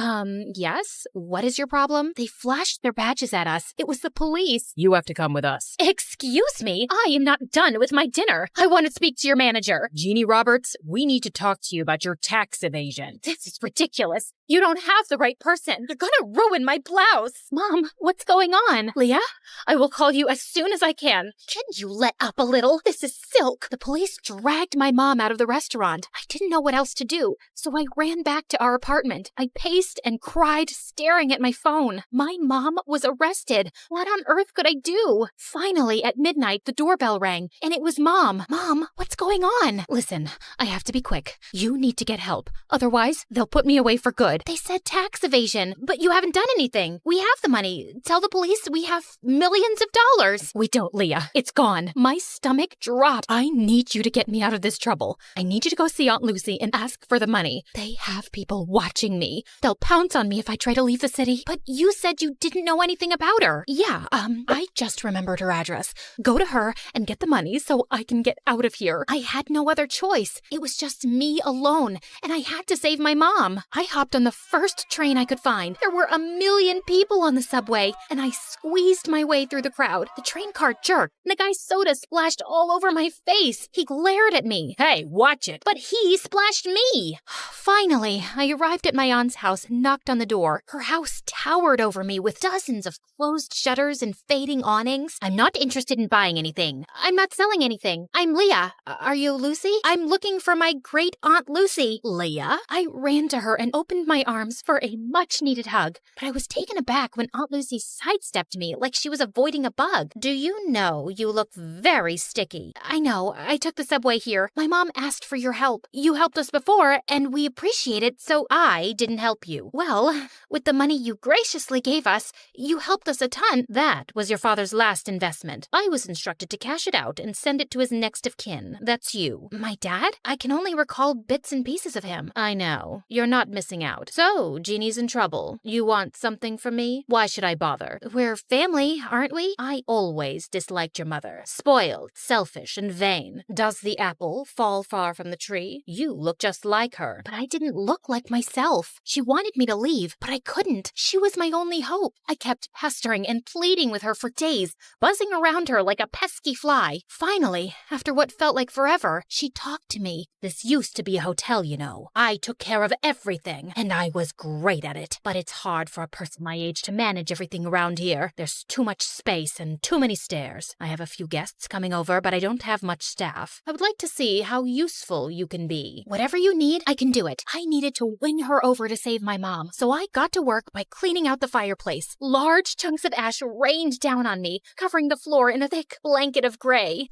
Yes? What is your problem? They flashed their badges at us. It was the police. You have to come with us. Excuse me? I am not done with my dinner. I want to speak to your manager. Jeannie Roberts, we need to talk to you about your tax evasion. This is ridiculous. You don't have the right person. You're gonna ruin my blouse. Mom, what's going on? Leah, I will call you as soon as I can. Can you let up a little? This is silk. The police dragged my mom out of the restaurant. I didn't know what else to do, so I ran back to our apartment. I paced and cried, staring at my phone. My mom was arrested. What on earth could I do? Finally, at midnight, the doorbell rang, and it was Mom. Mom, what's going on? Listen, I have to be quick. You need to get help. Otherwise, they'll put me away for good. They said tax evasion, but you haven't done anything. We have the money. Tell the police we have millions of dollars. We don't, Leah. It's gone. My stomach dropped. I need you to get me out of this trouble. I need you to go see Aunt Lucy and ask for the money. They have people watching me. They'll pounce on me if I try to leave the city. But you said you didn't know anything about her. Yeah, I just remembered her address. Go to her and get the money so I can get out of here. I had no other choice. It was just me alone, and I had to save my mom. I hopped on the first train I could find. There were 1 million people on the subway, and I squeezed my way through the crowd. The train car jerked, and the guy's soda splashed all over my face. He glared at me. Hey, watch it. But he splashed me. Finally, I arrived at my aunt's house and knocked on the door. Her house towered over me with dozens of closed shutters and fading awnings. I'm not interested in buying anything. I'm not selling anything. I'm Leah. Are you Lucy? I'm looking for my great Aunt Lucy. Leah? I ran to her and opened my arms for a much-needed hug, but I was taken aback when Aunt Lucy sidestepped me like she was avoiding a bug. Do you know you look very sticky? I know. I took the subway here. My mom asked for your help. You helped us before, and we appreciate it, so I didn't help you. Well, with the money you graciously gave us, you helped us a ton. That was your father's last investment. I was instructed to cash it out and send it to his next of kin. That's you. My dad? I can only recall bits and pieces of him. I know. You're not missing out. So, Jeannie's in trouble. You want something from me? Why should I bother? We're family, aren't we? I always disliked your mother. Spoiled, selfish, and vain. Does the apple fall far from the tree? You look just like her. But I didn't look like myself. She wanted me to leave, but I couldn't. She was my only hope. I kept pestering and pleading with her for days, buzzing around her like a pesky fly. Finally, after what felt like forever, she talked to me. This used to be a hotel, you know. I took care of everything, and I was great at it. But it's hard for a person my age to manage everything around here. There's too much space and too many stairs. I have a few guests coming over, but I don't have much staff. I would like to see how useful you can be. Whatever you need, I can do it. I needed to win her over to save my mom, so I got to work by cleaning out the fireplace. Large chunks of ash rained down on me, covering the floor in a thick blanket of gray.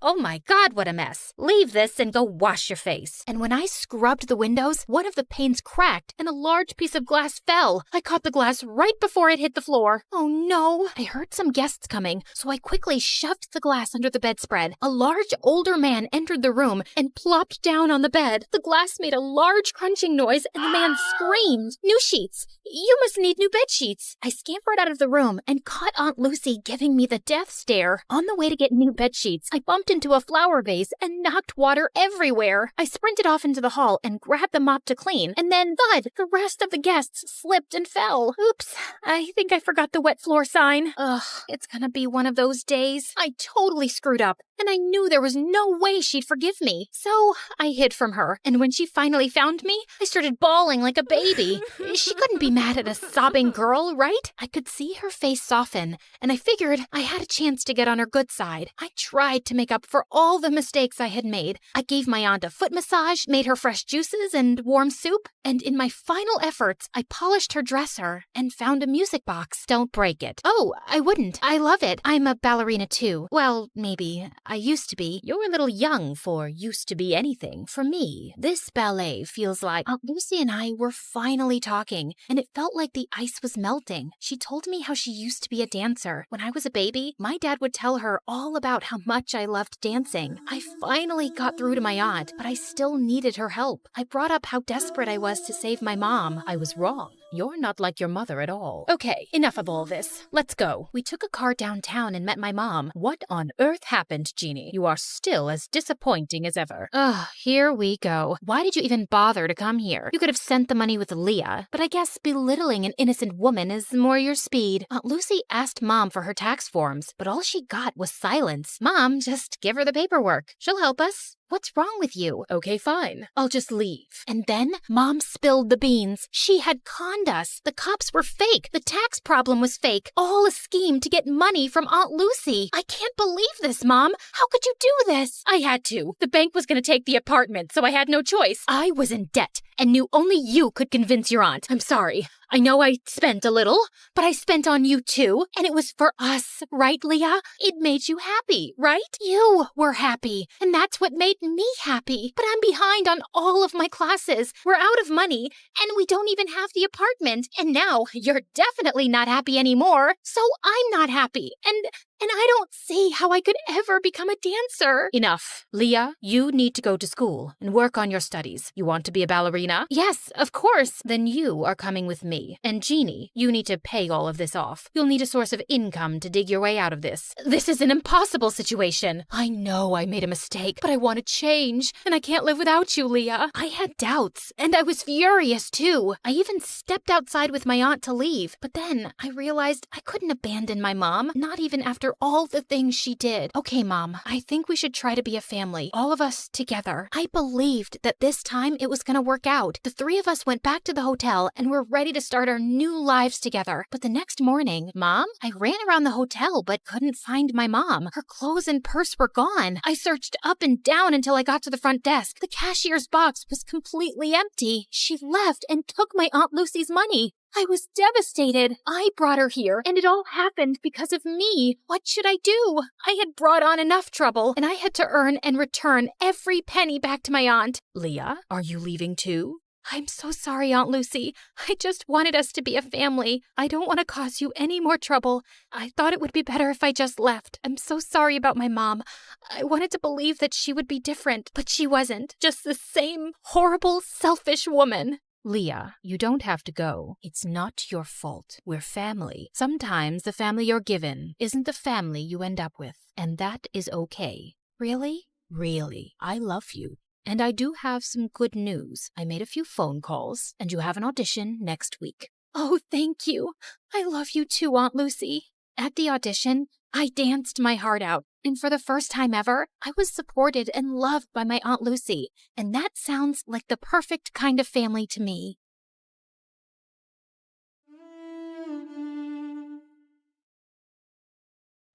Oh my God, what a mess. Leave this and go wash your face. And when I scrubbed the windows, one of the panes cracked and a large piece of glass fell. I caught the glass right before it hit the floor. Oh no. I heard some guests coming, so I quickly shoved the glass under the bedspread. A large older man entered the room and plopped down on the bed. The glass made a large crunching noise and the man screamed. New sheets. You must need new bed sheets. I scampered out of the room and caught Aunt Lucy giving me the death stare. On the way to get new bed sheets, I bumped into a flower vase and knocked water everywhere. I sprinted off into the hall and grabbed the mop to clean, and then thud! The rest of the guests slipped and fell. Oops, I think I forgot the wet floor sign. Ugh, it's gonna be one of those days. I totally screwed up, and I knew there was no way she'd forgive me. So I hid from her, and when she finally found me, I started bawling like a baby. She couldn't be mad at a sobbing girl, right? I could see her face soften, and I figured I had a chance to get on her good side. I tried to make up for all the mistakes I had made. I gave my aunt a foot massage, made her fresh juices and warm soup, and in my final efforts, I polished her dresser and found a music box. Don't break it. Oh, I wouldn't. I love it. I'm a ballerina too. Well, maybe. I used to be. You're a little young for used to be anything. For me, this ballet feels like Aunt Lucy and I were finally talking, and it felt like the ice was melting. She told me how she used to be a dancer. When I was a baby, my dad would tell her all about how much I loved dancing. I finally got through to my aunt, but I still needed her help. I brought up how desperate I was to save my mom. I was wrong. You're not like your mother at all. Okay, enough of all this. Let's go. We took a car downtown and met my mom. What on earth happened, Jeannie? You are still as disappointing as ever. Ugh, here we go. Why did you even bother to come here? You could have sent the money with Leah, but I guess belittling an innocent woman is more your speed. Aunt Lucy asked Mom for her tax forms, but all she got was silence. Mom, just give her the paperwork. She'll help us. What's wrong with you? Okay, fine. I'll just leave. And then Mom spilled the beans. She had conned us. The cops were fake. The tax problem was fake. All a scheme to get money from Aunt Lucy. I can't believe this, Mom. How could you do this? I had to. The bank was going to take the apartment, so I had no choice. I was in debt and knew only you could convince your aunt. I'm sorry. I know I spent a little, but I spent on you too, and it was for us, right, Leah? It made you happy, right? You were happy, and that's what made me happy. But I'm behind on all of my classes. We're out of money, and we don't even have the apartment. And now you're definitely not happy anymore, so I'm not happy. And I don't see how I could ever become a dancer. Enough. Leah, you need to go to school and work on your studies. You want to be a ballerina? Yes, of course. Then you are coming with me. And Jeannie, you need to pay all of this off. You'll need a source of income to dig your way out of this. This is an impossible situation. I know I made a mistake, but I want to change. And I can't live without you, Leah. I had doubts, and I was furious too. I even stepped outside with my aunt to leave. But then I realized I couldn't abandon my mom, not even after all the things she did. Okay, Mom, I think we should try to be a family, all of us together. I believed that this time it was going to work out. The three of us went back to the hotel and were ready to start our new lives together. But the next morning, Mom, I ran around the hotel but couldn't find my mom. Her clothes and purse were gone. I searched up and down until I got to the front desk. The cashier's box was completely empty. She left and took my Aunt Lucy's money. I was devastated. I brought her here, and it all happened because of me. What should I do? I had brought on enough trouble, and I had to earn and return every penny back to my aunt. Leah, are you leaving too? I'm so sorry, Aunt Lucy. I just wanted us to be a family. I don't want to cause you any more trouble. I thought it would be better if I just left. I'm so sorry about my mom. I wanted to believe that she would be different, but she wasn't. Just the same horrible, selfish woman. Leah, you don't have to go. It's not your fault. We're family. Sometimes the family you're given isn't the family you end up with, and that is okay. Really? Really. I love you. And I do have some good news. I made a few phone calls, and you have an audition next week. Oh, thank you. I love you too, Aunt Lucy. At the audition, I danced my heart out, and for the first time ever, I was supported and loved by my Aunt Lucy, and that sounds like the perfect kind of family to me.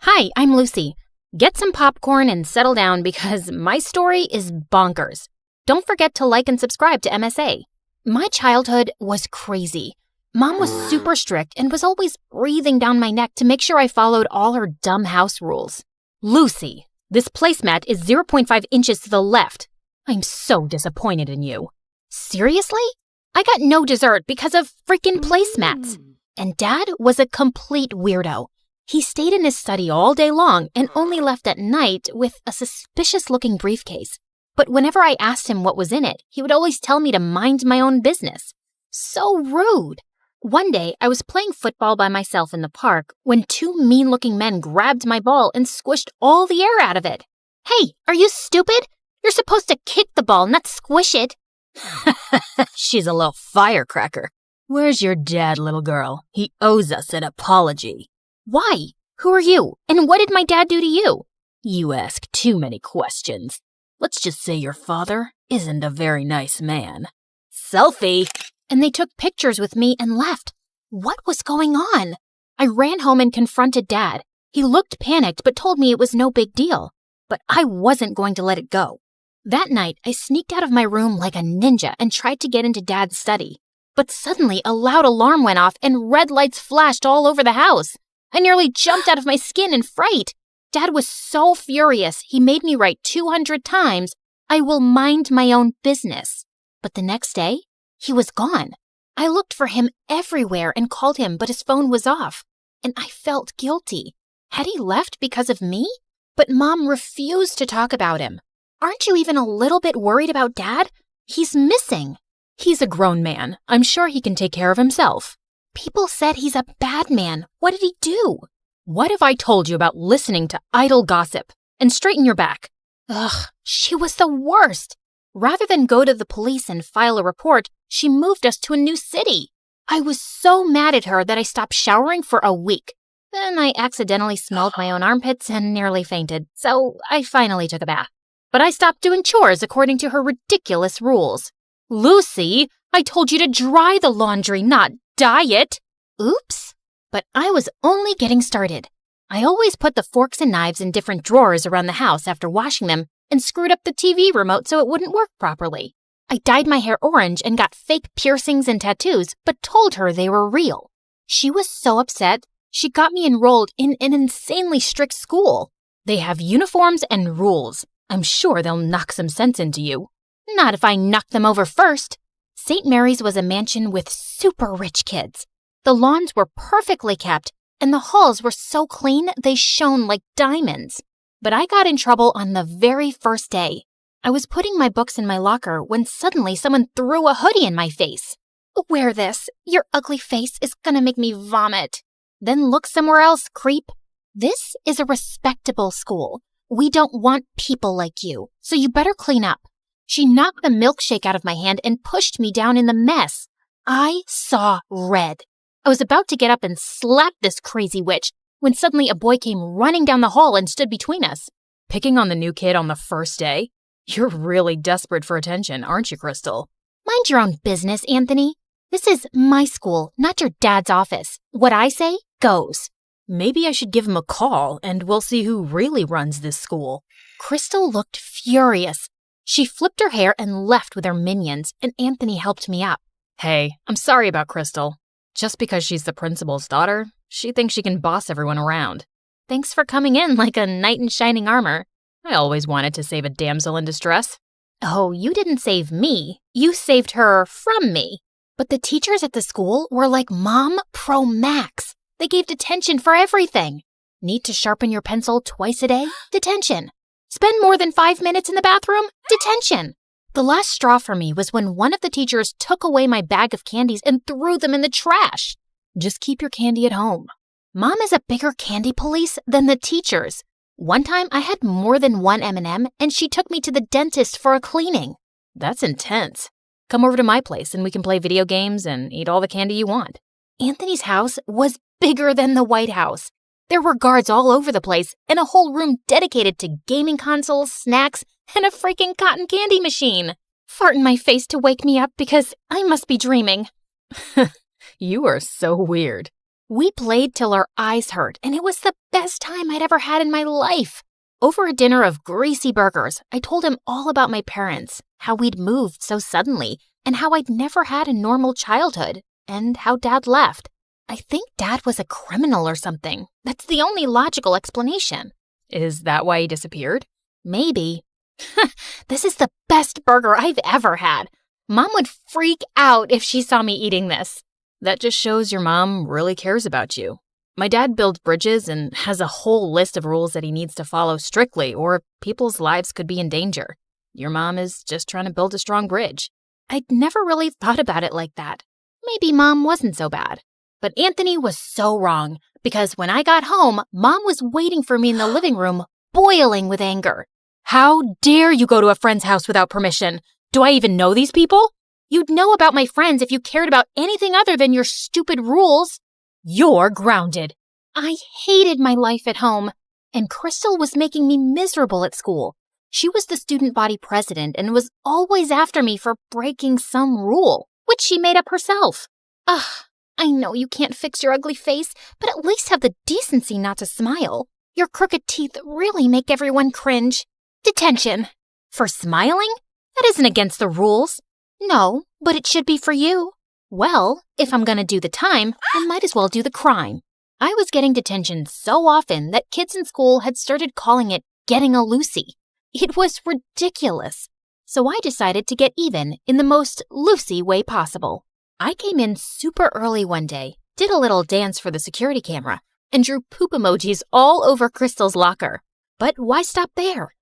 Hi, I'm Lucy. Get some popcorn and settle down because my story is bonkers. Don't forget to like and subscribe to MSA. My childhood was crazy. Mom was super strict and was always breathing down my neck to make sure I followed all her dumb house rules. Lucy, this placemat is 0.5 inches to the left. I'm so disappointed in you. Seriously? I got no dessert because of freaking placemats. And Dad was a complete weirdo. He stayed in his study all day long and only left at night with a suspicious-looking briefcase. But whenever I asked him what was in it, he would always tell me to mind my own business. So rude. One day, I was playing football by myself in the park when two mean-looking men grabbed my ball and squished all the air out of it. Hey, are you stupid? You're supposed to kick the ball, not squish it. She's a little firecracker. Where's your dad, little girl? He owes us an apology. Why? Who are you? And what did my dad do to you? You ask too many questions. Let's just say your father isn't a very nice man. Selfie! And they took pictures with me and left. What was going on? I ran home and confronted Dad. He looked panicked but told me it was no big deal. But I wasn't going to let it go. That night, I sneaked out of my room like a ninja and tried to get into Dad's study. But suddenly, a loud alarm went off and red lights flashed all over the house. I nearly jumped out of my skin in fright. Dad was so furious, he made me write 200 times, "I will mind my own business." But the next day, he was gone. I looked for him everywhere and called him, but his phone was off. And I felt guilty. Had he left because of me? But Mom refused to talk about him. Aren't you even a little bit worried about Dad? He's missing. He's a grown man. I'm sure he can take care of himself. People said he's a bad man. What did he do? What if I told you about listening to idle gossip? And straighten your back. Ugh, she was the worst. Rather than go to the police and file a report, she moved us to a new city. I was so mad at her that I stopped showering for a week. Then I accidentally smelled my own armpits and nearly fainted, so I finally took a bath. But I stopped doing chores according to her ridiculous rules. Lucy, I told you to dry the laundry, not dye it. Oops. But I was only getting started. I always put the forks and knives in different drawers around the house after washing them and screwed up the TV remote so it wouldn't work properly. I dyed my hair orange and got fake piercings and tattoos, but told her they were real. She was so upset, she got me enrolled in an insanely strict school. They have uniforms and rules. I'm sure they'll knock some sense into you. Not if I knock them over first. St. Mary's was a mansion with super rich kids. The lawns were perfectly kept, and the halls were so clean they shone like diamonds. But I got in trouble on the very first day. I was putting my books in my locker when suddenly someone threw a hoodie in my face. Wear this. Your ugly face is gonna make me vomit. Then look somewhere else, creep. This is a respectable school. We don't want people like you, so you better clean up. She knocked the milkshake out of my hand and pushed me down in the mess. I saw red. I was about to get up and slap this crazy witch when suddenly a boy came running down the hall and stood between us. Picking on the new kid on the first day? You're really desperate for attention, aren't you, Crystal? Mind your own business, Anthony. This is my school, not your dad's office. What I say goes. Maybe I should give him a call and we'll see who really runs this school. Crystal looked furious. She flipped her hair and left with her minions, and Anthony helped me up. Hey, I'm sorry about Crystal. Just because she's the principal's daughter, she thinks she can boss everyone around. Thanks for coming in like a knight in shining armor. I always wanted to save a damsel in distress. Oh, you didn't save me. You saved her from me. But the teachers at the school were like Mom Pro Max. They gave detention for everything. Need to sharpen your pencil twice a day? Detention. Spend more than 5 minutes in the bathroom? Detention. The last straw for me was when one of the teachers took away my bag of candies and threw them in the trash. Just keep your candy at home. Mom is a bigger candy police than the teachers. One time I had more than one M&M and she took me to the dentist for a cleaning. That's intense. Come over to my place and we can play video games and eat all the candy you want. Anthony's house was bigger than the White House. There were guards all over the place and a whole room dedicated to gaming consoles, snacks, and a freaking cotton candy machine. Fart in my face to wake me up because I must be dreaming. You are so weird. We played till our eyes hurt, and it was the best time I'd ever had in my life. Over a dinner of greasy burgers, I told him all about my parents, how we'd moved so suddenly, and how I'd never had a normal childhood, and how Dad left. I think Dad was a criminal or something. That's the only logical explanation. Is that why he disappeared? Maybe. This is the best burger I've ever had. Mom would freak out if she saw me eating this. That just shows your mom really cares about you. My dad builds bridges and has a whole list of rules that he needs to follow strictly or people's lives could be in danger. Your mom is just trying to build a strong bridge. I'd never really thought about it like that. Maybe Mom wasn't so bad. But Anthony was so wrong because when I got home, Mom was waiting for me in the living room, boiling with anger. How dare you go to a friend's house without permission? Do I even know these people? You'd know about my friends if you cared about anything other than your stupid rules. You're grounded. I hated my life at home, and Crystal was making me miserable at school. She was the student body president and was always after me for breaking some rule, which she made up herself. Ugh, I know you can't fix your ugly face, but at least have the decency not to smile. Your crooked teeth really make everyone cringe. Detention. For smiling? That isn't against the rules. No, but it should be for you. Well, if I'm gonna do the time, I might as well do the crime. I was getting detention so often that kids in school had started calling it getting a Lucy. It was ridiculous. So I decided to get even in the most Lucy way possible. I came in super early one day, did a little dance for the security camera, and drew poop emojis all over Crystal's locker. But why stop there?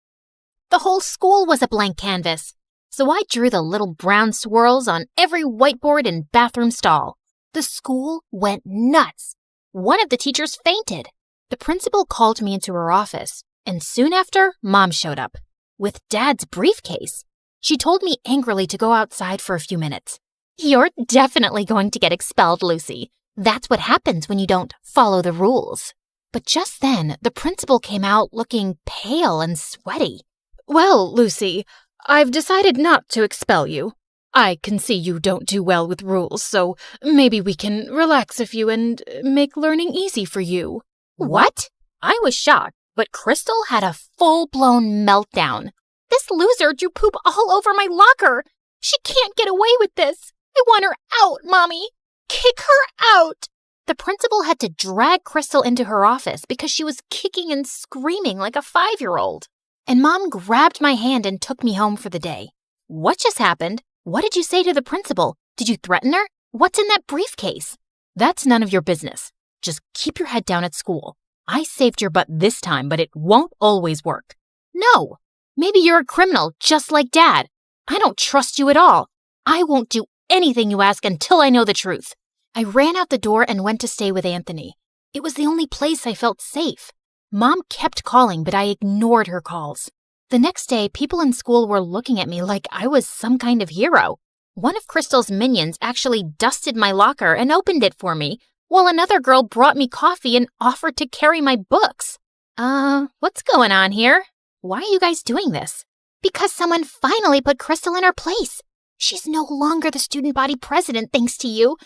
The whole school was a blank canvas. So I drew the little brown swirls on every whiteboard and bathroom stall. The school went nuts. One of the teachers fainted. The principal called me into her office, and soon after, Mom showed up with Dad's briefcase. She told me angrily to go outside for a few minutes. "You're definitely going to get expelled, Lucy. That's what happens when you don't follow the rules." But just then, the principal came out looking pale and sweaty. "Well, Lucy, I've decided not to expel you. I can see you don't do well with rules, so maybe we can relax a few and make learning easy for you." What? I was shocked, but Crystal had a full-blown meltdown. "This loser drew poop all over my locker. She can't get away with this. I want her out, Mommy. Kick her out." The principal had to drag Crystal into her office because she was kicking and screaming like a 5-year-old. And Mom grabbed my hand and took me home for the day. "What just happened? What did you say to the principal? Did you threaten her? What's in that briefcase?" "That's none of your business. Just keep your head down at school. I saved your butt this time, but it won't always work." "No. Maybe you're a criminal, just like Dad. I don't trust you at all. I won't do anything you ask until I know the truth." I ran out the door and went to stay with Anthony. It was the only place I felt safe. Mom kept calling, but I ignored her calls. The next day, people in school were looking at me like I was some kind of hero. One of Crystal's minions actually dusted my locker and opened it for me, while another girl brought me coffee and offered to carry my books. What's going on here? Why are you guys doing this?" "Because someone finally put Crystal in her place. She's no longer the student body president thanks to you.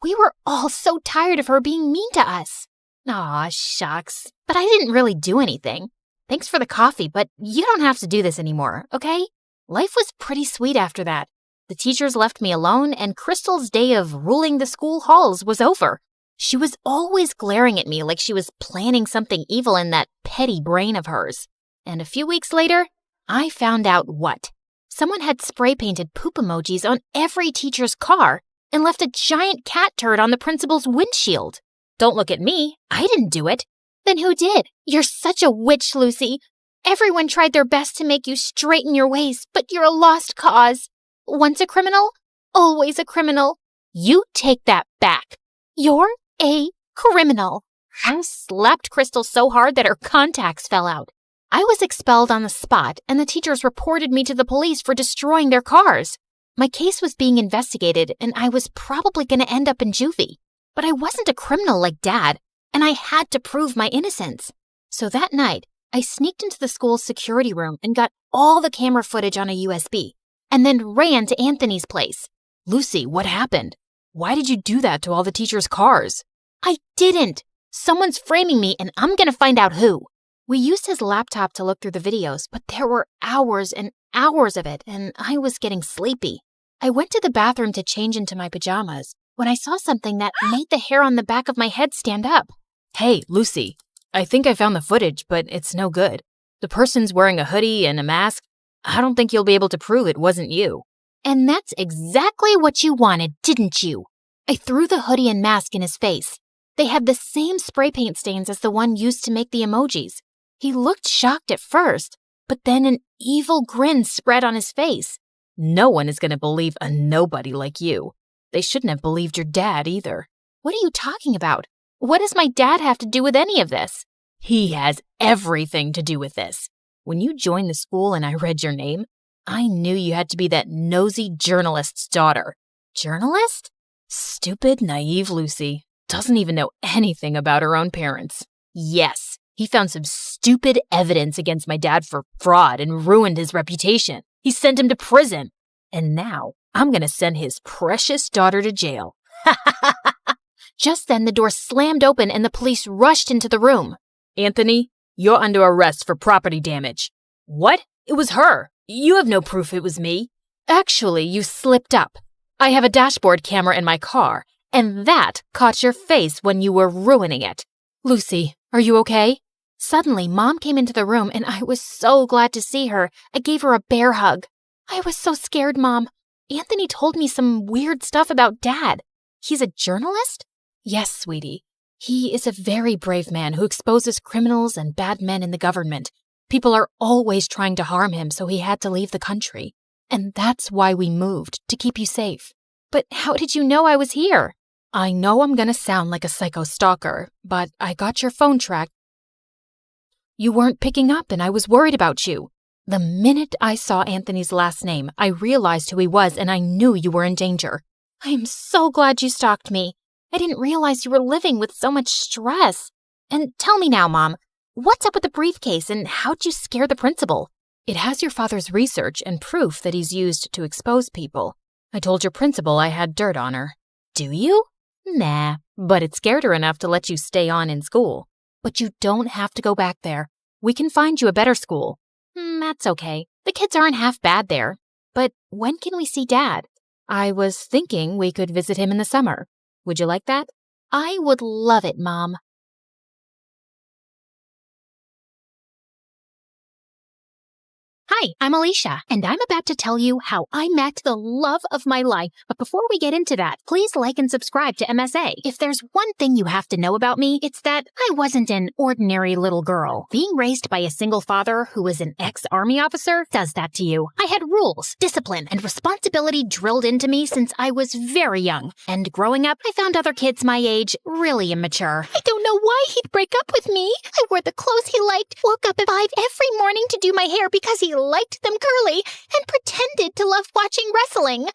We were all so tired of her being mean to us." "Aw, shucks. But I didn't really do anything. Thanks for the coffee, but you don't have to do this anymore, okay?" Life was pretty sweet after that. The teachers left me alone, and Crystal's day of ruling the school halls was over. She was always glaring at me like she was planning something evil in that petty brain of hers. And a few weeks later, I found out what. Someone had spray-painted poop emojis on every teacher's car and left a giant cat turd on the principal's windshield. Don't look at me. I didn't do it. "Then who did? You're such a witch, Lucy. Everyone tried their best to make you straighten your ways, but you're a lost cause. Once a criminal, always a criminal." "You take that back. "You're a criminal." I slapped Crystal so hard that her contacts fell out. I was expelled on the spot, and the teachers reported me to the police for destroying their cars. My case was being investigated, and I was probably going to end up in juvie. But I wasn't a criminal like Dad, and I had to prove my innocence. So that night, I sneaked into the school's security room and got all the camera footage on a USB, and then ran to Anthony's place. "Lucy, what happened? Why did you do that to all the teachers' cars?" "I didn't. Someone's framing me, and I'm going to find out who." We used his laptop to look through the videos, but there were hours and hours of it, and I was getting sleepy. I went to the bathroom to change into my pajamas when I saw something that made the hair on the back of my head stand up. "Hey, Lucy, I think I found the footage, but it's no good. The person's wearing a hoodie and a mask. I don't think you'll be able to prove it wasn't you." And that's exactly what you wanted, didn't you? I threw the hoodie and mask in his face. They had the same spray paint stains as the one used to make the emojis. He looked shocked at first, but then an evil grin spread on his face. "No one is going to believe a nobody like you. They shouldn't have believed your dad either." "What are you talking about? What does my dad have to do with any of this?" "He has everything to do with this. When you joined the school and I read your name, I knew you had to be that nosy journalist's daughter." "Journalist?" Stupid, naive Lucy. Doesn't even know anything about her own parents. Yes, he found some stupid evidence against my dad for fraud and ruined his reputation. He sent him to prison. And now I'm going to send his precious daughter to jail." Just then, the door slammed open and the police rushed into the room. "Anthony, you're under arrest for property damage." "What? It was her. You have no proof it was me." "Actually, you slipped up. I have a dashboard camera in my car, and that caught your face when you were ruining it. Lucy, are you okay?" Suddenly, Mom came into the room, and I was so glad to see her. I gave her a bear hug. "I was so scared, Mom. Anthony told me some weird stuff about Dad. He's a journalist?" "Yes, sweetie. He is a very brave man who exposes criminals and bad men in the government. People are always trying to harm him, so he had to leave the country. And that's why we moved, to keep you safe. But how did you know I was here? I know I'm gonna sound like a psycho stalker, but I got your phone tracked. You weren't picking up and I was worried about you. The minute I saw Anthony's last name, I realized who he was and I knew you were in danger. I am so glad you stalked me. I didn't realize you were living with so much stress. And tell me now, Mom, what's up with the briefcase and how'd you scare the principal? It has your father's research and proof that he's used to expose people. I told your principal I had dirt on her. Do you? Nah, but it scared her enough to let you stay on in school. But you don't have to go back there. We can find you a better school. That's okay. The kids aren't half bad there. But when can we see Dad? I was thinking we could visit him in the summer. Would you like that? I would love it, Mom. Hi, I'm Alicia, and I'm about to tell you how I met the love of my life. But before we get into that, please like and subscribe to MSA. If there's one thing you have to know about me, it's that I wasn't an ordinary little girl. Being raised by a single father who was an ex-army officer does that to you. I had rules, discipline, and responsibility drilled into me since I was very young. And growing up, I found other kids my age really immature. I don't know why he'd break up with me. I wore the clothes he liked, woke up at 5 every morning to do my hair because he liked them curly, and pretended to love watching wrestling.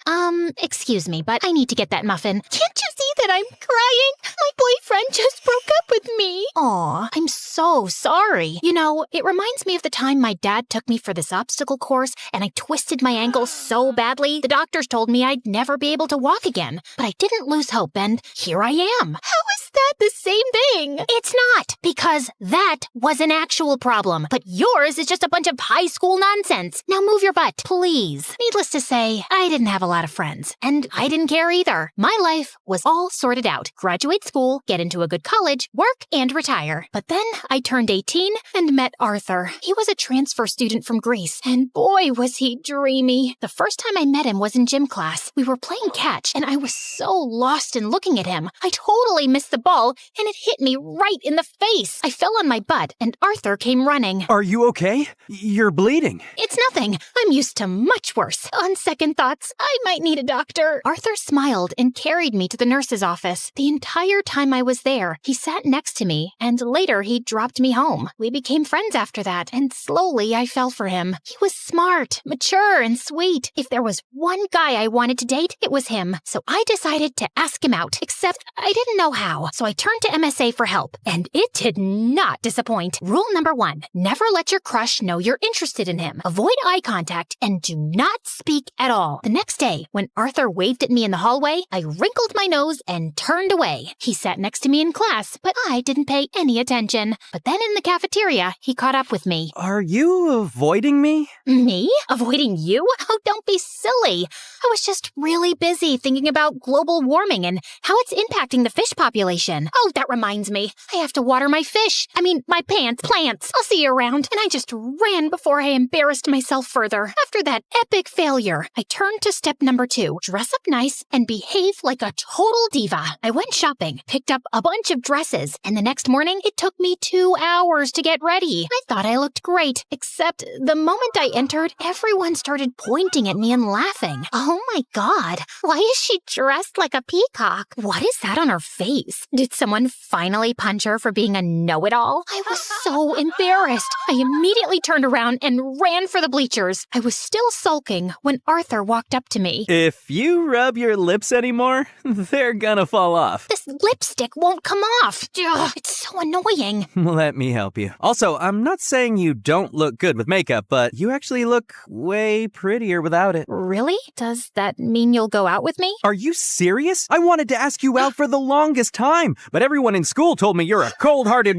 Excuse me, but I need to get that muffin. Can't you see that I'm crying? My boyfriend just broke up with me. Aw, I'm so sorry. You know, it reminds me of the time my dad took me for this obstacle course, and I twisted my ankle so badly, the doctors told me I'd never be able to walk again. But I didn't lose hope, and here I am. How is that the same thing? It's not, because that was an actual problem. But yours is just a bunch of high school nonsense. Now move your butt, please. Needless to say, I didn't have a lot of friends. And I didn't care either. My life was all sorted out. Graduate school, get into a good college, work, and retire. But then I turned 18 and met Arthur. He was a transfer student from Greece. And boy, was he dreamy. The first time I met him was in gym class. We were playing catch, and I was so lost in looking at him. I totally missed the ball, and it hit me right in the face. I fell on my butt, and Arthur came running. Are you okay? You're bleeding. It's nothing. I'm used to much worse. On second thoughts, I might need a doctor. Arthur smiled and carried me to the nurse's office. The entire time I was there, he sat next to me, and later he dropped me home. We became friends after that, and slowly I fell for him. He was smart, mature, and sweet. If there was one guy I wanted to date, it was him. So I decided to ask him out, except I didn't know how. So I turned to MSA for help, and it did not disappoint. Rule number 1, never let your crush know you're interested in him. Avoid eye contact and do not speak at all. The next day, when Arthur waved at me in the hallway, I wrinkled my nose and turned away. He sat next to me in class, but I didn't pay any attention. But then in the cafeteria, he caught up with me. Are you avoiding me? Me? Avoiding you? Oh, don't be silly. I was just really busy thinking about global warming and how it's impacting the fish population. Oh, that reminds me. I have to water my fish. My plants. I'll see you around. And I just ran before I embarrassed myself further. After that epic failure, I turned to step number 2. Dress up nice and behave like a total diva. I went shopping, picked up a bunch of dresses, and the next morning, it took me 2 hours to get ready. I thought I looked great, except the moment I entered, everyone started pointing at me and laughing. Oh my God, why is she dressed like a peacock? What is that on her face? Did someone finally punch her for being a know-it-all? I was so embarrassed. I immediately turned around and ran for the bleachers. I was still sulking when Arthur walked up to me. If you rub your lips anymore, they're gonna fall off. This lipstick won't come off. Ugh, it's so annoying. Let me help you. Also, I'm not saying you don't look good with makeup, but you actually look way prettier without it. Really? Does that mean you'll go out with me? Are you serious? I wanted to ask you out for the longest time, but everyone in school told me you're a cold-hearted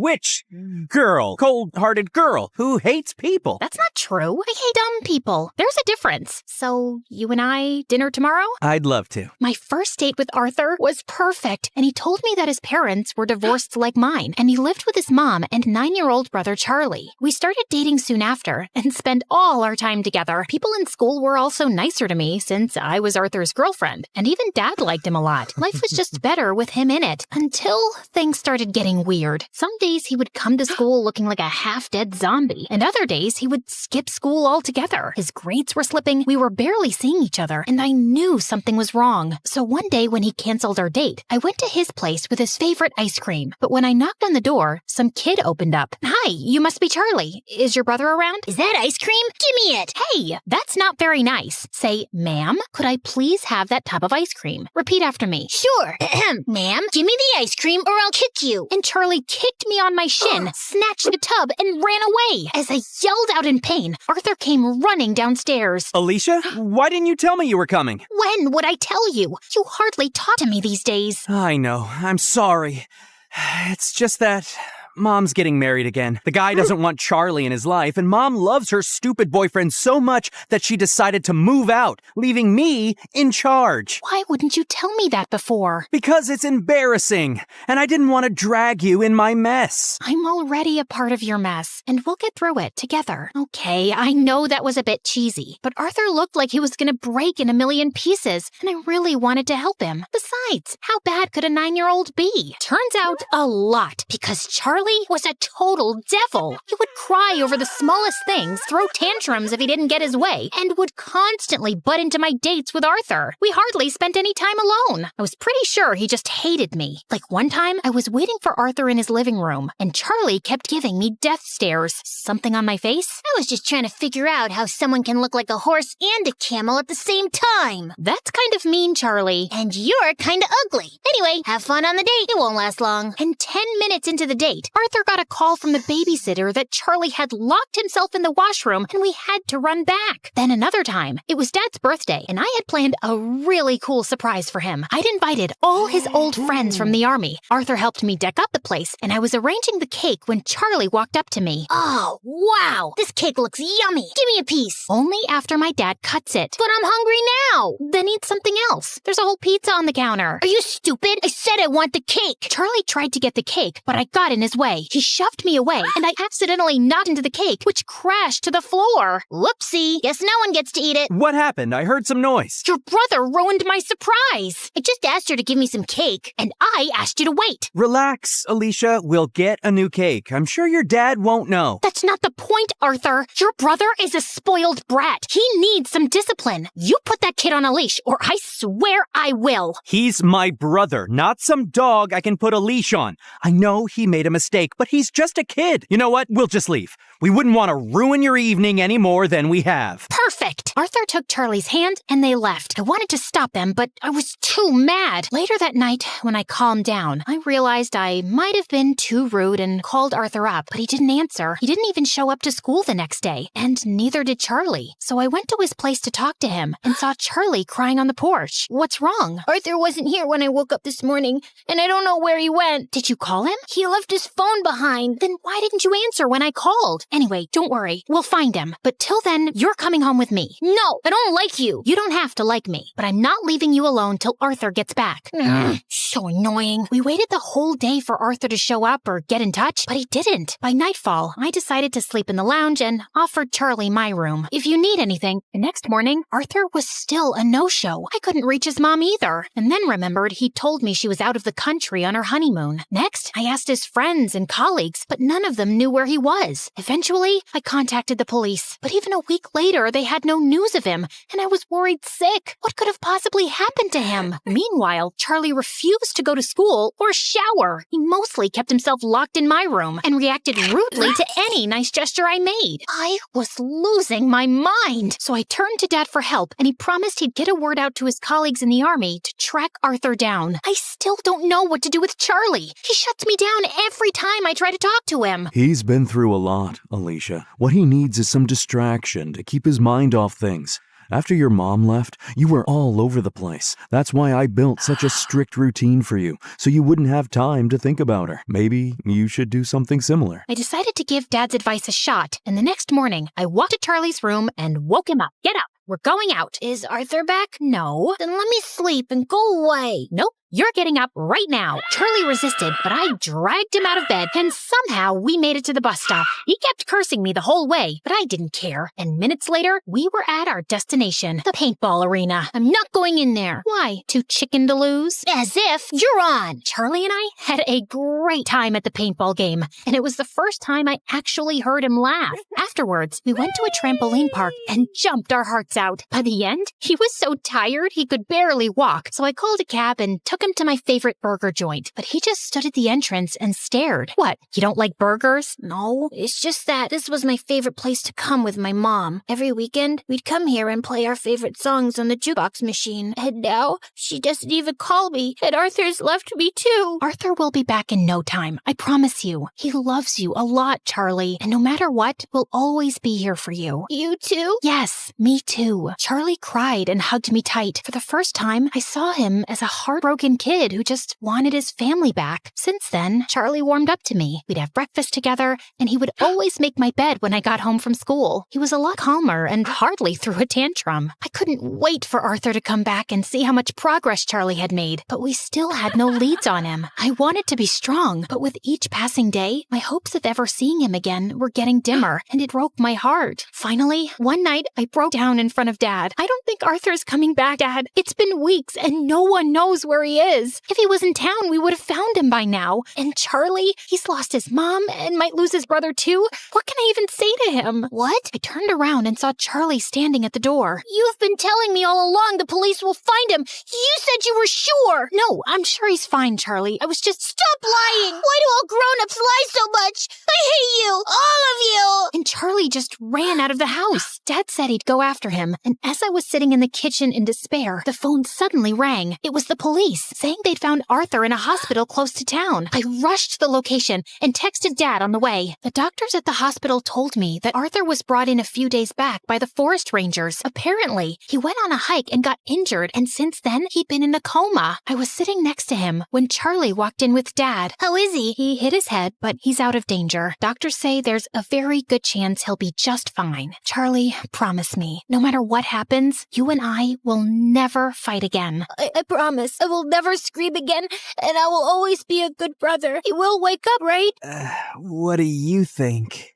cold-hearted girl who hates people. That's not true. I hate dumb people. There's a difference. So, you and I, dinner tomorrow? I'd love to. My first date with Arthur was perfect, and he told me that his parents were divorced like mine, and he lived with his mom and 9-year-old brother Charlie. We started dating soon after, and spent all our time together. People in school were also nicer to me since I was Arthur's girlfriend, and even Dad liked him a lot. Life was just better with him in it, until Until things started getting weird. Some days he would come to school looking like a half-dead zombie, and other days he would skip school altogether. His grades were slipping, we were barely seeing each other, and I knew something was wrong. So one day when he canceled our date, I went to his place with his favorite ice cream. But when I knocked on the door, some kid opened up. Hi, you must be Charlie. Is your brother around? Is that ice cream? Give me it! Hey, that's not very nice. Say, ma'am, could I please have that tub of ice cream? Repeat after me. Sure. Ma'am, give me the ice cream or I'll kick you. And Charlie kicked me on my shin, snatched the tub, and ran away. As I yelled out in pain, Arthur came running downstairs. Alicia, why didn't you tell me you were coming? When would I tell you? You hardly talk to me these days. I know. I'm sorry. It's just that Mom's getting married again. The guy doesn't want Charlie in his life, and Mom loves her stupid boyfriend so much that she decided to move out, leaving me in charge. Why wouldn't you tell me that before? Because it's embarrassing, and I didn't want to drag you in my mess. I'm already a part of your mess, and we'll get through it together. Okay, I know that was a bit cheesy, but Arthur looked like he was going to break in a million pieces, and I really wanted to help him. Besides, how bad could a 9-year-old be? Turns out a lot, because Charlie was a total devil. He would cry over the smallest things, throw tantrums if he didn't get his way, and would constantly butt into my dates with Arthur. We hardly spent any time alone. I was pretty sure he just hated me. Like one time, I was waiting for Arthur in his living room, and Charlie kept giving me death stares. Something on my face? I was just trying to figure out how someone can look like a horse and a camel at the same time. That's kind of mean, Charlie. And you're kind of ugly. Anyway, have fun on the date. It won't last long. And 10 minutes into the date, Arthur got a call from the babysitter that Charlie had locked himself in the washroom and we had to run back. Then another time, it was Dad's birthday and I had planned a really cool surprise for him. I'd invited all his old friends from the army. Arthur helped me deck up the place and I was arranging the cake when Charlie walked up to me. Oh, wow! This cake looks yummy! Give me a piece! Only after my dad cuts it. But I'm hungry now! Then eat something else. There's a whole pizza on the counter. Are you stupid? I said I want the cake! Charlie tried to get the cake, but I got in his way. He shoved me away, and I accidentally knocked into the cake, which crashed to the floor. Whoopsie. Guess no one gets to eat it. What happened? I heard some noise. Your brother ruined my surprise. I just asked her to give me some cake. And I asked you to wait. Relax, Alicia. We'll get a new cake. I'm sure your dad won't know. That's not the point, Arthur. Your brother is a spoiled brat. He needs some discipline. You put that kid on a leash, or I swear I will. He's my brother, not some dog I can put a leash on. I know he made a mistake, but he's just a kid. You know what? We'll just leave. We wouldn't want to ruin your evening any more than we have. Perfect. Arthur took Charlie's hand and they left. I wanted to stop them, but I was too mad. Later that night, when I calmed down, I realized I might have been too rude and called Arthur up, but he didn't answer. He didn't even show up to school the next day, and neither did Charlie. So I went to his place to talk to him and saw Charlie crying on the porch. What's wrong? Arthur wasn't here when I woke up this morning, and I don't know where he went. Did you call him? He left his phone behind. Then why didn't you answer when I called? Anyway, don't worry. We'll find him. But till then, you're coming home with me. No, I don't like you. You don't have to like me, but I'm not leaving you alone till Arthur gets back. So annoying. We waited the whole day for Arthur to show up or get in touch, but he didn't. By nightfall, I decided to sleep in the lounge and offered Charlie my room. If you need anything. The next morning, Arthur was still a no-show. I couldn't reach his mom either. And then remembered he told me she was out of the country on her honeymoon. Next, I asked his friends and colleagues, but none of them knew where he was. Eventually, I contacted the police. But even a week later, they had no news of him, and I was worried sick. What could have possibly happened to him? Meanwhile, Charlie refused to go to school or shower. He mostly kept himself locked in my room and reacted rudely to any nice gesture I made. I was losing my mind. So I turned to Dad for help, and he promised he'd get a word out to his colleagues in the army to track Arthur down. I still don't know what to do with Charlie. He shuts me down every time I try to talk to him. He's been through a lot, Alicia. What he needs is some distraction to keep his mind off things. After your mom left, you were all over the place. That's why I built such a strict routine for you, so you wouldn't have time to think about her. Maybe you should do something similar. I decided to give Dad's advice a shot, and the next morning, I walked to Charlie's room and woke him up. Get up. We're going out. Is Arthur back? No. Then let me sleep and go away. Nope. You're getting up right now. Charlie resisted, but I dragged him out of bed, and somehow we made it to the bus stop. He kept cursing me the whole way, but I didn't care. And minutes later, we were at our destination, the paintball arena. I'm not going in there. Why? Too chicken to lose? As if you're on. Charlie and I had a great time at the paintball game, and it was the first time I actually heard him laugh. Afterwards, we went to a trampoline park and jumped our hearts out. By the end, he was so tired he could barely walk, so I called a cab and took him to my favorite burger joint. But he just stood at the entrance and stared. What, you don't like burgers? No, it's just that this was my favorite place to come with my mom. Every weekend, we'd come here and play our favorite songs on the jukebox machine. And now, she doesn't even call me, and Arthur's left me too. Arthur will be back in no time, I promise you. He loves you a lot, Charlie, and no matter what, we'll always be here for you. You too? Yes, me too. Charlie cried and hugged me tight. For the first time, I saw him as a heartbroken kid who just wanted his family back. Since then, Charlie warmed up to me. We'd have breakfast together, and he would always make my bed when I got home from school. He was a lot calmer and hardly threw a tantrum. I couldn't wait for Arthur to come back and see how much progress Charlie had made, but we still had no leads on him. I wanted to be strong, but with each passing day, my hopes of ever seeing him again were getting dimmer, and it broke my heart. Finally, one night, I broke down in front of Dad. I don't think Arthur's coming back, Dad. It's been weeks, and no one knows where he is. If he was in town, we would have found him by now. And Charlie, he's lost his mom and might lose his brother too. What can I even say to him? What? I turned around and saw Charlie standing at the door. You've been telling me all along the police will find him. You said you were sure. No, I'm sure he's fine, Charlie. I was just... Stop lying! Why do all grown-ups lie so much? I hate you! All of you! And Charlie just ran out of the house. Dad said he'd go after him, and as I was sitting in the kitchen in despair, the phone suddenly rang. It was the police, saying they'd found Arthur in a hospital close to town. I rushed to the location and texted Dad on the way. The doctors at the hospital told me that Arthur was brought in a few days back by the forest rangers. Apparently, he went on a hike and got injured, and since then, he'd been in a coma. I was sitting next to him when Charlie walked in with Dad. How is he? He hit his head, but he's out of danger. Doctors say there's a very good chance he'll be just fine. Charlie, promise me, no matter what happens, you and I will never fight again. I promise. I will never scream again, and I will always be a good brother. He will wake up, right? What do you think?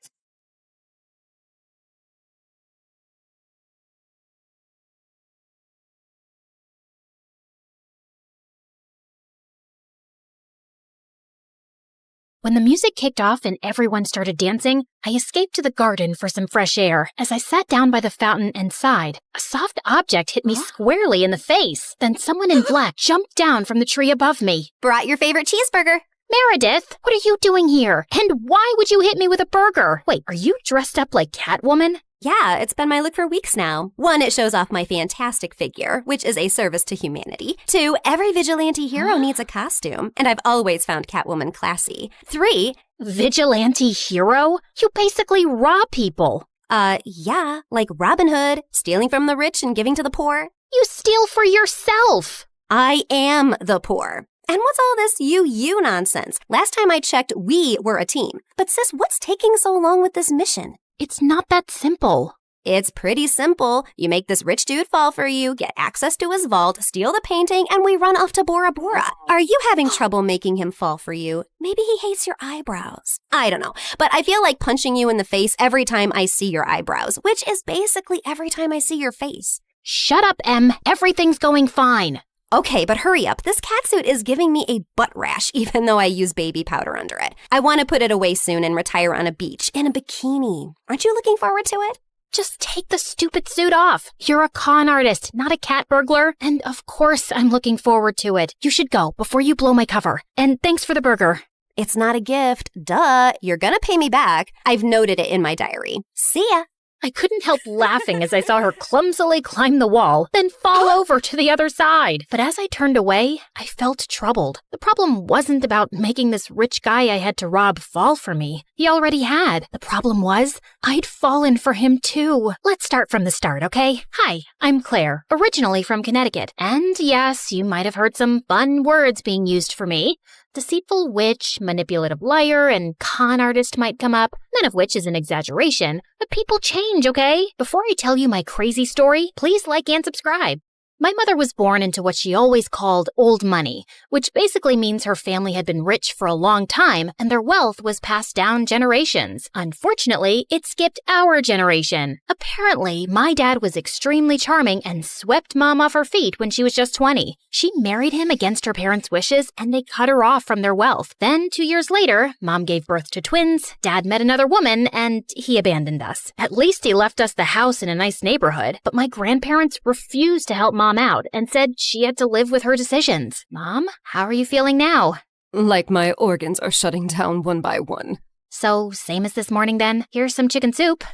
When the music kicked off and everyone started dancing, I escaped to the garden for some fresh air. As I sat down by the fountain and sighed, a soft object hit me squarely in the face. Then someone in black jumped down from the tree above me. Brought your favorite cheeseburger. Meredith, what are you doing here? And why would you hit me with a burger? Wait, are you dressed up like Catwoman? Yeah, it's been my look for weeks now. 1, it shows off my fantastic figure, which is a service to humanity. 2, every vigilante hero needs a costume, and I've always found Catwoman classy. 3, vigilante hero? You basically rob people. Yeah, like Robin Hood, stealing from the rich and giving to the poor. You steal for yourself. I am the poor. And what's all this you nonsense? Last time I checked, we were a team. But sis, what's taking so long with this mission? It's not that simple. It's pretty simple. You make this rich dude fall for you, get access to his vault, steal the painting, and we run off to Bora Bora. Are you having trouble making him fall for you? Maybe he hates your eyebrows. I don't know, but I feel like punching you in the face every time I see your eyebrows, which is basically every time I see your face. Shut up, Em. Everything's going fine. Okay, but hurry up. This catsuit is giving me a butt rash, even though I use baby powder under it. I want to put it away soon and retire on a beach in a bikini. Aren't you looking forward to it? Just take the stupid suit off. You're a con artist, not a cat burglar. And of course I'm looking forward to it. You should go before you blow my cover. And thanks for the burger. It's not a gift. Duh. You're gonna pay me back. I've noted it in my diary. See ya. I couldn't help laughing as I saw her clumsily climb the wall, then fall over to the other side. But as I turned away, I felt troubled. The problem wasn't about making this rich guy I had to rob fall for me. He already had. The problem was, I'd fallen for him too. Let's start from the start, okay? Hi, I'm Claire, originally from Connecticut. And yes, you might have heard some fun words being used for me. Deceitful witch, manipulative liar, and con artist might come up, none of which is an exaggeration. But people change, okay? Before I tell you my crazy story, please like and subscribe. My mother was born into what she always called old money, which basically means her family had been rich for a long time and their wealth was passed down generations. Unfortunately, it skipped our generation. Apparently, my dad was extremely charming and swept Mom off her feet when she was just 20. She married him against her parents' wishes and they cut her off from their wealth. Then, 2 years later, Mom gave birth to twins, Dad met another woman, and he abandoned us. At least he left us the house in a nice neighborhood, but my grandparents refused to help Mom out and said she had to live with her decisions. Mom, how are you feeling now? Like my organs are shutting down one by one. So, same as this morning then. Here's some chicken soup.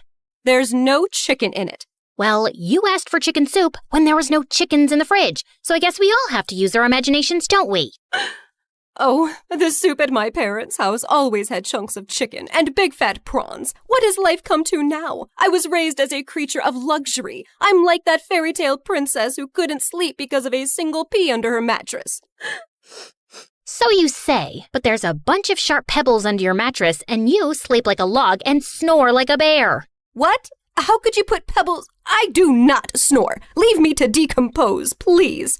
There's no chicken in it. Well, you asked for chicken soup when there was no chickens in the fridge, so I guess we all have to use our imaginations, don't we? Oh, the soup at my parents' house always had chunks of chicken and big fat prawns. What has life come to now? I was raised as a creature of luxury. I'm like that fairy tale princess who couldn't sleep because of a single pea under her mattress. So you say, but there's a bunch of sharp pebbles under your mattress and you sleep like a log and snore like a bear. What? How could you put pebbles? I do not snore. Leave me to decompose, please.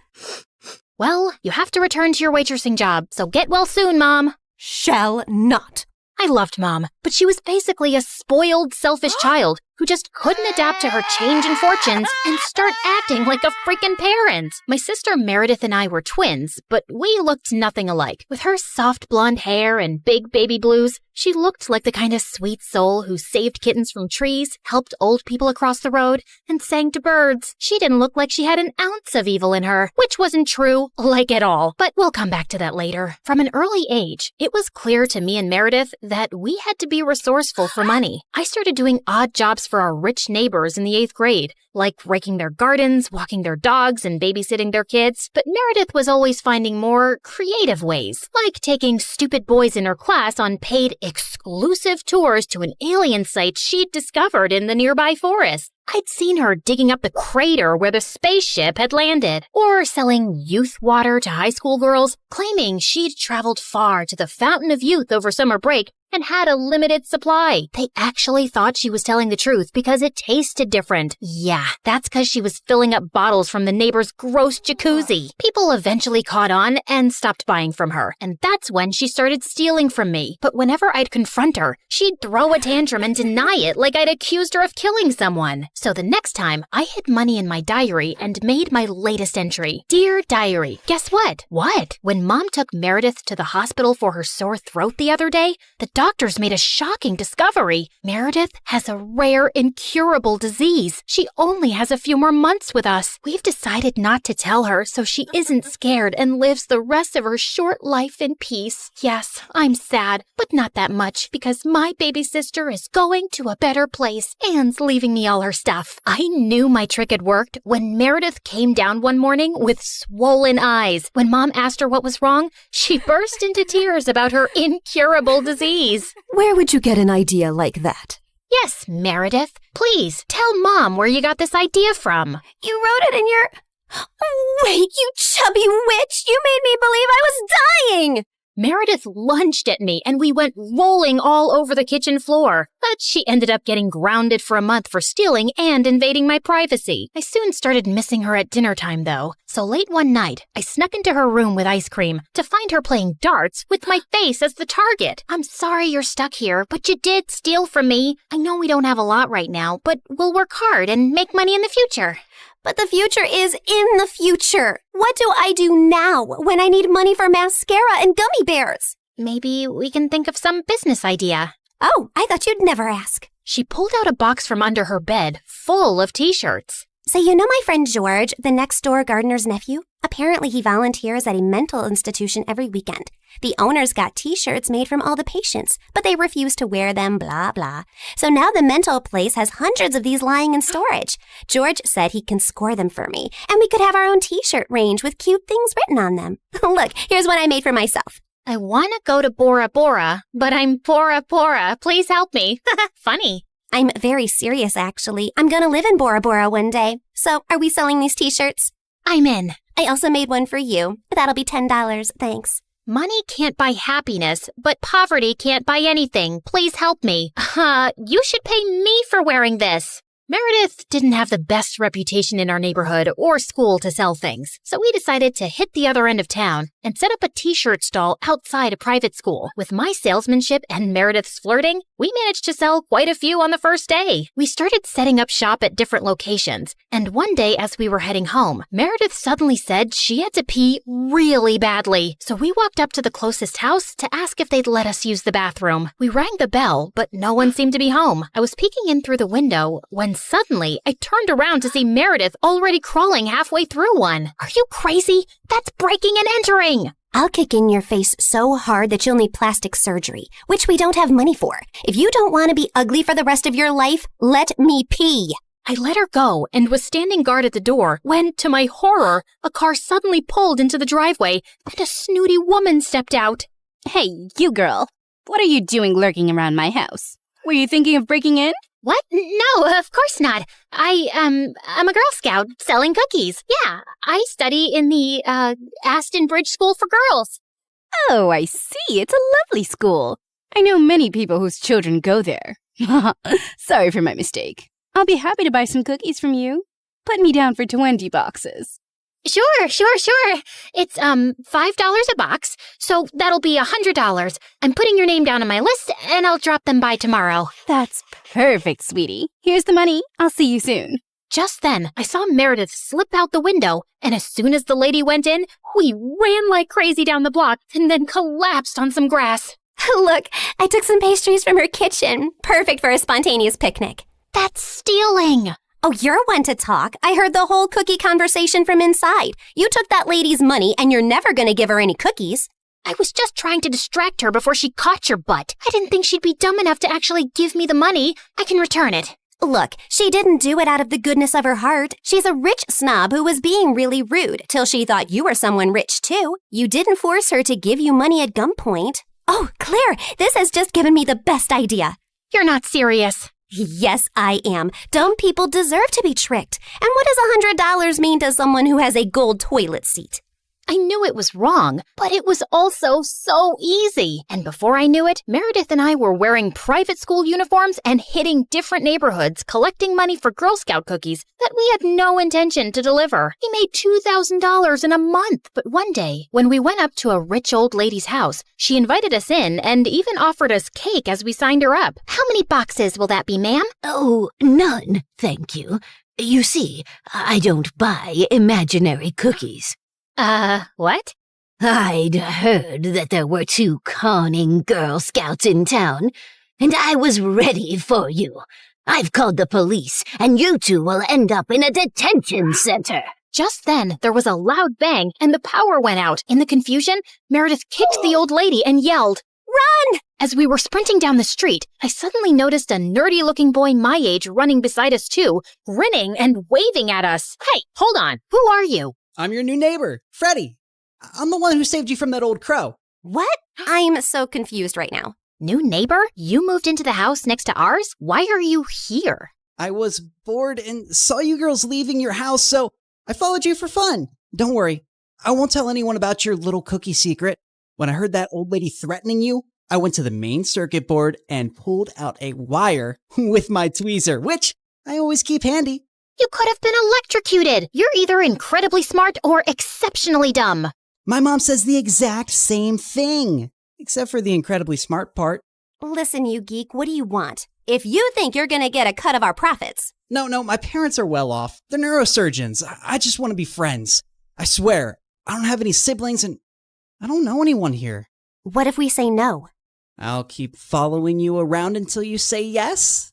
Well, you have to return to your waitressing job, so get well soon, Mom. Shall not. I loved Mom, but she was basically a spoiled, selfish child who just couldn't adapt to her change in fortunes and start acting like a freaking parent. My sister Meredith and I were twins, but we looked nothing alike. With her soft blonde hair and big baby blues, she looked like the kind of sweet soul who saved kittens from trees, helped old people across the road, and sang to birds. She didn't look like she had an ounce of evil in her, which wasn't true, like at all. But we'll come back to that later. From an early age, it was clear to me and Meredith that we had to be resourceful for money. I started doing odd jobs for our rich neighbors in the 8th grade, like raking their gardens, walking their dogs, and babysitting their kids. But Meredith was always finding more creative ways, like taking stupid boys in her class on paid exclusive tours to an alien site she'd discovered in the nearby forest. I'd seen her digging up the crater where the spaceship had landed, or selling youth water to high school girls, claiming she'd traveled far to the Fountain of Youth over summer break and had a limited supply. They actually thought she was telling the truth because it tasted different. Yeah, that's because she was filling up bottles from the neighbor's gross jacuzzi. People eventually caught on and stopped buying from her, and that's when she started stealing from me. But whenever I'd confront her, she'd throw a tantrum and deny it like I'd accused her of killing someone. So the next time, I hid money in my diary and made my latest entry. Dear Diary, guess what? What? When Mom took Meredith to the hospital for her sore throat the other day, the doctors made a shocking discovery. Meredith has a rare, incurable disease. She only has a few more months with us. We've decided not to tell her so she isn't scared and lives the rest of her short life in peace. Yes, I'm sad, but not that much because my baby sister is going to a better place and's leaving me all her stuff. I knew my trick had worked when Meredith came down one morning with swollen eyes. When Mom asked her what was wrong, she burst into tears about her incurable disease. Where would you get an idea like that? Yes, Meredith. Please, tell Mom where you got this idea from. You wrote it in your... Wait, you chubby witch! You made me believe I was dying! Meredith lunged at me and we went rolling all over the kitchen floor. But she ended up getting grounded for a month for stealing and invading my privacy. I soon started missing her at dinner time though. So late one night, I snuck into her room with ice cream to find her playing darts with my face as the target. I'm sorry you're stuck here, but you did steal from me. I know we don't have a lot right now, but we'll work hard and make money in the future. But the future is in the future. What do I do now when I need money for mascara and gummy bears? Maybe we can think of some business idea. Oh, I thought you'd never ask. She pulled out a box from under her bed full of t-shirts. So you know my friend George, the next-door gardener's nephew? Apparently he volunteers at a mental institution every weekend. The owners got t-shirts made from all the patients, but they refuse to wear them, blah, blah. So now the mental place has hundreds of these lying in storage. George said he can score them for me, and we could have our own t-shirt range with cute things written on them. Look, here's one I made for myself. I want to go to Bora Bora, but I'm Bora Bora. Please help me. Funny. I'm very serious, actually. I'm gonna live in Bora Bora one day. So, are we selling these t-shirts? I'm in. I also made one for you. That'll be $10, thanks. Money can't buy happiness, but poverty can't buy anything. Please help me. You should pay me for wearing this. Meredith didn't have the best reputation in our neighborhood or school to sell things, so we decided to hit the other end of town and set up a t-shirt stall outside a private school. With my salesmanship and Meredith's flirting, we managed to sell quite a few on the first day. We started setting up shop at different locations, and one day as we were heading home, Meredith suddenly said she had to pee really badly. So we walked up to the closest house to ask if they'd let us use the bathroom. We rang the bell, but no one seemed to be home. I was peeking in through the window when suddenly I turned around to see Meredith already crawling halfway through one. Are you crazy? That's breaking and entering! I'll kick in your face so hard that you'll need plastic surgery, which we don't have money for. If you don't want to be ugly for the rest of your life, let me pee. I let her go and was standing guard at the door when, to my horror, a car suddenly pulled into the driveway and a snooty woman stepped out. Hey, you girl. What are you doing lurking around my house? Were you thinking of breaking in? What? No, of course not. I'm a Girl Scout selling cookies. Yeah, I study in the, Aston Bridge School for Girls. Oh, I see. It's a lovely school. I know many people whose children go there. Sorry for my mistake. I'll be happy to buy some cookies from you. Put me down for 20 boxes. Sure. It's, $5 a box, so that'll be $100. I'm putting your name down on my list, and I'll drop them by tomorrow. That's perfect, sweetie. Here's the money. I'll see you soon. Just then, I saw Meredith slip out the window, and as soon as the lady went in, we ran like crazy down the block and then collapsed on some grass. Look, I took some pastries from her kitchen. Perfect for a spontaneous picnic. That's stealing. Oh, you're one to talk. I heard the whole cookie conversation from inside. You took that lady's money, and you're never going to give her any cookies. I was just trying to distract her before she caught your butt. I didn't think she'd be dumb enough to actually give me the money. I can return it. Look, she didn't do it out of the goodness of her heart. She's a rich snob who was being really rude till she thought you were someone rich, too. You didn't force her to give you money at gunpoint. Oh, Claire, this has just given me the best idea. You're not serious. Yes, I am. Dumb people deserve to be tricked. And what does $100 mean to someone who has a gold toilet seat? I knew it was wrong, but it was also so easy. And before I knew it, Meredith and I were wearing private school uniforms and hitting different neighborhoods collecting money for Girl Scout cookies that we had no intention to deliver. We made $2,000 in a month. But one day, when we went up to a rich old lady's house, she invited us in and even offered us cake as we signed her up. How many boxes will that be, ma'am? Oh, none, thank you. You see, I don't buy imaginary cookies. What? I'd heard that there were 2 conning Girl Scouts in town, and I was ready for you. I've called the police, and you 2 will end up in a detention center. Just then, there was a loud bang, and the power went out. In the confusion, Meredith kicked the old lady and yelled, "Run!" As we were sprinting down the street, I suddenly noticed a nerdy-looking boy my age running beside us too, grinning and waving at us. Hey, hold on. Who are you? I'm your new neighbor, Freddie. I'm the one who saved you from that old crow. What? I'm so confused right now. New neighbor? You moved into the house next to ours? Why are you here? I was bored and saw you girls leaving your house, so I followed you for fun. Don't worry, I won't tell anyone about your little cookie secret. When I heard that old lady threatening you, I went to the main circuit board and pulled out a wire with my tweezer, which I always keep handy. You could have been electrocuted. You're either incredibly smart or exceptionally dumb. My mom says the exact same thing, except for the incredibly smart part. Listen, you geek, what do you want? If you think you're gonna get a cut of our profits. No, my parents are well off. They're neurosurgeons. I just want to be friends. I swear, I don't have any siblings and I don't know anyone here. What if we say no? I'll keep following you around until you say yes.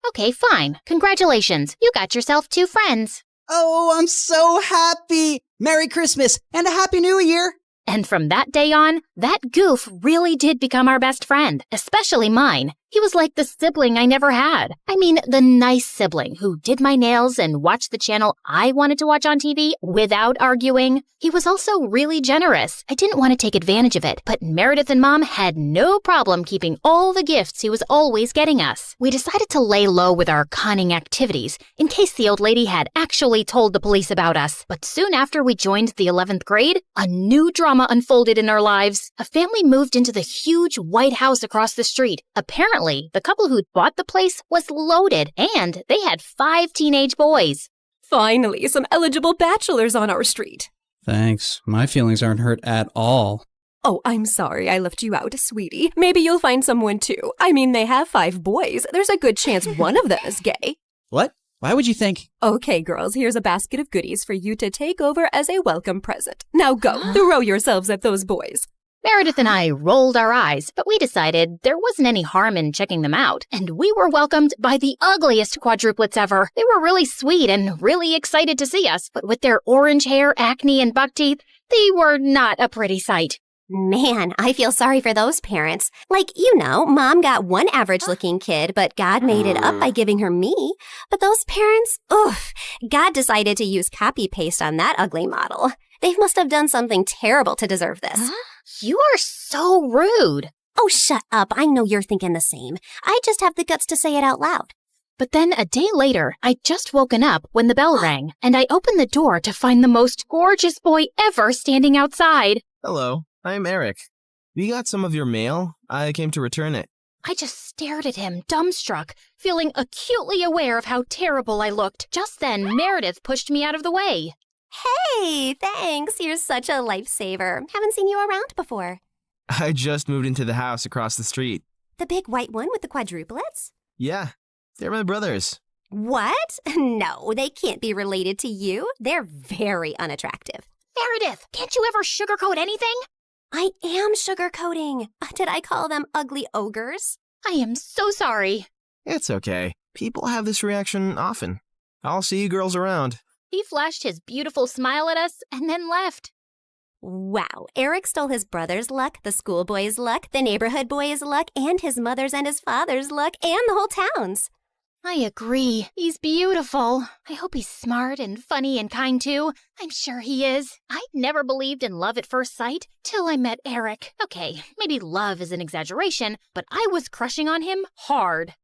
Okay, fine. Congratulations. You got yourself 2 friends. Oh, I'm so happy. Merry Christmas and a Happy New Year. And from that day on, that goof really did become our best friend, especially mine. He was like the sibling I never had. I mean, the nice sibling who did my nails and watched the channel I wanted to watch on TV without arguing. He was also really generous. I didn't want to take advantage of it, but Meredith and Mom had no problem keeping all the gifts he was always getting us. We decided to lay low with our conning activities in case the old lady had actually told the police about us. But soon after we joined the 11th grade, a new drama unfolded in our lives. A family moved into the huge white house across the street. Apparently, Fortunately, the couple who'd bought the place was loaded, and they had 5 teenage boys. Finally, some eligible bachelors on our street. Thanks. My feelings aren't hurt at all. Oh, I'm sorry I left you out, sweetie. Maybe you'll find someone too. I mean, they have 5 boys. There's a good chance one of them is gay. What? Why would you think? Okay, girls, here's a basket of goodies for you to take over as a welcome present. Now go, throw yourselves at those boys. Meredith and I rolled our eyes, but we decided there wasn't any harm in checking them out, and we were welcomed by the ugliest quadruplets ever. They were really sweet and really excited to see us, but with their orange hair, acne, and buck teeth, they were not a pretty sight. Man, I feel sorry for those parents. Like, Mom got one average-looking kid, but God made it up by giving her me. But those parents, God decided to use copy-paste on that ugly model. They must have done something terrible to deserve this. Huh? You are so rude. Oh, shut up. I know you're thinking the same. I just have the guts to say it out loud. But then a day later, I'd just woken up when the bell rang, and I opened the door to find the most gorgeous boy ever standing outside. Hello, I'm Eric. We got some of your mail. I came to return it. I just stared at him, dumbstruck, feeling acutely aware of how terrible I looked. Just then, Meredith pushed me out of the way. Hey, thanks. You're such a lifesaver. Haven't seen you around before. I just moved into the house across the street. The big white one with the quadruplets? Yeah, they're my brothers. What? No, they can't be related to you. They're very unattractive. Meredith, can't you ever sugarcoat anything? I am sugarcoating. Did I call them ugly ogres? I am so sorry. It's okay. People have this reaction often. I'll see you girls around. He flashed his beautiful smile at us and then left. Wow, Eric stole his brother's luck, the schoolboy's luck, the neighborhood boy's luck, and his mother's and his father's luck, and the whole town's. I agree. He's beautiful. I hope he's smart and funny and kind too. I'm sure he is. I never believed in love at first sight till I met Eric. Okay, maybe love is an exaggeration, but I was crushing on him hard.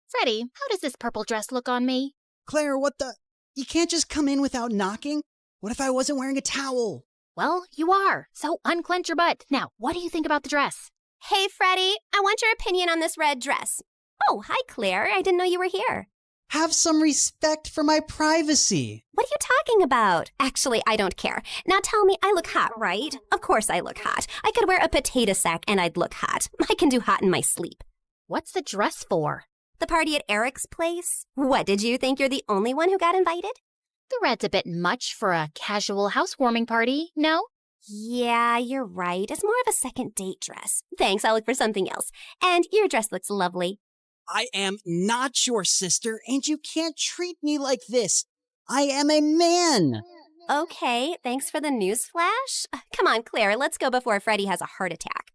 Freddie, how does this purple dress look on me? Claire, what the? You can't just come in without knocking? What if I wasn't wearing a towel? Well, you are. So unclench your butt. Now, what do you think about the dress? Hey, Freddie, I want your opinion on this red dress. Oh, hi, Claire. I didn't know you were here. Have some respect for my privacy. What are you talking about? Actually, I don't care. Now tell me, I look hot, right? Of course I look hot. I could wear a potato sack and I'd look hot. I can do hot in my sleep. What's the dress for? The party at Eric's place? What, did you think you're the only one who got invited? The red's a bit much for a casual housewarming party, no? Yeah, you're right. It's more of a second date dress. Thanks, I'll look for something else. And your dress looks lovely. I am not your sister, and you can't treat me like this. I am a man. Okay, thanks for the news flash. Come on, Claire, let's go before Freddie has a heart attack.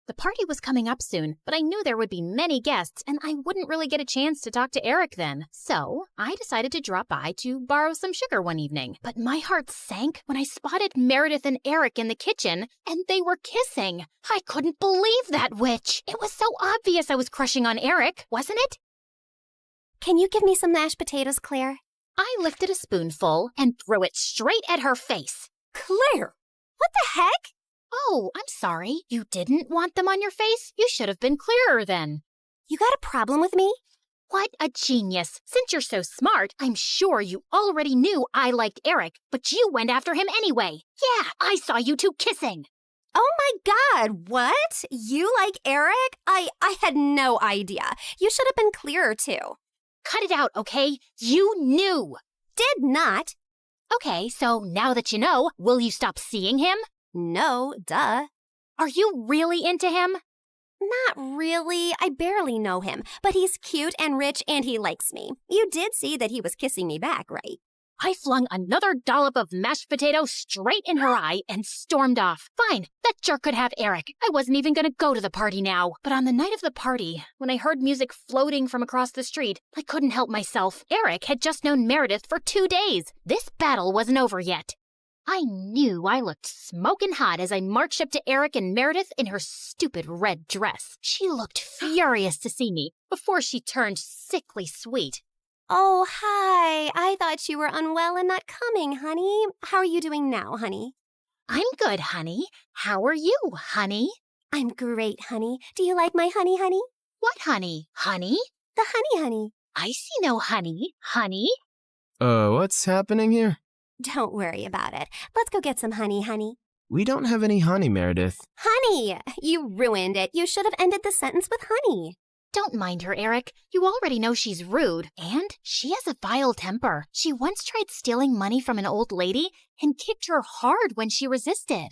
The party was coming up soon, but I knew there would be many guests, and I wouldn't really get a chance to talk to Eric then. So I decided to drop by to borrow some sugar one evening. But my heart sank when I spotted Meredith and Eric in the kitchen, and they were kissing. I couldn't believe that witch. It was so obvious I was crushing on Eric, wasn't it? Can you give me some mashed potatoes, Claire? I lifted a spoonful and threw it straight at her face. Claire! What the heck? Oh, I'm sorry. You didn't want them on your face? You should have been clearer then. You got a problem with me? What a genius. Since you're so smart, I'm sure you already knew I liked Eric, but you went after him anyway. Yeah, I saw you two kissing. Oh my God, what? You like Eric? I had no idea. You should have been clearer too. Cut it out, okay? You knew. Did not. Okay, so now that you know, will you stop seeing him? No, duh. Are you really into him? Not really. I barely know him, but he's cute and rich and he likes me. You did see that he was kissing me back, right? I flung another dollop of mashed potato straight in her eye and stormed off. Fine, that jerk could have Eric. I wasn't even going to go to the party now. But on the night of the party, when I heard music floating from across the street, I couldn't help myself. Eric had just known Meredith for 2 days. This battle wasn't over yet. I knew I looked smoking hot as I marched up to Eric and Meredith in her stupid red dress. She looked furious to see me before she turned sickly sweet. Oh, hi. I thought you were unwell and not coming, honey. How are you doing now, honey? I'm good, honey. How are you, honey? I'm great, honey. Do you like my honey, honey? What honey? Honey? The honey. I see no honey. Honey? What's happening here? Don't worry about it. Let's go get some honey. We don't have any honey, Meredith. Honey! You ruined it. You should have ended the sentence with honey. Don't mind her, Eric. You already know she's rude. And she has a vile temper. She once tried stealing money from an old lady and kicked her hard when she resisted.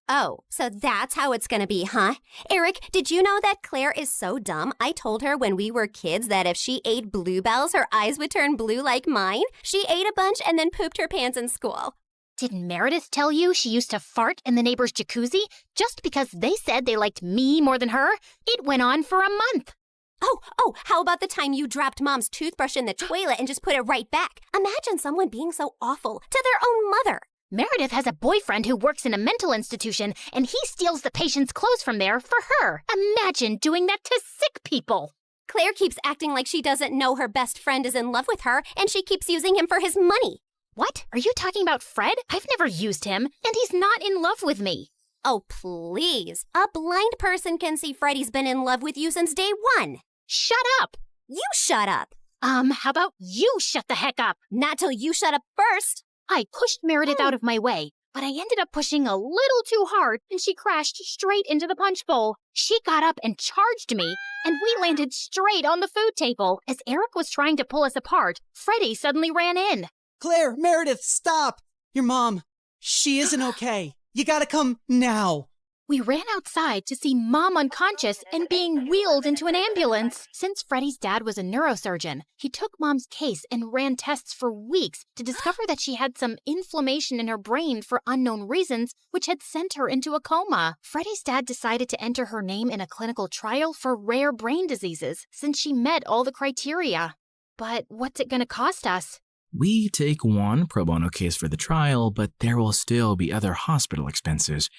Oh, so that's how it's gonna be, huh? Eric, did you know that Claire is so dumb? I told her when we were kids that if she ate bluebells, her eyes would turn blue like mine. She ate a bunch and then pooped her pants in school. Didn't Meredith tell you she used to fart in the neighbor's jacuzzi just because they said they liked me more than her? It went on for a month. Oh, how about the time you dropped Mom's toothbrush in the toilet and just put it right back? Imagine someone being so awful to their own mother. Meredith has a boyfriend who works in a mental institution, and he steals the patient's clothes from there for her. Imagine doing that to sick people. Claire keeps acting like she doesn't know her best friend is in love with her, and she keeps using him for his money. What? Are you talking about Fred? I've never used him, and he's not in love with me. Oh, please. A blind person can see Freddie's been in love with you since day one. Shut up. You shut up. How about you shut the heck up? Not till you shut up first. I pushed Meredith out of my way, but I ended up pushing a little too hard, and she crashed straight into the punch bowl. She got up and charged me, and we landed straight on the food table. As Eric was trying to pull us apart, Freddie suddenly ran in. Claire, Meredith, stop! Your mom, she isn't okay. You gotta come now. We ran outside to see Mom unconscious and being wheeled into an ambulance. Since Freddie's dad was a neurosurgeon, he took Mom's case and ran tests for weeks to discover that she had some inflammation in her brain for unknown reasons, which had sent her into a coma. Freddie's dad decided to enter her name in a clinical trial for rare brain diseases, since she met all the criteria. But what's it gonna cost us? We take one pro bono case for the trial, but there will still be other hospital expenses.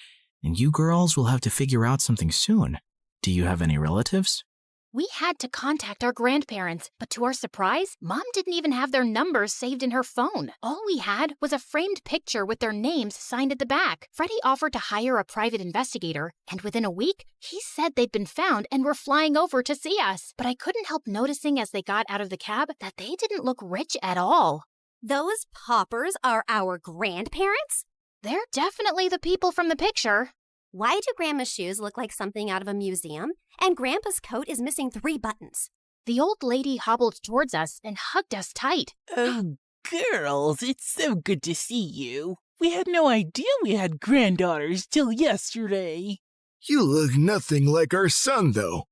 And you girls will have to figure out something soon. Do you have any relatives? We had to contact our grandparents, but to our surprise, Mom didn't even have their numbers saved in her phone. All we had was a framed picture with their names signed at the back. Freddie offered to hire a private investigator, and within a week, he said they'd been found and were flying over to see us. But I couldn't help noticing as they got out of the cab that they didn't look rich at all. Those paupers are our grandparents? They're definitely the people from the picture. Why do Grandma's shoes look like something out of a museum? And Grandpa's coat is missing 3 buttons. The old lady hobbled towards us and hugged us tight. Oh, girls, it's so good to see you. We had no idea we had granddaughters till yesterday. You look nothing like our son, though.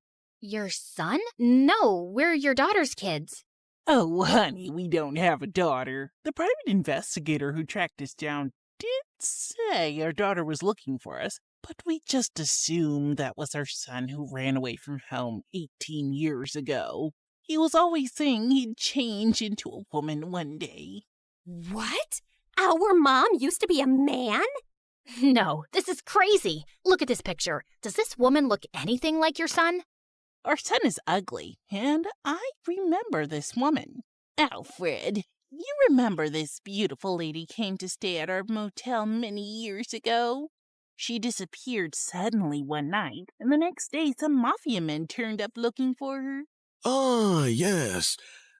Your son? No, we're your daughter's kids. Oh, honey, we don't have a daughter. The private investigator who tracked us down did say our daughter was looking for us, but we just assumed that was our son who ran away from home 18 years ago. He was always saying he'd change into a woman one day. What? Our mom used to be a man? No, this is crazy. Look at this picture. Does this woman look anything like your son? Our son is ugly, and I remember this woman. Alfred, you remember this beautiful lady came to stay at our motel many years ago? She disappeared suddenly one night, and the next day some mafia men turned up looking for her. Ah, yes.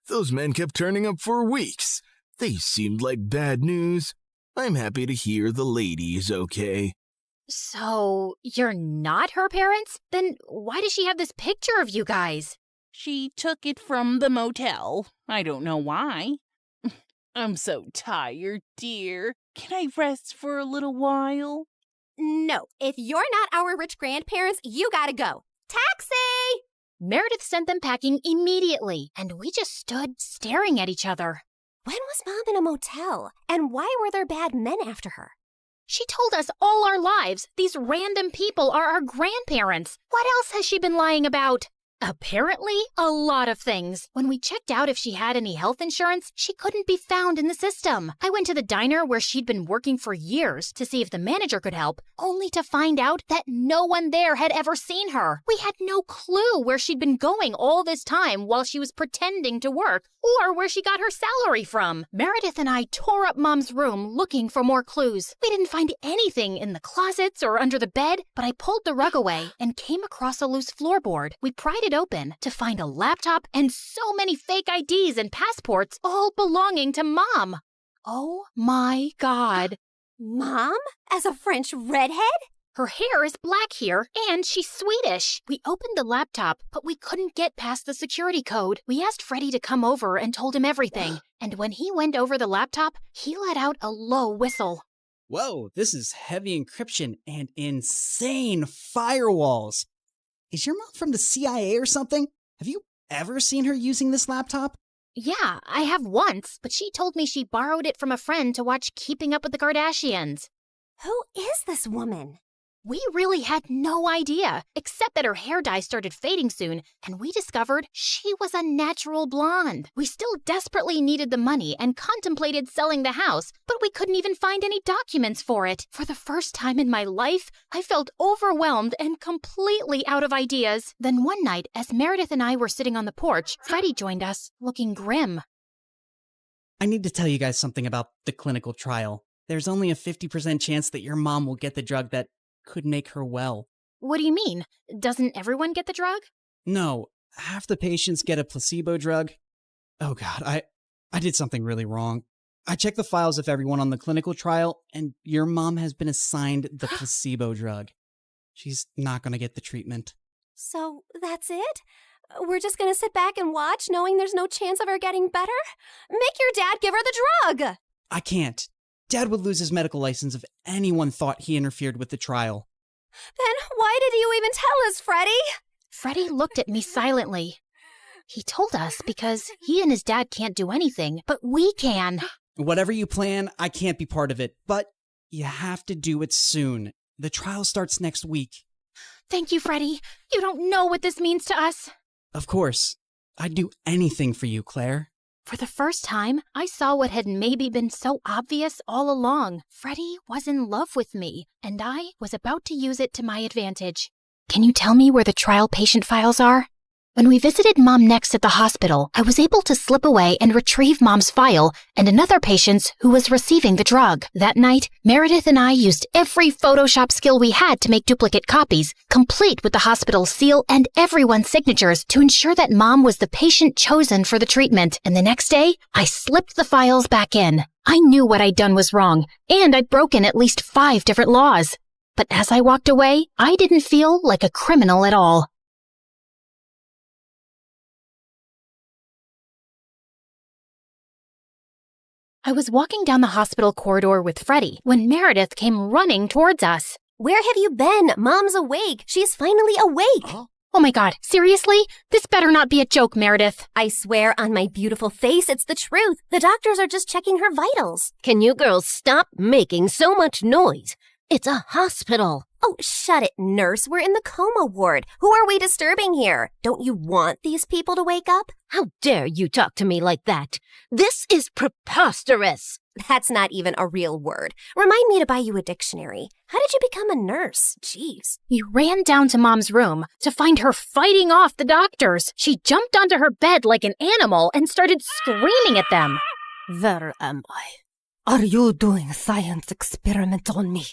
Those men kept turning up for weeks. They seemed like bad news. I'm happy to hear the lady is okay. So, you're not her parents? Then why does she have this picture of you guys? She took it from the motel. I don't know why. I'm so tired, dear. Can I rest for a little while? No, if you're not our rich grandparents, you gotta go. Taxi! Meredith sent them packing immediately, and we just stood staring at each other. When was Mom in a motel? And why were there bad men after her? She told us all our lives these random people are our grandparents. What else has she been lying about? Apparently, a lot of things. When we checked out if she had any health insurance, she couldn't be found in the system. I went to the diner where she'd been working for years to see if the manager could help, only to find out that no one there had ever seen her. We had no clue where she'd been going all this time while she was pretending to work, or where she got her salary from. Meredith and I tore up Mom's room looking for more clues. We didn't find anything in the closets or under the bed, but I pulled the rug away and came across a loose floorboard. We pried it it open to find a laptop and so many fake IDs and passports all belonging to Mom. Oh my God. Mom? As a French redhead? Her hair is black here, and she's Swedish. We opened the laptop, but we couldn't get past the security code. We asked Freddie to come over and told him everything. And when he went over the laptop, he let out a low whistle. Whoa, this is heavy encryption and insane firewalls. Is your mom from the CIA or something? Have you ever seen her using this laptop? Yeah, I have once, but she told me she borrowed it from a friend to watch Keeping Up with the Kardashians. Who is this woman? We really had no idea, except that her hair dye started fading soon, and we discovered she was a natural blonde. We still desperately needed the money and contemplated selling the house, but we couldn't even find any documents for it. For the first time in my life, I felt overwhelmed and completely out of ideas. Then one night, as Meredith and I were sitting on the porch, Freddie joined us, looking grim. I need to tell you guys something about the clinical trial. There's only a 50% chance that your mom will get the drug that could make her well. What do you mean? Doesn't everyone get the drug? No, half the patients get a placebo drug. Oh God, I did something really wrong. I checked the files of everyone on the clinical trial, and your mom has been assigned the placebo drug. She's not going to get the treatment. So that's it? We're just gonna sit back and watch, knowing there's no chance of her getting better? Make your dad give her the drug! I can't. Dad would lose his medical license if anyone thought he interfered with the trial. Then why did you even tell us, Freddie? Freddie looked at me silently. He told us because he and his dad can't do anything, but we can. Whatever you plan, I can't be part of it, but you have to do it soon. The trial starts next week. Thank you, Freddie. You don't know what this means to us. Of course. I'd do anything for you, Claire. For the first time, I saw what had maybe been so obvious all along. Freddie was in love with me, and I was about to use it to my advantage. Can you tell me where the trial patient files are? When we visited Mom next at the hospital, I was able to slip away and retrieve Mom's file and another patient's who was receiving the drug. That night, Meredith and I used every Photoshop skill we had to make duplicate copies, complete with the hospital seal and everyone's signatures to ensure that Mom was the patient chosen for the treatment. And the next day, I slipped the files back in. I knew what I'd done was wrong, and I'd broken at least 5 different laws. But as I walked away, I didn't feel like a criminal at all. I was walking down the hospital corridor with Freddie when Meredith came running towards us. Where have you been? Mom's awake. She's finally awake. Oh my God, seriously? This better not be a joke, Meredith. I swear on my beautiful face, it's the truth. The doctors are just checking her vitals. Can you girls stop making so much noise? It's a hospital. Oh, shut it, nurse. We're in the coma ward. Who are we disturbing here? Don't you want these people to wake up? How dare you talk to me like that? This is preposterous. That's not even a real word. Remind me to buy you a dictionary. How did you become a nurse? Jeez. You ran down to Mom's room to find her fighting off the doctors. She jumped onto her bed like an animal and started screaming at them. Where am I? Are you doing science experiment on me?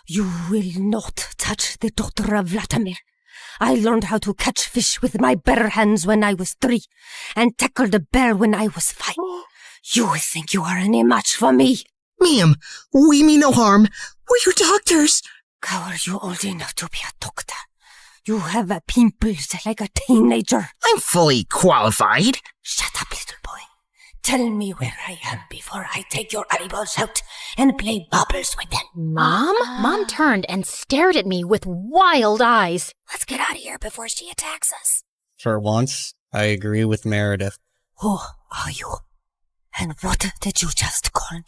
You will not touch the daughter of Vladimir. I learned how to catch fish with my bare hands when I was 3 and tackled a bear when I was 5. You think you are any match for me? Ma'am, we mean no harm. We're your doctors. How are you old enough to be a doctor? You have pimples like a teenager. I'm fully qualified. Shut up, little boy. Tell me where I am before I take your eyeballs out and play bubbles with them. Mom? Mom turned and stared at me with wild eyes. Let's get out of here before she attacks us. For once, I agree with Meredith. Who are you? And what did you just call me?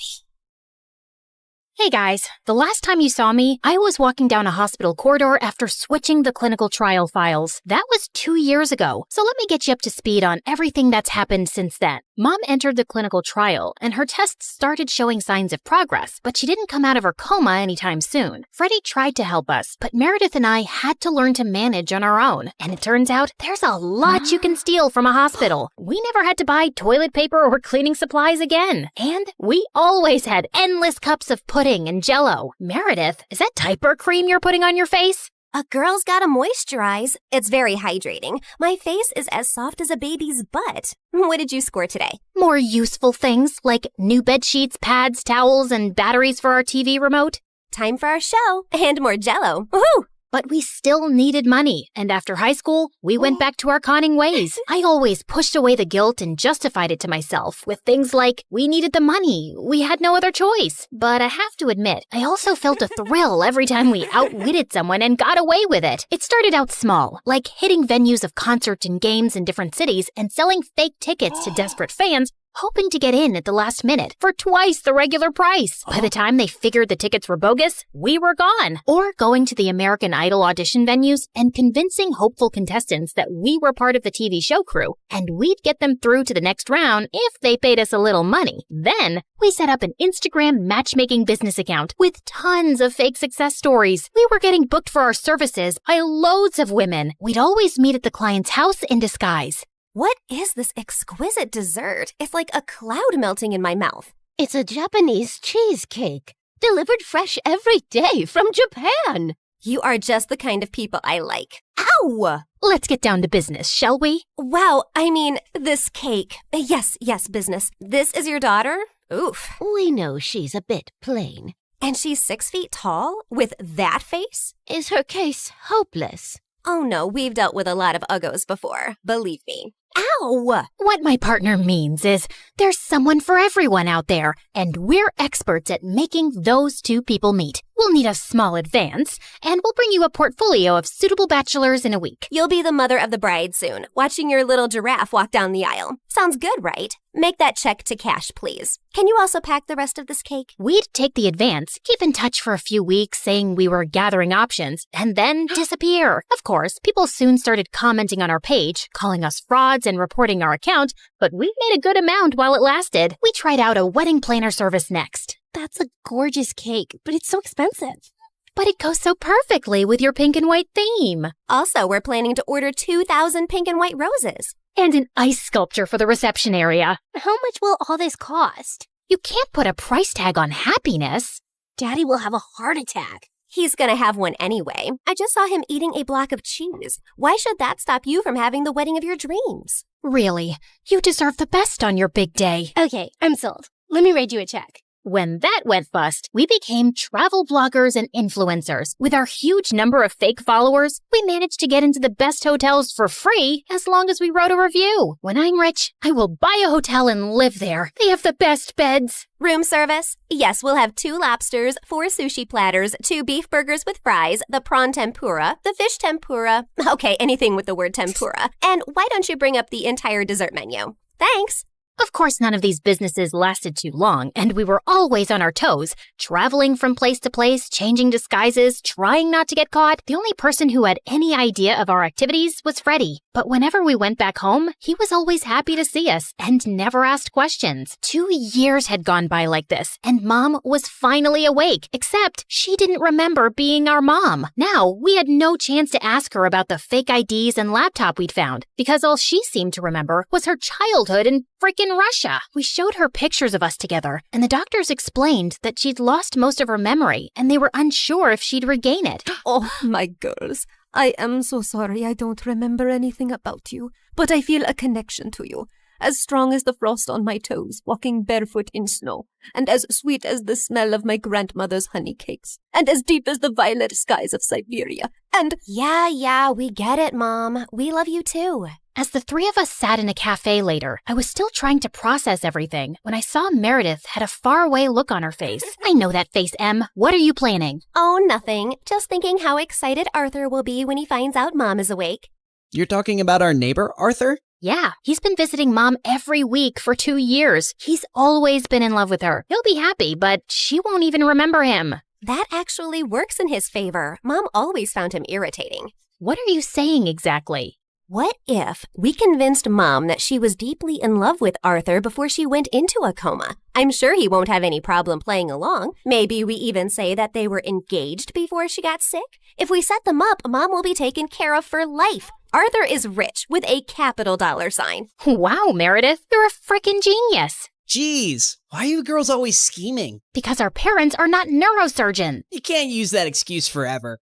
Hey guys, the last time you saw me, I was walking down a hospital corridor after switching the clinical trial files. That was 2 years ago, so let me get you up to speed on everything that's happened since then. Mom entered the clinical trial, and her tests started showing signs of progress, but she didn't come out of her coma anytime soon. Freddie tried to help us, but Meredith and I had to learn to manage on our own, and it turns out there's a lot you can steal from a hospital. We never had to buy toilet paper or cleaning supplies again, and we always had endless cups of pudding and Jell-O. Meredith, is that diaper cream you're putting on your face? A girl's gotta moisturize. It's very hydrating. My face is as soft as a baby's butt. What did you score today? More useful things like new bed sheets, pads, towels, and batteries for our TV remote. Time for our show and more Jell-O. Woohoo! But we still needed money, and after high school, we went back to our conning ways. I always pushed away the guilt and justified it to myself with things like, we needed the money, we had no other choice. But I have to admit, I also felt a thrill every time we outwitted someone and got away with it. It started out small, like hitting venues of concerts and games in different cities and selling fake tickets to desperate fans, hoping to get in at the last minute for twice the regular price. By the time they figured the tickets were bogus, we were gone. Or going to the American Idol audition venues and convincing hopeful contestants that we were part of the TV show crew and we'd get them through to the next round if they paid us a little money. Then we set up an Instagram matchmaking business account with tons of fake success stories. We were getting booked for our services by loads of women. We'd always meet at the client's house in disguise. What is this exquisite dessert? It's like a cloud melting in my mouth. It's a Japanese cheesecake, delivered fresh every day from Japan. You are just the kind of people I like. Ow! Let's get down to business, shall we? Wow, I mean, this cake. Yes, business. This is your daughter? Oof. We know she's a bit plain. And she's 6 feet tall? With that face? Is her case hopeless? Oh no, we've dealt with a lot of uggos before. Believe me. Ow! What my partner means is there's someone for everyone out there, and we're experts at making those two people meet. We'll need a small advance, and we'll bring you a portfolio of suitable bachelors in a week. You'll be the mother of the bride soon, watching your little giraffe walk down the aisle. Sounds good, right? Make that check to cash, please. Can you also pack the rest of this cake? We'd take the advance, keep in touch for a few weeks saying we were gathering options, and then disappear. Of course, people soon started commenting on our page, calling us frauds and reporting our account, but we made a good amount while it lasted. We tried out a wedding planner service next. That's a gorgeous cake, but it's so expensive. But it goes so perfectly with your pink and white theme. Also, we're planning to order 2,000 pink and white roses. And an ice sculpture for the reception area. How much will all this cost? You can't put a price tag on happiness. Daddy will have a heart attack. He's gonna have one anyway. I just saw him eating a block of cheese. Why should that stop you from having the wedding of your dreams? Really, you deserve the best on your big day. Okay, I'm sold. Let me write you a check. When that went bust, we became travel bloggers and influencers. With our huge number of fake followers, we managed to get into the best hotels for free as long as we wrote a review. When I'm rich, I will buy a hotel and live there. They have the best beds. Room service? Yes, we'll have 2 lobsters, 4 sushi platters, 2 beef burgers with fries, the prawn tempura, the fish tempura. Okay, anything with the word tempura. And why don't you bring up the entire dessert menu? Thanks. Of course, none of these businesses lasted too long, and we were always on our toes, traveling from place to place, changing disguises, trying not to get caught. The only person who had any idea of our activities was Freddie. But whenever we went back home, he was always happy to see us and never asked questions. 2 years had gone by like this, and Mom was finally awake, except she didn't remember being our mom. Now, we had no chance to ask her about the fake IDs and laptop we'd found, because all she seemed to remember was her childhood in frickin' Russia. We showed her pictures of us together, and the doctors explained that she'd lost most of her memory, and they were unsure if she'd regain it. Oh, my girls. I am so sorry I don't remember anything about you, but I feel a connection to you, as strong as the frost on my toes, walking barefoot in snow, and as sweet as the smell of my grandmother's honey cakes, and as deep as the violet skies of Siberia, and— Yeah, we get it, Mom. We love you too. As the 3 of us sat in a cafe later, I was still trying to process everything when I saw Meredith had a faraway look on her face. I know that face, Em. What are you planning? Oh, nothing. Just thinking how excited Arthur will be when he finds out Mom is awake. You're talking about our neighbor, Arthur? Yeah, he's been visiting Mom every week for 2 years. He's always been in love with her. He'll be happy, but she won't even remember him. That actually works in his favor. Mom always found him irritating. What are you saying exactly? What if we convinced Mom that she was deeply in love with Arthur before she went into a coma? I'm sure he won't have any problem playing along. Maybe we even say that they were engaged before she got sick. If we set them up, Mom will be taken care of for life. Arthur is rich with a capital $sign. Wow, Meredith, you're a frickin' genius. Jeez, why are you girls always scheming? Because our parents are not neurosurgeons. You can't use that excuse forever.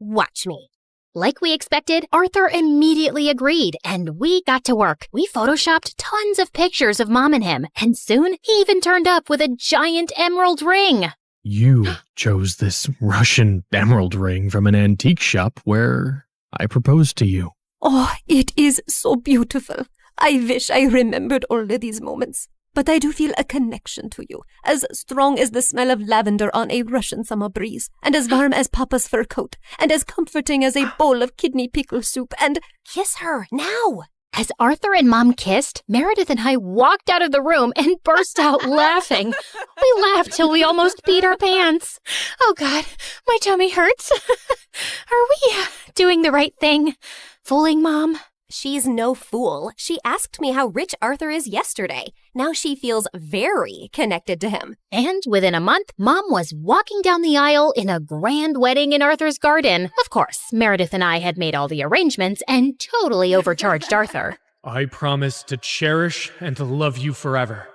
Watch me. Like we expected, Arthur immediately agreed, and we got to work. We photoshopped tons of pictures of Mom and him, and soon he even turned up with a giant emerald ring. You chose this Russian emerald ring from an antique shop where I proposed to you. Oh, it is so beautiful. I wish I remembered all of these moments. But I do feel a connection to you, as strong as the smell of lavender on a Russian summer breeze, and as warm as Papa's fur coat, and as comforting as a bowl of kidney pickle soup, and kiss her, now! As Arthur and Mom kissed, Meredith and I walked out of the room and burst out laughing. We laughed till we almost peed our pants. Oh God, my tummy hurts. Are we doing the right thing? Fooling Mom? She's no fool. She asked me how rich Arthur is yesterday. Now she feels very connected to him. And within a month, Mom was walking down the aisle in a grand wedding in Arthur's garden. Of course, Meredith and I had made all the arrangements and totally overcharged Arthur. I promise to cherish and to love you forever,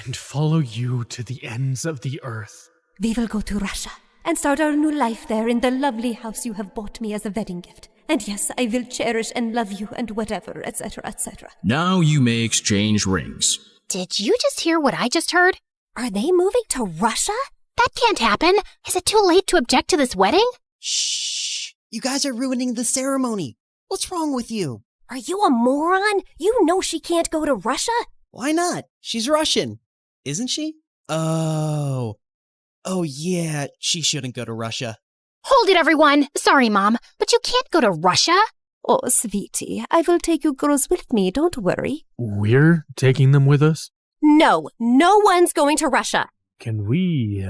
and follow you to the ends of the earth. we will go to Russia and start our new life there in the lovely house you have bought me as a wedding gift. And yes, I will cherish and love you and whatever, etc., etc. Now you may exchange rings. Did you just hear what I just heard? Are they moving to Russia? That can't happen. Is it too late to object to this wedding? Shh! You guys are ruining the ceremony. What's wrong with you? Are you a moron? You know she can't go to Russia? Why not? She's Russian. Isn't she? Oh, yeah, she shouldn't go to Russia. Hold it, everyone. Sorry, Mom, but you can't go to Russia. Oh, sweetie, I will take you girls with me, don't worry. We're taking them with us? No one's going to Russia. Can we,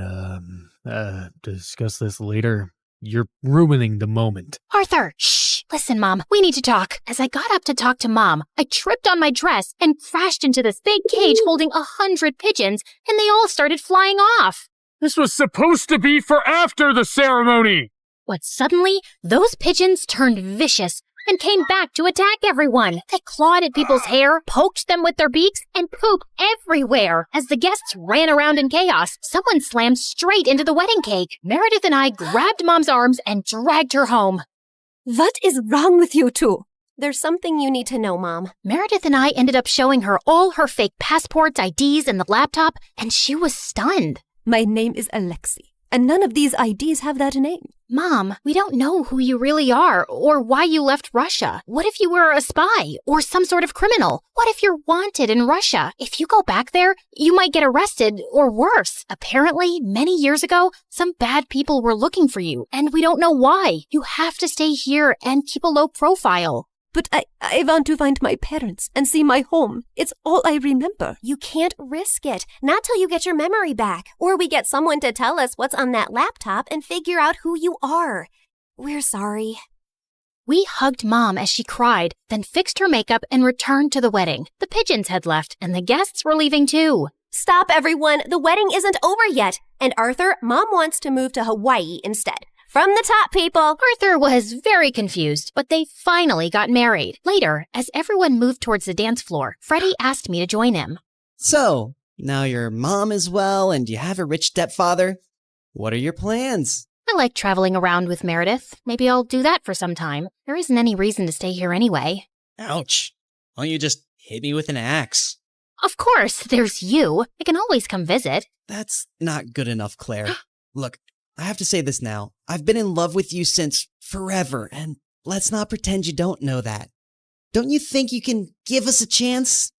discuss this later? You're ruining the moment. Arthur, shh! Listen, Mom, we need to talk. As I got up to talk to Mom, I tripped on my dress and crashed into this big cage holding 100 pigeons, and they all started flying off. This was supposed to be for after the ceremony! But suddenly, those pigeons turned vicious and came back to attack everyone. They clawed at people's hair, poked them with their beaks, and pooped everywhere. As the guests ran around in chaos, someone slammed straight into the wedding cake. Meredith and I grabbed Mom's arms and dragged her home. What is wrong with you two? There's something you need to know, Mom. Meredith and I ended up showing her all her fake passports, IDs, and the laptop, and she was stunned. My name is Alexei, and none of these IDs have that name. Mom, we don't know who you really are or why you left Russia. What if you were a spy or some sort of criminal? What if you're wanted in Russia? If you go back there, you might get arrested or worse. Apparently, many years ago, some bad people were looking for you, and we don't know why. You have to stay here and keep a low profile. But I want to find my parents and see my home. It's all I remember. You can't risk it. Not till you get your memory back. Or we get someone to tell us what's on that laptop and figure out who you are. We're sorry. We hugged Mom as she cried, then fixed her makeup and returned to the wedding. The pigeons had left, and the guests were leaving too. Stop, everyone. The wedding isn't over yet. And Arthur, Mom wants to move to Hawaii instead. From the top, people! Arthur was very confused, but they finally got married. Later, as everyone moved towards the dance floor, Freddie asked me to join him. So, now your mom is well and you have a rich stepfather. What are your plans? I like traveling around with Meredith. Maybe I'll do that for some time. There isn't any reason to stay here anyway. Ouch. Why don't you just hit me with an axe? Of course, there's you. I can always come visit. That's not good enough, Claire. Look, I have to say this now. I've been in love with you since forever, and let's not pretend you don't know that. Don't you think you can give us a chance?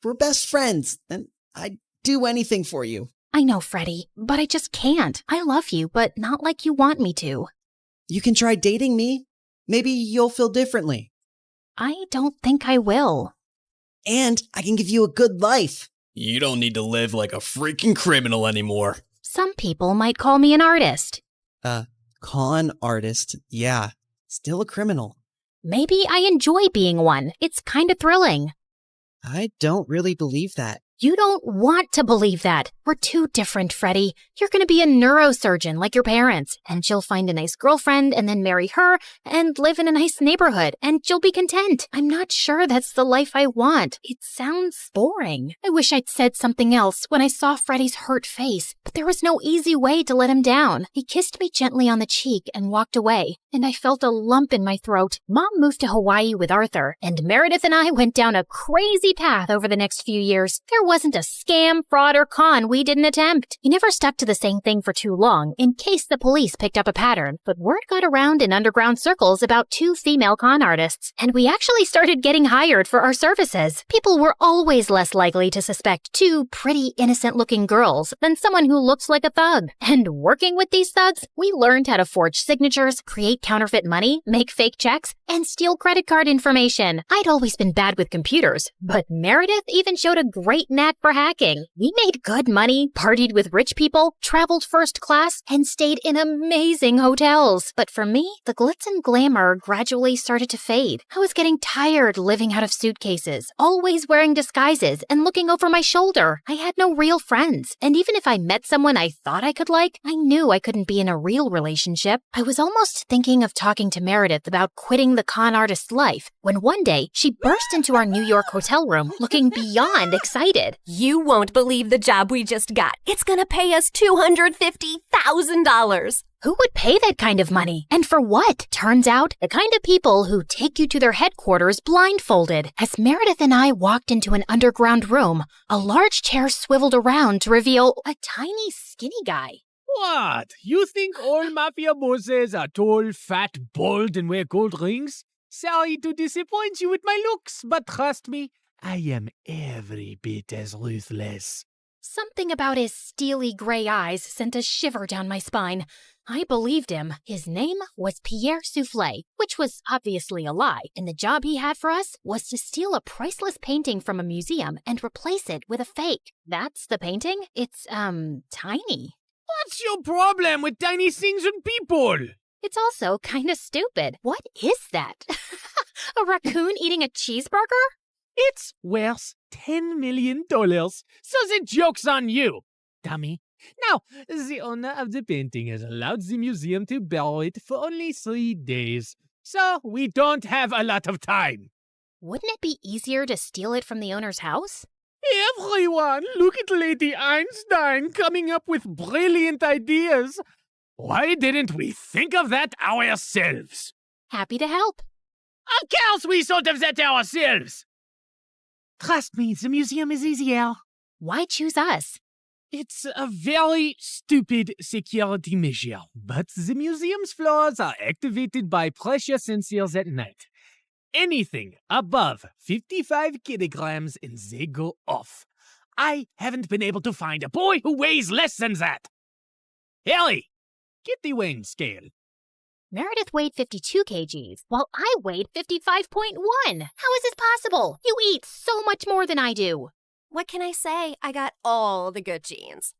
We're best friends, and I'd do anything for you. I know, Freddie, but I just can't. I love you, but not like you want me to. You can try dating me. Maybe you'll feel differently. I don't think I will. And I can give you a good life. You don't need to live like a freaking criminal anymore. Some people might call me an artist. Con artist, yeah. Still a criminal. Maybe I enjoy being one. It's kind of thrilling. I don't really believe that. You don't want to believe that. We're too different, Freddie. You're going to be a neurosurgeon like your parents, and you'll find a nice girlfriend and then marry her and live in a nice neighborhood, and you'll be content. I'm not sure that's the life I want. It sounds boring. I wish I'd said something else when I saw Freddie's hurt face, but there was no easy way to let him down. He kissed me gently on the cheek and walked away, and I felt a lump in my throat. Mom moved to Hawaii with Arthur, and Meredith and I went down a crazy path over the next few years. There wasn't a scam, fraud, or con we didn't attempt. We never stuck to the same thing for too long, in case the police picked up a pattern, but word got around in underground circles about 2 female con artists, and we actually started getting hired for our services. People were always less likely to suspect 2 pretty, innocent-looking girls than someone who looks like a thug. And working with these thugs, we learned how to forge signatures, create counterfeit money, make fake checks, and steal credit card information. I'd always been bad with computers, but Meredith even showed a great knack for hacking. We made good money, partied with rich people, traveled first class, and stayed in amazing hotels. But for me, the glitz and glamour gradually started to fade. I was getting tired living out of suitcases, always wearing disguises and looking over my shoulder. I had no real friends, and even if I met someone I thought I could like, I knew I couldn't be in a real relationship. I was almost thinking of talking to Meredith about quitting the con artist life when one day she burst into our New York hotel room looking beyond excited. You won't believe the job we just got. It's gonna pay us $250,000. Who would pay that kind of money? And for what? Turns out, the kind of people who take you to their headquarters blindfolded. As Meredith and I walked into an underground room, a large chair swiveled around to reveal a tiny, skinny guy. What? You think all mafia bosses are tall, fat, bald, and wear gold rings? Sorry to disappoint you with my looks, but trust me, I am every bit as ruthless. Something about his steely gray eyes sent a shiver down my spine. I believed him. His name was Pierre Soufflé, which was obviously a lie, and the job he had for us was to steal a priceless painting from a museum and replace it with a fake. That's the painting? It's, tiny. What's your problem with tiny things and people? It's also kinda stupid. What is that? A raccoon eating a cheeseburger? It's worth $10 million, so the joke's on you, dummy. Now, the owner of the painting has allowed the museum to borrow it for only 3 days, so we don't have a lot of time. Wouldn't it be easier to steal it from the owner's house? Everyone, look at Lady Einstein coming up with brilliant ideas. Why didn't we think of that ourselves? Happy to help. Of course we thought of that ourselves. Trust me, the museum is easier. Why choose us? It's a very stupid security measure, but the museum's floors are activated by pressure sensors at night. Anything above 55 kilograms and they go off. I haven't been able to find a boy who weighs less than that. Ellie, get the weighing scale. Meredith weighed 52 kgs, while I weighed 55.1. How is this possible? You eat so much more than I do. What can I say? I got all the good genes.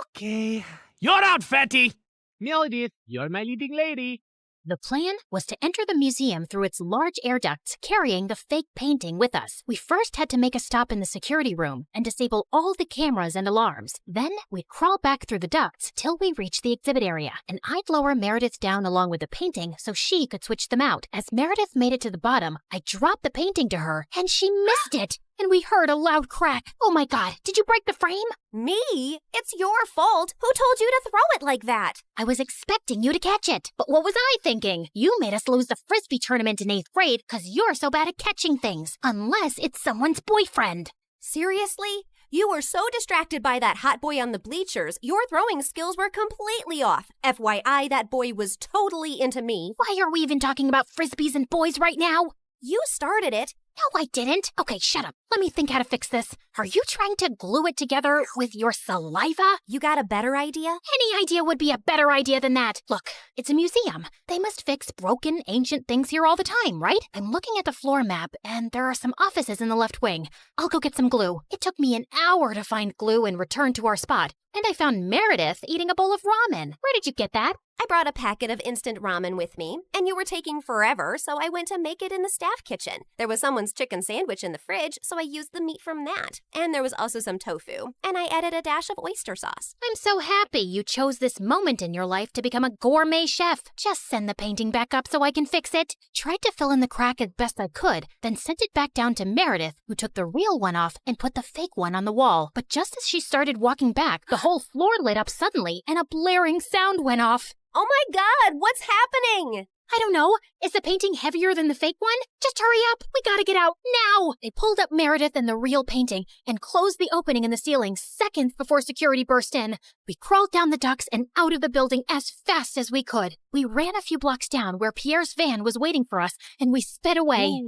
Okay, you're out, fatty. Meredith, you're my leading lady. The plan was to enter the museum through its large air ducts, carrying the fake painting with us. We first had to make a stop in the security room and disable all the cameras and alarms. Then we'd crawl back through the ducts till we reached the exhibit area, and I'd lower Meredith down along with the painting so she could switch them out. As Meredith made it to the bottom, I dropped the painting to her, and she missed it. And we heard a loud crack. Oh my God, did you break the frame? Me? It's your fault. Who told you to throw it like that? I was expecting you to catch it. But what was I thinking? You made us lose the Frisbee tournament in 8th grade because you're so bad at catching things. Unless it's someone's boyfriend. Seriously? You were so distracted by that hot boy on the bleachers, your throwing skills were completely off. FYI, that boy was totally into me. Why are we even talking about Frisbees and boys right now? You started it. No, I didn't. Okay, shut up. Let me think how to fix this. Are you trying to glue it together with your saliva? You got a better idea? Any idea would be a better idea than that. Look, it's a museum. They must fix broken, ancient things here all the time, right? I'm looking at the floor map, and there are some offices in the left wing. I'll go get some glue. It took me an hour to find glue and return to our spot. And I found Meredith eating a bowl of ramen. Where did you get that? I brought a packet of instant ramen with me, and you were taking forever, so I went to make it in the staff kitchen. There was someone's chicken sandwich in the fridge, so I used the meat from that. And there was also some tofu, and I added a dash of oyster sauce. I'm so happy you chose this moment in your life to become a gourmet chef. Just send the painting back up so I can fix it. Tried to fill in the crack as best I could, then sent it back down to Meredith, who took the real one off and put the fake one on the wall. But just as she started walking back, the whole floor lit up suddenly, and a blaring sound went off. Oh my God, what's happening? I don't know. Is the painting heavier than the fake one? Just hurry up. We gotta get out now. They pulled up Meredith and the real painting and closed the opening in the ceiling seconds before security burst in. We crawled down the ducts and out of the building as fast as we could. We ran a few blocks down where Pierre's van was waiting for us, and we sped away.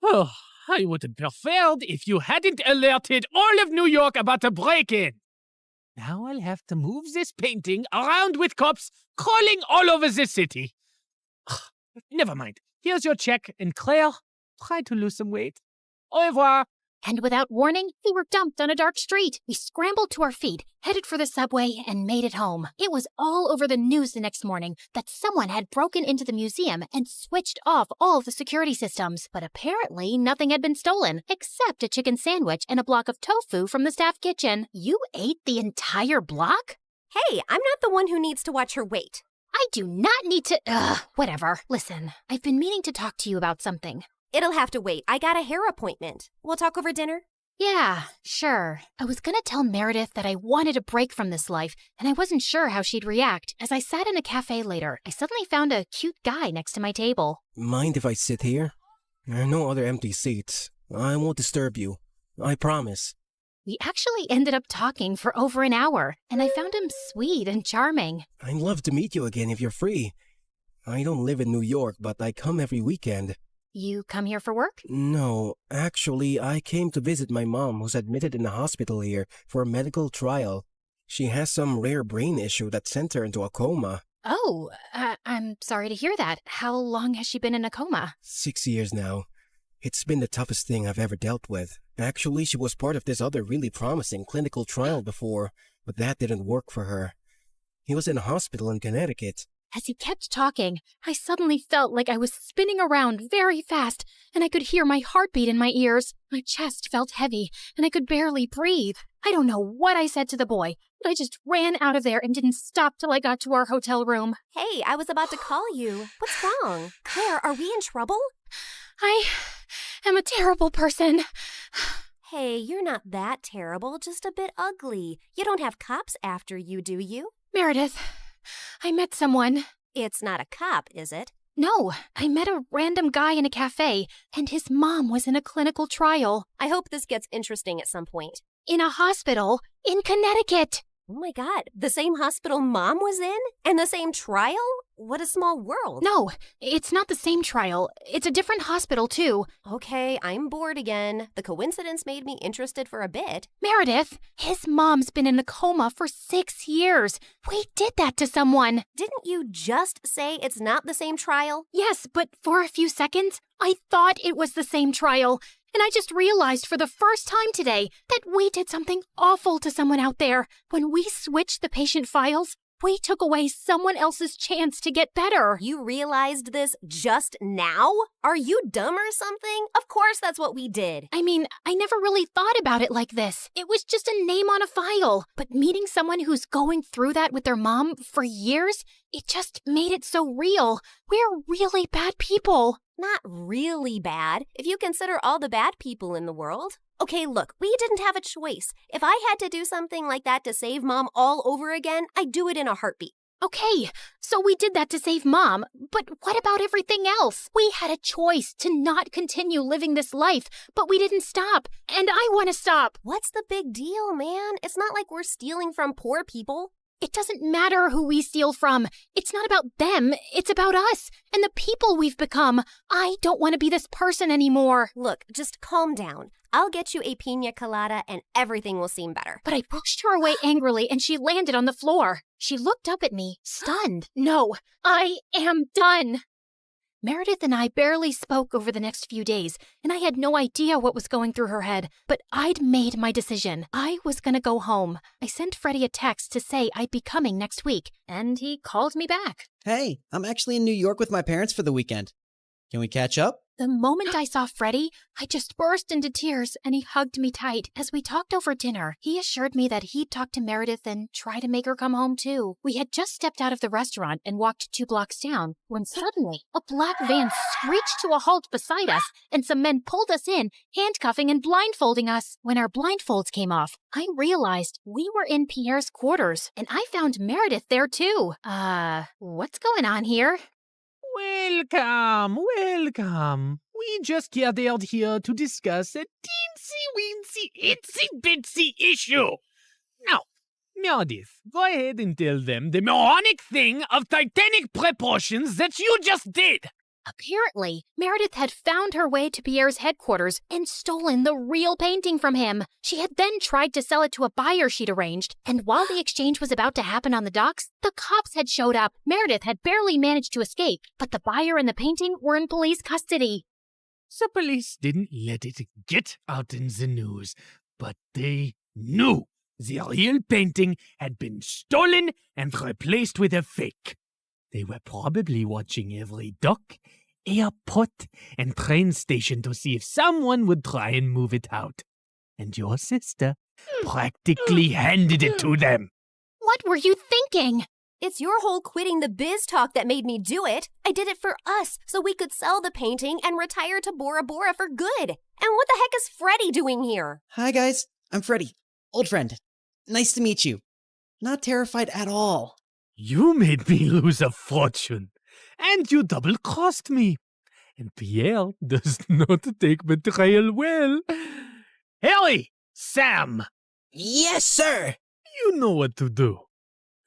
Oh, I would have preferred if you hadn't alerted all of New York about the break-in. Now I'll have to move this painting around with cops crawling all over the city. Never mind. Here's your check, and Claire, try to lose some weight. Au revoir. And without warning, we were dumped on a dark street. We scrambled to our feet, headed for the subway, and made it home. It was all over the news the next morning that someone had broken into the museum and switched off all the security systems. But apparently, nothing had been stolen, except a chicken sandwich and a block of tofu from the staff kitchen. You ate the entire block? Hey, I'm not the one who needs to watch her weight. I do not need to. Whatever. Listen, I've been meaning to talk to you about something. It'll have to wait. I got a hair appointment. We'll talk over dinner? Yeah, sure. I was gonna tell Meredith that I wanted a break from this life, and I wasn't sure how she'd react. As I sat in a cafe later, I suddenly found a cute guy next to my table. Mind if I sit here? There are no other empty seats. I won't disturb you. I promise. We actually ended up talking for over an hour, and I found him sweet and charming. I'd love to meet you again if you're free. I don't live in New York, but I come every weekend. You come here for work? No, actually, I came to visit my mom, who's admitted in the hospital here for a medical trial. She has some rare brain issue that sent her into a coma. Oh, I'm sorry to hear that. How long has she been in a coma? 6 years now. It's been the toughest thing I've ever dealt with. Actually, she was part of this other really promising clinical trial before, but that didn't work for her. He was in a hospital in Connecticut. As he kept talking, I suddenly felt like I was spinning around very fast, and I could hear my heartbeat in my ears. My chest felt heavy, and I could barely breathe. I don't know what I said to the boy, but I just ran out of there and didn't stop till I got to our hotel room. Hey, I was about to call you. What's wrong? Claire, are we in trouble? I am a terrible person. Hey, you're not that terrible, just a bit ugly. You don't have cops after you, do you? Meredith, I met someone. It's not a cop, is it? No, I met a random guy in a cafe, and his mom was in a clinical trial. I hope this gets interesting at some point. In a hospital in Connecticut. Oh my God, the same hospital Mom was in? And the same trial? What a small world. No, it's not the same trial. It's a different hospital, too. Okay, I'm bored again. The coincidence made me interested for a bit. Meredith, his mom's been in a coma for 6 years. We did that to someone. Didn't you just say it's not the same trial? Yes, but for a few seconds, I thought it was the same trial. And I just realized for the first time today that we did something awful to someone out there. When we switched the patient files, we took away someone else's chance to get better. You realized this just now? Are you dumb or something? Of course that's what we did. I mean, I never really thought about it like this. It was just a name on a file. But meeting someone who's going through that with their mom for years, it just made it so real. We're really bad people. Not really bad, if you consider all the bad people in the world. Okay, look, we didn't have a choice. If I had to do something like that to save Mom all over again, I'd do it in a heartbeat. Okay, so we did that to save Mom, but what about everything else? We had a choice to not continue living this life, but we didn't stop, and I want to stop. What's the big deal, man? It's not like we're stealing from poor people. It doesn't matter who we steal from. It's not about them. It's about us and the people we've become. I don't want to be this person anymore. Look, just calm down. I'll get you a pina colada and everything will seem better. But I pushed her away angrily and she landed on the floor. She looked up at me, stunned. No, I am done. Meredith and I barely spoke over the next few days, and I had no idea what was going through her head. But I'd made my decision. I was gonna go home. I sent Freddie a text to say I'd be coming next week, and he called me back. Hey, I'm actually in New York with my parents for the weekend. Can we catch up? The moment I saw Freddie, I just burst into tears, and he hugged me tight. As we talked over dinner, he assured me that he'd talk to Meredith and try to make her come home too. We had just stepped out of the restaurant and walked 2 blocks down when suddenly a black van screeched to a halt beside us, and some men pulled us in, handcuffing and blindfolding us. When our blindfolds came off, I realized we were in Pierre's quarters, and I found Meredith there too. What's going on here? Welcome. We just gathered here to discuss a teensy-weensy, itsy-bitsy issue. Now, Meredith, go ahead and tell them the moronic thing of titanic proportions that you just did. Apparently, Meredith had found her way to Pierre's headquarters and stolen the real painting from him. She had then tried to sell it to a buyer she'd arranged, and while the exchange was about to happen on the docks, the cops had showed up. Meredith had barely managed to escape, but the buyer and the painting were in police custody. The police didn't let it get out in the news, but they knew the real painting had been stolen and replaced with a fake. They were probably watching every dock, airport, and train station to see if someone would try and move it out. And your sister practically handed it to them. What were you thinking? It's your whole quitting the biz talk that made me do it. I did it for us, so we could sell the painting and retire to Bora Bora for good. And what the heck is Freddie doing here? Hi, guys. I'm Freddie. Old friend. Nice to meet you. Not terrified at all. You made me lose a fortune, and you double-crossed me. And Pierre does not take betrayal well. Harry! Sam! Yes, sir! You know what to do.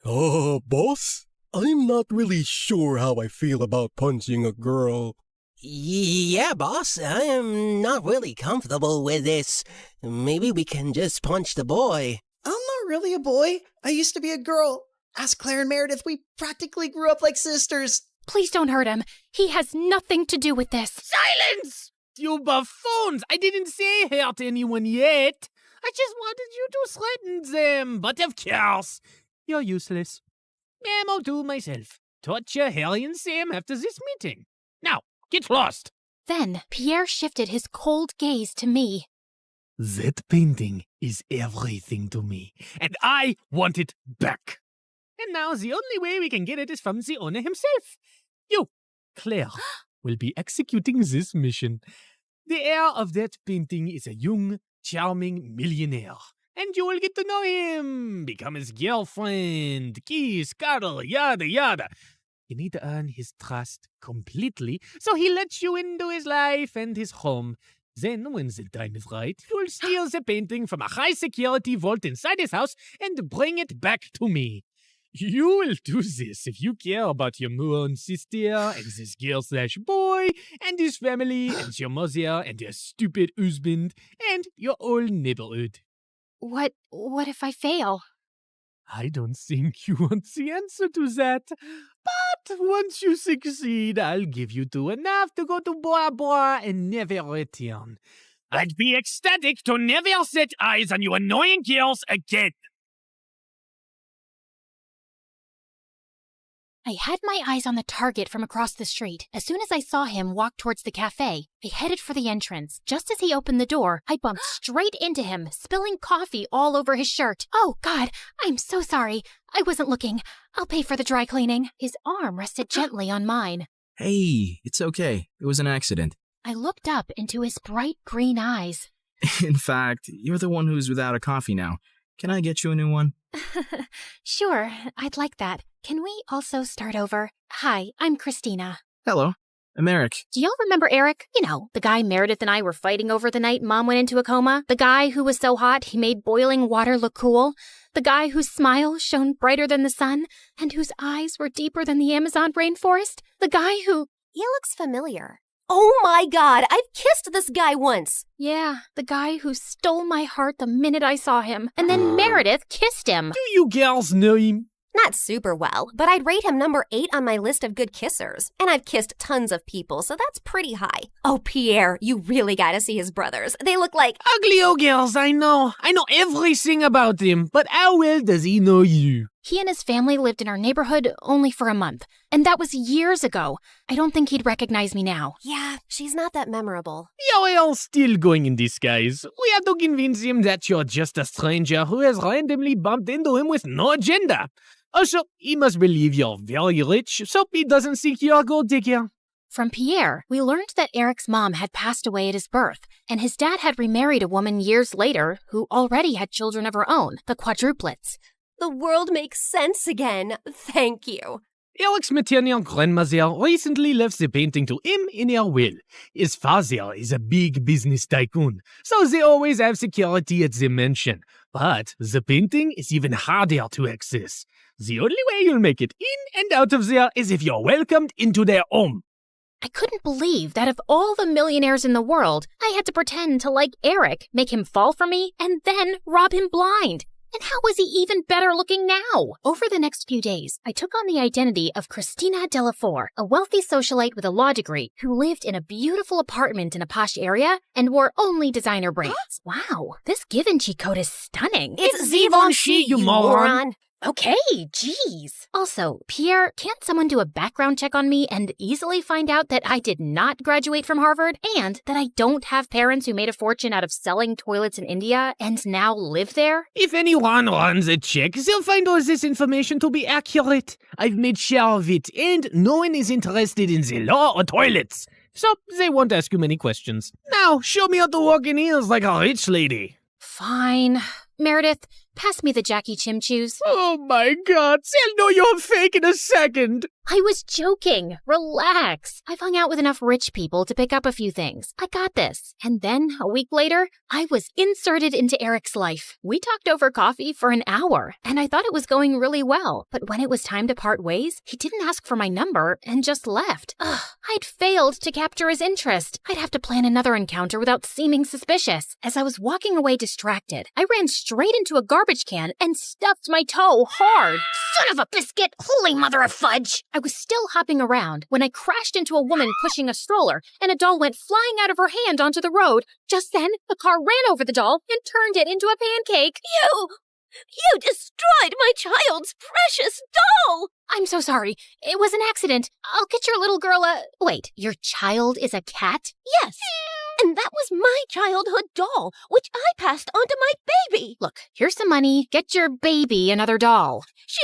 Boss? I'm not really sure how I feel about punching a girl. Yeah, boss, I am not really comfortable with this. Maybe we can just punch the boy. I'm not really a boy. I used to be a girl. Ask Claire and Meredith, we practically grew up like sisters. Please don't hurt him. He has nothing to do with this. Silence! You buffoons! I didn't say hurt anyone yet. I just wanted you to threaten them. But of course, you're useless. I'll do myself. Torture Harry and Sam after this meeting. Now, get lost. Then Pierre shifted his cold gaze to me. That painting is everything to me, and I want it back. And now the only way we can get it is from the owner himself. You, Claire, will be executing this mission. The heir of that painting is a young, charming millionaire. And you will get to know him, become his girlfriend, kiss, cuddle, yada yada. You need to earn his trust completely, so he lets you into his life and his home. Then, when the time is right, you'll steal the painting from a high-security vault inside his house and bring it back to me. You will do this if you care about your moon sister and this girl/boy and his family and your mother and your stupid husband and your whole neighborhood. What if I fail? I don't think you want the answer to that. But once you succeed, I'll give you two enough to go to Bora Bora and never return. I'd be ecstatic to never set eyes on you annoying girls again. I had my eyes on the target from across the street. As soon as I saw him walk towards the cafe, I headed for the entrance. Just as he opened the door, I bumped straight into him, spilling coffee all over his shirt. Oh, God, I'm so sorry. I wasn't looking. I'll pay for the dry cleaning. His arm rested gently on mine. Hey, it's okay. It was an accident. I looked up into his bright green eyes. In fact, you're the one who's without a coffee now. Can I get you a new one? Sure, I'd like that. Can we also start over? Hi, I'm Christina. Hello, I'm Eric. Do y'all remember Eric? You know, the guy Meredith and I were fighting over the night Mom went into a coma? The guy who was so hot he made boiling water look cool? The guy whose smile shone brighter than the sun and whose eyes were deeper than the Amazon rainforest? The guy who... He looks familiar. Oh my God, I've kissed this guy once. Yeah, the guy who stole my heart the minute I saw him. And then Meredith kissed him. Do you girls know him? Not super well, but I'd rate him number 8 on my list of good kissers. And I've kissed tons of people, so that's pretty high. Oh, Pierre, you really gotta see his brothers. They look like Ugly old girls, I know. I know everything about him, but how well does he know you? He and his family lived in our neighborhood only for a month, and that was years ago. I don't think he'd recognize me now. Yeah, she's not that memorable. You're all still going in disguise. We have to convince him that you're just a stranger who has randomly bumped into him with no agenda. Also, he must believe you're very rich, so he doesn't think you're a gold digger. From Pierre, we learned that Eric's mom had passed away at his birth, and his dad had remarried a woman years later who already had children of her own, the quadruplets. The world makes sense again. Thank you. Eric's maternal grandmother recently left the painting to him in her will. His father is a big business tycoon, so they always have security at the mansion. But the painting is even harder to access. The only way you'll make it in and out of there is if you're welcomed into their home. I couldn't believe that of all the millionaires in the world, I had to pretend to like Eric, make him fall for me, and then rob him blind. And how was he even better looking now? Over the next few days, I took on the identity of Christina Delafour, a wealthy socialite with a law degree who lived in a beautiful apartment in a posh area and wore only designer brands. Wow, this Givenchy coat is stunning. It's Givenchy, you moron. Okay, geez. Also, Pierre, can't someone do a background check on me and easily find out that I did not graduate from Harvard and that I don't have parents who made a fortune out of selling toilets in India and now live there? If anyone runs a check, they'll find all this information to be accurate. I've made sure of it, and no one is interested in the law or toilets. So they won't ask you many questions. Now, show me how to walk in heels like a rich lady. Fine. Meredith, pass me the Jackie Chim Chews. Oh my god, they'll know you're fake in a second. I was joking. Relax. I've hung out with enough rich people to pick up a few things. I got this. And then, a week later, I was inserted into Eric's life. We talked over coffee for an hour, and I thought it was going really well. But when it was time to part ways, he didn't ask for my number and just left. Ugh, I'd failed to capture his interest. I'd have to plan another encounter without seeming suspicious. As I was walking away distracted, I ran straight into a garbage can and stuffed my toe hard. Son of a biscuit! Holy mother of fudge! I was still hopping around when I crashed into a woman pushing a stroller, and a doll went flying out of her hand onto the road. Just then, the car ran over the doll and turned it into a pancake. You destroyed my child's precious doll! I'm so sorry. It was an accident. I'll get your little girl a... Wait, your child is a cat? Yes. And that was my childhood doll, which I passed on to my baby. Look, here's some money. Get your baby another doll. She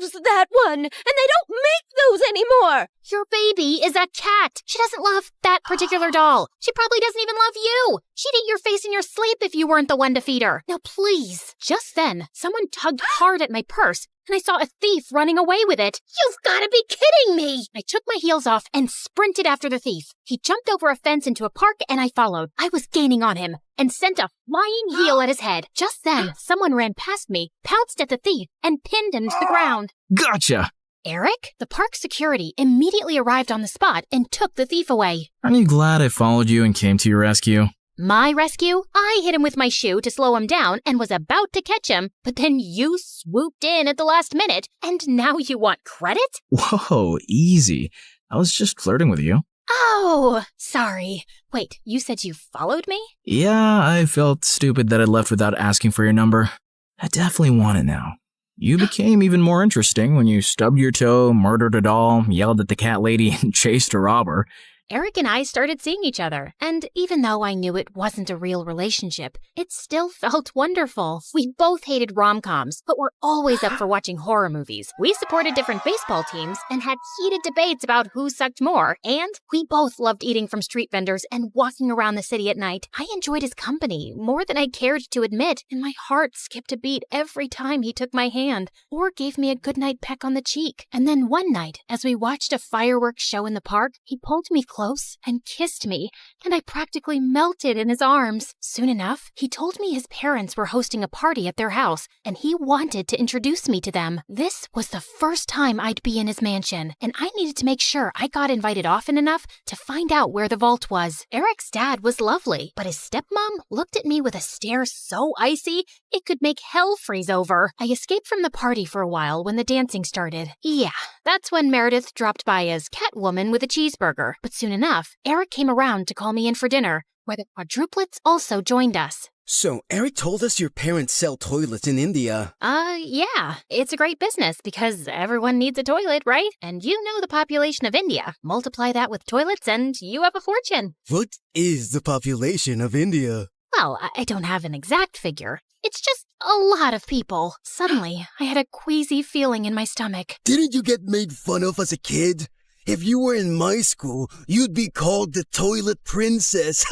loves that one, and they don't make those anymore. Your baby is a cat. She doesn't love that particular doll. She probably doesn't even love you. She'd eat your face in your sleep if you weren't the one to feed her. Now, please. Just then, someone tugged hard at my purse, and I saw a thief running away with it. You've got to be kidding me! I took my heels off and sprinted after the thief. He jumped over a fence into a park, and I followed. I was gaining on him and sent a flying heel at his head. Just then, someone ran past me, pounced at the thief, and pinned him to the ground. Gotcha! Eric? The park security immediately arrived on the spot and took the thief away. Aren't you glad I followed you and came to your rescue? My rescue? I hit him with my shoe to slow him down and was about to catch him, but then you swooped in at the last minute, and now you want credit? Whoa, easy. I was just flirting with you. Oh, sorry. Wait, you said you followed me? Yeah, I felt stupid that I left without asking for your number. I definitely want it now. You became even more interesting when you stubbed your toe, murdered a doll, yelled at the cat lady, and chased a robber. Eric and I started seeing each other, and even though I knew it wasn't a real relationship, it still felt wonderful. We both hated rom-coms, but were always up for watching horror movies. We supported different baseball teams and had heated debates about who sucked more, and we both loved eating from street vendors and walking around the city at night. I enjoyed his company more than I cared to admit, and my heart skipped a beat every time he took my hand or gave me a goodnight peck on the cheek. And then one night, as we watched a fireworks show in the park, he pulled me close close and kissed me, and I practically melted in his arms. Soon enough, he told me his parents were hosting a party at their house, and he wanted to introduce me to them. This was the first time I'd be in his mansion, and I needed to make sure I got invited often enough to find out where the vault was. Eric's dad was lovely, but his stepmom looked at me with a stare so icy it could make hell freeze over. I escaped from the party for a while when the dancing started. Yeah, that's when Meredith dropped by as Catwoman with a cheeseburger. But soon enough, Eric came around to call me in for dinner, where the quadruplets also joined us. So, Eric told us your parents sell toilets in India. Yeah. It's a great business because everyone needs a toilet, right? And you know the population of India. Multiply that with toilets and you have a fortune. What is the population of India? Well, I don't have an exact figure. It's just a lot of people. Suddenly, I had a queasy feeling in my stomach. Didn't you get made fun of as a kid? If you were in my school, you'd be called the Toilet Princess.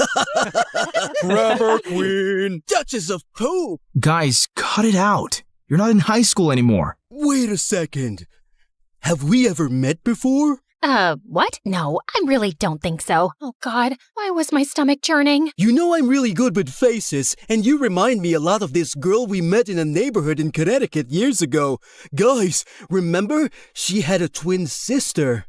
Rubber Queen. Duchess of Poop. Guys, cut it out. You're not in high school anymore. Wait a second. Have we ever met before? What? No, I really don't think so. Oh God, why was my stomach churning? You know I'm really good with faces, and you remind me a lot of this girl we met in a neighborhood in Connecticut years ago. Guys, remember? She had a twin sister.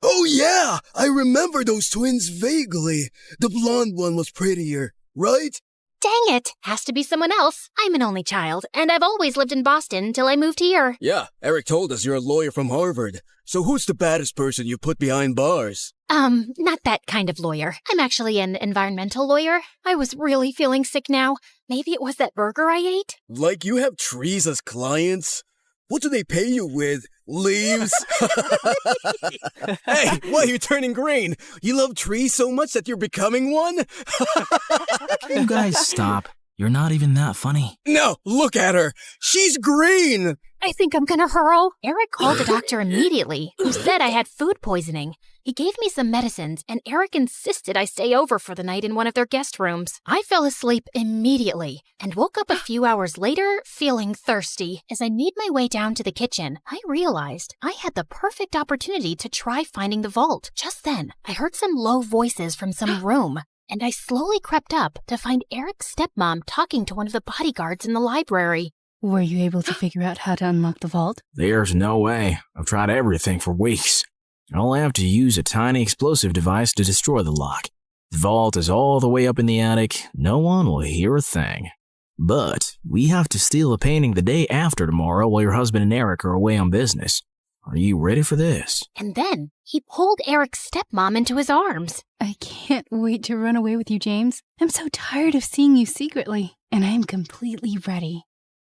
Oh yeah, I remember those twins vaguely. The blonde one was prettier, right? Dang it, has to be someone else. I'm an only child, and I've always lived in Boston until I moved here. Yeah, Eric told us you're a lawyer from Harvard. So who's the baddest person you put behind bars? Not that kind of lawyer. I'm actually an environmental lawyer. I was really feeling sick now. Maybe it was that burger I ate? Like you have trees as clients? What do they pay you with? Leaves? Hey, why are you turning green? You love trees so much that you're becoming one? You guys stop. You're not even that funny. No, look at her. She's green. I think I'm gonna hurl. Eric called the doctor immediately, who said I had food poisoning. He gave me some medicines, and Eric insisted I stay over for the night in one of their guest rooms. I fell asleep immediately and woke up a few hours later feeling thirsty. As I made my way down to the kitchen, I realized I had the perfect opportunity to try finding the vault. Just then, I heard some low voices from some room, and I slowly crept up to find Eric's stepmom talking to one of the bodyguards in the library. Were you able to figure out how to unlock the vault? There's no way. I've tried everything for weeks. I'll have to use a tiny explosive device to destroy the lock. The vault is all the way up in the attic. No one will hear a thing. But we have to steal a painting the day after tomorrow while your husband and Eric are away on business. Are you ready for this? And then he pulled Eric's stepmom into his arms. I can't wait to run away with you, James. I'm so tired of seeing you secretly, and I am completely ready.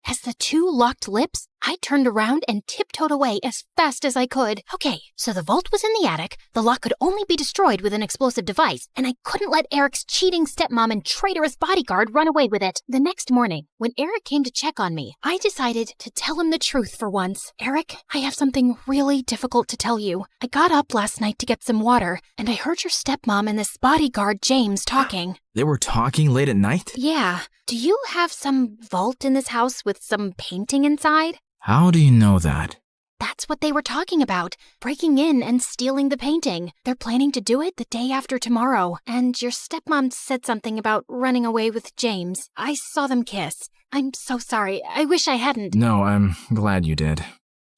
As the two locked lips, I turned around and tiptoed away as fast as I could. Okay, so the vault was in the attic, the lock could only be destroyed with an explosive device, and I couldn't let Eric's cheating stepmom and traitorous bodyguard run away with it. The next morning, when Eric came to check on me, I decided to tell him the truth for once. Eric, I have something really difficult to tell you. I got up last night to get some water, and I heard your stepmom and this bodyguard James talking. They were talking late at night? Yeah. Do you have some vault in this house with some painting inside? How do you know that? That's what they were talking about, breaking in and stealing the painting. They're planning to do it the day after tomorrow, and your stepmom said something about running away with James. I saw them kiss. I'm so sorry. I wish I hadn't. No, I'm glad you did.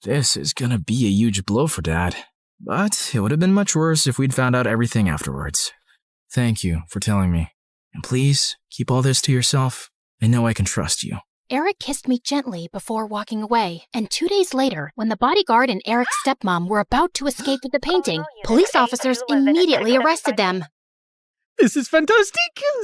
This is gonna be a huge blow for Dad. But it would have been much worse if we'd found out everything afterwards. Thank you for telling me. And please, keep all this to yourself. I know I can trust you. Eric kissed me gently before walking away, and 2 days later, when the bodyguard and Eric's stepmom were about to escape with the painting, police officers immediately arrested them. This is fantastic.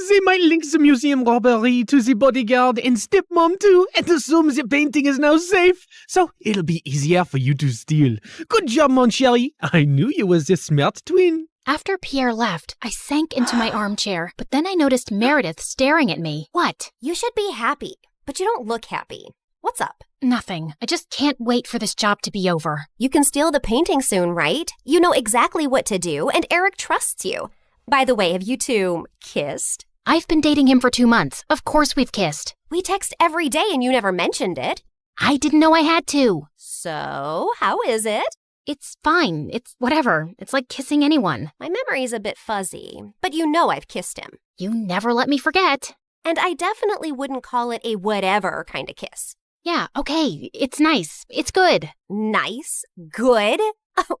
They might link the museum robbery to the bodyguard and stepmom too, and assume the painting is now safe. So it'll be easier for you to steal. Good job, mon chéri. I knew you was a smart twin. After Pierre left, I sank into my armchair, but then I noticed Meredith staring at me. What? You should be happy, but you don't look happy. What's up? Nothing. I just can't wait for this job to be over. You can steal the painting soon, right? You know exactly what to do, and Eric trusts you. By the way, have you two kissed? I've been dating him for 2 months. Of course we've kissed. We text every day and you never mentioned it. I didn't know I had to. So, how is it? It's fine. It's whatever. It's like kissing anyone. My memory's a bit fuzzy, but you know I've kissed him. You never let me forget. And I definitely wouldn't call it a whatever kind of kiss. Yeah, okay. It's nice. It's good. Nice? Good?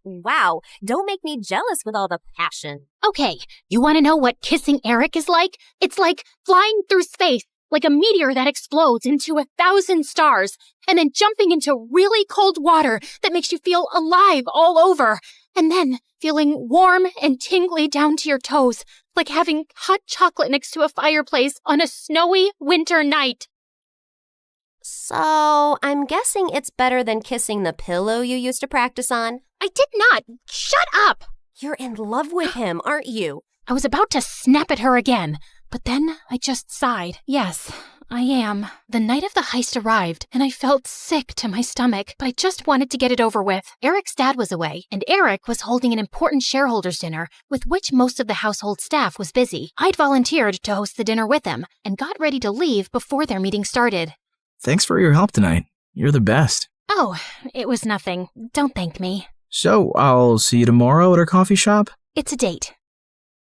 Wow, don't make me jealous with all the passion. Okay, you want to know what kissing Eric is like? It's like flying through space, like a meteor that explodes into 1,000 stars, and then jumping into really cold water that makes you feel alive all over, and then feeling warm and tingly down to your toes, like having hot chocolate next to a fireplace on a snowy winter night. So, I'm guessing it's better than kissing the pillow you used to practice on? I did not. Shut up! You're in love with him, aren't you? I was about to snap at her again, but then I just sighed. Yes, I am. The night of the heist arrived, and I felt sick to my stomach, but I just wanted to get it over with. Eric's dad was away, and Eric was holding an important shareholders' dinner, with which most of the household staff was busy. I'd volunteered to host the dinner with him, and got ready to leave before their meeting started. Thanks for your help tonight. You're the best. Oh, it was nothing. Don't thank me. So, I'll see you tomorrow at our coffee shop? It's a date.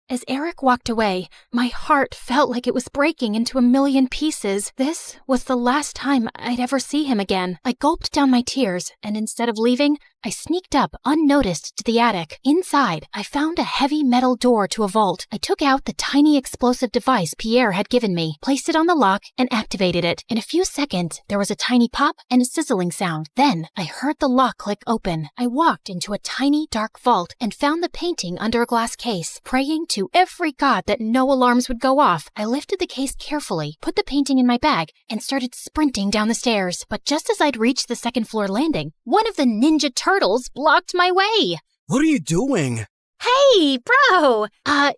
As Eric walked away, my heart felt like it was breaking into a million pieces. This was the last time I'd ever see him again. I gulped down my tears, and instead of leaving, I sneaked up unnoticed to the attic. Inside, I found a heavy metal door to a vault. I took out the tiny explosive device Pierre had given me, placed it on the lock, and activated it. In a few seconds, there was a tiny pop and a sizzling sound. Then, I heard the lock click open. I walked into a tiny, dark vault and found the painting under a glass case. Praying to every god that no alarms would go off, I lifted the case carefully, put the painting in my bag, and started sprinting down the stairs. But just as I'd reached the second floor landing, one of the Ninja Turtles blocked my way. What are you doing? Hey, bro!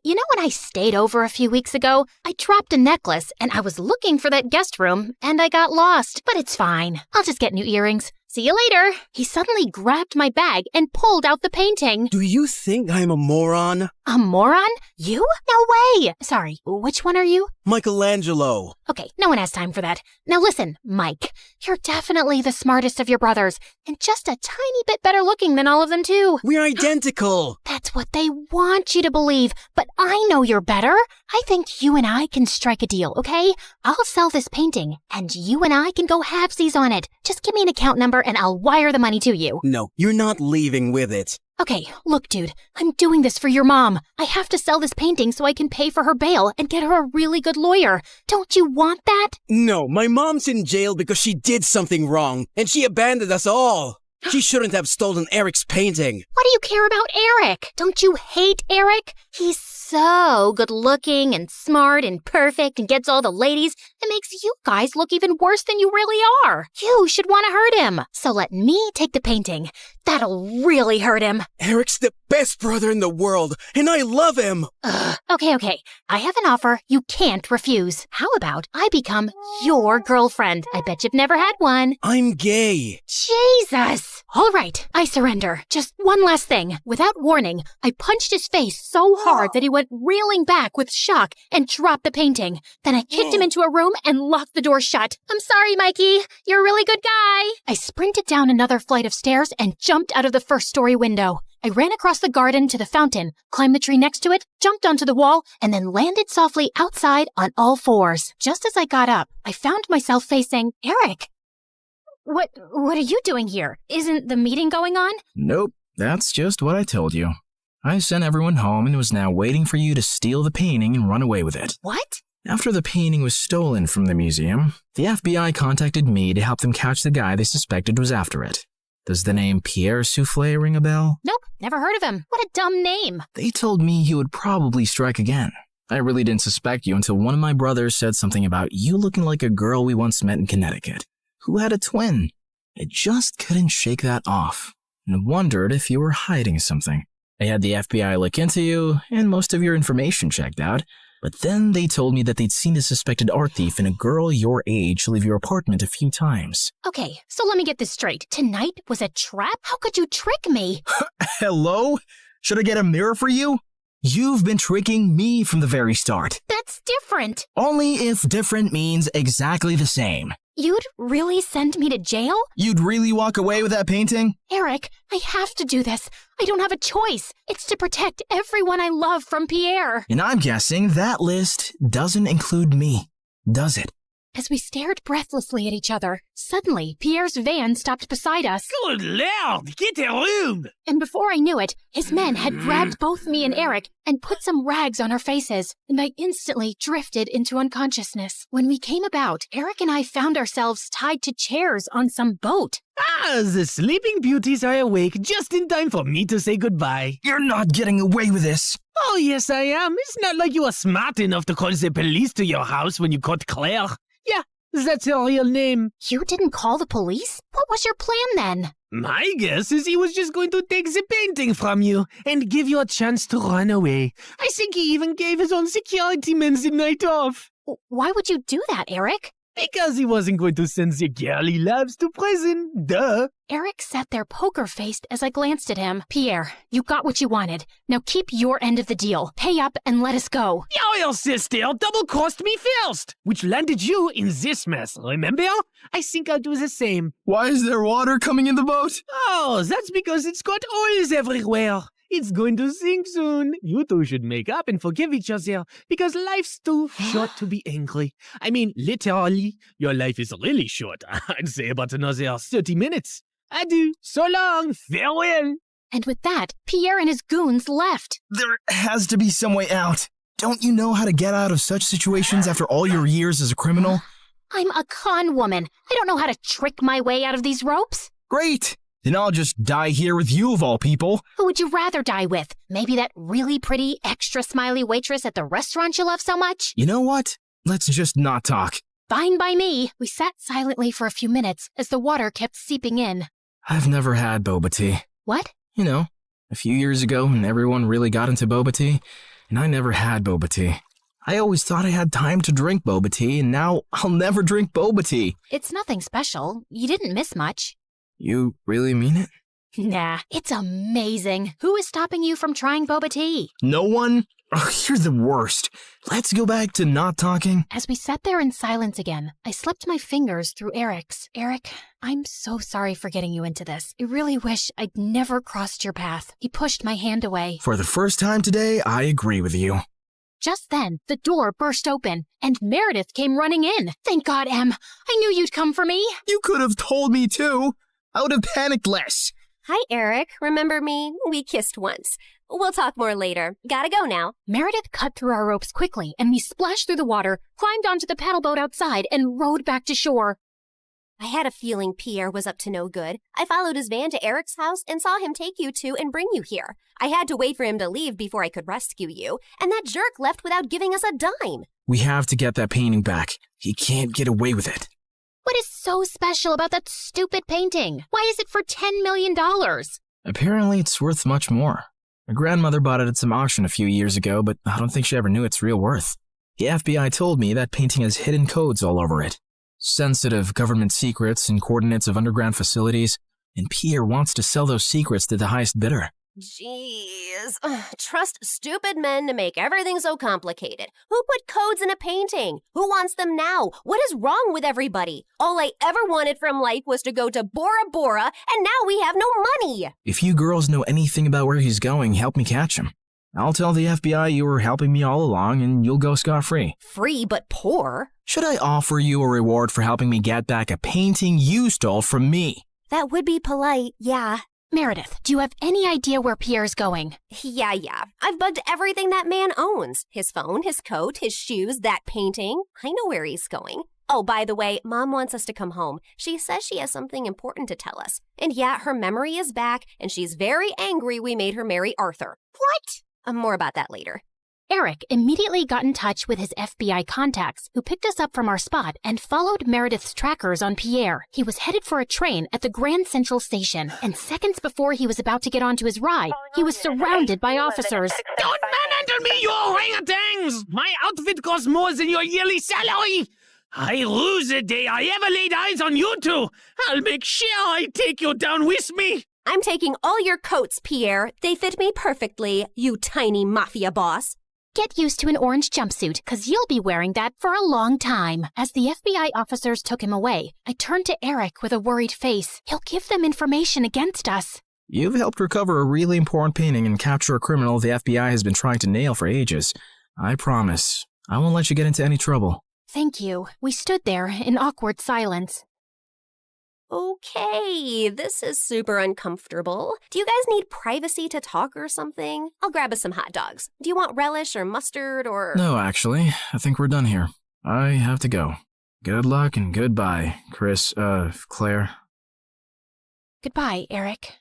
You know when I stayed over a few weeks ago? I dropped a necklace, and I was looking for that guest room, and I got lost. But it's fine. I'll just get new earrings. See you later. He suddenly grabbed my bag and pulled out the painting. Do you think I'm a moron? A moron? You? No way! Sorry, which one are you? Michelangelo. Okay, no one has time for that. Now listen, Mike, you're definitely the smartest of your brothers, and just a tiny bit better looking than all of them too. We're identical. That's what they want you to believe, but I know you're better. I think you and I can strike a deal, okay? I'll sell this painting, and you and I can go halvesies on it. Just give me an account number and I'll wire the money to you. No, you're not leaving with it. Okay, look, dude, I'm doing this for your mom. I have to sell this painting so I can pay for her bail and get her a really good lawyer. Don't you want that? No, my mom's in jail because she did something wrong, and she abandoned us all. She shouldn't have stolen Eric's painting. What do you care about Eric? Don't you hate Eric? He's so good looking and smart and perfect and gets all the ladies. It makes you guys look even worse than you really are. You should want to hurt him. So let me take the painting. That'll really hurt him. Eric's the best brother in the world, and I love him. Okay. I have an offer you can't refuse. How about I become your girlfriend? I bet you've never had one. I'm gay. Jesus! All right, I surrender. Just one last thing. Without warning, I punched his face so hard that he went reeling back with shock and dropped the painting. Then I kicked him into a room and locked the door shut. I'm sorry, Mikey. You're a really good guy. I sprinted down another flight of stairs and jumped out of the first-story window. I ran across the garden to the fountain, climbed the tree next to it, jumped onto the wall, and then landed softly outside on all fours. Just as I got up, I found myself facing Eric. What are you doing here? Isn't the meeting going on? Nope, that's just what I told you. I sent everyone home and was now waiting for you to steal the painting and run away with it. What? After the painting was stolen from the museum, the FBI contacted me to help them catch the guy they suspected was after it. Does the name Pierre Souffle ring a bell? Nope, never heard of him. What a dumb name. They told me he would probably strike again. I really didn't suspect you until one of my brothers said something about you looking like a girl we once met in Connecticut, who had a twin. I just couldn't shake that off, and wondered if you were hiding something. I had the FBI look into you, and most of your information checked out, but then they told me that they'd seen a suspected art thief and a girl your age leave your apartment a few times. Okay, so let me get this straight. Tonight was a trap? How could you trick me? Hello? Should I get a mirror for you? You've been tricking me from the very start. That's different. Only if different means exactly the same. You'd really send me to jail? You'd really walk away with that painting? Eric, I have to do this. I don't have a choice. It's to protect everyone I love from Pierre. And I'm guessing that list doesn't include me, does it? As we stared breathlessly at each other, suddenly Pierre's van stopped beside us. Good Lord, get a room! And before I knew it, his men had grabbed both me and Eric and put some rags on our faces, and I instantly drifted into unconsciousness. When we came about, Eric and I found ourselves tied to chairs on some boat. The Sleeping Beauties are awake just in time for me to say goodbye. You're not getting away with this. Oh, yes, I am. It's not like you were smart enough to call the police to your house when you caught Claire. Yeah, that's her real name. You didn't call the police? What was your plan then? My guess is he was just going to take the painting from you and give you a chance to run away. I think he even gave his own security men the night off. Why would you do that, Eric? Because he wasn't going to send the girl he loves to prison. Duh. Eric sat there poker-faced as I glanced at him. Pierre, you got what you wanted. Now keep your end of the deal. Pay up and let us go. Your sister double-crossed me first, which landed you in this mess, remember? I think I'll do the same. Why is there water coming in the boat? Oh, that's because it's got oils everywhere. It's going to sink soon. You two should make up and forgive each other because life's too short to be angry. I mean, literally, your life is really short. I'd say about another 30 minutes. Adieu. So long. Farewell. And with that, Pierre and his goons left. There has to be some way out. Don't you know how to get out of such situations after all your years as a criminal? I'm a con woman. I don't know how to trick my way out of these ropes. Great. Then I'll just die here with you of all people. Who would you rather die with? Maybe that really pretty, extra smiley waitress at the restaurant you love so much? You know what? Let's just not talk. Fine by me. We sat silently for a few minutes as the water kept seeping in. I've never had boba tea. What? You know, a few years ago when everyone really got into boba tea, and I never had boba tea. I always thought I had time to drink boba tea, and now I'll never drink boba tea. It's nothing special. You didn't miss much. You really mean it? Nah, it's amazing. Who is stopping you from trying boba tea? No one? Oh, you're the worst. Let's go back to not talking. As we sat there in silence again, I slipped my fingers through Eric's. Eric, I'm so sorry for getting you into this. I really wish I'd never crossed your path. He pushed my hand away. For the first time today, I agree with you. Just then, the door burst open, and Meredith came running in. Thank God, Em. I knew you'd come for me. You could have told me too. I would have panicked less. Hi, Eric. Remember me? We kissed once. We'll talk more later. Gotta go now. Meredith cut through our ropes quickly, and we splashed through the water, climbed onto the paddle boat outside, and rowed back to shore. I had a feeling Pierre was up to no good. I followed his van to Eric's house and saw him take you two and bring you here. I had to wait for him to leave before I could rescue you, and that jerk left without giving us a dime. We have to get that painting back. He can't get away with it. What is so special about that stupid painting? Why is it for $10 million? Apparently, it's worth much more. My grandmother bought it at some auction a few years ago, but I don't think she ever knew its real worth. The FBI told me that painting has hidden codes all over it. Sensitive government secrets and coordinates of underground facilities, and Pierre wants to sell those secrets to the highest bidder. Jeez. Trust stupid men to make everything so complicated. Who put codes in a painting? Who wants them now? What is wrong with everybody? All I ever wanted from life was to go to Bora Bora, and now we have no money. If you girls know anything about where he's going, help me catch him. I'll tell the FBI you were helping me all along, and you'll go scot-free. Free but poor? Should I offer you a reward for helping me get back a painting you stole from me? That would be polite, yeah. Meredith, do you have any idea where Pierre's going? Yeah. I've bugged everything that man owns. His phone, his coat, his shoes, that painting. I know where he's going. Oh, by the way, Mom wants us to come home. She says she has something important to tell us. And yeah, her memory is back, and she's very angry we made her marry Arthur. What? More about that later. Eric immediately got in touch with his FBI contacts, who picked us up from our spot and followed Meredith's trackers on Pierre. He was headed for a train at the Grand Central Station, and seconds before he was about to get onto his ride, he was surrounded by officers. Don't manhandle me, you orangutans! My outfit costs more than your yearly salary! I rue the day I ever laid eyes on you two! I'll make sure I take you down with me! I'm taking all your coats, Pierre. They fit me perfectly, you tiny mafia boss. Get used to an orange jumpsuit, because you'll be wearing that for a long time. As the FBI officers took him away, I turned to Eric with a worried face. He'll give them information against us. You've helped recover a really important painting and capture a criminal the FBI has been trying to nail for ages. I promise, I won't let you get into any trouble. Thank you. We stood there in awkward silence. Okay, this is super uncomfortable. Do you guys need privacy to talk or something? I'll grab us some hot dogs. Do you want relish or mustard or... No, actually, I think we're done here. I have to go. Good luck and goodbye, Claire. Goodbye, Eric.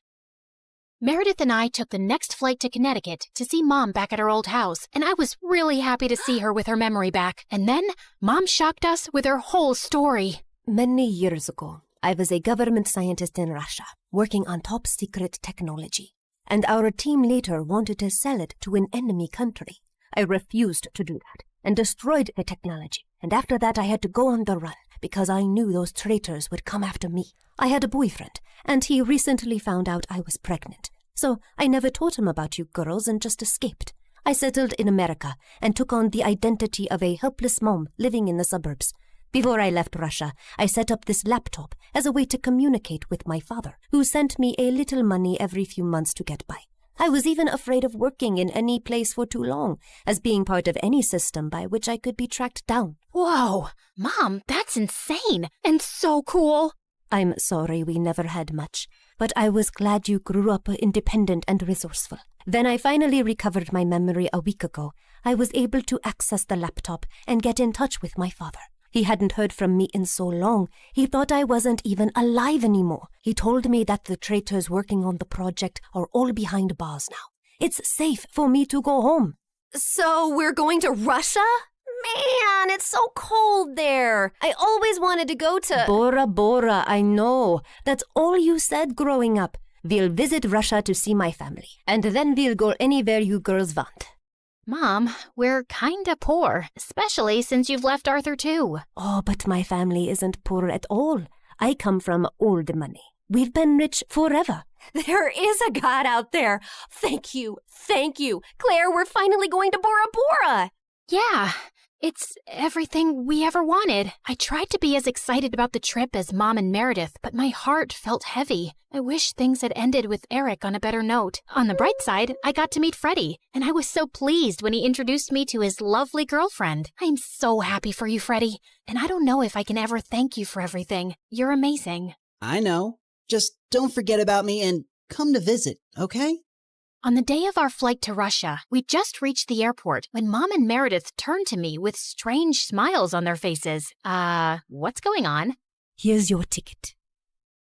Meredith and I took the next flight to Connecticut to see Mom back at her old house, and I was really happy to see her with her memory back. And then, Mom shocked us with her whole story. Many years ago, I was a government scientist in Russia, working on top-secret technology, and our team later wanted to sell it to an enemy country. I refused to do that, and destroyed the technology, and after that I had to go on the run, because I knew those traitors would come after me. I had a boyfriend, and he recently found out I was pregnant, so I never told him about you girls and just escaped. I settled in America, and took on the identity of a helpless mom living in the suburbs. Before I left Russia, I set up this laptop as a way to communicate with my father, who sent me a little money every few months to get by. I was even afraid of working in any place for too long, as being part of any system by which I could be tracked down. Whoa! Mom, that's insane and so cool. I'm sorry we never had much, but I was glad you grew up independent and resourceful. When I finally recovered my memory a week ago, I was able to access the laptop and get in touch with my father. He hadn't heard from me in so long, he thought I wasn't even alive anymore. He told me that the traitors working on the project are all behind bars now. It's safe for me to go home. So we're going to Russia? Man, it's so cold there. I always wanted to go to... Bora Bora, I know. That's all you said growing up. We'll visit Russia to see my family, and then we'll go anywhere you girls want. Mom, we're kinda poor, especially since you've left Arthur too. Oh, but my family isn't poor at all. I come from old money. We've been rich forever. There is a God out there. Thank you. Claire, we're finally going to Bora Bora. Yeah, it's everything we ever wanted. I tried to be as excited about the trip as Mom and Meredith, but my heart felt heavy. I wish things had ended with Eric on a better note. On the bright side, I got to meet Freddie, and I was so pleased when he introduced me to his lovely girlfriend. I'm so happy for you, Freddie, and I don't know if I can ever thank you for everything. You're amazing. I know. Just don't forget about me and come to visit, okay? On the day of our flight to Russia, we just reached the airport when Mom and Meredith turned to me with strange smiles on their faces. What's going on? Here's your ticket.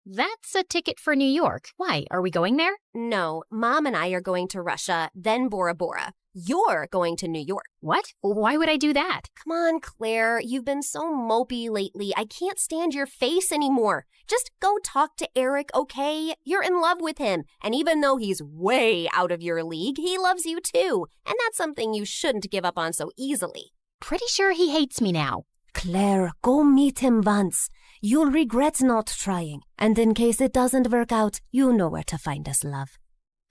That's a ticket for New York. Why, are we going there? No, Mom and I are going to Russia, then Bora Bora. You're going to New York. What? Why would I do that? Come on, Claire. You've been so mopey lately. I can't stand your face anymore. Just go talk to Eric, okay? You're in love with him. And even though he's way out of your league, he loves you too. And that's something you shouldn't give up on so easily. Pretty sure he hates me now. Claire, go meet him once. You'll regret not trying. And in case it doesn't work out, you know where to find us, love.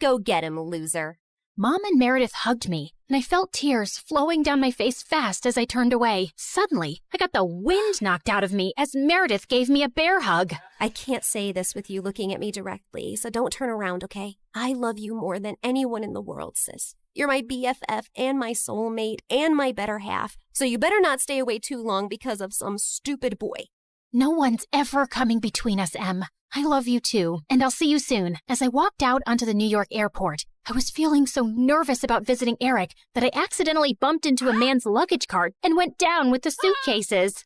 Go get him, loser. Mom and Meredith hugged me, and I felt tears flowing down my face fast as I turned away. Suddenly, I got the wind knocked out of me as Meredith gave me a bear hug. I can't say this with you looking at me directly, so don't turn around, okay? I love you more than anyone in the world, sis. You're my BFF and my soulmate and my better half, so you better not stay away too long because of some stupid boy. No one's ever coming between us, Em. I love you too, and I'll see you soon. As I walked out onto the New York airport, I was feeling so nervous about visiting Eric that I accidentally bumped into a man's luggage cart and went down with the suitcases.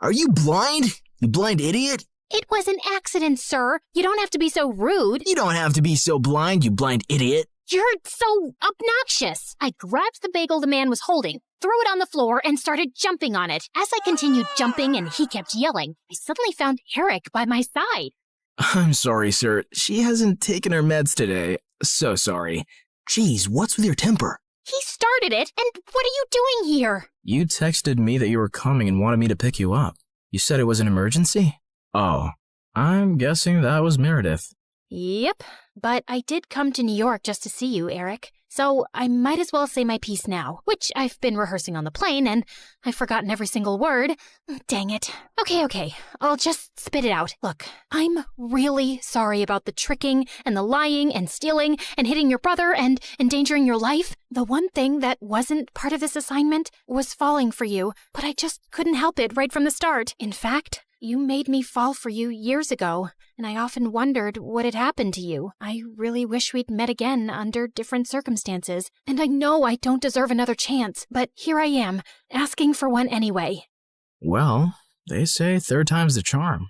Are you blind? You blind idiot? It was an accident, sir. You don't have to be so rude. You don't have to be so blind, you blind idiot. You're so obnoxious. I grabbed the bagel the man was holding, threw it on the floor, and started jumping on it. As I continued jumping and he kept yelling, I suddenly found Eric by my side. I'm sorry, sir. She hasn't taken her meds today. So sorry. Jeez, what's with your temper? He started it, and what are you doing here? You texted me that you were coming and wanted me to pick you up. You said it was an emergency? Oh, I'm guessing that was Meredith. Yep, but I did come to New York just to see you, Eric. So I might as well say my piece now, which I've been rehearsing on the plane, and I've forgotten every single word. Dang it. Okay, I'll just spit it out. Look, I'm really sorry about the tricking and the lying and stealing and hitting your brother and endangering your life. The one thing that wasn't part of this assignment was falling for you, but I just couldn't help it right from the start. In fact, you made me fall for you years ago, and I often wondered what had happened to you. I really wish we'd met again under different circumstances, and I know I don't deserve another chance, but here I am, asking for one anyway. Well, they say third time's the charm.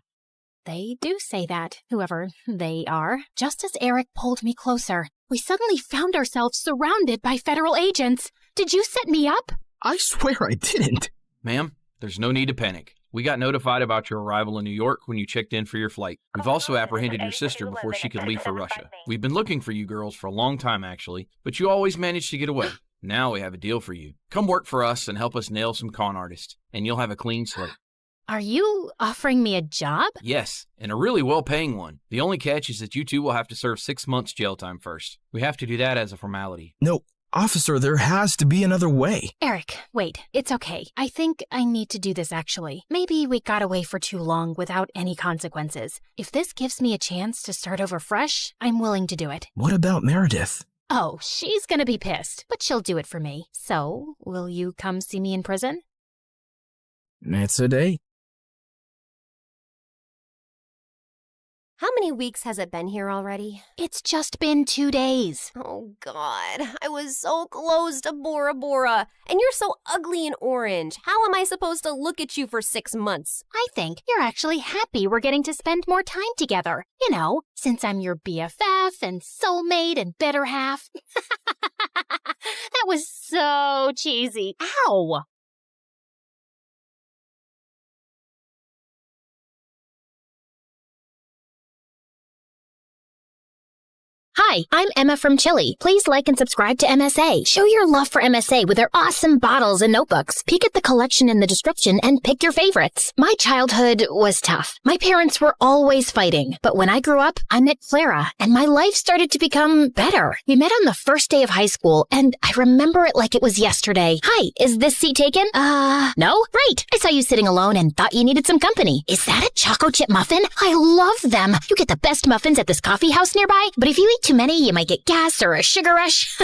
They do say that, whoever they are. Just as Eric pulled me closer, we suddenly found ourselves surrounded by federal agents. Did you set me up? I swear I didn't. Ma'am, there's no need to panic. We got notified about your arrival in New York when you checked in for your flight. We've also apprehended your sister before she could leave for Russia. We've been looking for you girls for a long time, actually, but you always managed to get away. Now we have a deal for you. Come work for us and help us nail some con artists, and you'll have a clean slate. Are you offering me a job? Yes, and a really well-paying one. The only catch is that you two will have to serve 6 months jail time first. We have to do that as a formality. No, officer, there has to be another way. Eric, wait, it's okay. I think I need to do this actually. Maybe we got away for too long without any consequences. If this gives me a chance to start over fresh, I'm willing to do it. What about Meredith? Oh, she's gonna be pissed, but she'll do it for me. So, will you come see me in prison? It's a date. How many weeks has it been here already? It's just been 2 days. Oh, God. I was so close to Bora Bora. And you're so ugly and orange. How am I supposed to look at you for 6 months? I think you're actually happy we're getting to spend more time together. You know, since I'm your BFF and soulmate and better half. That was so cheesy. Ow! Hi, I'm Emma from Chile. Please like and subscribe to MSA. Show your love for MSA with their awesome bottles and notebooks. Peek at the collection in the description and pick your favorites. My childhood was tough. My parents were always fighting. But when I grew up, I met Clara, and my life started to become better. We met on the first day of high school, and I remember it like it was yesterday. Hi, is this seat taken? No? Right. I saw you sitting alone and thought you needed some company. Is that a choco chip muffin? I love them. You get the best muffins at this coffee house nearby, but if you eat too many, you might get gas or a sugar rush.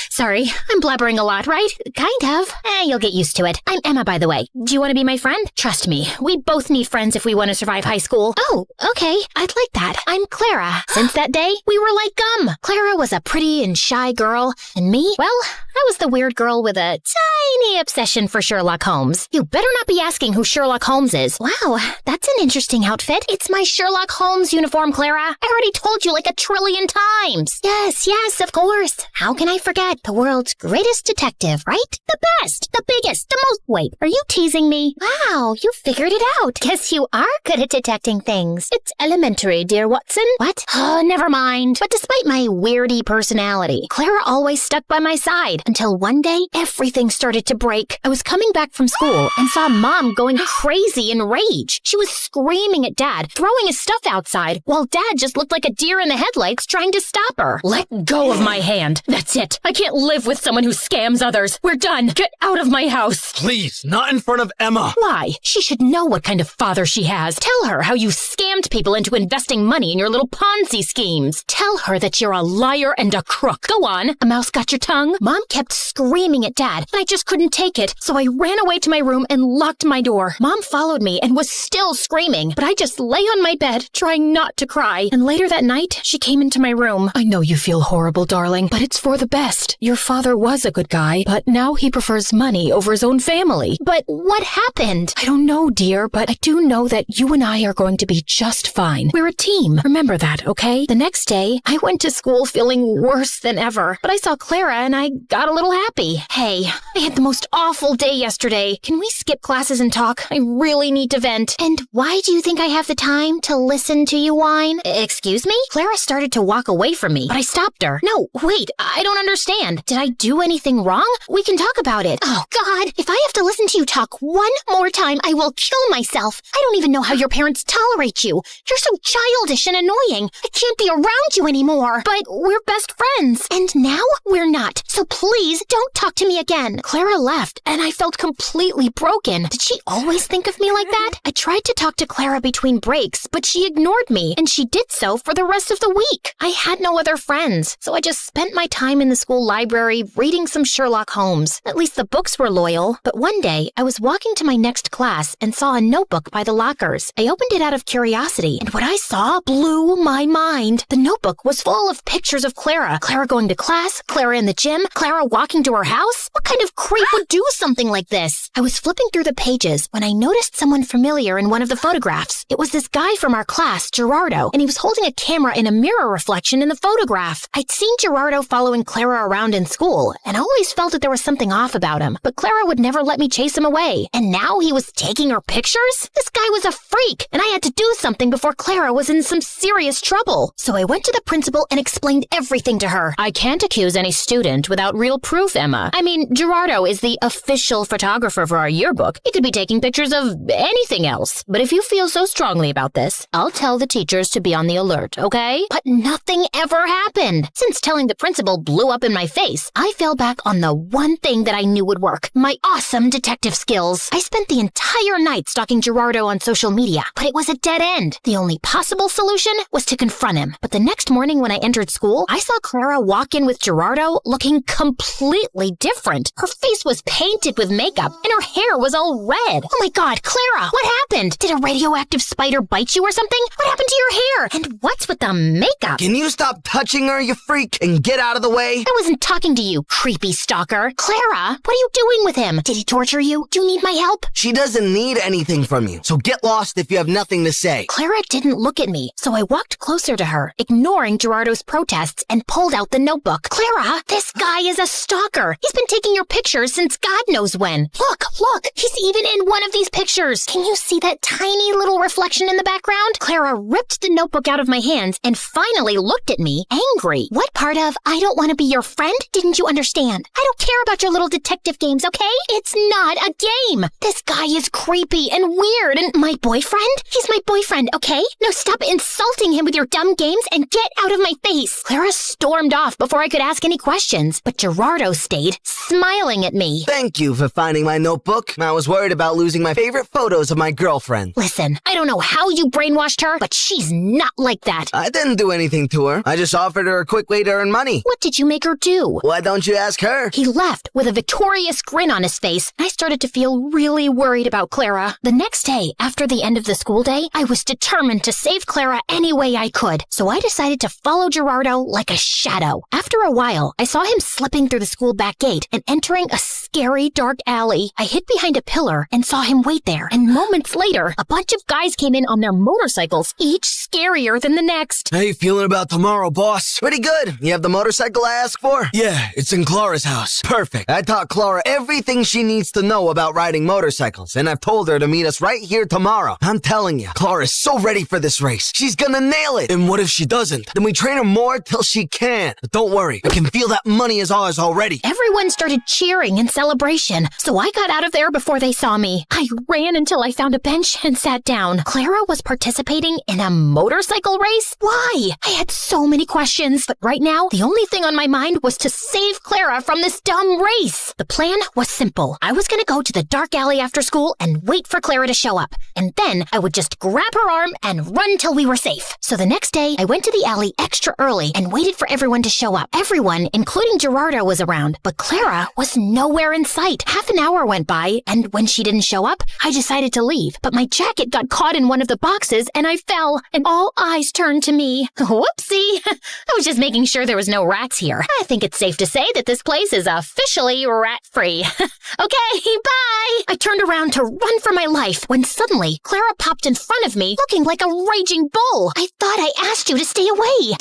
Sorry, I'm blabbering a lot, right? Kind of. You'll get used to it. I'm Emma, by the way. Do you want to be my friend? Trust me, we both need friends if we want to survive high school. Oh, okay. I'd like that. I'm Clara. Since that day, we were like gum. Clara was a pretty and shy girl, and me, well, I was the weird girl with a tiny obsession for Sherlock Holmes. You better not be asking who Sherlock Holmes is. Wow, that's an interesting outfit. It's my Sherlock Holmes uniform, Clara. I already told you like 1 trillion times. Yes, of course. How can I forget? The world's greatest detective, right? The best, the biggest, the most... Wait, are you teasing me? Wow, you figured it out. Guess you are good at detecting things. It's elementary, dear Watson. What? Oh, never mind. But despite my weirdy personality, Clara always stuck by my side until one day, everything started to break. I was coming back from school and saw Mom going crazy in rage. She was screaming at Dad, throwing his stuff outside, while Dad just looked like a deer in the headlights trying to stop her. Let go of my hand. That's it. I can't live with someone who scams others. We're done. Get out of my house. Please, not in front of Emma. Why? She should know what kind of father she has. Tell her how you scammed people into investing money in your little Ponzi schemes. Tell her that you're a liar and a crook. Go on. A mouse got your tongue? Mom kept screaming at Dad, and I just couldn't take it. So I ran away to my room and locked my door. Mom followed me and was still screaming, but I just lay on my bed, trying not to cry. And later that night, she came into my room. I know you feel horrible, darling, but it's for the best. Your father was a good guy, but now he prefers money over his own family. But what happened? I don't know, dear, but I do know that you and I are going to be just fine. We're a team. Remember that, okay? The next day, I went to school feeling worse than ever, but I saw Clara and I got a little happy. Hey, I had the most awful day yesterday. Can we skip classes and talk? I really need to vent. And why do you think I have the time to listen to you whine? Excuse me? Clara started to walk away from from me, but I stopped her. No, wait, I don't understand. Did I do anything wrong? We can talk about it. Oh, God, if I have to listen to you talk one more time, I will kill myself. I don't even know how your parents tolerate you. You're so childish and annoying. I can't be around you anymore. But we're best friends. And now we're not. So please don't talk to me again. Clara left, and I felt completely broken. Did she always think of me like that? I tried to talk to Clara between breaks, but she ignored me, and she did so for the rest of the week. I had no other friends, so I just spent my time in the school library reading some Sherlock Holmes. At least the books were loyal. But one day, I was walking to my next class and saw a notebook by the lockers. I opened it out of curiosity, and what I saw blew my mind. The notebook was full of pictures of Clara. Clara going to class, Clara in the gym, Clara walking to her house. What kind of creep would do something like this? I was flipping through the pages when I noticed someone familiar in one of the photographs. It was this guy from our class, Gerardo, and he was holding a camera in a mirror reflection in the photograph. I'd seen Gerardo following Clara around in school, and I always felt that there was something off about him, but Clara would never let me chase him away. And now he was taking her pictures? This guy was a freak, and I had to do something before Clara was in some serious trouble. So I went to the principal and explained everything to her. I can't accuse any student without real proof, Emma. I mean, Gerardo is the official photographer for our yearbook. He could be taking pictures of anything else. But if you feel so strongly about this, I'll tell the teachers to be on the alert, okay? But nothing ever happened. Since telling the principal blew up in my face, I fell back on the one thing that I knew would work, my awesome detective skills. I spent the entire night stalking Gerardo on social media, but it was a dead end. The only possible solution was to confront him. But the next morning when I entered school, I saw Clara walk in with Gerardo looking completely different. Her face was painted with makeup, and her hair was all red. Oh my God, Clara, what happened? Did a radioactive spider bite you or something? What happened to your hair? And what's with the makeup? Can you stop touching her, you freak, and get out of the way? I wasn't talking to you, creepy stalker. Clara, what are you doing with him? Did he torture you? Do you need my help? She doesn't need anything from you, so get lost if you have nothing to say. Clara didn't look at me, so I walked closer to her, ignoring Gerardo's protests, and pulled out the notebook. Clara, this guy is a stalker. He's been taking your pictures since God knows when. Look, he's even in one of these pictures. Can you see that tiny little reflection in the background? Clara ripped the notebook out of my hands and finally looked at me, angry. What part of I don't want to be your friend didn't you understand? I don't care about your little detective games, okay? It's not a game. This guy is creepy and weird and my boyfriend? He's my boyfriend, okay? Now stop insulting him with your dumb games and get out of my face. Clara stormed off before I could ask any questions, but Gerardo stayed, smiling at me. Thank you for finding my notebook. I was worried about losing my favorite photos of my girlfriend. Listen, I don't know how you brainwashed her, but she's not like that. I didn't do anything to her. I just offered her a quick way to earn money. What did you make her do? Why don't you ask her? He left with a victorious grin on his face. I started to feel really worried about Clara. The next day, after the end of the school day, I was determined to save Clara any way I could. So I decided to follow Gerardo like a shadow. After a while, I saw him slipping through the school back gate and entering a scary dark alley. I hid behind a pillar and saw him wait there. And moments later, a bunch of guys came in on their motorcycles, each scarier than the next. How you feeling about tomorrow, boss? Pretty good. You have the motorcycle I asked for? Yeah, it's in Clara's house. Perfect. I taught Clara everything she needs to know about riding motorcycles, and I've told her to meet us right here tomorrow. I'm telling you, Clara's so ready for this race. She's gonna nail it. And what if she doesn't? Then we train her more till she can. But don't worry, I can feel that money is ours already. Everyone started cheering in celebration, so I got out of there before they saw me. I ran until I found a bench and sat down. Clara was participating in a motorcycle race? Why? I had so many questions, but right now, the only thing on my mind was to save Clara from this dumb race. The plan was simple. I was gonna go to the dark alley after school and wait for Clara to show up, and then I would just grab her arm and run till we were safe. So the next day, I went to the alley extra early and waited for everyone to show up. Everyone, including Gerardo, was around, but Clara was nowhere in sight. Half an hour went by, and when she didn't show up, I decided to leave. But my jacket got caught in one of the boxes, and I fell, and all eyes turned to me. Whoopsie! I was just making sure there was no rats here. I think it's safe to say that this place is officially rat-free. Okay, bye! I turned around to run for my life when suddenly Clara popped in front of me, looking like a raging bull. I thought I asked you to stay away.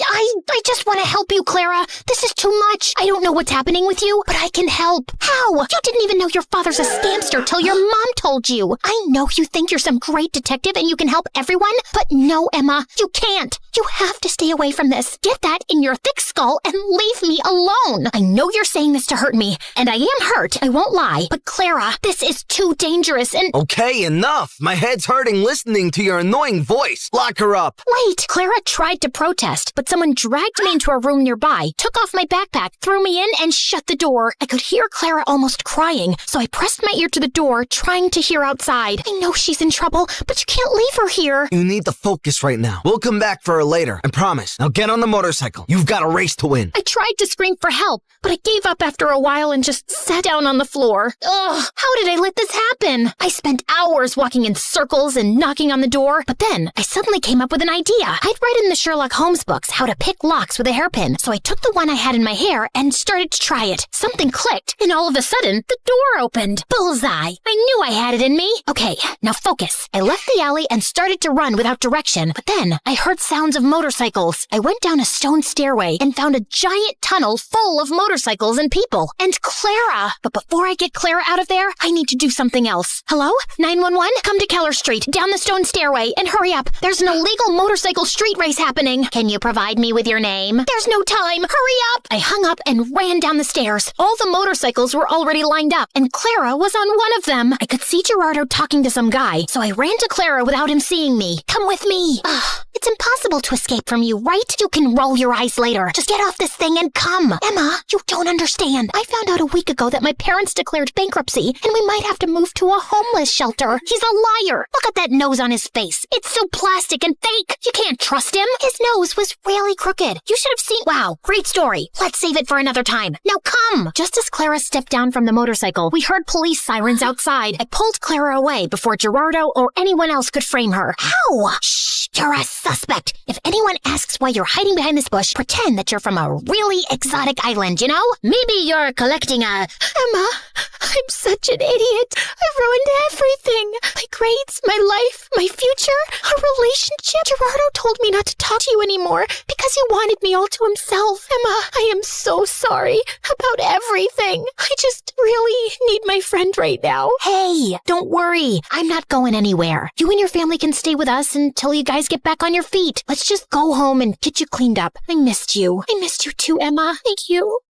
I just want to help you, Clara. This is too much. I don't know what's happening with you, but I can help. How? You didn't even know your father's a scamster till your mom told you. I know you think you're some great detective and you can help everyone, but no, Emma, you can't. You have to stay away from this. Just get that in your thick skull and leave me alone. I know you're saying this to hurt me, and I am hurt, I won't lie. But Clara, this is too dangerous and— Okay, enough. My head's hurting listening to your annoying voice. Lock her up. Wait, Clara tried to protest, but someone dragged me into a room nearby, took off my backpack, threw me in, and shut the door. I could hear Clara almost crying, so I pressed my ear to the door, trying to hear outside. I know she's in trouble, but you can't leave her here. You need to focus right now. We'll come back for her later, I promise. Now get on the motorcycle. You've got a race to win. I tried to scream for help, but I gave up after a while and just sat down on the floor. Ugh, how did I let this happen? I spent hours walking in circles and knocking on the door, but then I suddenly came up with an idea. I'd read in the Sherlock Holmes books how to pick locks with a hairpin, so I took the one I had in my hair and started to try it. Something clicked, and all of a sudden, the door opened. Bullseye! I knew I had it in me. Okay, now focus. I left the alley and started to run without direction, but then I heard sounds of motorcycles. I went down a stone stairway and found a giant tunnel full of motorcycles and people. And Clara! But before I get Clara out of there, I need to do something else. Hello? 911? Come to Keller Street, down the stone stairway, and hurry up. There's an illegal motorcycle street race happening. Can you provide me with your name? There's no time. Hurry up! I hung up and ran down the stairs. All the motorcycles were already lined up, and Clara was on one of them. I could see Gerardo talking to some guy, so I ran to Clara without him seeing me. Come with me. It's impossible to escape from you, right? You can roll your eyes later. Just get off this thing and come. Emma, you don't understand. I found out a week ago that my parents declared bankruptcy, and we might have to move to a homeless shelter. He's a liar. Look at that nose on his face. It's so plastic and fake. You can't trust him. His nose was really crooked. You should have seen— Wow, great story. Let's save it for another time. Now come. Just as Clara stepped down from the motorcycle, we heard police sirens outside. I pulled Clara away before Gerardo or anyone else could frame her. How? Shh, you're a suspect. If anyone asks why you're hiding behind this bush, pretend that you're from a really exotic island, you know? Maybe you're collecting a— Emma, I'm such an idiot. I've ruined everything. My grades, my life, my future, our relationship. Gerardo told me not to talk to you anymore because he wanted me all to himself. Emma, I am so sorry about everything. I just really need my friend right now. Hey, don't worry. I'm not going anywhere. You and your family can stay with us until you guys get back on your feet. Let's just go home and get you cleaned up. I missed you. I missed you too, Emma. Thank you.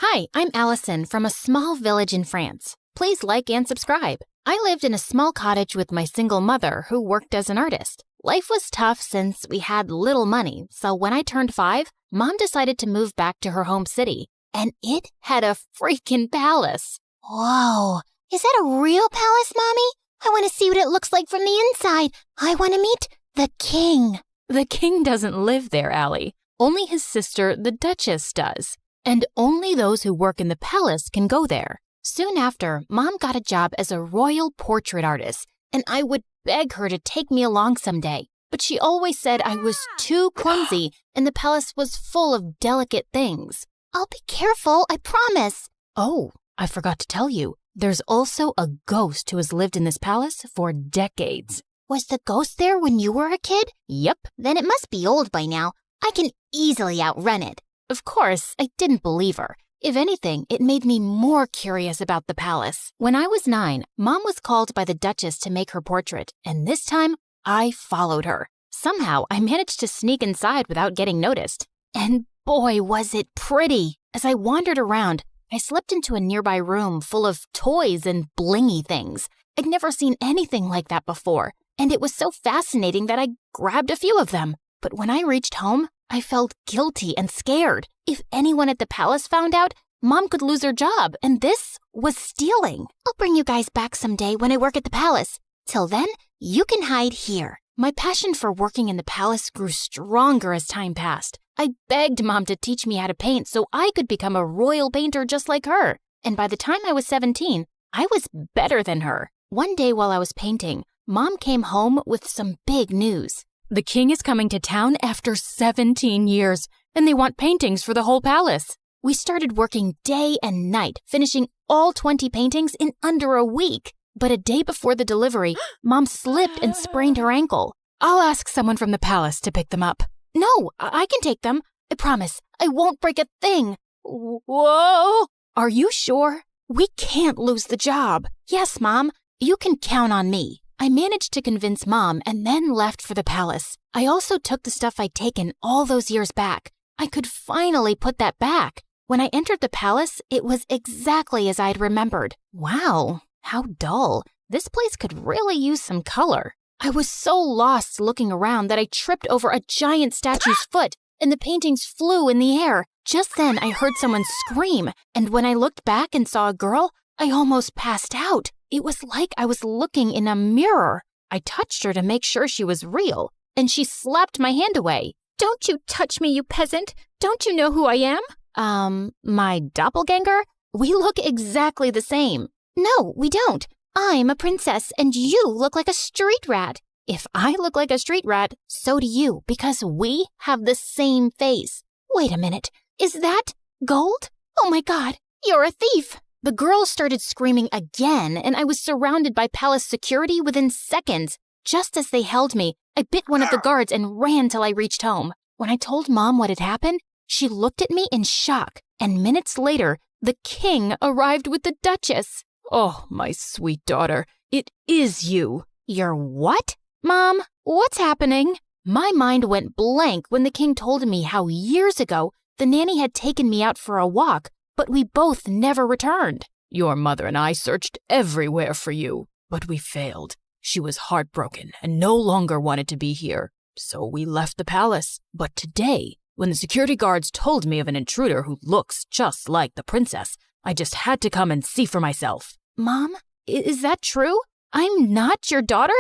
Hi, I'm Allison from a small village in France. Please like and subscribe. I lived in a small cottage with my single mother who worked as an artist. Life was tough since we had little money, so when I turned 5, Mom decided to move back to her home city. And it had a freaking palace. Whoa, is that a real palace, Mommy? I want to see what it looks like from the inside. I want to meet the king. The king doesn't live there, Allie. Only his sister, the Duchess, does. And only those who work in the palace can go there. Soon after, Mom got a job as a royal portrait artist, and I would beg her to take me along someday. But she always said I was too clumsy, and the palace was full of delicate things. I'll be careful, I promise. Oh, I forgot to tell you. There's also a ghost who has lived in this palace for decades. Was the ghost there when you were a kid? Yep. Then it must be old by now. I can easily outrun it. Of course, I didn't believe her. If anything, it made me more curious about the palace. When I was 9, Mom was called by the Duchess to make her portrait, and this time, I followed her. Somehow, I managed to sneak inside without getting noticed. And boy, was it pretty! As I wandered around, I slipped into a nearby room full of toys and blingy things. I'd never seen anything like that before, and it was so fascinating that I grabbed a few of them. But when I reached home, I felt guilty and scared. If anyone at the palace found out, Mom could lose her job, and this was stealing. I'll bring you guys back someday when I work at the palace. Till then, you can hide here. My passion for working in the palace grew stronger as time passed. I begged Mom to teach me how to paint so I could become a royal painter just like her. And by the time I was 17, I was better than her. One day while I was painting, Mom came home with some big news. The king is coming to town after 17 years, and they want paintings for the whole palace. We started working day and night, finishing all 20 paintings in under a week. But a day before the delivery, Mom slipped and sprained her ankle. I'll ask someone from the palace to pick them up. No, I can take them. I promise. I won't break a thing. Whoa! Are you sure? We can't lose the job. Yes, Mom, you can count on me. I managed to convince Mom and then left for the palace. I also took the stuff I'd taken all those years back. I could finally put that back. When I entered the palace, it was exactly as I'd remembered. Wow, how dull. This place could really use some color. I was so lost looking around that I tripped over a giant statue's foot, and the paintings flew in the air. Just then, I heard someone scream, and when I looked back and saw a girl, I almost passed out. It was like I was looking in a mirror. I touched her to make sure she was real, and she slapped my hand away. Don't you touch me, you peasant. Don't you know who I am? My doppelganger? We look exactly the same. No, we don't. I'm a princess, and you look like a street rat. If I look like a street rat, so do you, because we have the same face. Wait a minute. Is that gold? Oh my God, you're a thief. The girl started screaming again, and I was surrounded by palace security within seconds. Just as they held me, I bit one of the guards and ran till I reached home. When I told Mom what had happened, she looked at me in shock, and minutes later, the king arrived with the Duchess. Oh, my sweet daughter, it is you. You're what? Mom, what's happening? My mind went blank when the king told me how years ago the nanny had taken me out for a walk, but we both never returned. Your mother and I searched everywhere for you, but we failed. She was heartbroken and no longer wanted to be here, so we left the palace. But today, when the security guards told me of an intruder who looks just like the princess, I just had to come and see for myself. Mom, is that true? I'm not your daughter?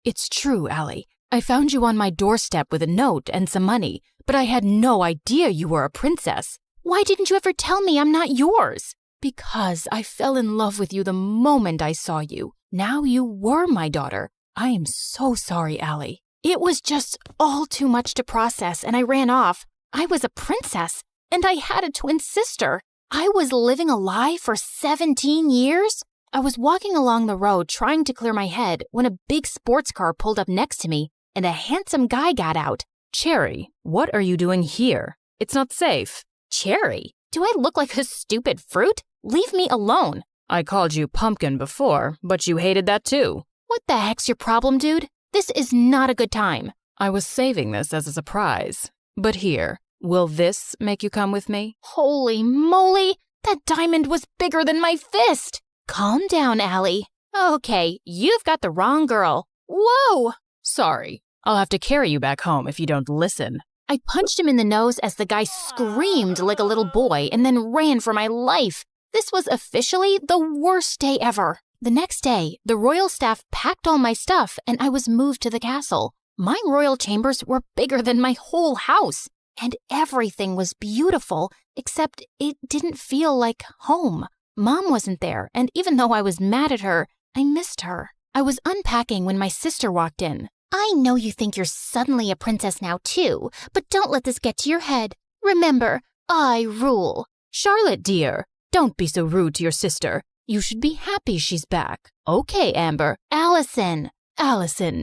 It's true, Allie. I found you on my doorstep with a note and some money, but I had no idea you were a princess. Why didn't you ever tell me I'm not yours? Because I fell in love with you the moment I saw you. Now you were my daughter. I am so sorry, Allie. It was just all too much to process, and I ran off. I was a princess, and I had a twin sister. I was living a lie for 17 years? I was walking along the road trying to clear my head when a big sports car pulled up next to me, and a handsome guy got out. Cherry, what are you doing here? It's not safe. Cherry? Do I look like a stupid fruit? Leave me alone. I called you pumpkin before, but you hated that too. What the heck's your problem, dude? This is not a good time. I was saving this as a surprise. But here, will this make you come with me? Holy moly! That diamond was bigger than my fist! Calm down, Allie. Okay, you've got the wrong girl. Whoa! Sorry, I'll have to carry you back home if you don't listen. I punched him in the nose as the guy screamed like a little boy and then ran for my life. This was officially the worst day ever. The next day, the royal staff packed all my stuff and I was moved to the castle. My royal chambers were bigger than my whole house, and everything was beautiful, except it didn't feel like home. Mom wasn't there, and even though I was mad at her, I missed her. I was unpacking when my sister walked in. I know you think you're suddenly a princess now too, but don't let this get to your head. Remember, I rule. Charlotte, dear, don't be so rude to your sister. You should be happy she's back. Okay, Amber. Allison,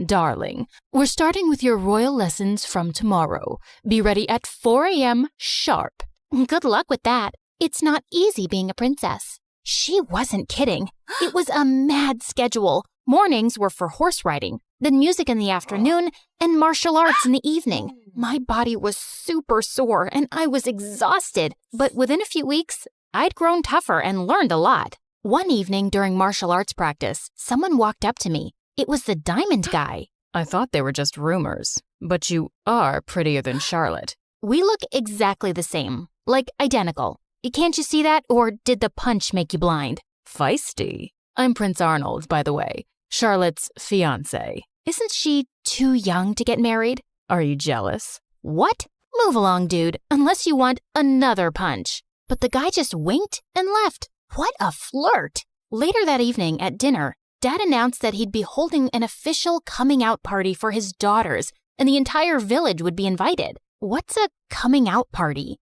darling, we're starting with your royal lessons from tomorrow. Be ready at 4 a.m. sharp. Good luck with that. It's not easy being a princess. She wasn't kidding. It was a mad schedule. Mornings were for horse riding, then music in the afternoon, and martial arts in the evening. My body was super sore and I was exhausted, but within a few weeks, I'd grown tougher and learned a lot. One evening during martial arts practice, someone walked up to me. It was the diamond guy. I thought they were just rumors, but you are prettier than Charlotte. We look exactly the same, like identical. Can't you see that, or did the punch make you blind? Feisty. I'm Prince Arnold, by the way, Charlotte's fiancé. Isn't she too young to get married? Are you jealous? What? Move along, dude, unless you want another punch. But the guy just winked and left. What a flirt. Later that evening at dinner, Dad announced that he'd be holding an official coming out party for his daughters, and the entire village would be invited. What's a coming out party?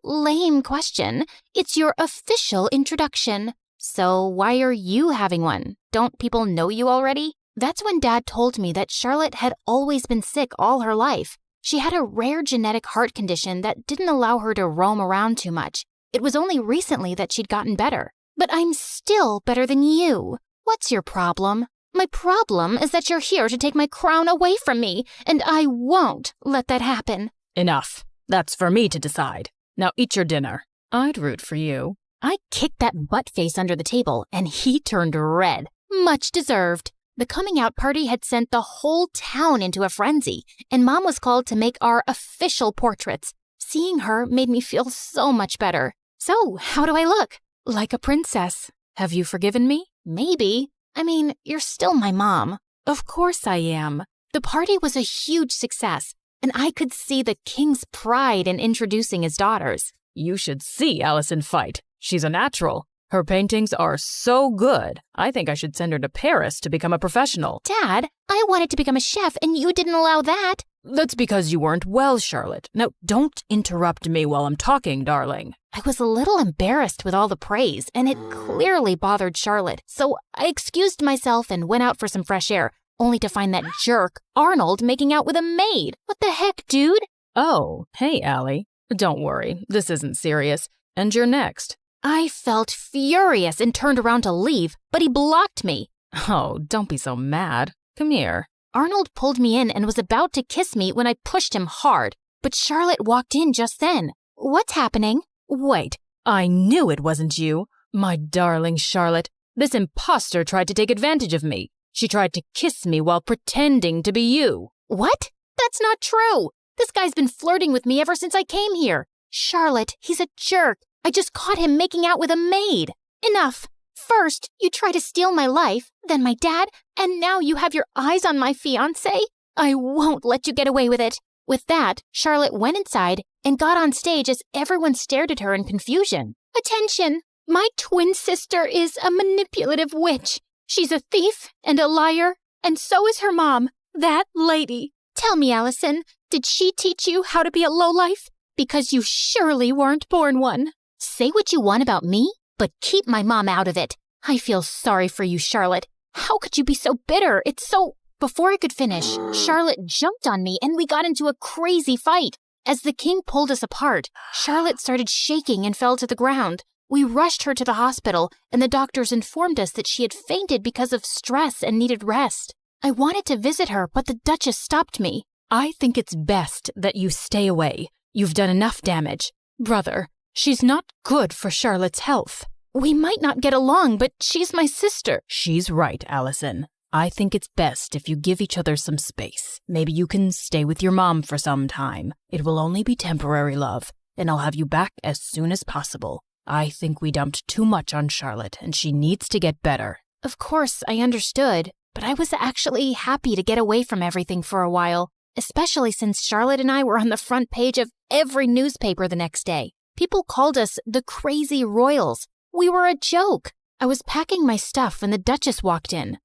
Lame question. It's your official introduction. So why are you having one? Don't people know you already? That's when Dad told me that Charlotte had always been sick all her life. She had a rare genetic heart condition that didn't allow her to roam around too much. It was only recently that she'd gotten better. But I'm still better than you. What's your problem? My problem is that you're here to take my crown away from me, and I won't let that happen. Enough. That's for me to decide. Now eat your dinner. I'd root for you. I kicked that butt-face under the table, and he turned red. Much deserved. The coming-out party had sent the whole town into a frenzy, and Mom was called to make our official portraits. Seeing her made me feel so much better. So, how do I look? Like a princess. Have you forgiven me? Maybe. I mean, you're still my mom. Of course I am. The party was a huge success, and I could see the king's pride in introducing his daughters. You should see Allison fight. She's a natural. Her paintings are so good. I think I should send her to Paris to become a professional. Dad, I wanted to become a chef, and you didn't allow that. That's because you weren't well, Charlotte. Now, don't interrupt me while I'm talking, darling. I was a little embarrassed with all the praise, and it clearly bothered Charlotte, so I excused myself and went out for some fresh air, only to find that jerk, Arnold, making out with a maid. What the heck, dude? Oh, hey, Allie. Don't worry, this isn't serious. And you're next. I felt furious and turned around to leave, but he blocked me. Oh, don't be so mad. Come here. Arnold pulled me in and was about to kiss me when I pushed him hard, but Charlotte walked in just then. What's happening? Wait, I knew it wasn't you. My darling Charlotte, this imposter tried to take advantage of me. She tried to kiss me while pretending to be you. What? That's not true. This guy's been flirting with me ever since I came here. Charlotte, he's a jerk. I just caught him making out with a maid. Enough. First, you try to steal my life, then my dad, and now you have your eyes on my fiancé? I won't let you get away with it. With that, Charlotte went inside and got on stage as everyone stared at her in confusion. Attention! My twin sister is a manipulative witch. She's a thief and a liar, and so is her mom, that lady. Tell me, Allison, did she teach you how to be a lowlife? Because you surely weren't born one. Say what you want about me, but keep my mom out of it. I feel sorry for you, Charlotte. How could you be so bitter? It's so... Before I could finish, Charlotte jumped on me and we got into a crazy fight. As the king pulled us apart, Charlotte started shaking and fell to the ground. We rushed her to the hospital, and the doctors informed us that she had fainted because of stress and needed rest. I wanted to visit her, but the Duchess stopped me. I think it's best that you stay away. You've done enough damage. Brother, she's not good for Charlotte's health. We might not get along, but she's my sister. She's right, Allison. I think it's best if you give each other some space. Maybe you can stay with your mom for some time. It will only be temporary, love, and I'll have you back as soon as possible. I think we dumped too much on Charlotte, and she needs to get better. Of course, I understood, but I was actually happy to get away from everything for a while, especially since Charlotte and I were on the front page of every newspaper the next day. People called us the Crazy Royals. We were a joke. I was packing my stuff when the Duchess walked in.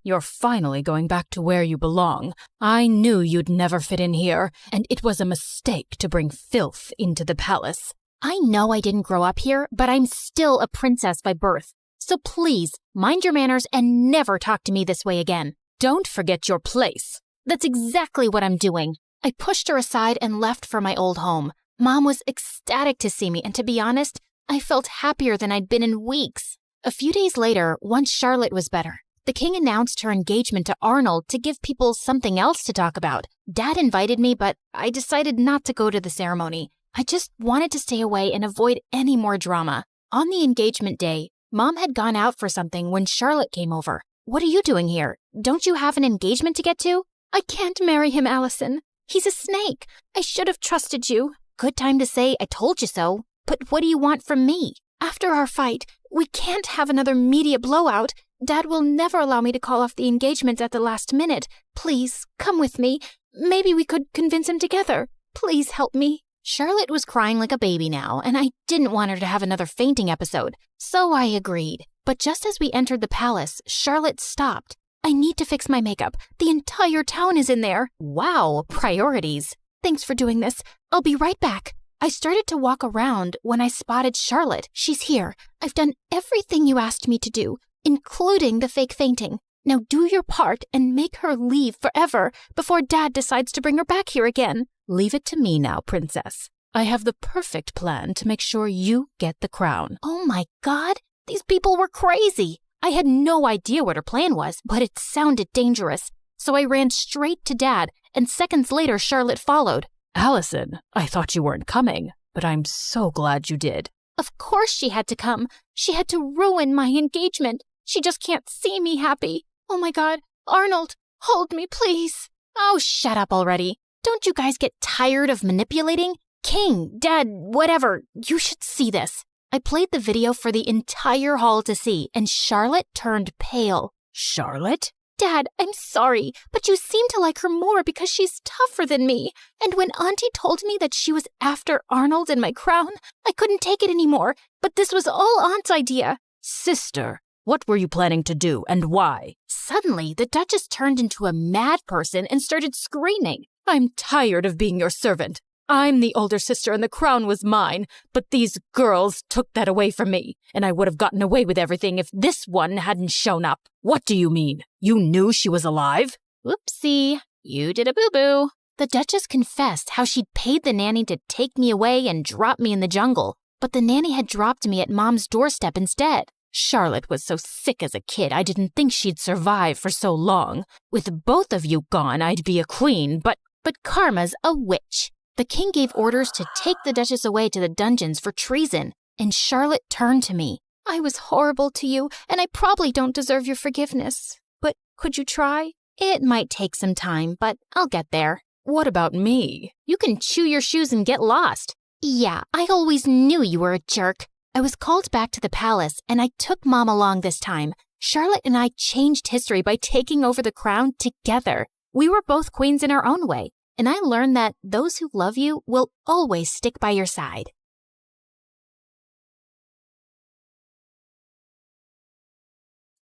You're finally going back to where you belong. I knew you'd never fit in here, and it was a mistake to bring filth into the palace. I know I didn't grow up here, but I'm still a princess by birth. So please, mind your manners and never talk to me this way again. Don't forget your place. That's exactly what I'm doing. I pushed her aside and left for my old home. Mom was ecstatic to see me, and to be honest, I felt happier than I'd been in weeks. A few days later, once Charlotte was better, the king announced her engagement to Arnold to give people something else to talk about. Dad invited me, but I decided not to go to the ceremony. I just wanted to stay away and avoid any more drama. On the engagement day, Mom had gone out for something when Charlotte came over. What are you doing here? Don't you have an engagement to get to? I can't marry him, Allison. He's a snake. I should have trusted you. Good time to say I told you so. But what do you want from me? After our fight, we can't have another media blowout. Dad will never allow me to call off the engagement at the last minute. Please, come with me. Maybe we could convince him together. Please help me. Charlotte was crying like a baby now, and I didn't want her to have another fainting episode. So I agreed. But just as we entered the palace, Charlotte stopped. I need to fix my makeup. The entire town is in there. Wow, priorities. Thanks for doing this. I'll be right back. I started to walk around when I spotted Charlotte. She's here. I've done everything you asked me to do, including the fake fainting. Now do your part and make her leave forever before Dad decides to bring her back here again. Leave it to me now, princess. I have the perfect plan to make sure you get the crown. Oh my God, These people were crazy. I had no idea what her plan was, but it sounded dangerous. So I ran straight to Dad, and seconds later Charlotte followed. Allison, I thought you weren't coming, but I'm so glad you did. Of course she had to come. She had to ruin my engagement. She just can't see me happy. Oh my God, Arnold, hold me, please. Oh, shut up already. Don't you guys get tired of manipulating? King, Dad, whatever, you should see this. I played the video for the entire hall to see, and Charlotte turned pale. Charlotte? Dad, I'm sorry, but you seem to like her more because she's tougher than me. And when Auntie told me that she was after Arnold and my crown, I couldn't take it anymore. But this was all Aunt's idea. Sister, what were you planning to do and why? Suddenly, the Duchess turned into a mad person and started screaming. I'm tired of being your servant. I'm the older sister and the crown was mine, but these girls took that away from me, and I would have gotten away with everything if this one hadn't shown up. What do you mean? You knew she was alive? Whoopsie, you did a boo-boo. The Duchess confessed how she'd paid the nanny to take me away and drop me in the jungle, but the nanny had dropped me at Mom's doorstep instead. Charlotte was so sick as a kid, I didn't think she'd survive for so long. With both of you gone, I'd be a queen, but Karma's a witch. The king gave orders to take the Duchess away to the dungeons for treason, and Charlotte turned to me. I was horrible to you, and I probably don't deserve your forgiveness. But could you try? It might take some time, but I'll get there. What about me? You can chew your shoes and get lost. Yeah, I always knew you were a jerk. I was called back to the palace, and I took Mom along this time. Charlotte and I changed history by taking over the crown together. We were both queens in our own way. And I learned that those who love you will always stick by your side.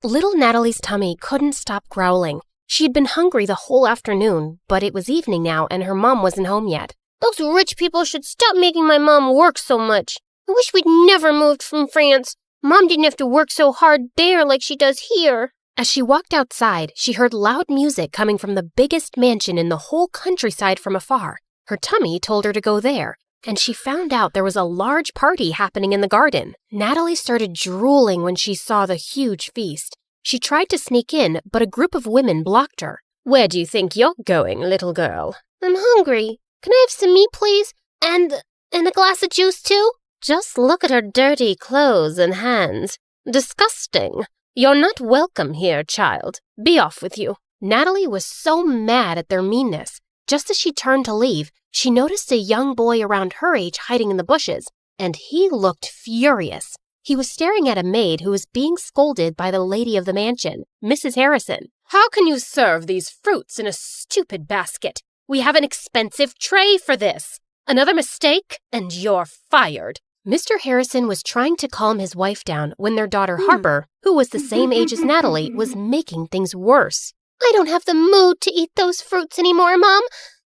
Little Natalie's tummy couldn't stop growling. She had been hungry the whole afternoon, but it was evening now and her mom wasn't home yet. Those rich people should stop making my mom work so much. I wish we'd never moved from France. Mom didn't have to work so hard there like she does here. As she walked outside, she heard loud music coming from the biggest mansion in the whole countryside from afar. Her tummy told her to go there, and she found out there was a large party happening in the garden. Natalie started drooling when she saw the huge feast. She tried to sneak in, but a group of women blocked her. Where do you think you're going, little girl? I'm hungry. Can I have some meat, please? And a glass of juice, too? Just look at her dirty clothes and hands. Disgusting. You're not welcome here, child. Be off with you. Natalie was so mad at their meanness. Just as she turned to leave, she noticed a young boy around her age hiding in the bushes, and he looked furious. He was staring at a maid who was being scolded by the lady of the mansion, Mrs. Harrison. How can you serve these fruits in a stupid basket? We have an expensive tray for this. Another mistake, and you're fired. Mr. Harrison was trying to calm his wife down when their daughter Harper, who was the same age as Natalie, was making things worse. I don't have the mood to eat those fruits anymore, Mom.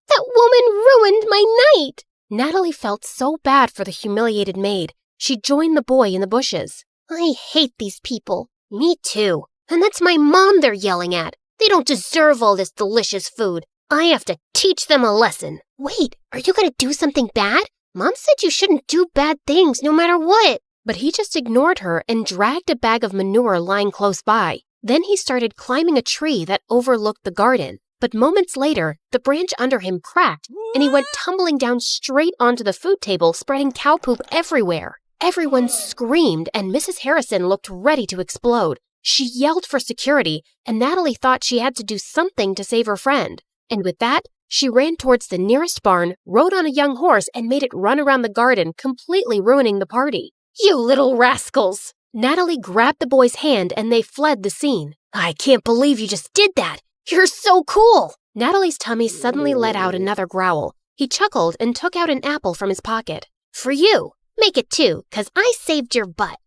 That woman ruined my night. Natalie felt so bad for the humiliated maid. She joined the boy in the bushes. I hate these people. Me too. And that's my mom they're yelling at. They don't deserve all this delicious food. I have to teach them a lesson. Wait, are you going to do something bad? Mom said you shouldn't do bad things no matter what. But he just ignored her and dragged a bag of manure lying close by. Then he started climbing a tree that overlooked the garden. But moments later, the branch under him cracked, and he went tumbling down straight onto the food table, spreading cow poop everywhere. Everyone screamed, and Mrs. Harrison looked ready to explode. She yelled for security, and Natalie thought she had to do something to save her friend. And with that, she ran towards the nearest barn, rode on a young horse, and made it run around the garden, completely ruining the party. You little rascals! Natalie grabbed the boy's hand and they fled the scene. I can't believe you just did that! You're so cool! Natalie's tummy suddenly let out another growl. He chuckled and took out an apple from his pocket. For you! Make it 2, 'cause I saved your butt.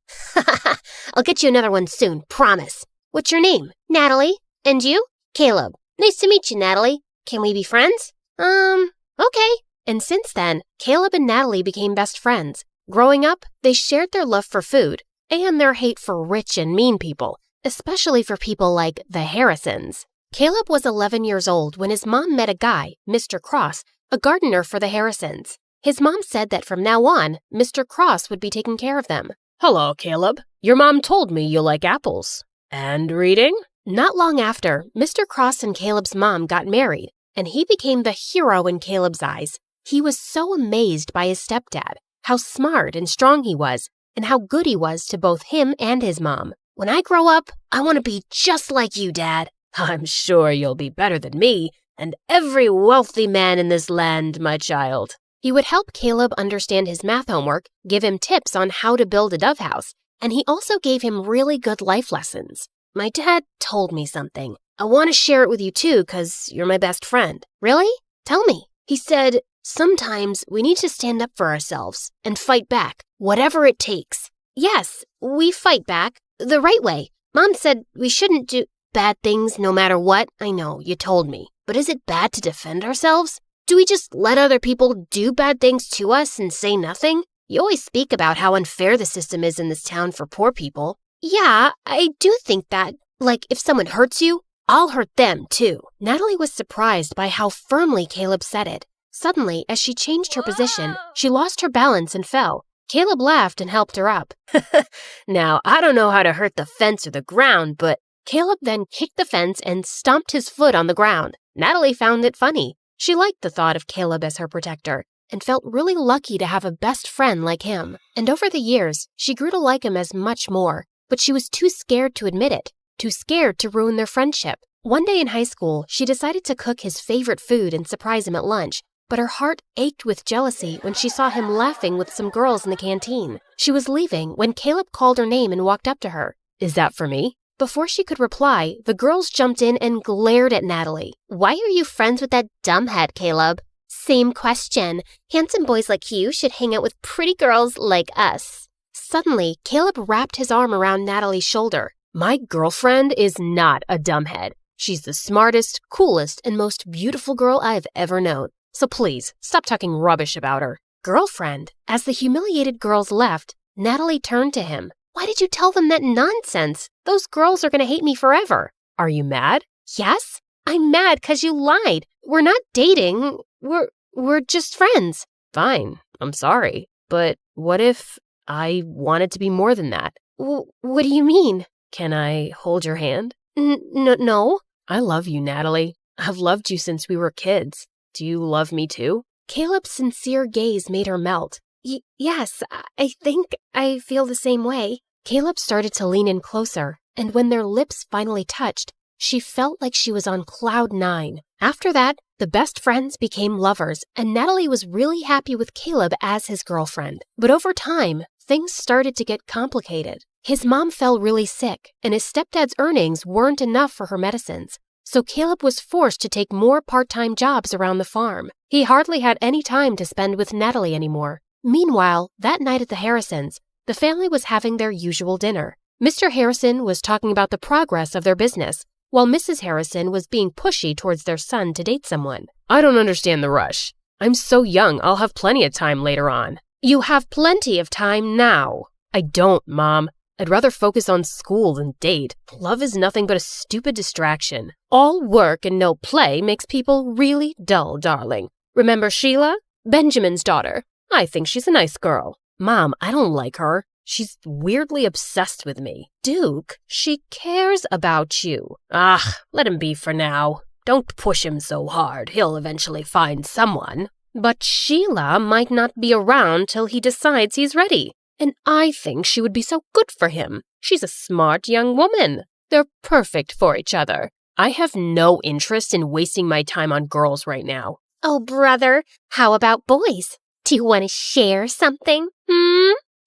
I'll get you another one soon, promise. What's your name? Natalie. And you? Caleb. Nice to meet you, Natalie. Can we be friends? Okay. And since then, Caleb and Natalie became best friends. Growing up, they shared their love for food and their hate for rich and mean people, especially for people like the Harrisons. Caleb was 11 years old when his mom met a guy, Mr. Cross, a gardener for the Harrisons. His mom said that from now on, Mr. Cross would be taking care of them. Hello, Caleb. Your mom told me you like apples. And reading? Not long after, Mr. Cross and Caleb's mom got married, and he became the hero in Caleb's eyes. He was so amazed by his stepdad, how smart and strong he was, and how good he was to both him and his mom. When I grow up, I want to be just like you, Dad. I'm sure you'll be better than me, and every wealthy man in this land, my child. He would help Caleb understand his math homework, give him tips on how to build a dove house, and he also gave him really good life lessons. My dad told me something. I want to share it with you too, because you're my best friend. Really? Tell me. He said, sometimes we need to stand up for ourselves and fight back, whatever it takes. Yes, we fight back the right way. Mom said we shouldn't do bad things no matter what. I know, you told me. But is it bad to defend ourselves? Do we just let other people do bad things to us and say nothing? You always speak about how unfair the system is in this town for poor people. Yeah, I do think that. Like, if someone hurts you, I'll hurt them too. Natalie was surprised by how firmly Caleb said it. Suddenly, as she changed her position, she lost her balance and fell. Caleb laughed and helped her up. Now, I don't know how to hurt the fence or the ground, but Caleb then kicked the fence and stomped his foot on the ground. Natalie found it funny. She liked the thought of Caleb as her protector and felt really lucky to have a best friend like him. And over the years, she grew to like him as much more, but she was too scared to admit it, too scared to ruin their friendship. One day in high school, she decided to cook his favorite food and surprise him at lunch, but her heart ached with jealousy when she saw him laughing with some girls in the canteen. She was leaving when Caleb called her name and walked up to her. Is that for me? Before she could reply, the girls jumped in and glared at Natalie. Why are you friends with that dumbhead, Caleb? Same question. Handsome boys like you should hang out with pretty girls like us. Suddenly, Caleb wrapped his arm around Natalie's shoulder. My girlfriend is not a dumbhead. She's the smartest, coolest, and most beautiful girl I've ever known. So please, stop talking rubbish about her. Girlfriend? As the humiliated girls left, Natalie turned to him. Why did you tell them that nonsense? Those girls are going to hate me forever. Are you mad? Yes, I'm mad because you lied. We're not dating. We're just friends. Fine, I'm sorry. But what if I wanted to be more than that? What do you mean? Can I hold your hand? No. I love you, Natalie. I've loved you since we were kids. Do you love me too? Caleb's sincere gaze made her melt. Yes, I think I feel the same way. Caleb started to lean in closer, and when their lips finally touched, she felt like she was on cloud 9. After that, the best friends became lovers, and Natalie was really happy with Caleb as his girlfriend. But over time, things started to get complicated. His mom fell really sick, and his stepdad's earnings weren't enough for her medicines. So Caleb was forced to take more part-time jobs around the farm. He hardly had any time to spend with Natalie anymore. Meanwhile, that night at the Harrisons, the family was having their usual dinner. Mr. Harrison was talking about the progress of their business, while Mrs. Harrison was being pushy towards their son to date someone. I don't understand the rush. I'm so young, I'll have plenty of time later on. You have plenty of time now. I don't, Mom. I'd rather focus on school than date. Love is nothing but a stupid distraction. All work and no play makes people really dull, darling. Remember Sheila? Benjamin's daughter. I think she's a nice girl. Mom, I don't like her. She's weirdly obsessed with me. Duke, she cares about you. Let him be for now. Don't push him so hard. He'll eventually find someone. But Sheila might not be around till he decides he's ready. And I think she would be so good for him. She's a smart young woman. They're perfect for each other. I have no interest in wasting my time on girls right now. Oh, brother, how about boys? Do you want to share something?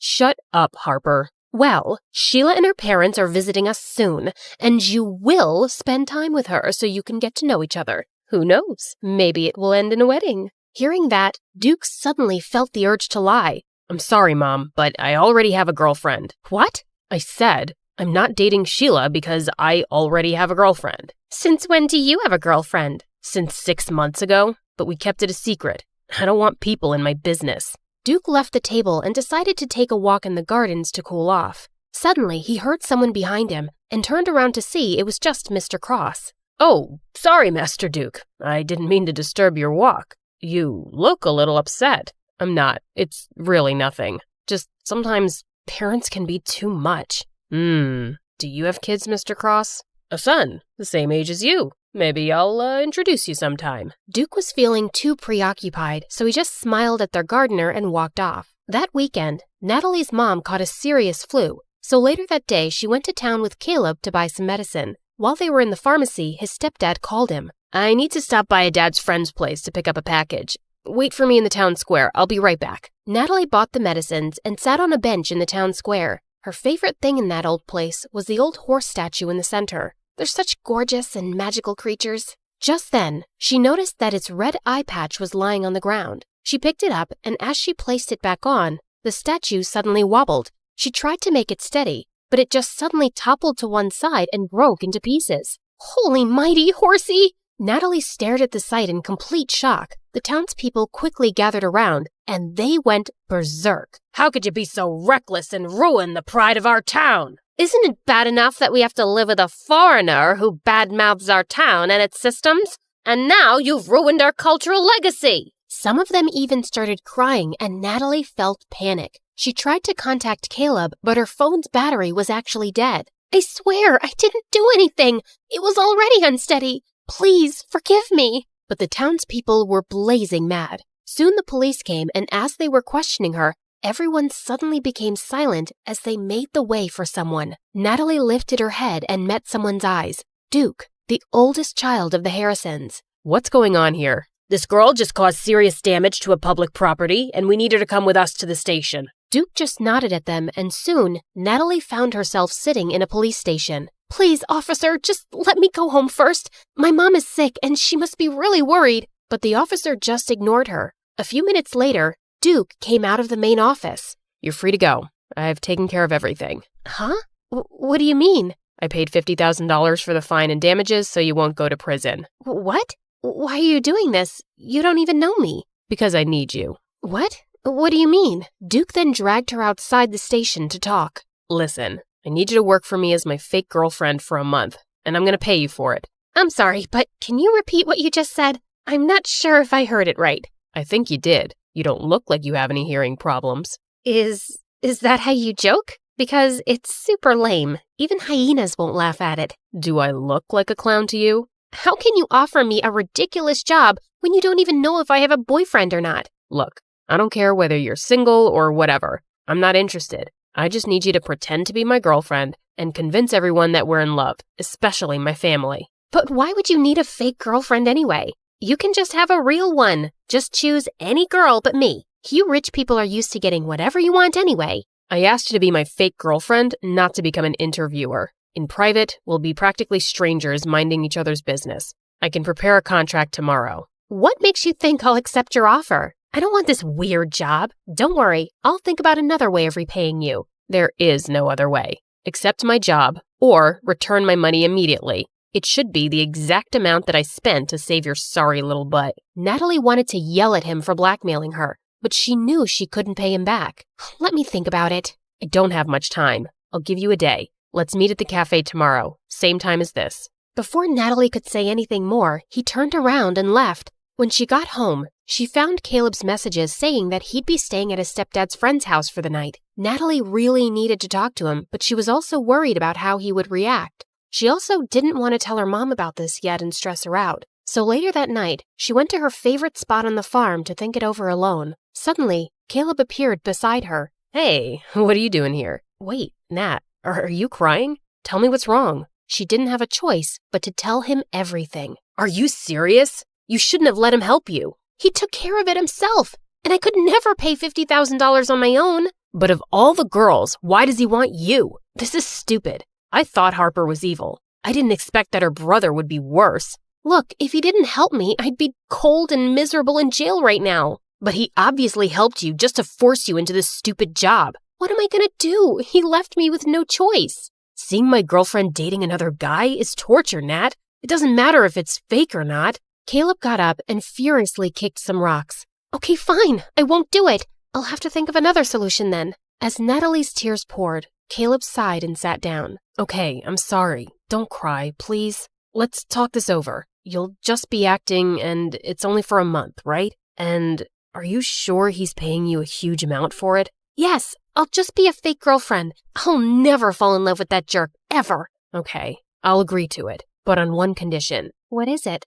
Shut up, Harper. Well, Sheila and her parents are visiting us soon, and you will spend time with her so you can get to know each other. Who knows? Maybe it will end in a wedding. Hearing that, Duke suddenly felt the urge to lie. I'm sorry, Mom, but I already have a girlfriend. What? I said, I'm not dating Sheila because I already have a girlfriend. Since when do you have a girlfriend? Since 6 months ago, but we kept it a secret. I don't want people in my business. Duke left the table and decided to take a walk in the gardens to cool off. Suddenly, he heard someone behind him and turned around to see it was just Mr. Cross. Oh, sorry, Master Duke. I didn't mean to disturb your walk. You look a little upset. I'm not. It's really nothing. Just sometimes Parents can be too much. Do you have kids, Mr. Cross? A son, the same age as you. Maybe I'll introduce you sometime. Duke was feeling too preoccupied, so he just smiled at their gardener and walked off. That weekend, Natalie's mom caught a serious flu, so later that day she went to town with Caleb to buy some medicine. While they were in the pharmacy, his stepdad called him. I need to stop by a dad's friend's place to pick up a package. Wait for me in the town square. I'll be right back. Natalie bought the medicines and sat on a bench in the town square. Her favorite thing in that old place was the old horse statue in the center. They're such gorgeous and magical creatures. Just then, she noticed that its red eye patch was lying on the ground. She picked it up, and as she placed it back on, the statue suddenly wobbled. She tried to make it steady, but it just suddenly toppled to one side and broke into pieces. Holy mighty, horsey! Natalie stared at the sight in complete shock. The townspeople quickly gathered around, and they went berserk. How could you be so reckless and ruin the pride of our town? Isn't it bad enough that we have to live with a foreigner who badmouths our town and its systems? And now you've ruined our cultural legacy! Some of them even started crying, and Natalie felt panic. She tried to contact Caleb, but her phone's battery was actually dead. I swear, I didn't do anything. It was already unsteady. Please, forgive me. But the townspeople were blazing mad. Soon the police came, and as they were questioning her, everyone suddenly became silent as they made the way for someone. Natalie lifted her head and met someone's eyes. Duke, the oldest child of the Harrisons. What's going on here? This girl just caused serious damage to a public property, and we need her to come with us to the station. Duke just nodded at them, and soon, Natalie found herself sitting in a police station. Please, officer, just let me go home first. My mom is sick, and she must be really worried. But the officer just ignored her. A few minutes later, Duke came out of the main office. You're free to go. I've taken care of everything. Huh? What do you mean? I paid $50,000 for the fine and damages, so you won't go to prison. What? Why are you doing this? You don't even know me. Because I need you. What? What do you mean? Duke then dragged her outside the station to talk. Listen, I need you to work for me as my fake girlfriend for a month, and I'm going to pay you for it. I'm sorry, but can you repeat what you just said? I'm not sure if I heard it right. I think you did. You don't look like you have any hearing problems. Is that how you joke? Because it's super lame. Even hyenas won't laugh at it. Do I look like a clown to you? How can you offer me a ridiculous job when you don't even know if I have a boyfriend or not? Look, I don't care whether you're single or whatever. I'm not interested. I just need you to pretend to be my girlfriend and convince everyone that we're in love, especially my family. But why would you need a fake girlfriend anyway? You can just have a real one. Just choose any girl but me. You rich people are used to getting whatever you want anyway. I asked you to be my fake girlfriend, not to become an interviewer. In private, we'll be practically strangers minding each other's business. I can prepare a contract tomorrow. What makes you think I'll accept your offer? I don't want this weird job. Don't worry, I'll think about another way of repaying you. There is no other way. Accept my job, or return my money immediately. It should be the exact amount that I spent to save your sorry little butt. Natalie wanted to yell at him for blackmailing her, but she knew she couldn't pay him back. Let me think about it. I don't have much time. I'll give you a day. Let's meet at the cafe tomorrow, same time as this. Before Natalie could say anything more, he turned around and left. When she got home, she found Caleb's messages saying that he'd be staying at his stepdad's friend's house for the night. Natalie really needed to talk to him, but she was also worried about how he would react. She also didn't want to tell her mom about this yet and stress her out. So later that night, she went to her favorite spot on the farm to think it over alone. Suddenly, Caleb appeared beside her. Hey, what are you doing here? Wait, Nat, are you crying? Tell me what's wrong. She didn't have a choice but to tell him everything. Are you serious? You shouldn't have let him help you. He took care of it himself, and I could never pay $50,000 on my own. But of all the girls, why does he want you? This is stupid. I thought Harper was evil. I didn't expect that her brother would be worse. Look, if he didn't help me, I'd be cold and miserable in jail right now. But he obviously helped you just to force you into this stupid job. What am I gonna do? He left me with no choice. Seeing my girlfriend dating another guy is torture, Nat. It doesn't matter if it's fake or not. Caleb got up and furiously kicked some rocks. Okay, fine. I won't do it. I'll have to think of another solution then. As Natalie's tears poured, Caleb sighed and sat down. Okay, I'm sorry. Don't cry, please. Let's talk this over. You'll just be acting, and it's only for a month, right? And are you sure he's paying you a huge amount for it? Yes, I'll just be a fake girlfriend. I'll never fall in love with that jerk, ever. Okay, I'll agree to it, but on one condition. What is it?